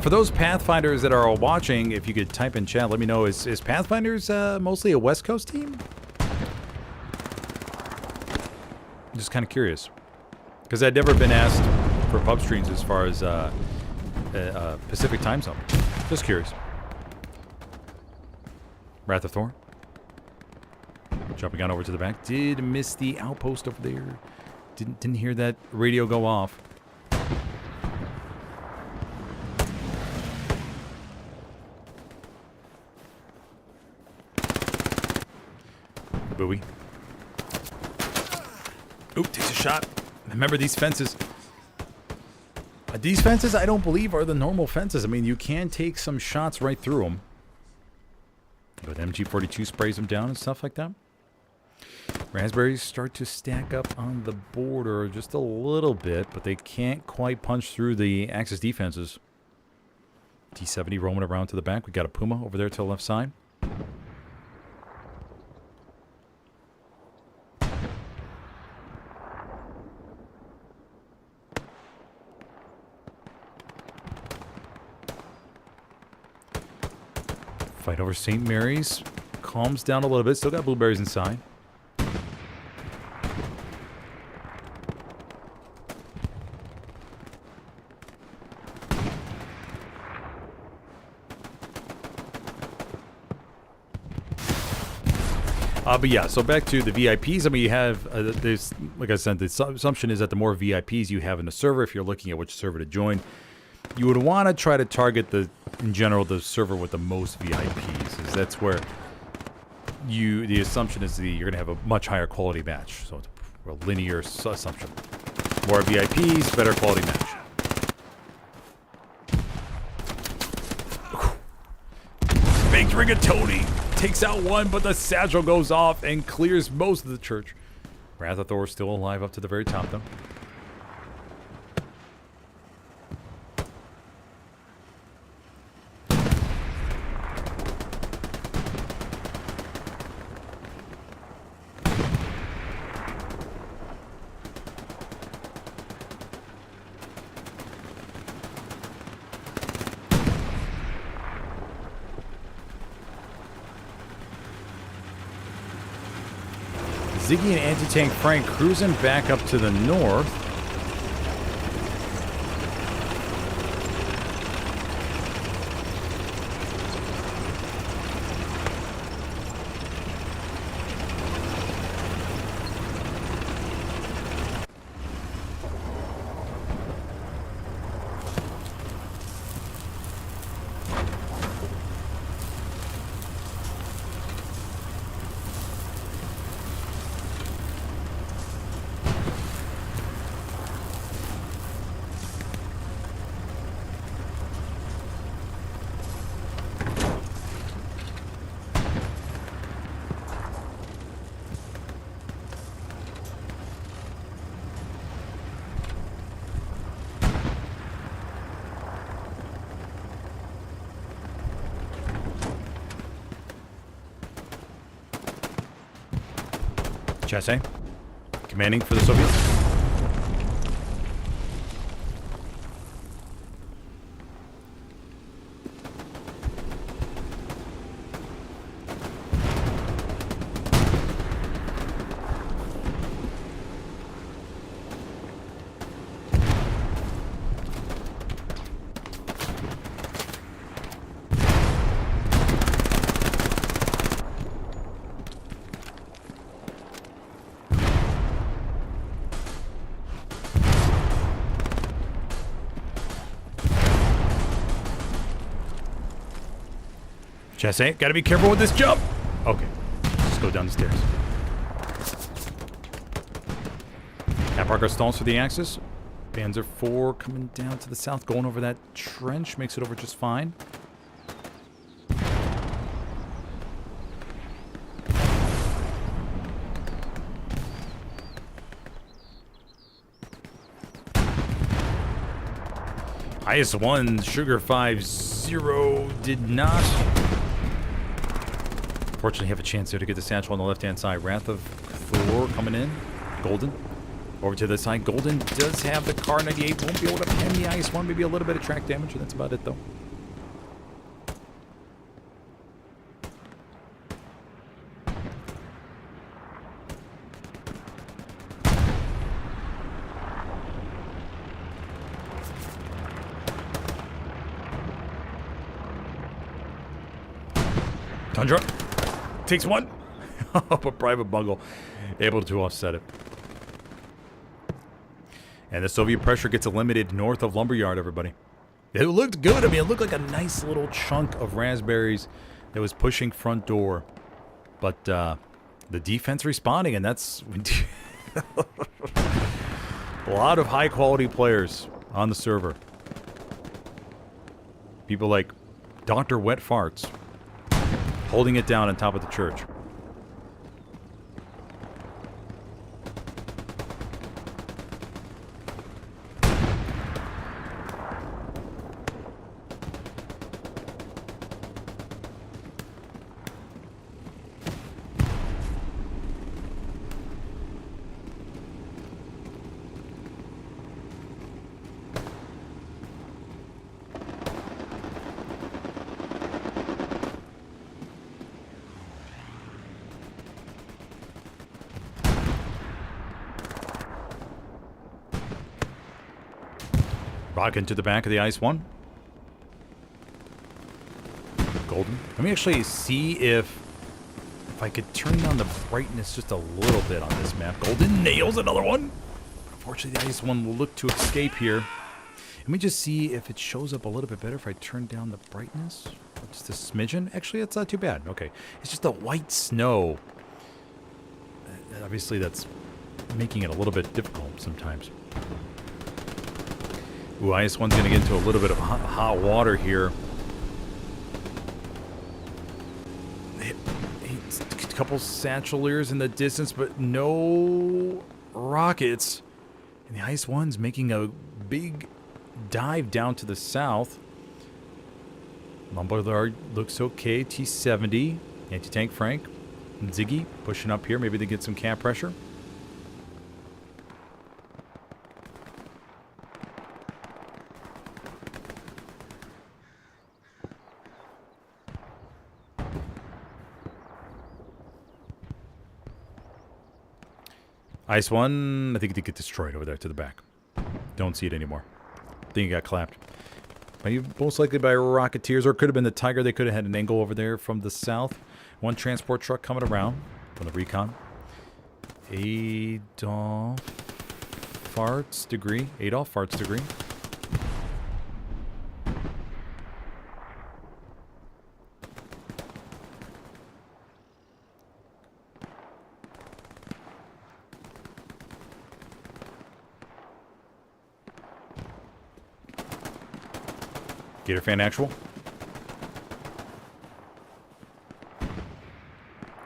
For those Pathfinders that are watching, if you could type in chat, let me know, is Pathfinders mostly a West Coast team? I'm just kind of curious. Because I'd never been asked for pub streams as far as Pacific time zone. Just curious. Wrath of Thor. Jumping on over to the back. Did miss the outpost over there. Didn't hear that radio go off. Buoy. Oop, takes a shot. Remember these fences. These fences, I don't believe, are the normal fences. I mean, you can take some shots right through them. But MG42 sprays them down and stuff like that. Raspberries start to stack up on the border just a little bit, but they can't quite punch through the Axis defenses. T-70 roaming around to the back. We got a Puma over there to the left side. Fight over St. Mary's. Calms down a little bit. Still got blueberries inside. But yeah, so back to the VIPs. I mean, you have, there's, like I said, the assumption is that the more VIPs you have in the server, if you're looking at which server to join, you would want to try to target in general, the server with the most VIPs. Is that's where the assumption is you're going to have a much higher quality match. So it's a linear assumption. More VIPs, better quality match. Big rigatoni. Takes out one, but the satchel goes off and clears most of the church. Wrath of Thor is still alive up to the very top, though. Ziggy and Anti-Tank Frank cruising back up to the north. Chasse, commanding for the Soviets. Chasse, gotta be careful with this jump. Okay, just go down the stairs. Parker stalls for the Axis. Panzer IV coming down to the south, going over that trench, makes it over just fine. IS-1, Sugar 5-0 did not. Fortunately, have a chance there to get the satchel on the left-hand side. Wrath of Thor coming in. Golden. Over to the side. Golden does have the Car 98. Won't be able to pen the IS-1. Maybe a little bit of track damage, and that's about it, though. Tundra takes one. But Private Bungle able to offset it. And the Soviet pressure gets eliminated north of Lumberyard, everybody. It looked good. I mean, it looked like a nice little chunk of raspberries that was pushing front door. But the defense responding, and that's a lot of high-quality players on the server. People like Dr. Wet Farts holding it down on top of the church. Rock into the back of the IS-1. Golden. Let me actually see if I could turn down the brightness just a little bit on this map. Golden nails another one. Unfortunately, the IS-1 will look to escape here. Let me just see if it shows up a little bit better if I turn down the brightness. Just a smidgen. Actually, that's not too bad. Okay. It's just the white snow. Obviously, that's making it a little bit difficult sometimes. Ooh, IS-1's going to get into a little bit of hot water here. A couple satcheliers in the distance, but no rockets. And the IS-1's making a big dive down to the south. Lombard looks okay. T-70, anti-tank Frank, and Ziggy pushing up here. Maybe they get some cap pressure. IS-1, I think they get destroyed over there to the back. Don't see it anymore. I think it got clapped. Most likely by Rocketeers, or it could have been the Tiger. They could have had an angle over there from the south. One transport truck coming around from the recon. Adolf Farts degree. Gator fan actual.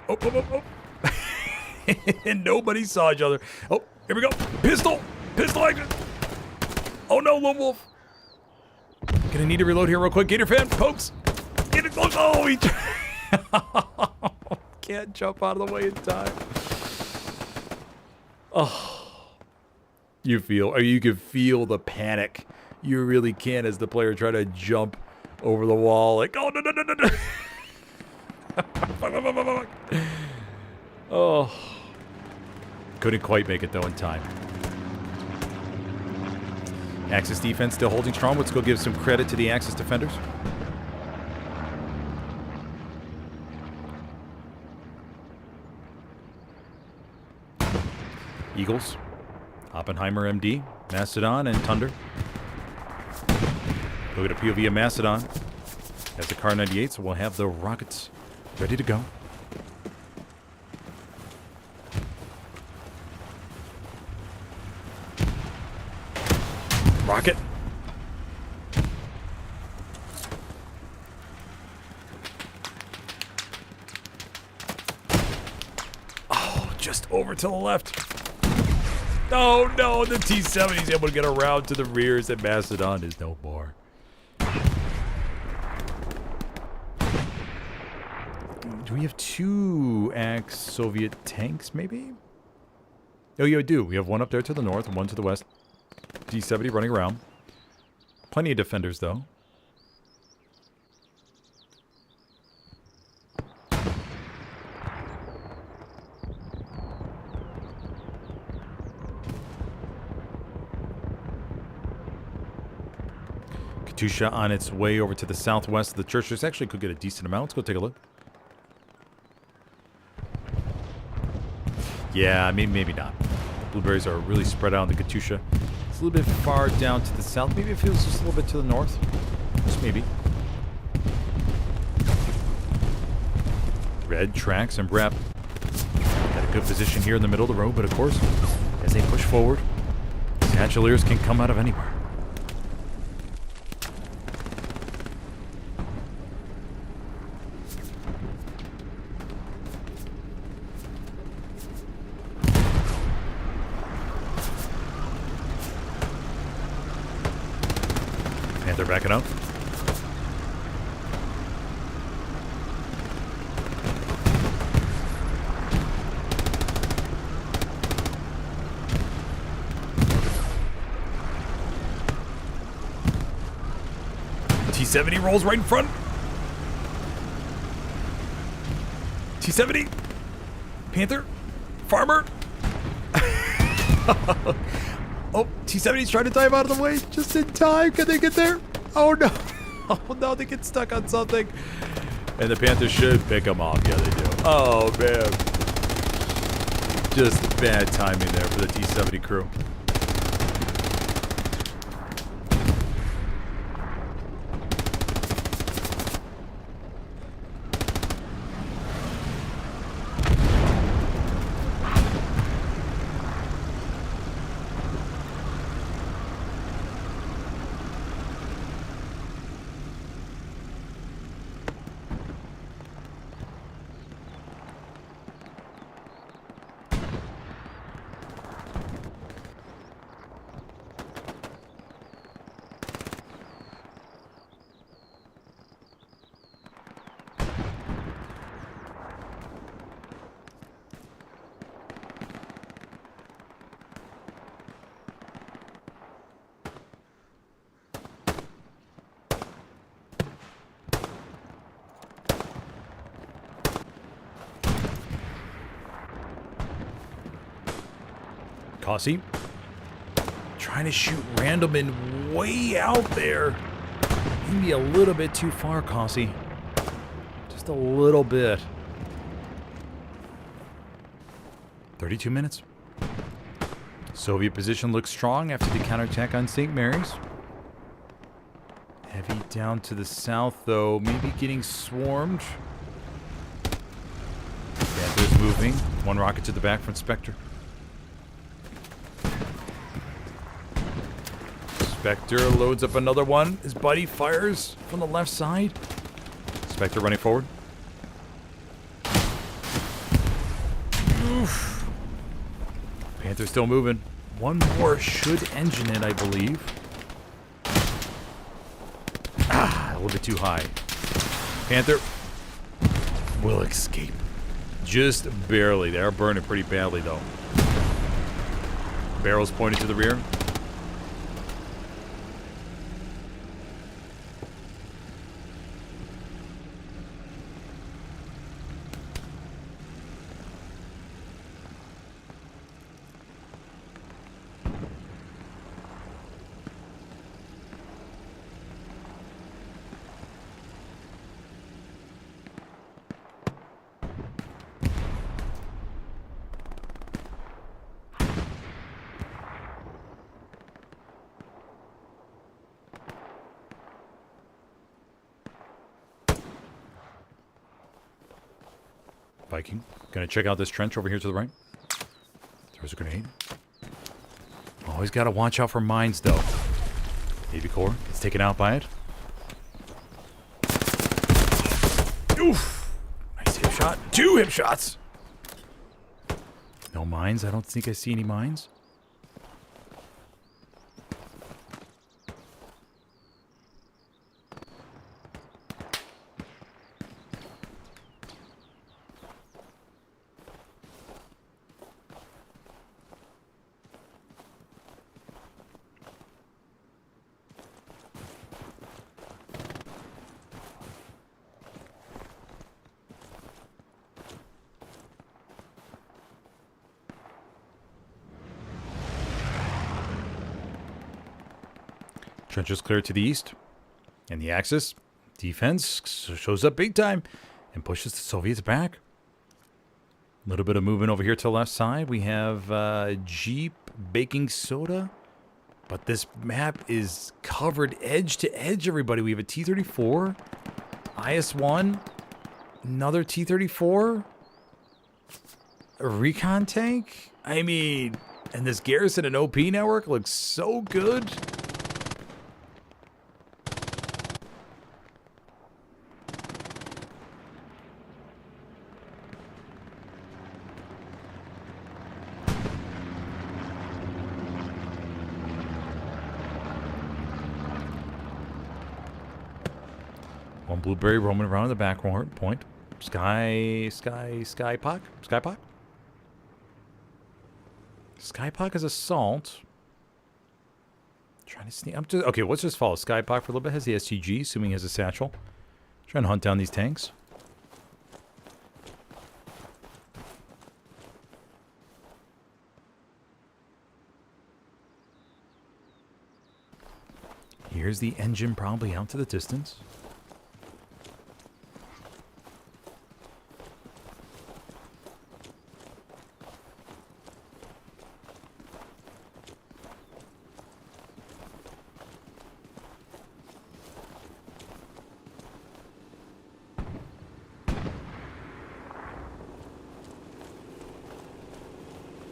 Oh. And nobody saw each other. Oh, here we go. Pistol action. Oh no, Lone Wolf. Gonna need to reload here real quick. Gator fan, pokes. Get it close. Oh, he can't jump out of the way in time. You can feel the panic. You really can as the player try to jump over the wall. Like, oh, no. Fuck. Oh. Couldn't quite make it, though, in time. Axis defense still holding strong. Let's go give some credit to the Axis defenders. Eagles, Oppenheimer MD, Mastodon, and Thunder. Look at a POV of Mastodon. Has the Car 98, so we'll have the rockets ready to go. Rocket. Oh, just over to the left. Oh no, the T-70 is able to get around to the rears, and Mastodon is no more. Do we have two ex-Soviet tanks, maybe? Oh, yeah, we do. We have one up there to the north and one to the west. T-70 running around. Plenty of defenders, though. Katusha on its way over to the southwest of the church. This actually could get a decent amount. Let's go take a look. Yeah, I mean, maybe not. Blueberries are really spread out in the Katusha. It's a little bit far down to the south. Maybe it feels just a little bit to the north. Just maybe. Red tracks and Brep. Got a good position here in the middle of the road, but of course, as they push forward, Satcheliers can come out of anywhere. They're backing up. T-70 rolls right in front. T-70. Panther. Farmer. Oh, T-70's trying to dive out of the way just in time. Can they get there? Oh, no. Oh, no, they get stuck on something. And the Panthers should pick them off. Yeah, they do. Oh, man. Just bad timing there for the T-70 crew. Cossie trying to shoot random and way out there. Maybe a little bit too far, Cossie. Just a little bit. 32 minutes. Soviet position looks strong after the counterattack on St. Mary's. Heavy down to the south, though. Maybe getting swarmed. Panthers moving. One rocket to the back from Spectre. Spectre loads up another one. His buddy fires from the left side. Spectre running forward. Oof. Panther still moving. One more should engine it, I believe. Ah, a little bit too high. Panther will escape. Just barely. They are burning pretty badly, though. Barrels pointed to the rear. Viking. Gonna check out this trench over here to the right. There's a grenade. Always gotta watch out for mines, though. Navy core gets taken out by it. Oof! Nice hip shot. 2 hip shots! No mines. I don't think I see any mines. Trenches clear to the east. And the Axis defense shows up big time and pushes the Soviets back. A little bit of movement over here to the left side. We have Jeep baking soda. But this map is covered edge to edge, everybody. We have a T-34, IS-1, another T-34, a recon tank. I mean, and this Garrison and OP network looks so good. One blueberry roaming around in the back point. Skypock? Skypock is assault. Trying to sneak. Okay, let's just follow Skypock for a little bit. Has the STG, assuming he has a satchel. Trying to hunt down these tanks. Here's the engine probably out to the distance.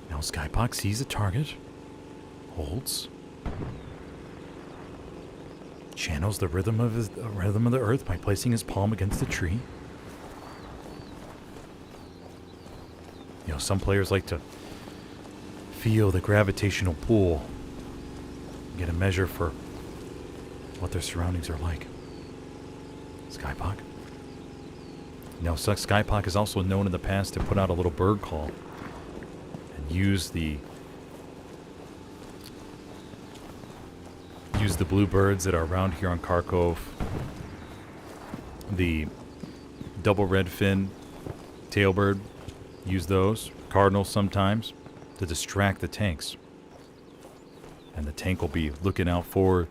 Now Skypock sees a target, holds, channels the rhythm of the earth by placing his palm against the tree. You know, some players like to feel the gravitational pull, get a measure for what their surroundings are like. Skypock. Now, Skypock is also known in the past to put out a little bird call and use the bluebirds that are around here on Kharkov. The double red fin tailbird, use those. Cardinals sometimes to distract the tanks. And the tank will be looking out for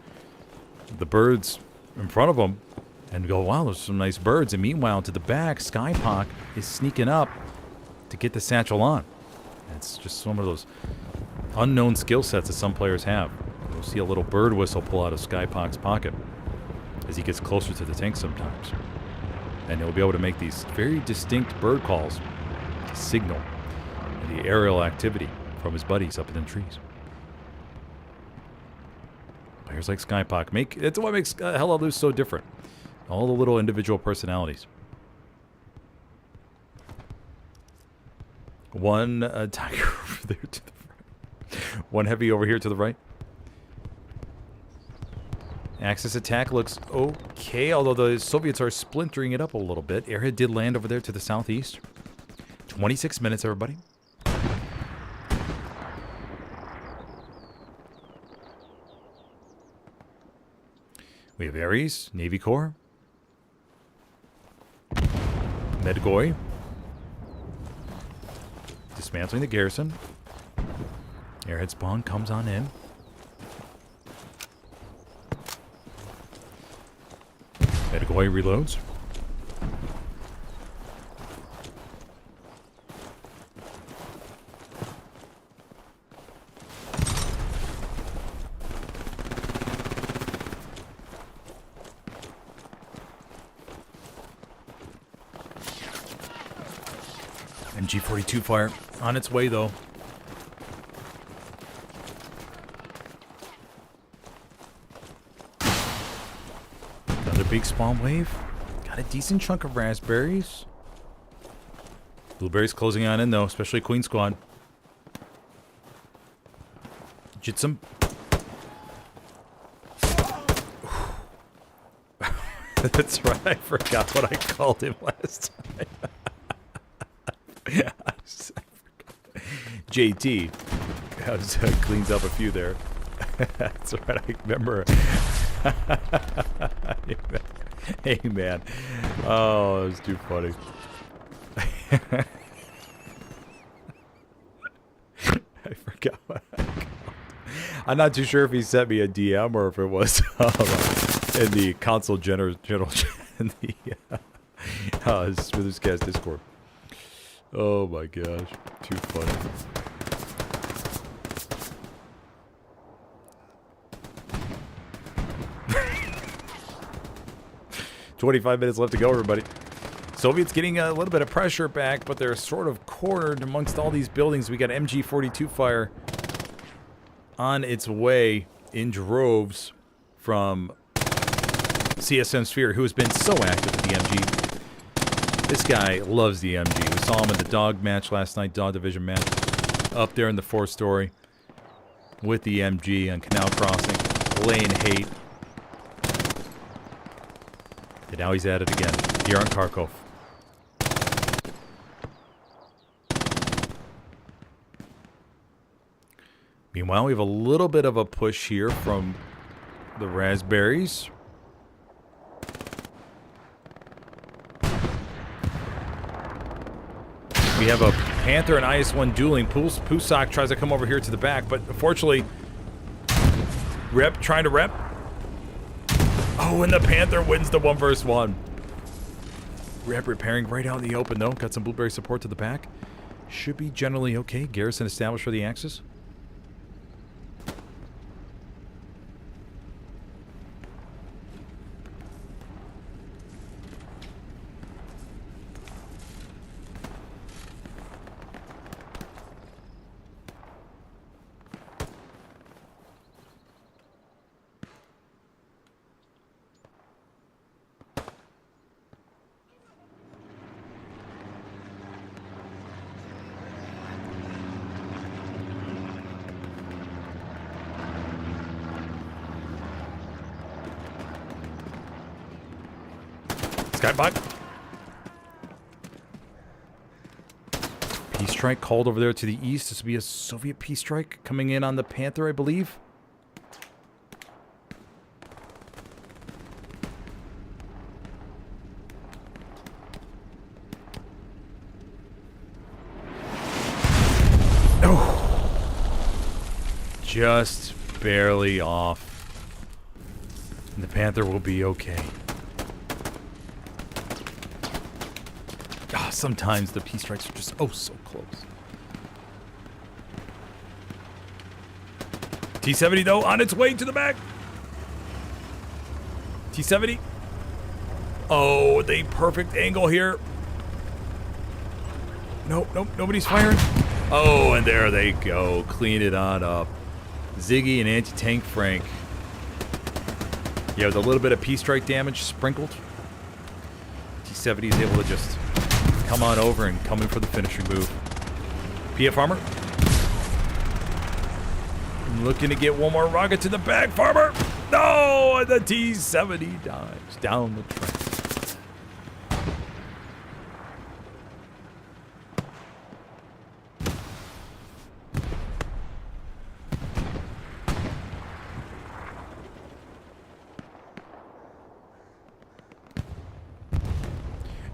the birds in front of them and go, wow, there's some nice birds. And meanwhile, to the back, Skypock is sneaking up to get the satchel on. And it's just some of those unknown skill sets that some players have. You'll see a little bird whistle pull out of Skypock's pocket as he gets closer to the tank sometimes. And he'll be able to make these very distinct bird calls to signal the aerial activity from his buddies up in the trees. Players like Skypock it's what makes HLL so different. All the little individual personalities. One tiger over there to the right. One heavy over here to the right. Axis attack looks okay, although the Soviets are splintering it up a little bit. Airhead did land over there to the southeast. 26 minutes, everybody. We have Ares, Navy Corps, Medgoy, dismantling the garrison. Airhead spawn comes on in. Medgoy reloads. MG42 fire on its way, though. Another big spawn wave. Got a decent chunk of raspberries. Blueberries closing on in, though, especially Queen Squad. Jitsum. That's right, I forgot what I called him last time. JT cleans up a few there. That's right, I remember. Hey, man. Oh, it was too funny. I forgot what I called. I'm not too sure if he sent me a DM or if it was in the console general in the SmithersCast Discord. Oh my gosh, too funny. "25 minutes left to go, everybody." Soviets getting a little bit of pressure back, but they're sort of cornered amongst all these buildings. We got MG42 fire on its way in droves from CSM Sphere, who has been so active with the MG. This guy loves the MG. We saw him in the dog match last night, dog division match, up there in the 4-story with the MG on Canal Crossing, laying hate. And now he's at it again, here on Kharkov. Meanwhile, we have a little bit of a push here from the raspberries. We have a Panther and IS-1 dueling. Pusak tries to come over here to the back, but unfortunately, Rep trying to rep. Oh, and the Panther wins the 1v1. Rep repairing right out in the open, though. Got some blueberry support to the back. Should be generally okay. Garrison established for the Axis. Skybot. Peace strike called over there to the east. This will be a Soviet peace strike coming in on the Panther, I believe. Oh, just barely off. And the Panther will be okay. Sometimes the peace strikes are just so close. T-70 though on its way to the back. T-70. Oh, the perfect angle here. Nope, nobody's firing. Oh, and there they go. Clean it on up. Ziggy and anti-tank Frank. Yeah, with a little bit of peace strike damage sprinkled. T-70 is able to just come on over and come in for the finishing move. PF Farmer. Looking to get one more rocket to the back. Farmer. No! And the T-70 dives down the track.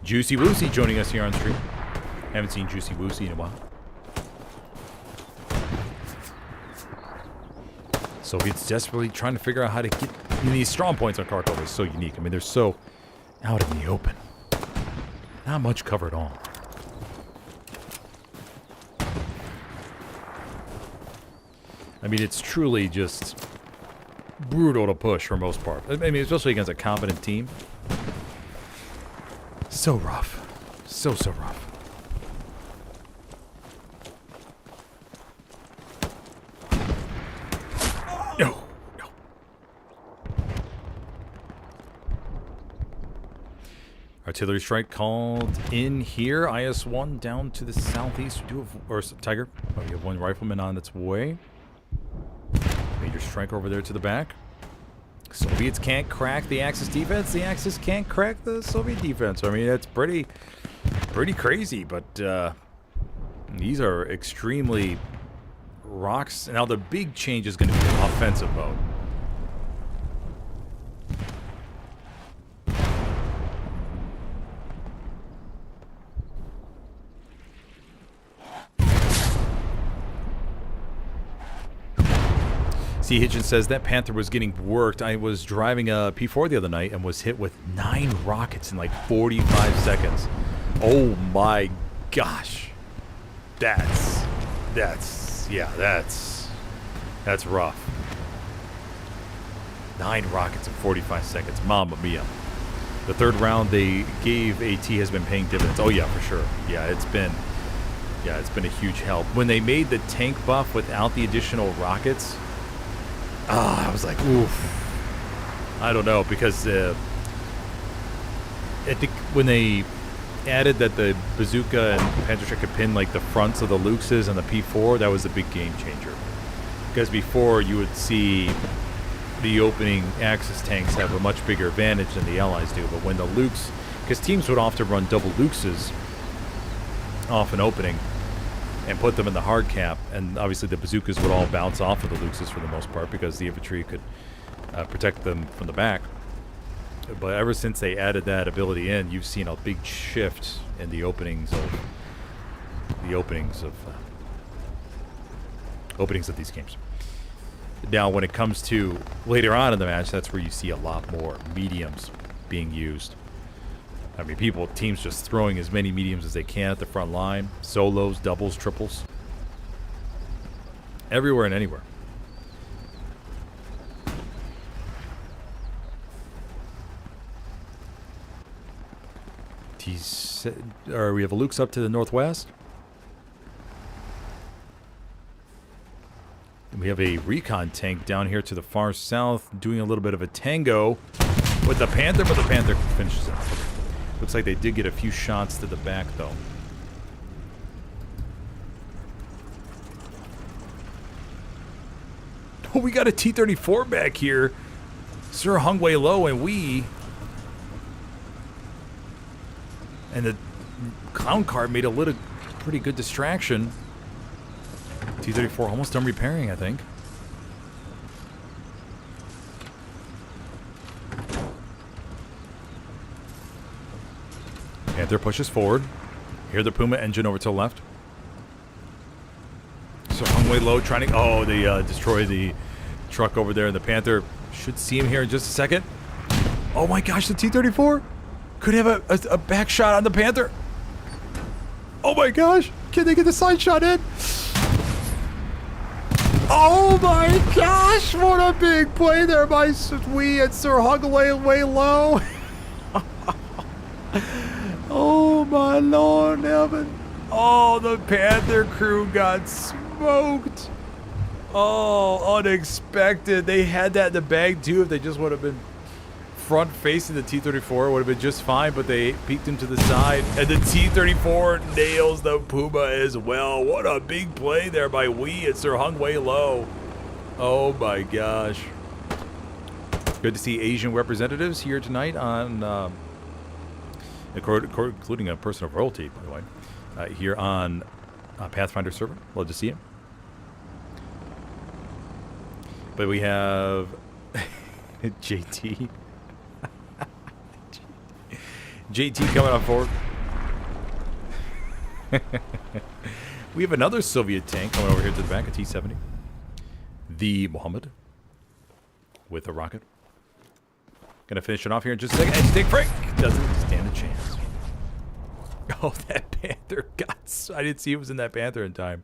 Juicy Woosy joining us here on stream. Haven't seen Juicy Woosy in a while. Soviets desperately trying to figure out how to get these strong points on Kharkov is so unique. I mean, they're so out in the open. Not much cover at all. I mean, it's truly just brutal to push for most part. I mean, especially against a competent team. So rough. So rough. No. Artillery strike called in here. IS-1 down to the southeast. We do have, or Tiger. Oh, you have one rifleman on its way. Major strike over there to the back. Soviets can't crack the Axis defense. The Axis can't crack the Soviet defense. I mean, that's pretty crazy. But these are extremely rocks. Now the big change is going to be in offensive mode. C. Hitchens says that Panther was getting worked. I was driving a P4 the other night and was hit with 9 rockets in like 45 seconds. Oh my gosh. That's rough. 9 rockets in 45 seconds. Mamma mia. The third round they gave AT has been paying dividends. Oh yeah, for sure. Yeah, it's been a huge help. When they made the tank buff without the additional rockets, I was like, oof. I don't know, because I think when they added that the bazooka and Panther could pin like the fronts of the Luxes and the P4, that was a big game changer. Because before you would see the opening Axis tanks have a much bigger advantage than the Allies do. But when the Lux, because teams would often run double Luxes off an opening and put them in the hard cap, and obviously the bazookas would all bounce off of the Luxes for the most part because the infantry could protect them from the back. But ever since they added that ability in, you've seen a big shift in the openings of these games. Now, when it comes to later on in the match, that's where you see a lot more mediums being used. I mean, teams just throwing as many mediums as they can at the front line. Solos, doubles, triples. Everywhere and anywhere. We have a Lux up to the northwest. And we have a recon tank down here to the far south doing a little bit of a tango with the Panther, but the Panther finishes it. Looks like they did get a few shots to the back, though. Oh, we got a T-34 back here. Sir Hung Wei Lo and we. And the clown car made a pretty good distraction. T-34 almost done repairing, I think. Panther pushes forward. Hear the Puma engine over to the left. So Hung Wei Lo trying to... Oh, they destroy the truck over there. And the Panther should see him here in just a second. Oh my gosh, the T-34 could have a back shot on the Panther. Oh my gosh. Can they get the side shot in? Oh my gosh. What a big play there by we and Sir Hung Wei Lo. Oh my Lord heaven. Oh, the Panther crew got smoked. Oh, unexpected. They had that in the bag too. If they just would have been front facing the T-34, it would have been just fine, but they peeked him to the side. And the T-34 nails the Puma as well. What a big play there by Wee and Sir Hung Wei Lo. Oh my gosh. Good to see Asian representatives here tonight on... including a person of royalty, by the way, here on Pathfinder server. Love to see him. But we have JT. JT coming on forward. We have another Soviet tank coming over here to the back, a T-70. The Mohammed with a rocket. Gonna finish it off here in just a second. And stick break doesn't stand a chance. Oh, that Panther got... I didn't see it was in that Panther in time.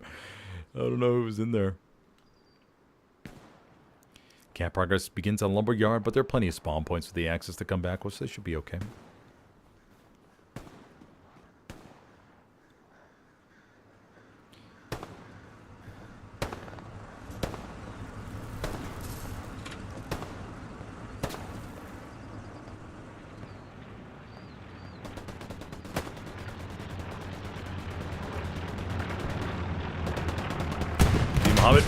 I don't know who was in there. Camp progress begins on Lumberyard, but there are plenty of spawn points for the Axis to come back with, so they should be okay. Mohammed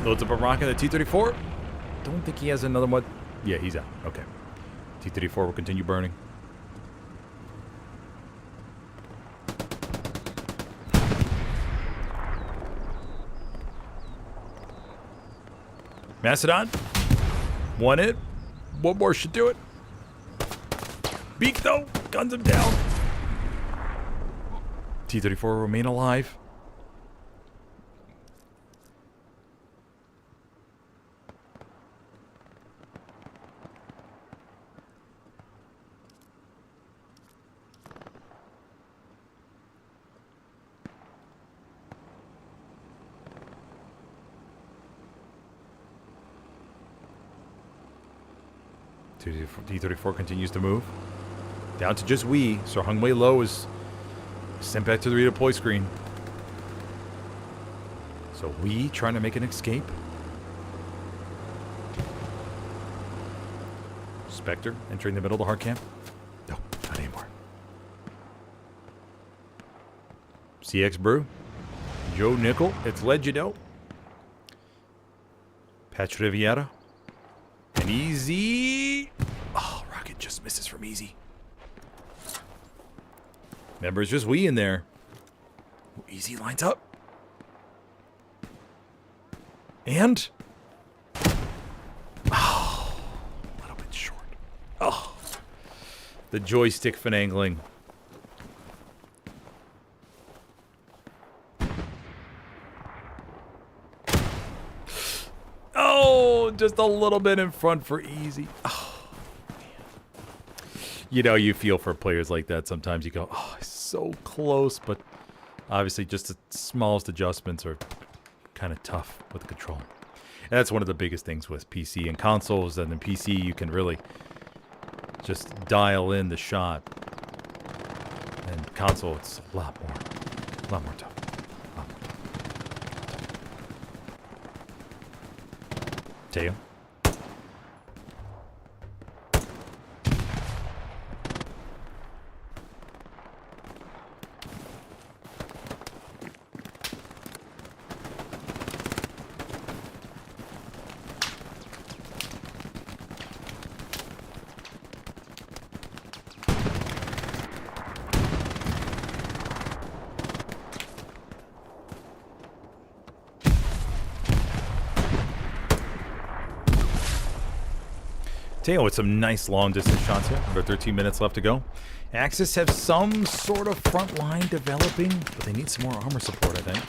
loads up a rocket at T-34. Don't think he has another one. Yeah, he's out. Okay. T-34 will continue burning. Macedon. One hit. One more should do it. Beak, though. Guns him down. T-34 remain alive. T-34 continues to move. Down to just we. So Hung Wei Lo is sent back to the redeploy screen. So we trying to make an escape. Spectre entering the middle of the hard camp. No, not anymore. CX Brew. Joe Nickel. It's Legido. Patch Riviera. And Easy. Oh, rocket just misses from Easy. Remember, it's just we in there. Easy lines up. And. Oh, a little bit short. Oh. The joystick finagling. Oh, just a little bit in front for Easy. Oh, man. You know, you feel for players like that. Sometimes you go, oh, so close, but obviously just the smallest adjustments are kind of tough with the control. And that's one of the biggest things with PC and consoles. And in PC, you can really just dial in the shot. And console, it's a lot more tough. Teo. Teo with some nice long distance shots here. About 13 minutes left to go. Axis have some sort of front line developing, but they need some more armor support, I think.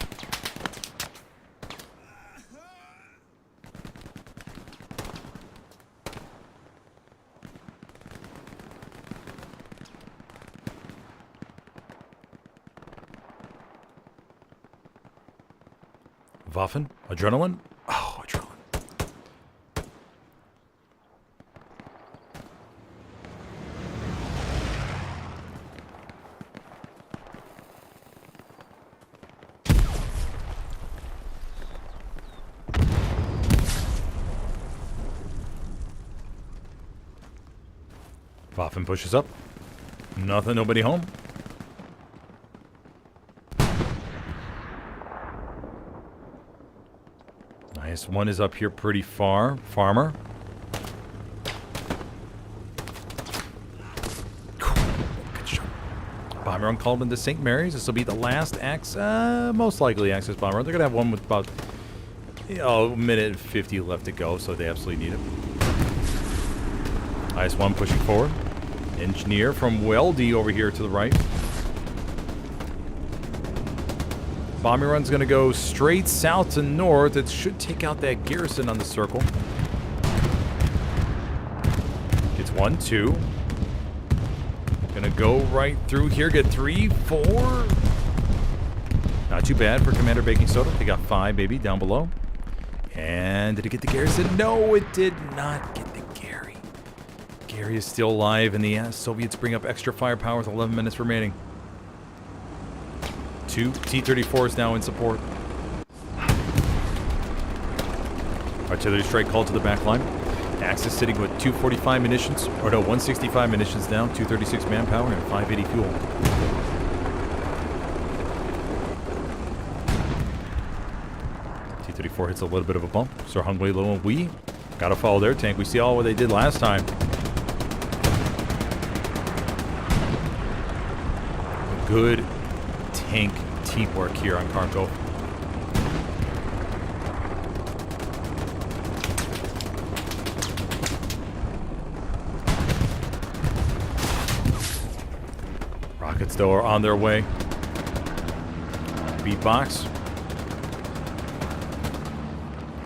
Waffen? Adrenaline? Oh, adrenaline. Waffen pushes up. Nothing, nobody home. Nice. One is up here pretty far. Farmer. Good shot. Bomber run called into St. Mary's. This will be the last most likely Axis bomber run. They're going to have one with about a minute and 50 left to go, so they absolutely need it. IS-1 pushing forward. Engineer from Weldy over here to the right. Bombing run's going to go straight south to north. It should take out that garrison on the circle. Gets 1, 2. Gonna go right through here. Get 3, 4. Not too bad for Commander Baking Soda. They got 5, baby, down below. And did it get the garrison? No, it did not get the Gary. Gary is still alive, and the Soviets bring up extra firepower with 11 minutes remaining. 2 T-34s now in support. Artillery strike called to the back line. Axis sitting with 245 munitions, or no, 165 munitions down, 236 manpower, and 580 fuel. T-34 hits a little bit of a bump. So Hungway low and we gotta follow their tank. We see all what they did last time. Good tank teamwork here on Kharkov. Rockets, though, are on their way. Beatbox.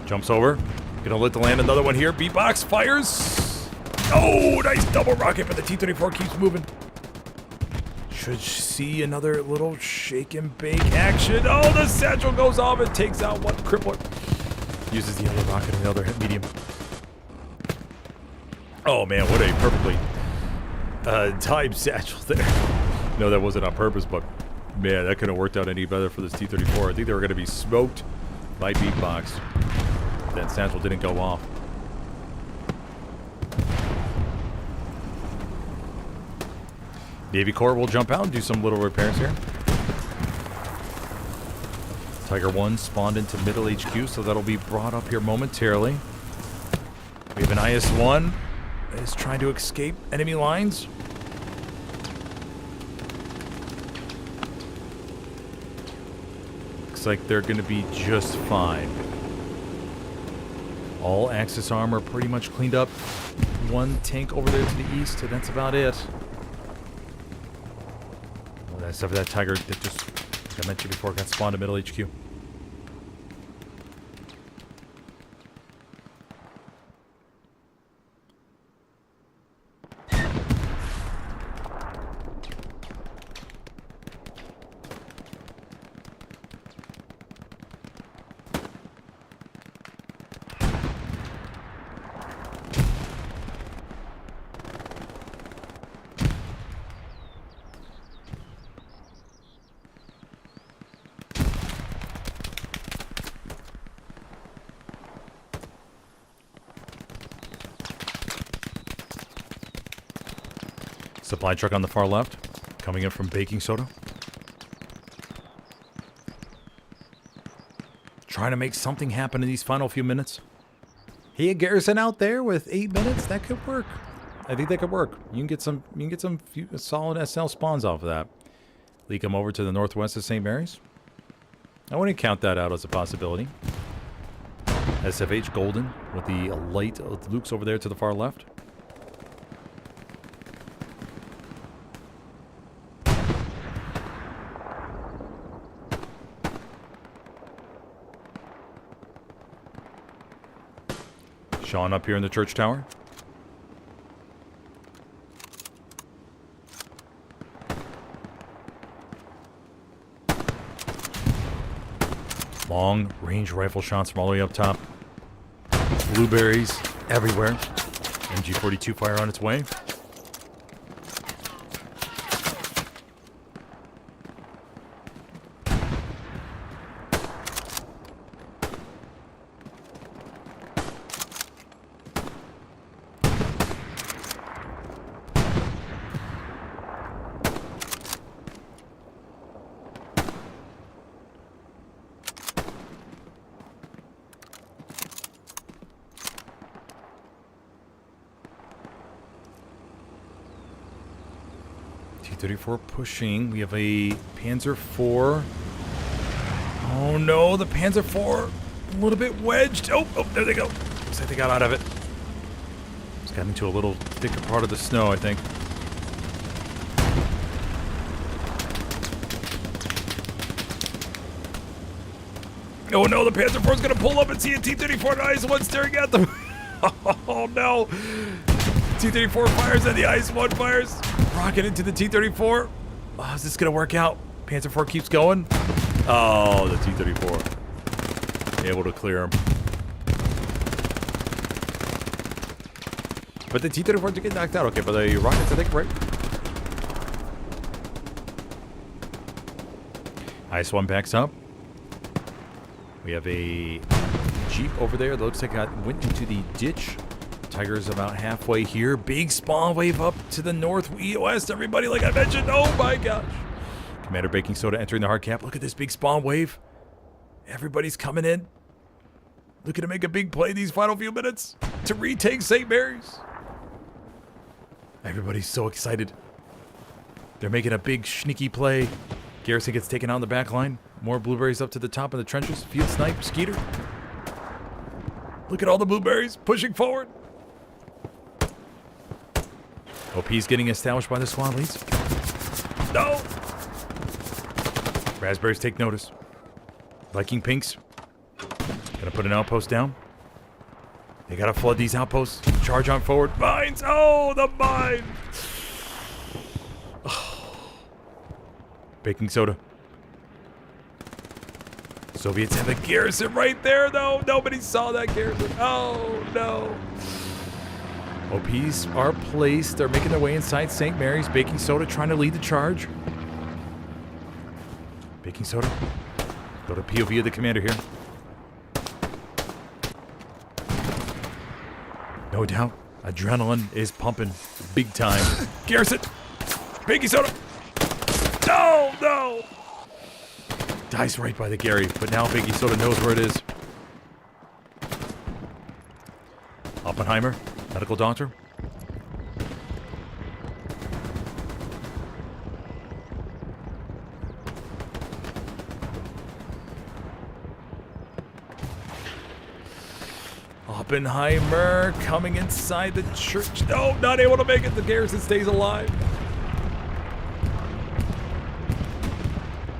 Jumps over. Gonna let the land another one here. Beatbox fires. Oh, nice double rocket, but the T-34 keeps moving. Should see another little shake and bake action. Oh, the satchel goes off and takes out one crippler. Uses the other rocket and the other medium. Oh man, what a perfectly timed satchel there. No, that wasn't on purpose, but man, that couldn't have worked out any better for this T-34. I think they were going to be smoked by Beatbox. That satchel didn't go off. Navy Corps will jump out and do some little repairs here. Tiger 1 spawned into middle HQ, so that'll be brought up here momentarily. We have an IS-1 that is trying to escape enemy lines. Looks like they're going to be just fine. All Axis armor pretty much cleaned up. One tank over there to the east, and that's about it. Except for that Tiger that just, like I mentioned before, got spawned at middle HQ. Supply truck on the far left, coming in from Baking Soda. Trying to make something happen in these final few minutes. Hey, a garrison out there with 8 minutes, that could work. I think that could work. You can get some solid SL spawns off of that. Leak them over to the northwest of St. Mary's. I wouldn't count that out as a possibility. SFH Golden with the light Luke's over there to the far left. Sean up here in the church tower. Long range rifle shots from all the way up top. Blueberries everywhere. MG42 fire on its way. T-34 pushing. We have a Panzer IV. Oh no, the Panzer IV a little bit wedged. Oh, there they go. Looks like they got out of it. Just got into a little thicker part of the snow, I think. Oh no, the Panzer IV is going to pull up and see a T-34 and IS-1 staring at them. Oh no. T-34 fires and the IS-1 fires. Rocket into the T-34. Oh, is this going to work out? Panzer IV keeps going. Oh, the T-34. Able to clear him. But the T-34 to get knocked out. Okay, but the rockets, I think, right? IS-1 backs up. We have a Jeep over there that looks like it went into the ditch. Tiger's about halfway here. Big spawn wave up to the northwest, everybody, like I mentioned. Oh my gosh. Commander Baking Soda entering the hard cap. Look at this big spawn wave. Everybody's coming in. Looking to make a big play these final few minutes to retake St. Mary's. Everybody's so excited. They're making a big sneaky play. Garrison gets taken out in the back line. More blueberries up to the top of the trenches. Field snipe, Skeeter. Look at all the blueberries pushing forward. OP's getting established by the squad leads. No! Raspberries take notice. Viking Pinks. Gonna put an outpost down. They gotta flood these outposts. Charge on forward. Mines! Oh, the mine! Baking soda. Soviets have a garrison right there, though. Nobody saw that garrison. Oh, no. OPs are placed. They're making their way inside St. Mary's. Baking soda trying to lead the charge. Baking soda. Go to POV of the commander here. No doubt. Adrenaline is pumping big time. Garrison. Baking soda. No, no. Dies right by the Gary, but now Baking Soda knows where it is. Oppenheimer, medical doctor. Oppenheimer coming inside the church. No, not able to make it. The garrison stays alive.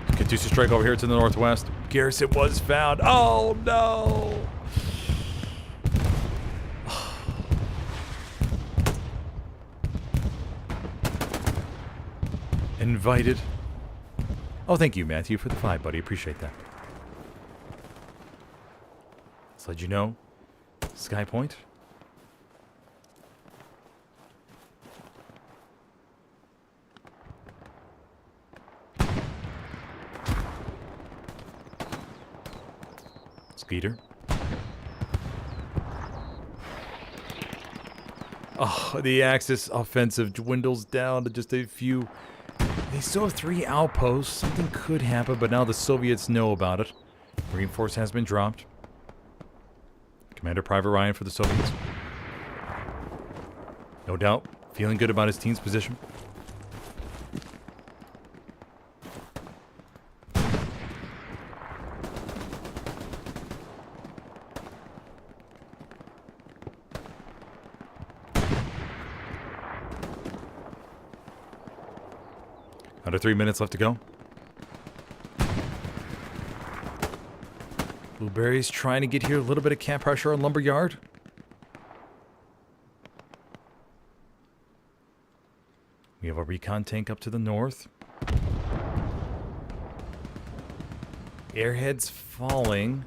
Continues to strike over here to the northwest. Garrison was found. Oh, no. Invited. Oh, thank you, Matthew, for the 5, buddy. Appreciate that. Let's let you know. Sky Point. Skeeter. Oh, the Axis offensive dwindles down to just a few. They still have 3 outposts. Something could happen, but now the Soviets know about it. Reinforce has been dropped. Commander Private Ryan for the Soviets. No doubt, feeling good about his team's position. Under 3 minutes left to go. Blueberries trying to get here. A little bit of camp pressure on Lumberyard. We have a recon tank up to the north. Airheads falling.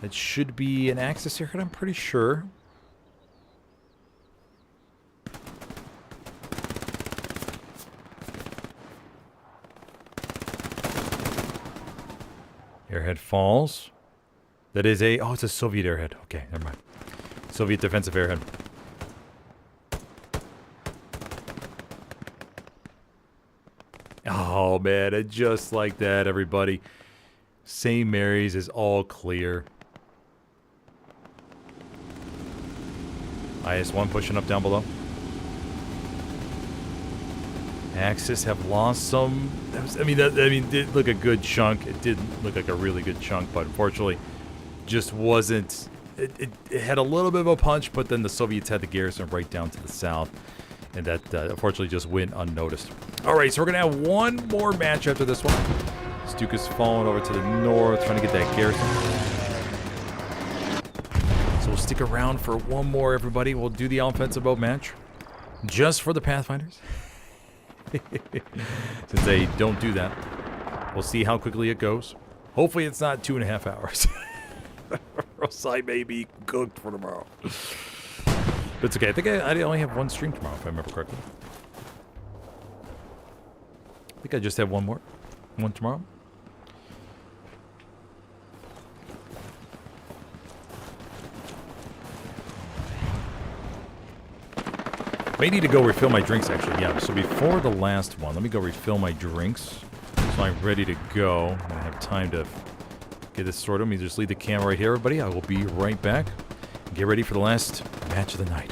That should be an Axis airhead, I'm pretty sure. Airhead falls. That is a... Oh, it's a Soviet airhead. Okay, never mind. Soviet defensive airhead. Oh, man. And just like that, everybody. St. Mary's is all clear. IS-1 pushing up down below. Axis have lost some. It did look a good chunk. It didn't look like a really good chunk, but unfortunately, just wasn't. It had a little bit of a punch, but then the Soviets had the garrison right down to the south, and that unfortunately just went unnoticed. All right, so we're gonna have one more match after this one. Stuka's falling over to the north, trying to get that garrison. So we'll stick around for one more, everybody. We'll do the offensive boat match. Just for the Pathfinders. Since they don't do that. We'll see how quickly it goes. Hopefully it's not 2.5 hours. Or else I may be cooked for tomorrow. But it's okay. I think I only have one stream tomorrow, if I remember correctly. I think I just have one more. One tomorrow. May need to go refill my drinks, actually. Yeah, so before the last one, let me go refill my drinks. So I'm ready to go. I have time to get this sorted. Let me just leave the camera right here, everybody. I will be right back. Get ready for the last match of the night.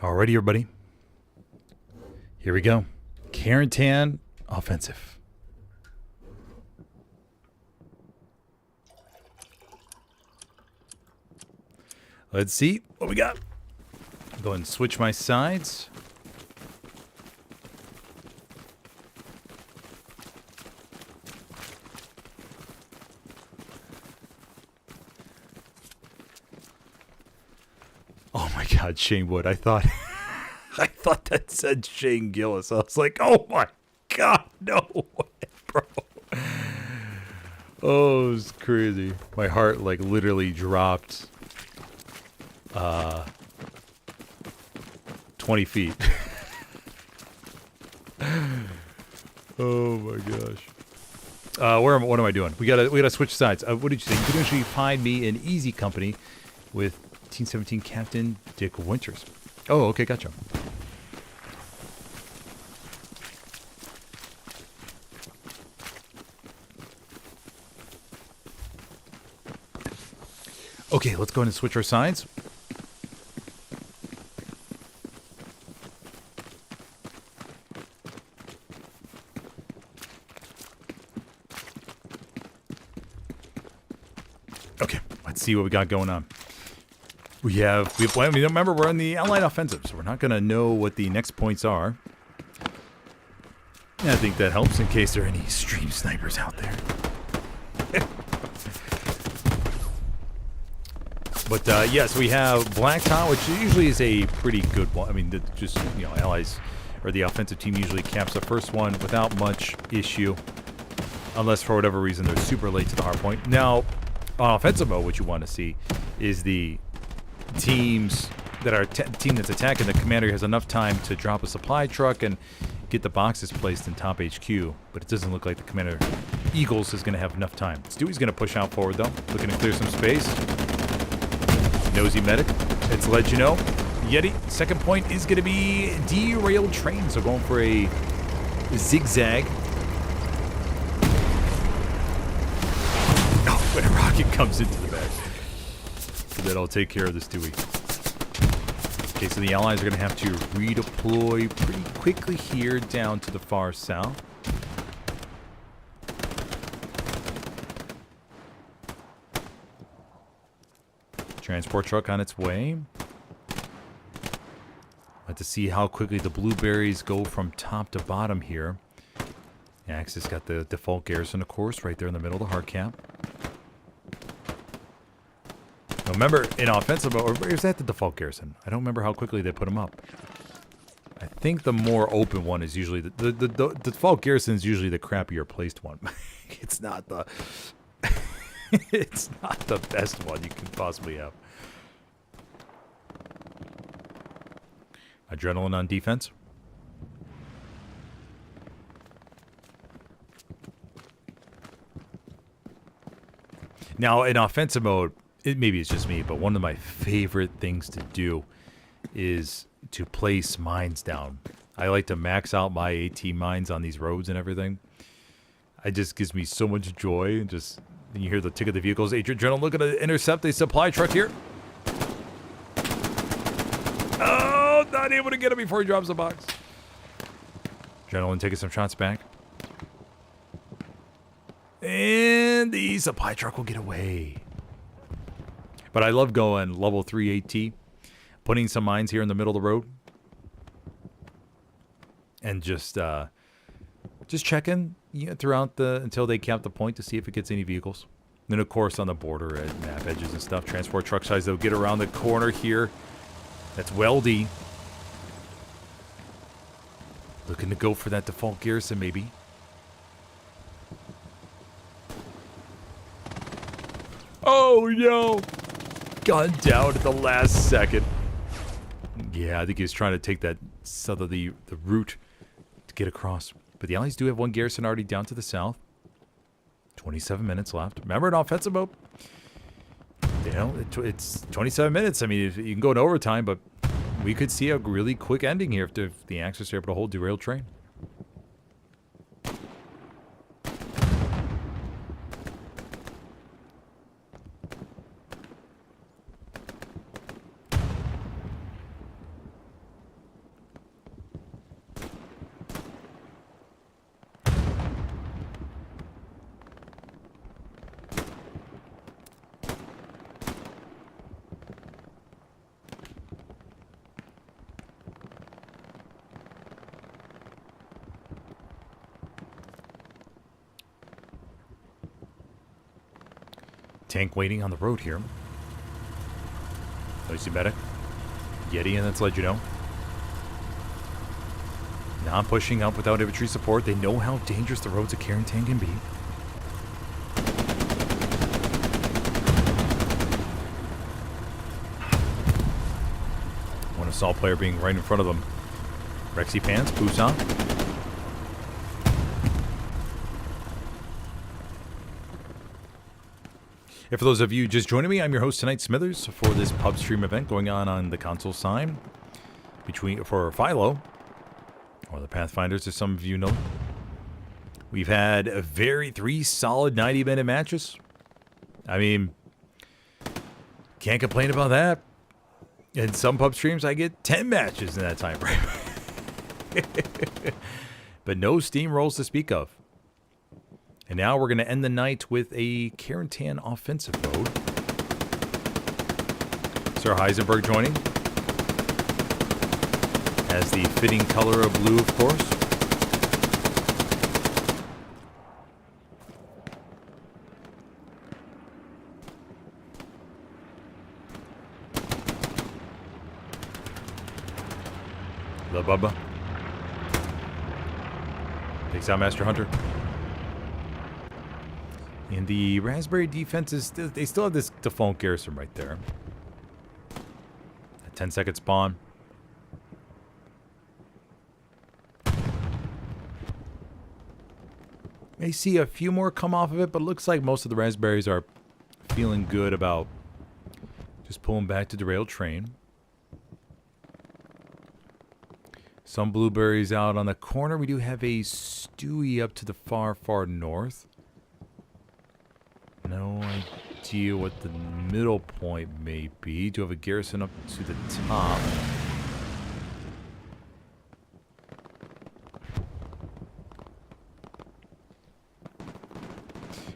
Alrighty, everybody. Here we go. Carentan offensive. Let's see what we got. Go ahead and switch my sides. Oh my God, Shane Wood. I thought that said Shane Gillis. I was like, oh my God, no way, bro. Oh, it was crazy. My heart like literally dropped 20 feet. Oh my gosh. What am I doing? We gotta switch sides. What did you think? You can actually find me in easy company with 1817 Captain Dick Winters. Oh, okay, gotcha. Okay, let's go ahead and switch our sides. Okay, let's see what we got going on. Remember, we're in the Allied offensive, so we're not going to know what the next points are. And I think that helps in case there are any stream snipers out there. But yes, we have Black Top, which usually is a pretty good one. I mean, Allies or the offensive team usually caps the first one without much issue, unless for whatever reason they're super late to the hard point. Now, on offensive mode, what you want to see is the teams that are team that's attacking. The commander has enough time to drop a supply truck and get the boxes placed in top HQ, but it doesn't look like the commander Eagles is going to have enough time. Stewie's going to push out forward though, looking to clear some space. Nosy medic, it's let you know. Yeti, second point is going to be derailed train, so going for a zigzag. Oh, when a rocket comes into the back. That'll take care of the Stewie. Okay, so the Allies are going to have to redeploy pretty quickly here down to the far south. Transport truck on its way. Have to see how quickly the blueberries go from top to bottom here. Axis got the default garrison, of course, right there in the middle of the hard cap. Now remember, in offensive mode, or is that the default garrison? I don't remember how quickly they put them up. I think the more open one is usually the default garrison is usually the crappier placed one. It's not the it's not the best one you can possibly have. Adrenaline on defense. Now, in offensive mode, maybe it's just me, but one of my favorite things to do is to place mines down. I like to max out my AT mines on these roads and everything. It just gives me so much joy. Just you hear the tick of the vehicles. Adrenaline looking to intercept a supply truck here. Oh, not able to get him before he drops the box. Adrenaline taking some shots back. And the supply truck will get away. But I love going level 3 AT, putting some mines here in the middle of the road, and just checking throughout until they cap the point to see if it gets any vehicles. And then of course on the border at map edges and stuff, transport truck size, they'll get around the corner here. That's Weldy. Looking to go for that default garrison maybe. Oh no! Gunned down at the last second. Yeah, I think he was trying to take that southerly the route to get across. But the Allies do have one garrison already down to the south. 27 minutes left. Remember, in offensive mode, it's 27 minutes. I mean, you can go in overtime, but we could see a really quick ending here if the Axis are able to hold derailed train. Tank waiting on the road here. Noisy medic. Yeti, and that's let you know. Not pushing up without infantry support. They know how dangerous the roads of Carentan can be. One assault player being right in front of them. Rexy Pants, Busan. And for those of you just joining me, I'm your host tonight, Smithers, for this pub stream event going on the console side for Philo, or the Pathfinders, as some of you know. We've had three solid 90-minute matches. I mean, can't complain about that. In some pub streams, I get 10 matches in that time frame. But no steam rolls to speak of. And now we're going to end the night with a Carentan offensive mode. Sir Heisenberg joining. As the fitting color of blue, of course. The Bubba. Takes out Master Hunter. And the Raspberry defenses, they still have this default Garrison right there. A 10-second spawn. May see a few more come off of it, but looks like most of the Raspberries are feeling good about just pulling back to derailed train. Some blueberries out on the corner. We do have a Stewie up to the far, far north. No idea what the middle point may be. Do have a Garrison up to the top.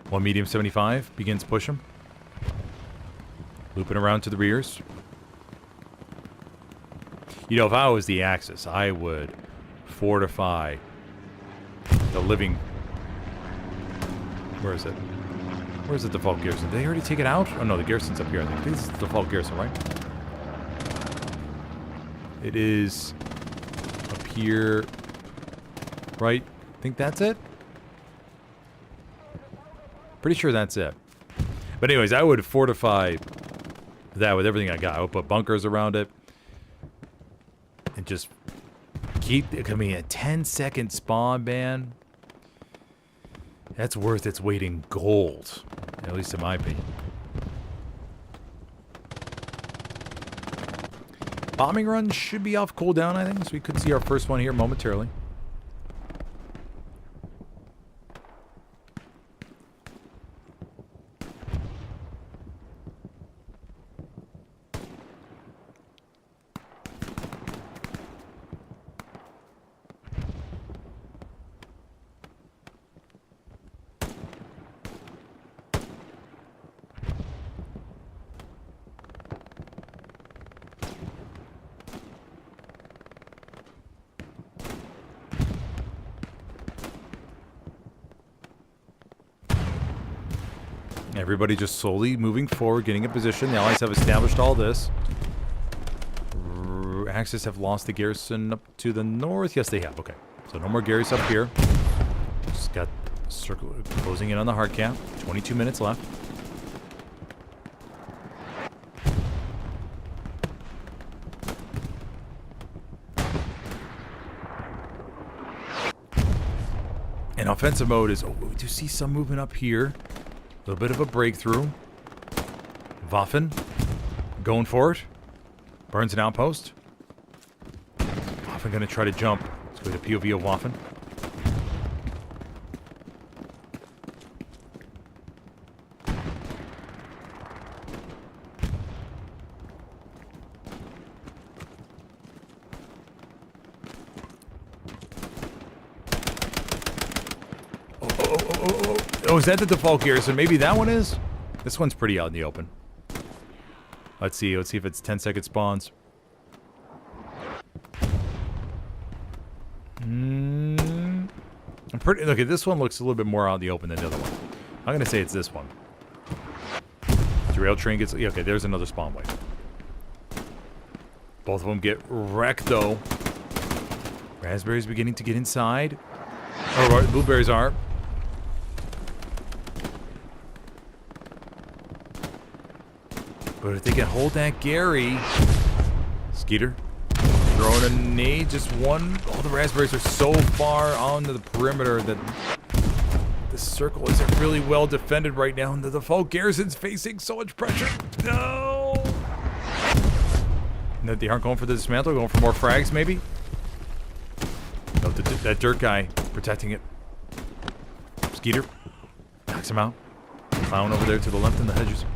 One medium 75 begins push him. Looping around to the rears. You know, if I was the Axis, I would fortify the living... Where is it? Where's the default Garrison? Did they already take it out? Oh no, the Garrison's up here. I think this is the default Garrison, right? It is up here, right? I think that's it? Pretty sure that's it. But anyways, I would fortify that with everything I got. I would put bunkers around it. And just keep, I mean, a 10-second spawn ban. That's worth its weight in gold. At least in my opinion. Bombing run should be off cooldown, I think. So we could see our first one here momentarily. Everybody just slowly moving forward, getting in position. The Allies have established all this. Axis have lost the Garrison up to the north. Yes, they have. Okay. So no more Garrison up here. Just got circle closing in on the hard cap. 22 minutes left. And offensive mode is... Oh, we do see some movement up here. A little bit of a breakthrough. Waffen going for it. Burns an outpost. Waffen going to try to jump. Let's go to POV of Waffen. Oh, is that the default Garrison? Maybe that one is? This one's pretty out in the open. Let's see. Let's see if it's 10-second spawns. I'm pretty... Okay, this one looks a little bit more out in the open than the other one. I'm going to say it's this one. Derail train gets... Yeah, okay, there's another spawn wave. Both of them get wrecked, though. Raspberry's beginning to get inside. Oh, blueberries are. But if they can hold that Gary... Skeeter throwing a nade, just one. All the raspberries are so far onto the perimeter that the circle isn't really well defended right now. And the default Garrison's facing so much pressure. No! No, they aren't going for the dismantle, going for more frags maybe? No, that dirt guy protecting it. Skeeter knocks him out. Clown over there to the left in the hedges.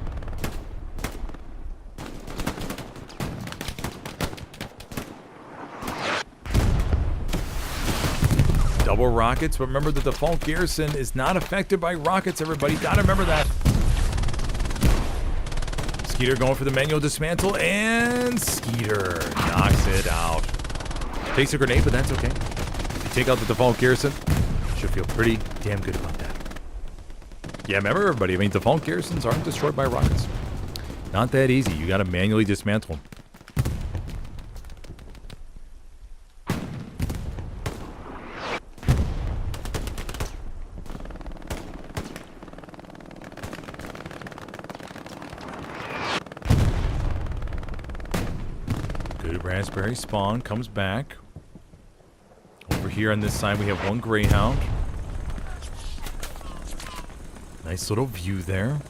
Double rockets, but remember the default Garrison is not affected by rockets, everybody. Gotta remember that. Skeeter going for the manual dismantle, and Skeeter knocks it out. Takes a grenade, but that's okay. If you take out the default Garrison, should feel pretty damn good about that. Yeah, remember everybody, I mean, default Garrisons aren't destroyed by rockets. Not that easy. You gotta manually dismantle them. Raspberry spawn comes back. Over here on this side we have one Greyhound. Nice little view there.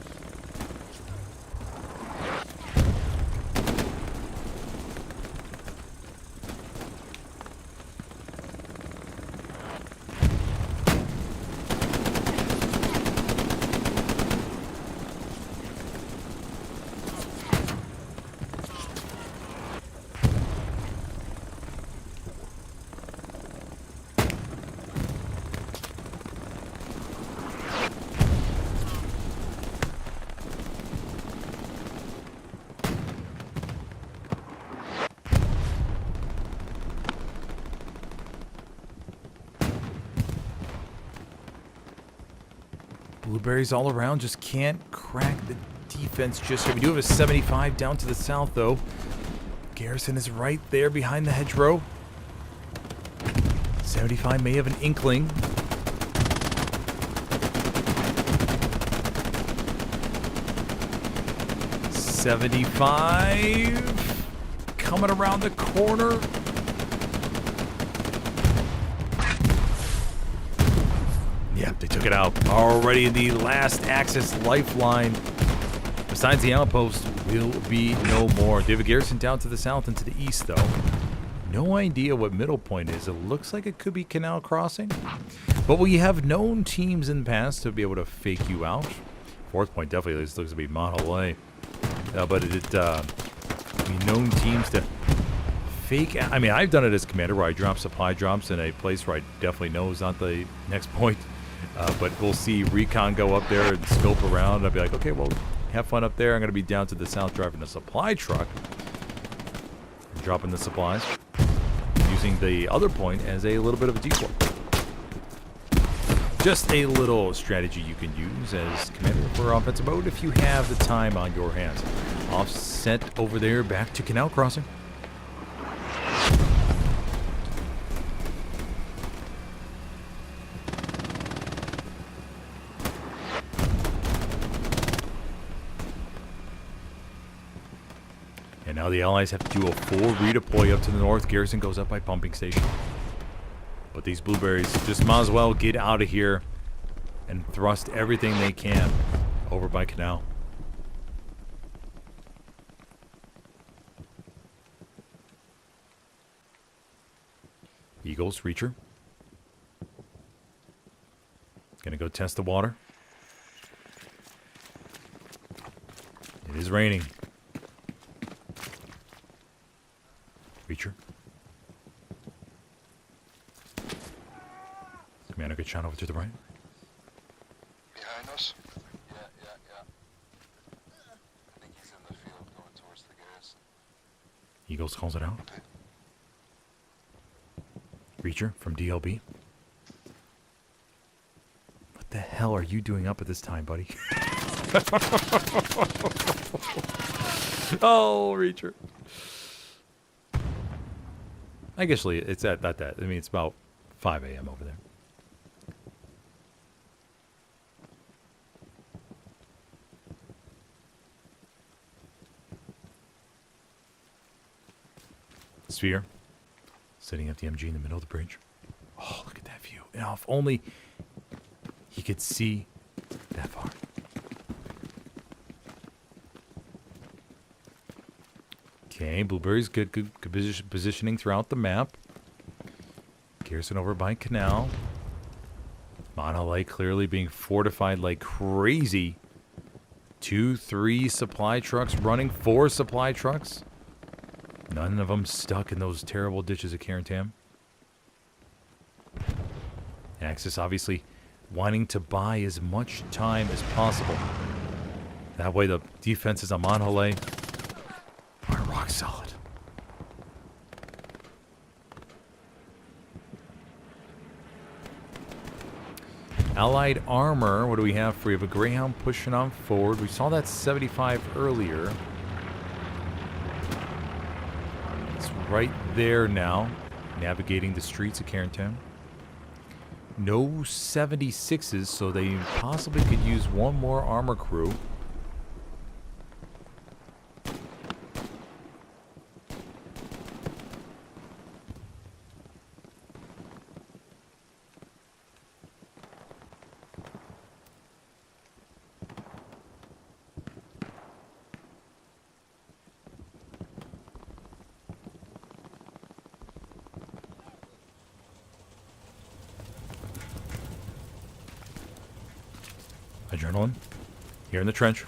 Blueberries all around, just can't crack the defense just yet. We do have a 75 down to the south, though. Garrison is right there behind the hedgerow. 75 may have an inkling. $75 coming around the corner. Yep, they took it out. Already the last Axis lifeline. Besides the outpost, will be no more. David Garrison down to the south and to the east, though. No idea what middle point is. It looks like it could be Canal Crossing. But we have known teams in the past to be able to fake you out. Fourth point definitely looks to be Model A. But we known teams to fake. I mean, I've done it as commander where I drop supply drops in a place where I definitely know is not the next point. But we'll see recon go up there and scope around. I'll be like, okay, well, have fun up there. I'm going to be down to the south driving a supply truck. Dropping the supplies. Using the other point as a little bit of a decoy. Just a little strategy you can use as commander for offensive mode if you have the time on your hands. Offset over there back to Canal Crossing. And now the Allies have to do a full redeploy up to the north. Garrison goes up by pumping station. But these blueberries just might as well get out of here and thrust everything they can over by Canal. Eagles, Reacher. Gonna go test the water. It is raining. Reacher. Commander, good shot over to the right. Behind us? Yeah. I think he's in the field going towards the garrison. Eagles calls it out. Reacher from DLB. What the hell are you doing up at this time, buddy? Oh, Reacher. I guess it's at not that. I mean, it's about 5 a.m. over there. Sphere. Setting up the MG in the middle of the bridge. Oh, look at that view. Now, if only he could see that far. Okay, Blueberry's good positioning throughout the map. Garrison over by Canal. Monolith clearly being fortified like crazy. 2, 3 supply trucks running. 4 supply trucks. None of them stuck in those terrible ditches of Carentan. Axis obviously wanting to buy as much time as possible. That way the defenses on Monolith are rock solid. Allied armor, what do we have for you? We have a Greyhound pushing on forward. We saw that 75 earlier. It's right there now, navigating the streets of Carentan. No 76s, so they possibly could use one more armor crew. Adrenaline here in the trench,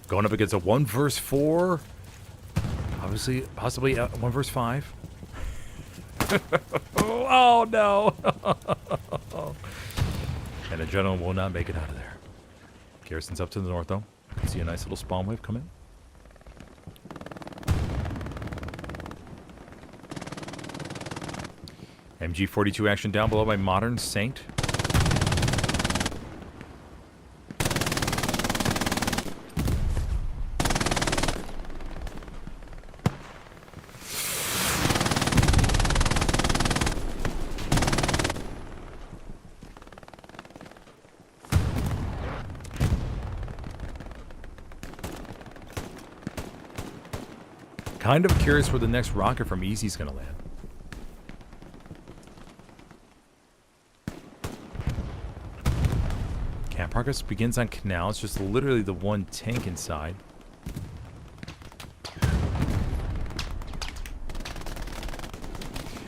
going up against a 1 versus 4, obviously, possibly 1 versus 5. Oh no! And Adrenaline will not make it out of there. Garrison's up to the north though. See a nice little spawn wave come in. MG42 action down below by Modern Saint. Kind of curious where the next rocket from Easy's going to land. Camp progress begins on Canal. It's just literally the one tank inside.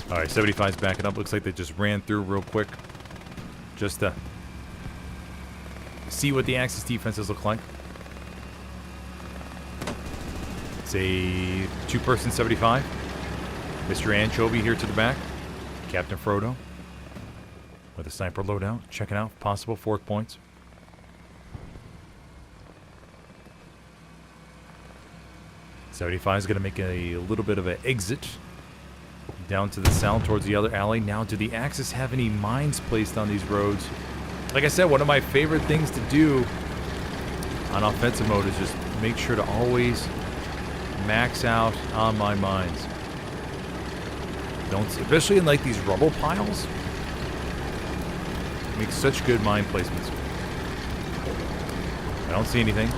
Alright, 75's backing up. Looks like they just ran through real quick. Just to see what the Axis defenses look like. It's a 2-person 75. Mr. Anchovy here to the back. Captain Frodo. With a sniper loadout. Checking out possible 4th points. '75 is going to make a little bit of an exit. Down to the south towards the other alley. Now, do the Axis have any mines placed on these roads? Like I said, one of my favorite things to do on offensive mode is just make sure to always max out on my mines. Don't, especially in like these rubble piles. Make such good mine placements. I don't see anything.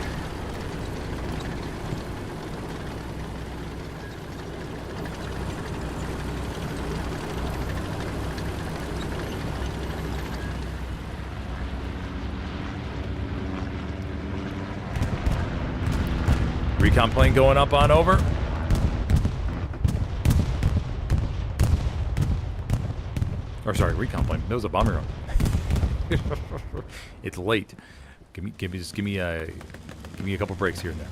Recon plane going up on over. Or sorry, recon plane. That was a bomber run. It's late. Give me a couple breaks here and there.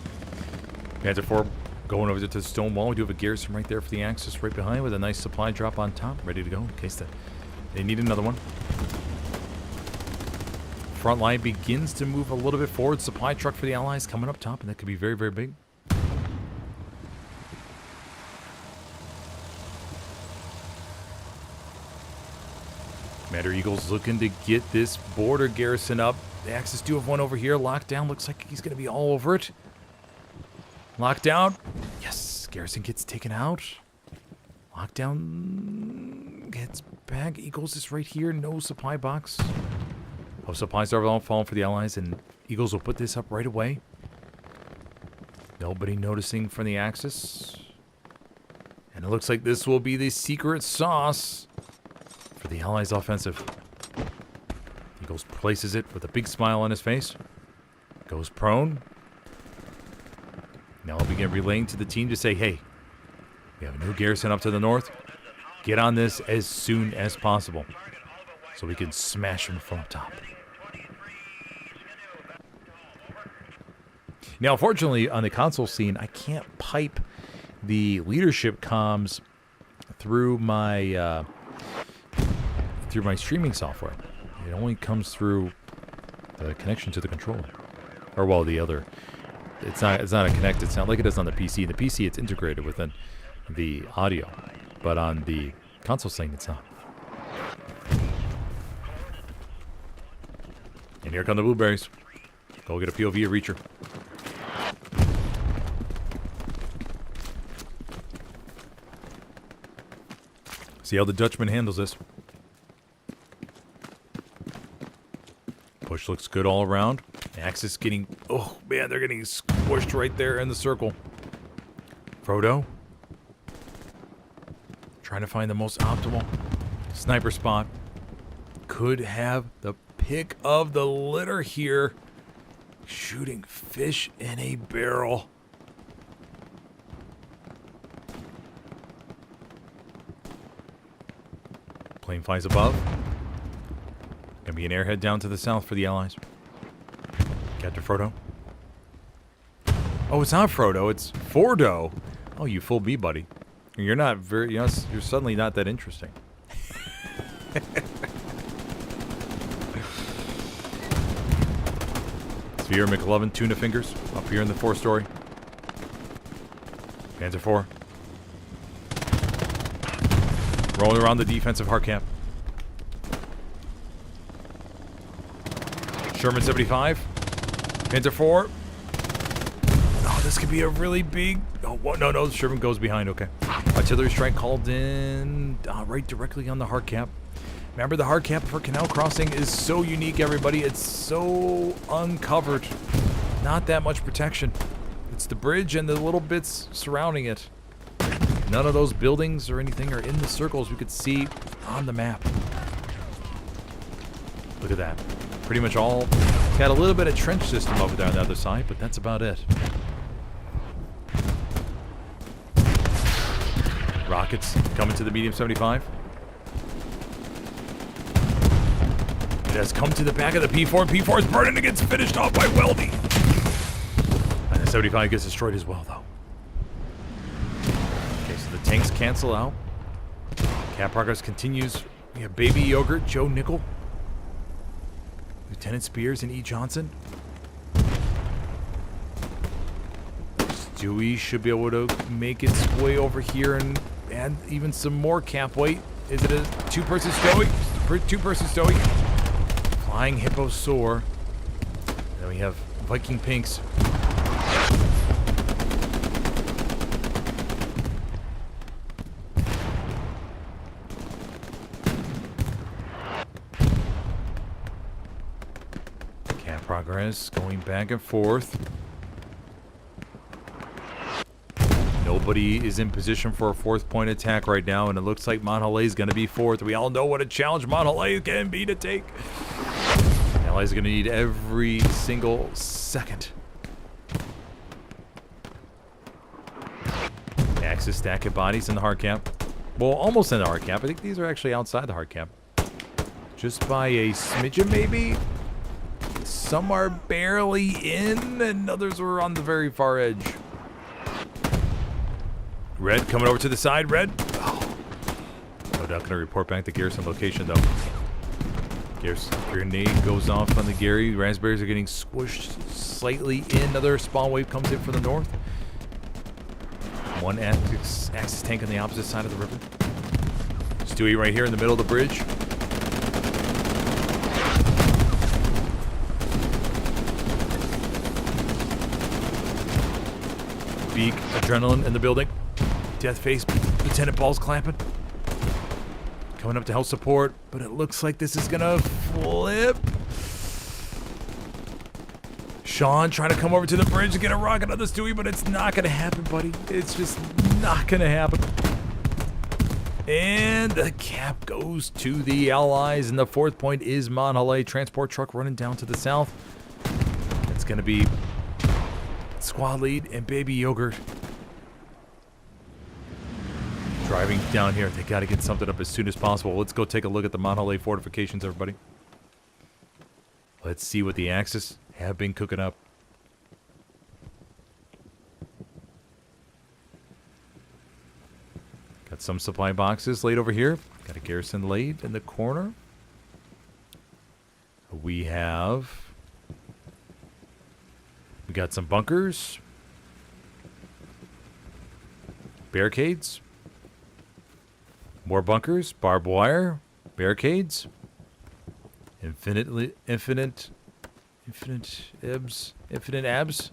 Panzer IV going over to the stone wall. We do have a Garrison right there for the Axis right behind with a nice supply drop on top, ready to go in case they need another one. Front line begins to move a little bit forward. Supply truck for the Allies coming up top, and that could be very, very big. Commander Eagle's looking to get this border garrison up The Axis do have one over here. Lockdown looks like he's going to be all over it. Lockdown. Yes, Garrison gets taken out. Lockdown gets back. Eagles is right here. No supply box. Oh, supplies are all falling for the Allies, and Eagles will put this up right away. Nobody noticing from the Axis. And it looks like this will be the secret sauce for the Allies' offensive. Eagles places it with a big smile on his face. Goes prone. Now he'll begin relaying to the team to say, hey, we have a new garrison up to the north. Get on this as soon as possible so we can smash them from up top. Now, unfortunately, on the console scene, I can't pipe the leadership comms through my streaming software. It only comes through the connection to the controller, or well, the other. It's not a connected sound like it is on the PC. The PC, it's integrated within the audio, but on the console scene, it's not. And here come the blueberries. Go get a POV of Reacher. See how the Dutchman handles this. Push looks good all around. Axis getting... Oh, man, they're getting squished right there in the circle. Frodo. Trying to find the most optimal sniper spot. Could have the pick of the litter here. Shooting fish in a barrel. Plane flies above. Gonna be an airhead down to the south for the Allies. Captain Frodo. Oh, it's not Frodo. It's Fordo. Oh, you fooled me, buddy. You're not very. You're suddenly not that interesting. Sphere McLovin, tuna fingers up here in the 4-story. Panzer IV. Rolling around the defensive hard camp. Sherman 75. Panzer IV. Oh, this could be a really big... Oh, what? No, Sherman goes behind. Okay. Artillery strike called in right directly on the hard cap. Remember, the hard cap for Canal Crossing is so unique, everybody. It's so uncovered. Not that much protection. It's the bridge and the little bits surrounding it. None of those buildings or anything are in the circles we could see on the map. Look at that. Pretty much all... Got a little bit of trench system over there on the other side, but that's about it. Rockets coming to the medium 75. It has come to the back of the P4. P4 is burning and gets finished off by Weldy. And the 75 gets destroyed as well, though. Okay, so the tanks cancel out. Cap progress continues. We have Baby Yogurt, Joe Nickel, Lieutenant Spears, and E. Johnson. Stewie should be able to make its way over here and add even some more cap weight. Is it a two-person Stewie? Two-person Stewie. Flying Hippo Soar. Then we have Viking Pinks. Cap progress going back and forth. Nobody is in position for a fourth point attack right now, and it looks like Monhalais is going to be fourth. We all know what a challenge Monhalais can be to take. Allies are going to need every single second. Axis stack of bodies in the hard cap. Well, almost in the hard cap. I think these are actually outside the hard cap. Just by a smidgen, maybe. Some are barely in, and others are on the very far edge. Red coming over to the side. Red. Oh. No doubt going to report back the Garrison location, though. Garrison grenade goes off on the Gary. Raspberries are getting squished slightly in. Another spawn wave comes in from the north. One Axis tank on the opposite side of the river. Stewie right here in the middle of the bridge. peak. Adrenaline in the building. Death face. Lieutenant Ball's clapping. Coming up to help support, but it looks like this is gonna flip. Sean trying to come over to the bridge to get a rocket on the Stewie, but it's not gonna happen, buddy. It's just not gonna happen. And the cap goes to the Allies, and the 4th point is Monhalay. Transport truck running down to the south. It's gonna be squad lead and Baby Yogurt driving down here. They got to get something up as soon as possible. Let's go take a look at the Monhalay fortifications, everybody. Let's see what the Axis have been cooking up. Got some supply boxes laid over here. Got a garrison laid in the corner. We got some bunkers. Barricades. More bunkers, barbed wire, barricades, infinite abs.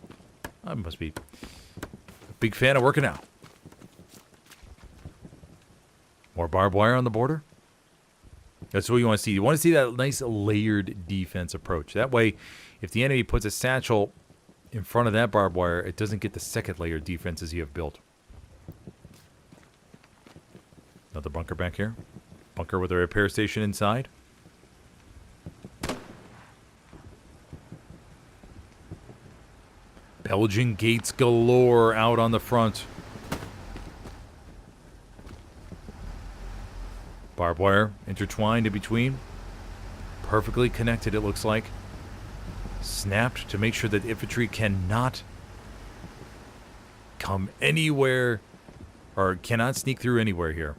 I must be a big fan of working out. More barbed wire on the border. That's what you want to see. You want to see that nice layered defense approach. That way, if the enemy puts a satchel in front of that barbed wire, it doesn't get the second layer defenses you have built. Another bunker back here. Bunker with a repair station inside. Belgian gates galore out on the front. Barbed wire intertwined in between. Perfectly connected, it looks like. Snapped to make sure that infantry cannot come anywhere or cannot sneak through anywhere here.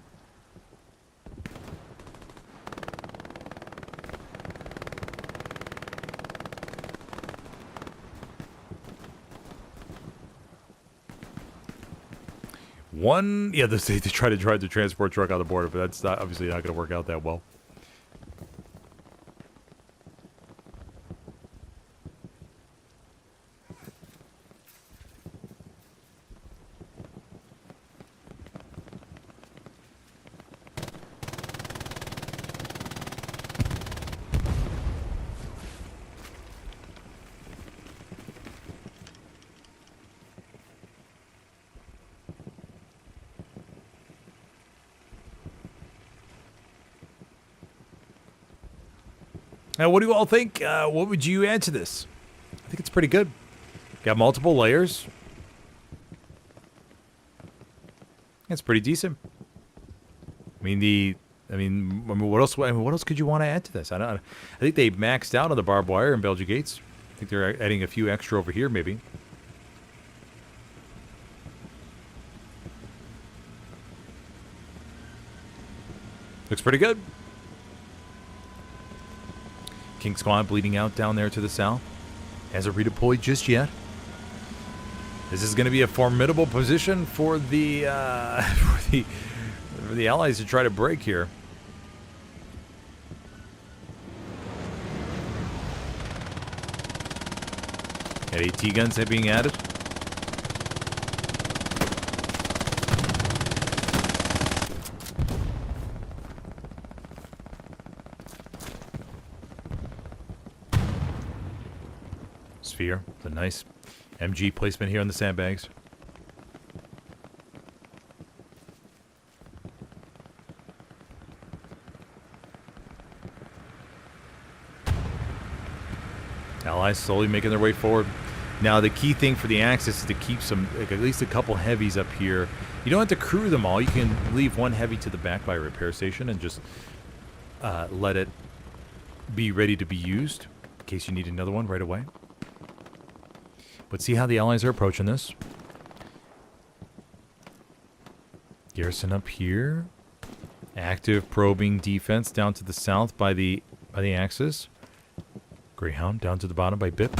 They try to drive the transport truck on the border, but that's obviously not going to work out that well. Now, what do you all think? What would you add to this? I think it's pretty good. Got multiple layers. It's pretty decent. What else? What else could you want to add to this? I think they maxed out on the barbed wire and Belgian gates. I think they're adding a few extra over here, maybe. Looks pretty good. King Squad bleeding out down there to the south. Hasn't redeployed just yet. This is going to be a formidable position for the for the Allies to try to break here. Got AT guns being added. Sphere, it's a nice MG placement here on the sandbags. Allies slowly making their way forward. Now the key thing for the Axis is to keep some, like at least a couple heavies up here. You don't have to crew them all. You can leave one heavy to the back by a repair station and just let it be ready to be used in case you need another one right away. But see how the Allies are approaching this. Garrison up here. Active probing defense down to the south by the Axis. Greyhound down to the bottom by BIP.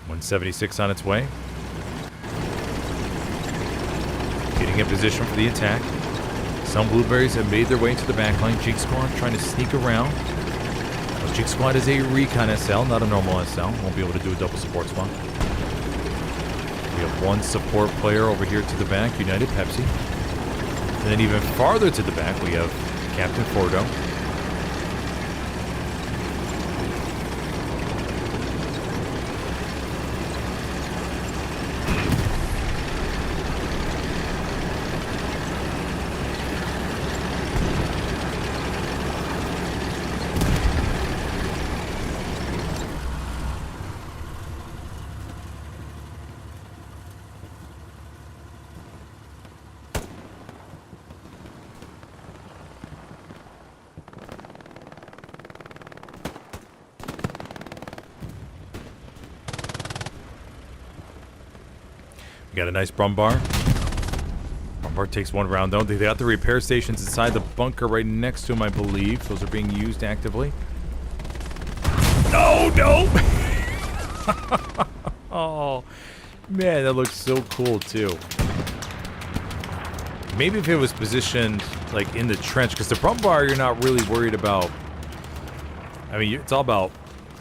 .176 on its way. Getting in position for the attack. Some blueberries have made their way to the back line. Jig Squad trying to sneak around. Those Jig Squad is a recon SL, not a normal SL. Won't be able to do a double support spot. We have one support player over here to the back, United Pepsi. And then even farther to the back, we have Captain Fordo. We got a nice Brumbar. Brumbar takes one round though. They got the repair stations inside the bunker right next to him, I believe. Those are being used actively. No, no! Oh, man, that looks so cool too. Maybe if it was positioned like in the trench, because the Brumbar you're not really worried about. I mean, it's all about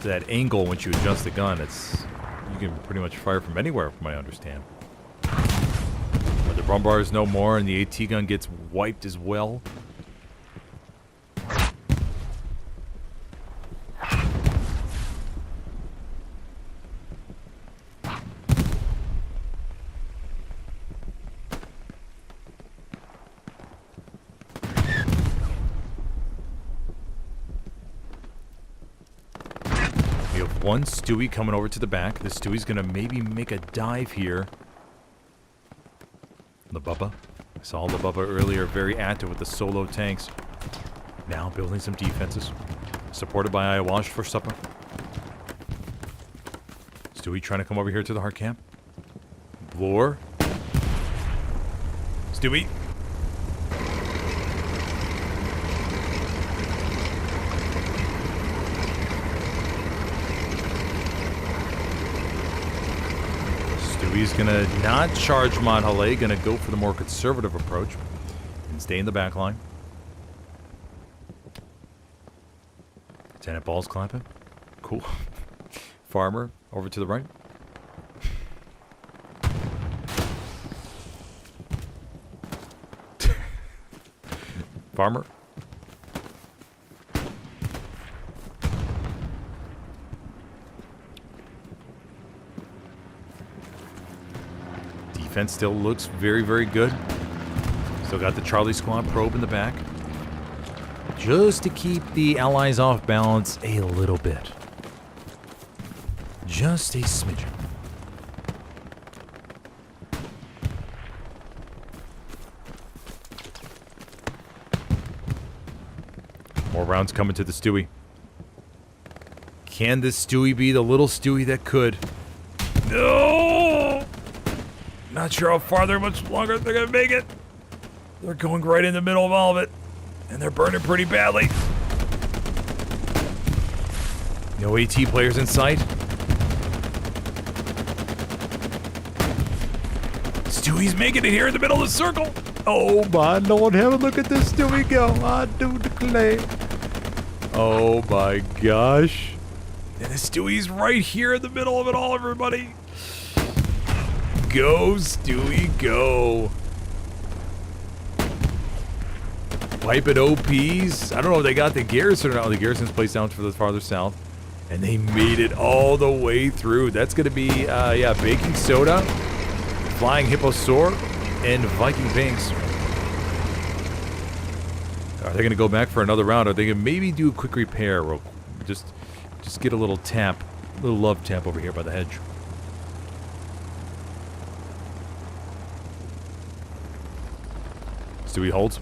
that angle once you adjust the gun. You can pretty much fire from anywhere, from what I understand. But the Brumbar is no more, and the AT gun gets wiped as well. We have one Stewie coming over to the back. This Stewie's gonna maybe make a dive here. The Bubba. I saw the Bubba earlier, very active with the solo tanks. Now building some defenses. Supported by Ayawash for supper. Stewie trying to come over here to the hard camp. Bloor. Stewie. Stewie's gonna not charge Monhalay, gonna go for the more conservative approach and stay in the back line. Lieutenant Ball's clapping. Cool. Farmer over to the right. Farmer. Defense still looks very, very good. Still got the Charlie Squad probe in the back. Just to keep the allies off balance a little bit. Just a smidgen. More rounds coming to the Stewie. Can this Stewie be the little Stewie that could? No! Not sure how far they're much longer they're gonna make it. They're going right in the middle of all of it. And they're burning pretty badly. No AT players in sight. Stewie's making it here in the middle of the circle. Oh my Lord, have a look at this Stewie go. I do declare. Oh my gosh. And the Stewie's right here in the middle of it all, everybody. Go, Stewie, go. Wiping OPs. I don't know if they got the Garrison or not. The Garrison's placed down for the farther south. And they made it all the way through. That's going to be, yeah, Baking Soda, Flying Hipposaur, and Viking Pinks. Are they going to go back for another round? Are they going to maybe do a quick repair? Just get a little tap, a little love tap over here by the hedge. Stewie holds.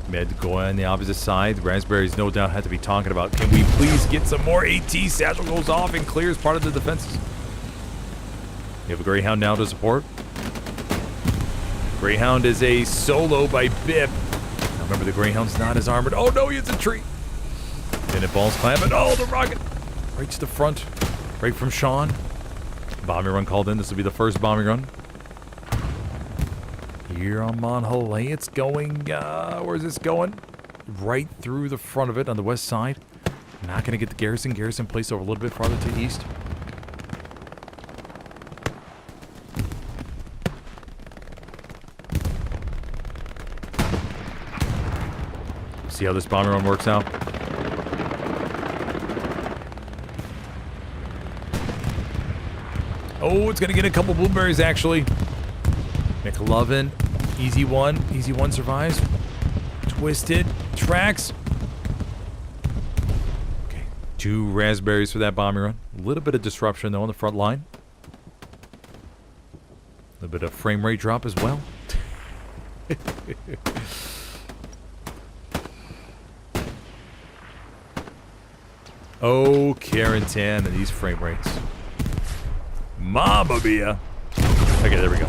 Med going on the opposite side. Raspberries no doubt had to be talking about, can we please get some more AT? Satchel goes off and clears part of the defenses. You have a Greyhound now to support. Greyhound is a solo by Bip. Now remember, the Greyhound's not as armored. Oh no, he hits a tree. Then it balls clamping. Oh, the rocket. Right to the front. Right from Sean. Bombing run called in. This will be the first bombing run. Here on Monhalay, it's going, where's this going? right through the front of it on the west side. Not going to get the Garrison. Garrison placed over a little bit farther to the east. See how this bomber run works out. Oh, it's going to get a couple blueberries, actually. McLovin, easy one. Easy one survives. Twisted. Tracks. Okay, 2 raspberries for that bombing run. A little bit of disruption, though, on the front line. A little bit of frame rate drop as well. Oh, Carentan and these frame rates. Mamma mia. Okay, there we go.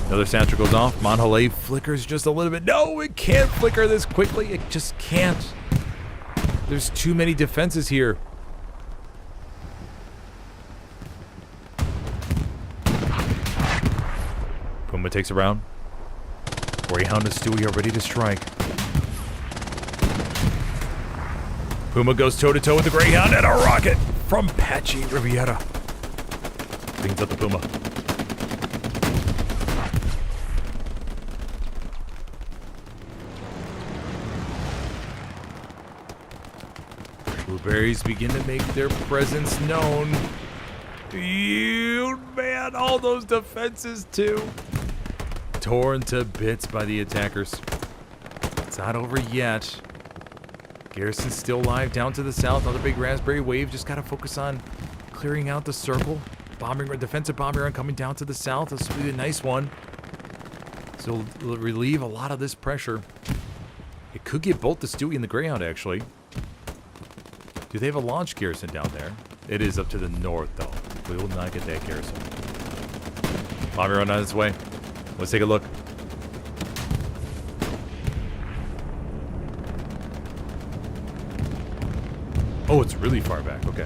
Another satchel goes off. Monhalay flickers just a little bit. No, it can't flicker this quickly. It just can't. There's too many defenses here. Puma takes a round. Greyhound and Stewie are ready to strike. Puma goes toe-to-toe with the Greyhound and a rocket from Patchy Riviera. Cleans up the Puma. Blueberries begin to make their presence known. Man, all those defenses too. Torn to bits by the attackers. It's not over yet. Garrison's still alive down to the south. Another big raspberry wave. Just got to focus on clearing out the circle. Defensive bombing run coming down to the south. This will be a nice one. So it'll relieve a lot of this pressure. It could get both the Stewie and the Greyhound, actually. Do they have a launch Garrison down there? It is up to the north, though. We will not get that Garrison. Bombing run on its way. Let's take a look. Oh, it's really far back. Okay.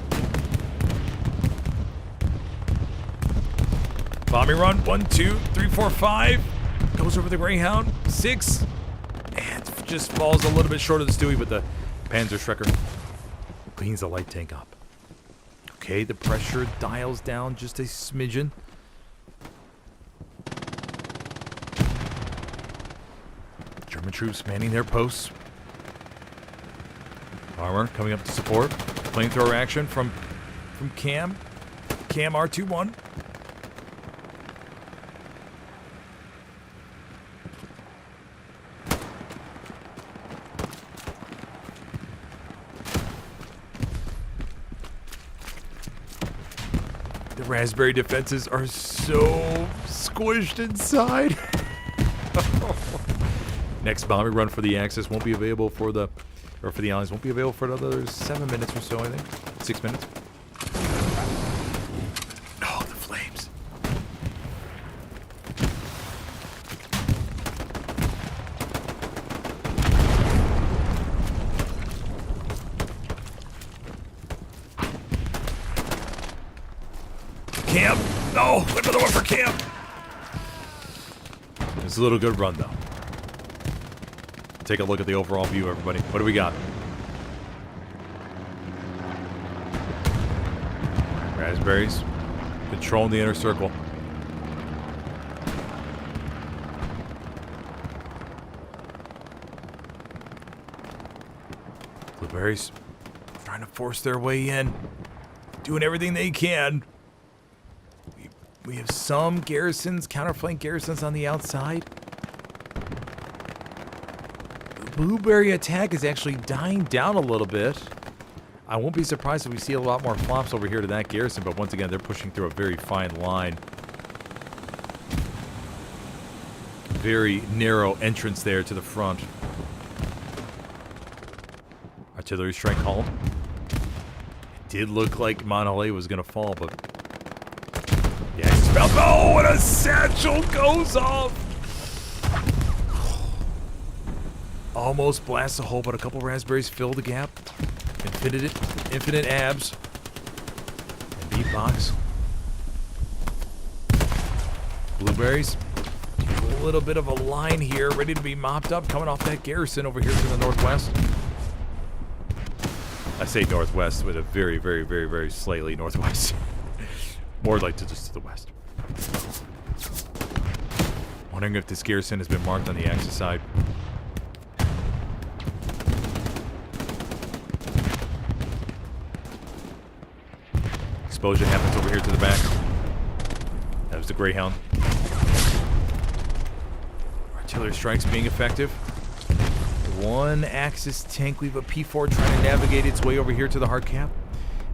Bombing run. 1, 2, 3, 4, 5. Goes over the Greyhound. 6. And just falls a little bit short of the Stewie, but the Panzer Schrecker cleans the light tank up. Okay, the pressure dials down just a smidgen. German troops manning their posts. Armor coming up to support. Flamethrower action from Cam. Cam R21. The raspberry defenses are so squished inside. Next bombing run for the Axis won't be available for the Allies won't be available for another 7 minutes or so, I think. 6 minutes. Oh, the flames. Cam. Oh, another one for Cam. It's a little good run, though. Take a look at the overall view, everybody. What do we got? Raspberries. Controlling the inner circle. Blueberries trying to force their way in. Doing everything they can. We have some garrisons, counterflank garrisons on the outside. Blueberry attack is actually dying down a little bit. I won't be surprised if we see a lot more flops over here to that garrison, but once again, they're pushing through a very fine line. Very narrow entrance there to the front. Artillery strike called. It did look like Monhalay was going to fall, but... yeah, it's about... oh, and a satchel goes off! Almost blasts a hole, but a couple raspberries fill the gap. Infinite abs. And beatbox. Blueberries. little bit of a line here, ready to be mopped up, coming off that garrison over here to the northwest. I say northwest with a very, very, very, very slightly northwest. More like to just to the west. Wondering if this garrison has been marked on the Axis side. Explosion happens over here to the back. That was the Greyhound. Artillery strikes being effective. One Axis tank. We have a P4 trying to navigate its way over here to the hard cap.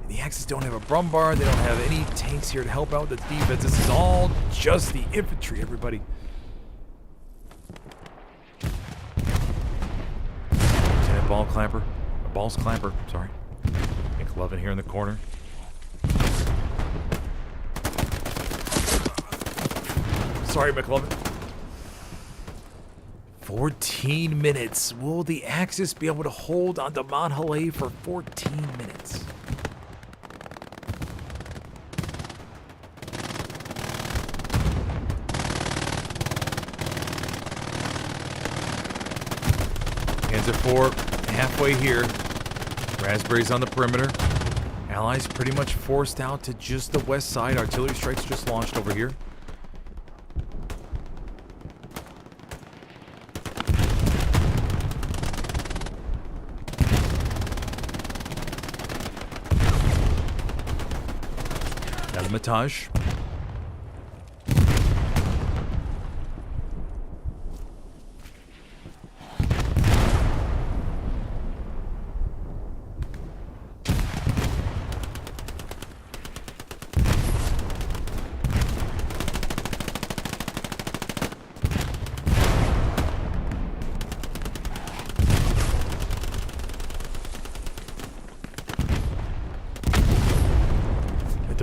The Axis don't have a Brumbar. They don't have any tanks here to help out with the defense. This is all just the infantry, everybody. Lieutenant Balls Clapper, sorry. McLovin here in the corner. Sorry, McLovin. 14 minutes. Will the Axis be able to hold on to Monhalay for 14 minutes? Panzer IV halfway here. Raspberries on the perimeter. Allies pretty much forced out to just the west side. Artillery strikes just launched over here. Matage.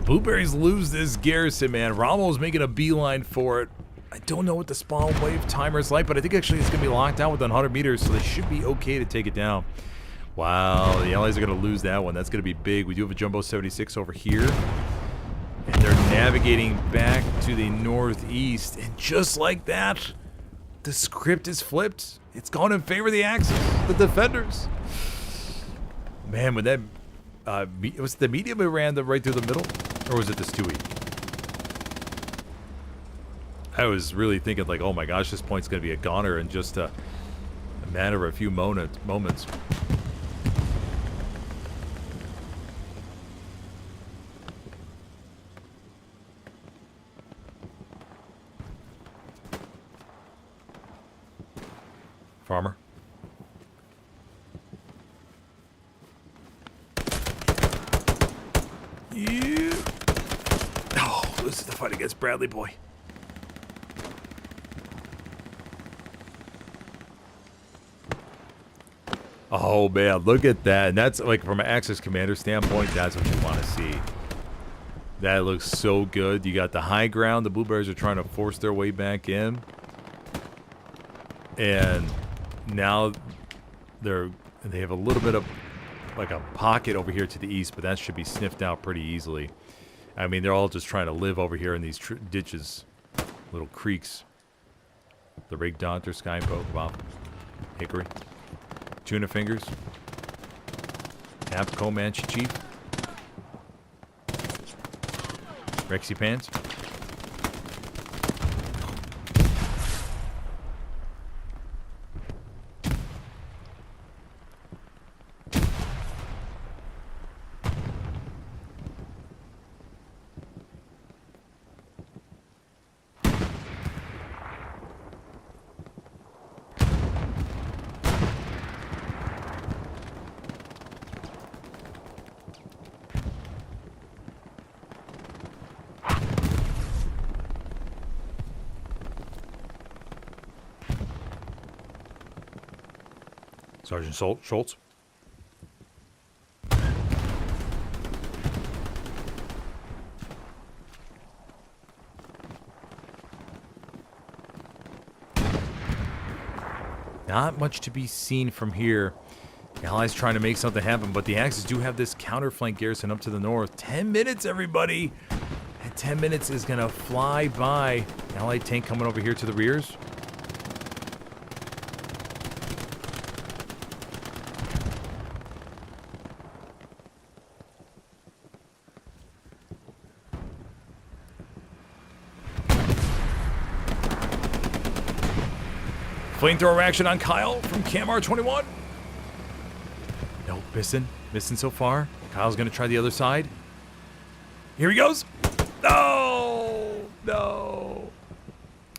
Blueberries lose this garrison, man. Rommel's making a beeline for it. I don't know what the spawn wave timer is like, but I think actually it's going to be locked down within 100 meters, so they should be okay to take it down. Wow, the Allies are going to lose that one. That's going to be big. We do have a Jumbo 76 over here. And they're navigating back to the northeast. And just like that, the script is flipped. It's gone in favor of the Axis, the defenders. Man, when that... was the medium who ran right through the middle? Or was it the Stewie? I was really thinking like, oh my gosh, this point's going to be a goner in just a matter of a few moments. Farmer. Yeah. Oh, this is the fight against Bradley boy. Oh man, look at that. And that's like from an Axis commander standpoint, that's what you want to see. That looks so good. You got the high ground. The Blueberries are trying to force their way back in. And now they have a little bit of like a pocket over here to the east, but that should be sniffed out pretty easily. I mean, they're all just trying to live over here in these ditches, little creeks. The Rig Daunter, Skypo, wow, Hickory, Tuna Fingers, Tap Comanche Chief, Rexy Pants. Sergeant Schultz. Not much to be seen from here. The Allies trying to make something happen, but the Axis do have this counterflank garrison up to the north. 10 minutes, everybody! And 10 minutes is going to fly by. Allied tank coming over here to the rears. Flamethrower action on Kyle from CamR21. Nope, missing so far. Kyle's gonna try the other side. Here he goes. No.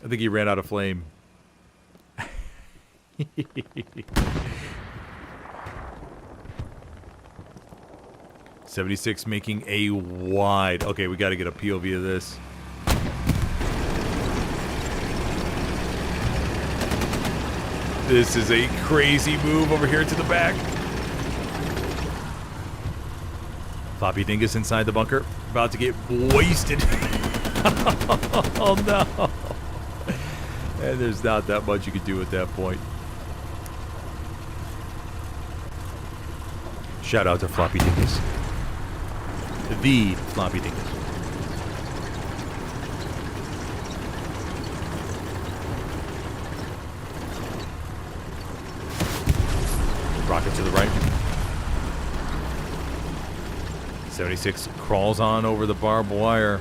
I think he ran out of flame. 76 making a wide. Okay, we got to get a POV of this. This is a crazy move over here to the back. Floppy Dingus inside the bunker. About to get wasted. Oh no. And there's not that much you can do at that point. Shout out to Floppy Dingus. The Floppy Dingus. Rocket to the right. 76 crawls on over the barbed wire.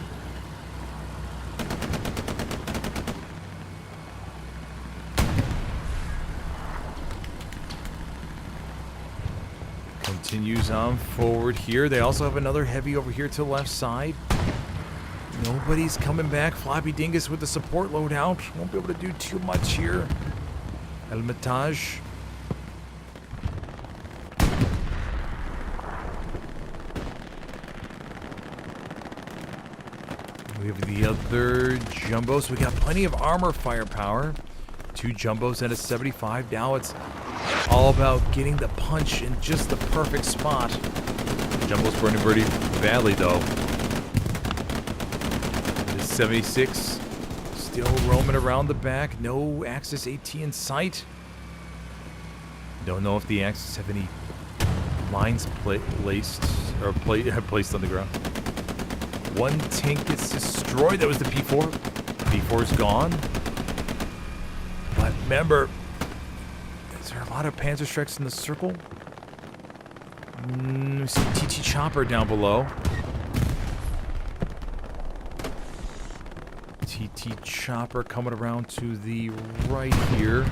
Continues on forward here. They also have another heavy over here to the left side. Nobody's coming back. Floppy Dingus with the support loadout. Won't be able to do too much here. Elmitage. We have the other jumbos. We got plenty of armor firepower. 2 jumbos and a 75. Now it's all about getting the punch in just the perfect spot. Jumbo's burning pretty badly though. This 76 still roaming around the back. No Axis AT in sight. Don't know if the Axis have any mines placed on the ground. One tank gets destroyed. That was the P4. P4's gone. But remember, is there a lot of Panzer Strikes in the circle? We see TT Chopper down below. TT Chopper coming around to the right here.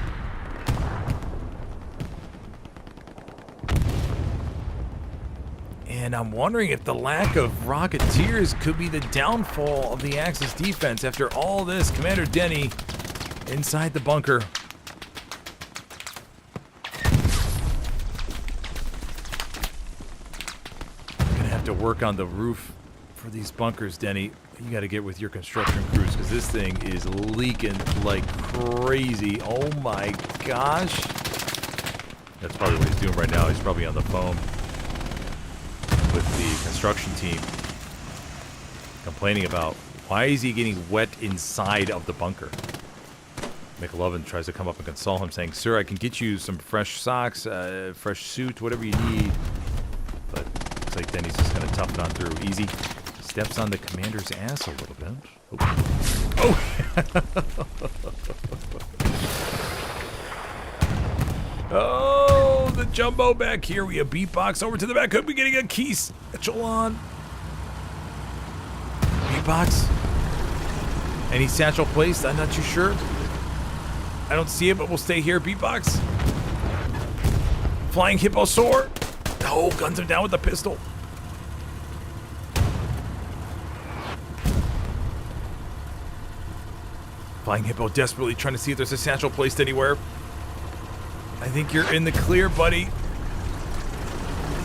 And I'm wondering if the lack of Rocketeers could be the downfall of the Axis defense. After all this, Commander Denny inside the bunker. Gonna have to work on the roof for these bunkers, Denny. You gotta get with your construction crews because this thing is leaking like crazy. Oh my gosh. That's probably what he's doing right now. He's probably on the phone with the construction team, complaining about why is he getting wet inside of the bunker. McLovin tries to come up and console him, saying, "Sir, I can get you some fresh socks, fresh suit, whatever you need." But looks like Denny's just gonna tough it on through. Easy. Steps on the commander's ass a little bit. Oh! Oh, the jumbo back here. We have beatbox over to the back. Could be getting a Keys echelon. Beatbox. Any satchel placed? I'm not too sure. I don't see it, but we'll stay here. Beatbox. Flying Hippo Soar. Oh, guns him down with the pistol. Flying Hippo desperately trying to see if there's a satchel placed anywhere. I think you're in the clear, buddy.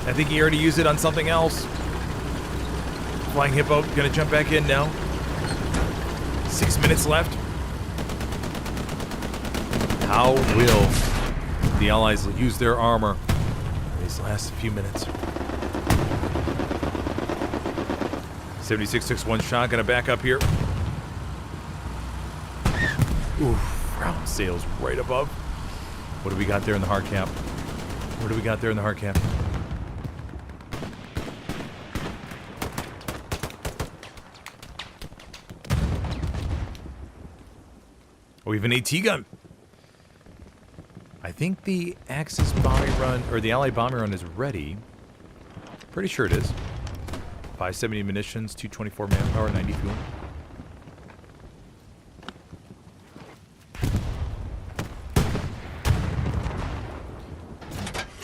I think he already used it on something else. Flying Hippo gonna jump back in now. 6 minutes left. How will the Allies use their armor these last few minutes? 76 took one shot, gonna back up here. Oof, round sails right above. What do we got there in the hard cap? What do we got there in the hard cap? Oh, we have an AT gun. I think the Axis bombing run, or the Allied bombing run is ready. Pretty sure it is. 570 munitions, 224 manpower, 90 fuel.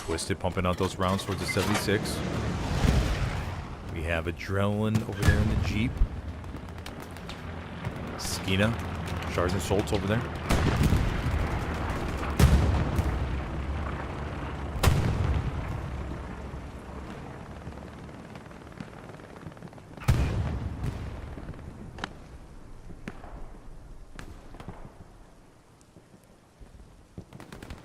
Twisted pumping out those rounds towards the 76. We have Adrenaline over there in the Jeep. Skeena, Sergeant Schultz over there.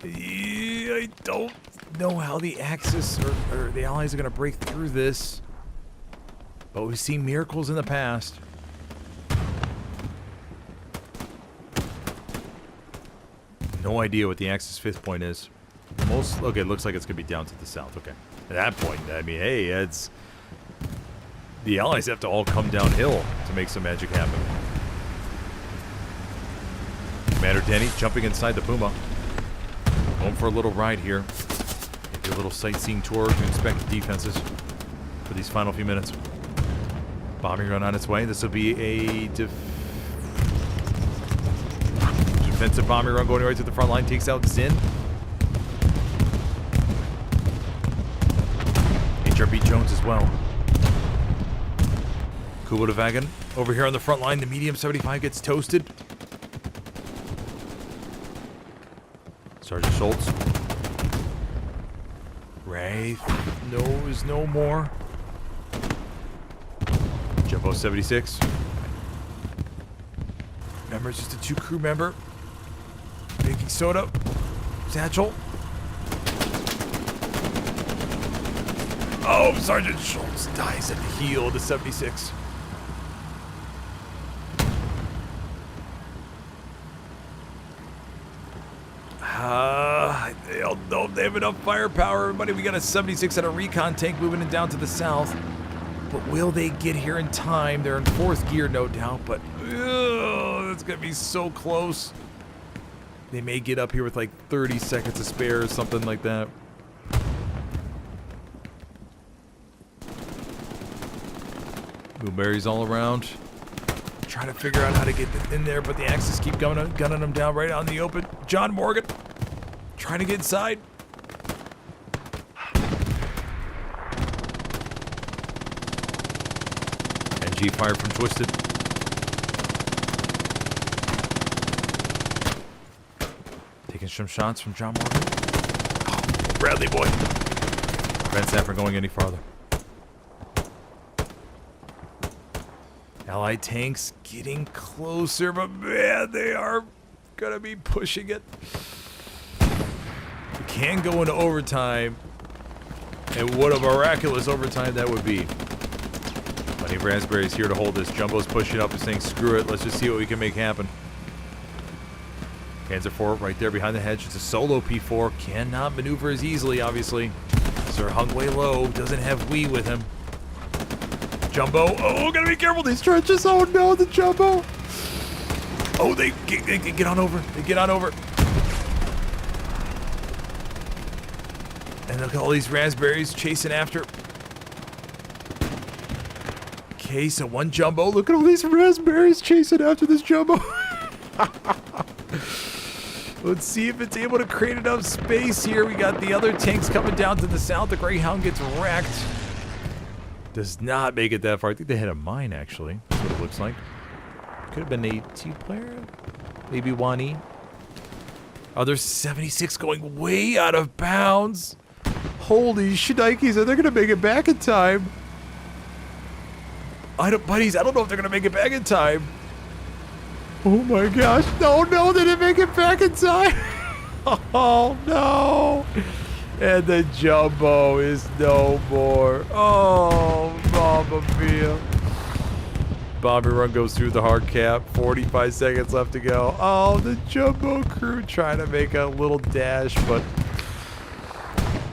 I don't know how the Axis or the Allies are going to break through this. But we've seen miracles in the past. No idea what the Axis 5th point is. Okay, it looks like it's going to be down to the south. Okay. At that point, I mean, hey, it's... The Allies have to all come downhill to make some magic happen. Commander Denny jumping inside the Puma. Going for a little ride here. Maybe a little sightseeing tour to inspect the defenses for these final few minutes. Bombing run on its way. This will be a defensive bombing run going right to the front line. Takes out Zin. HRB Jones as well. Kubota over here on the front line. The medium 75 gets toasted. Sergeant Schultz. Wraith knows no more. Jumbo 76. Remember, it's just a 2 crew member. Baking soda. Satchel. Oh, Sergeant Schultz dies at the heel of the 76. I don't know if they have enough firepower, everybody. We got a 76 and a recon tank moving it down to the south. But will they get here in time? They're in 4th gear, no doubt, but it's going to be so close. They may get up here with like 30 seconds to spare or something like that. Blueberries all around. Trying to figure out how to get in there, but the Axis keep gunning them down right out in the open. John Morgan trying to get inside. NG fire from Twisted. Taking some shots from John Morgan. Oh, Bradley boy. Prevents that from going any farther. Allied tanks getting closer, but man, they are gonna be pushing it. We can go into overtime, and what a miraculous overtime that would be. Plenty of raspberries here to hold this. Jumbo's pushing up and saying, screw it, let's just see what we can make happen. Panzer IV right there behind the hedge. It's a solo P4, cannot maneuver as easily, obviously. Sir hung way low, doesn't have Wee with him. Jumbo, oh, gotta be careful, these trenches, oh no, the Jumbo. Oh, they get on over, they get on over. And look at all these raspberries chasing after. Okay, so one Jumbo, look at all these raspberries chasing after this Jumbo. Let's see if it's able to create enough space here. We got the other tanks coming down to the south. The Greyhound gets wrecked. Does not make it that far. I think they hit a mine, actually. That's what it looks like. Could have been a two-player. Maybe 1E. Oh, there's 76 going way out of bounds. Holy shnikes, are they going to make it back in time? Buddies, I don't know if they're going to make it back in time. Oh my gosh. No, they didn't make it back in time. Oh, no. And the Jumbo is no more. Oh, Mamma Mia. Bomber run goes through the hard cap. 45 seconds left to go. Oh, the Jumbo crew trying to make a little dash, but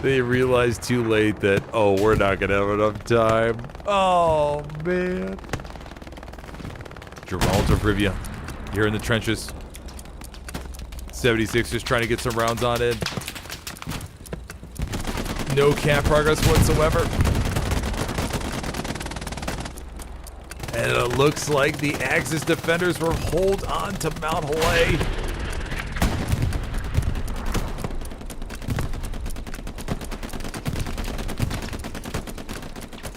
they realized too late that, oh, we're not going to have enough time. Oh, man. Geraldo Rivia here in the trenches. 76 just trying to get some rounds on in. No cap progress whatsoever. And it looks like the Axis defenders will hold on to Mount Halei.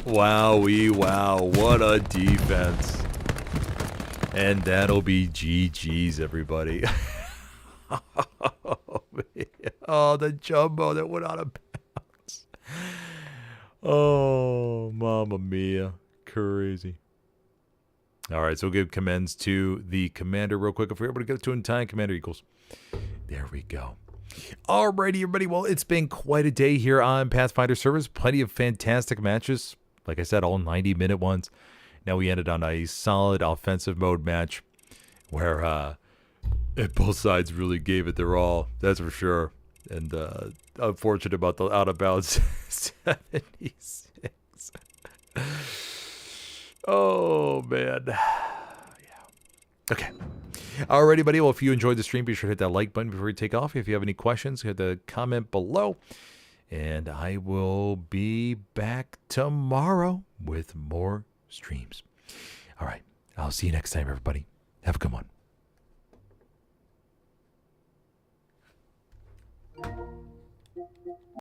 Wowee, wow. What a defense. And that'll be GG's, everybody. Oh, the jumbo that went out of bounds. Oh, mamma mia. Crazy. All right, so we'll give commends to the commander real quick. If we're able to get it to in time, commander equals. There we go. Alrighty, everybody. Well, it's been quite a day here on Pathfinder servers. Plenty of fantastic matches. Like I said, all 90-minute ones. Now we ended on a solid offensive mode match where both sides really gave it their all. That's for sure. And unfortunate about the out-of-bounds 76. Oh, man. Yeah. Okay. Alrighty, buddy. Well, if you enjoyed the stream, be sure to hit that like button before you take off. If you have any questions, hit the comment below. And I will be back tomorrow with more streams. All right. I'll see you next time, everybody. Have a good one.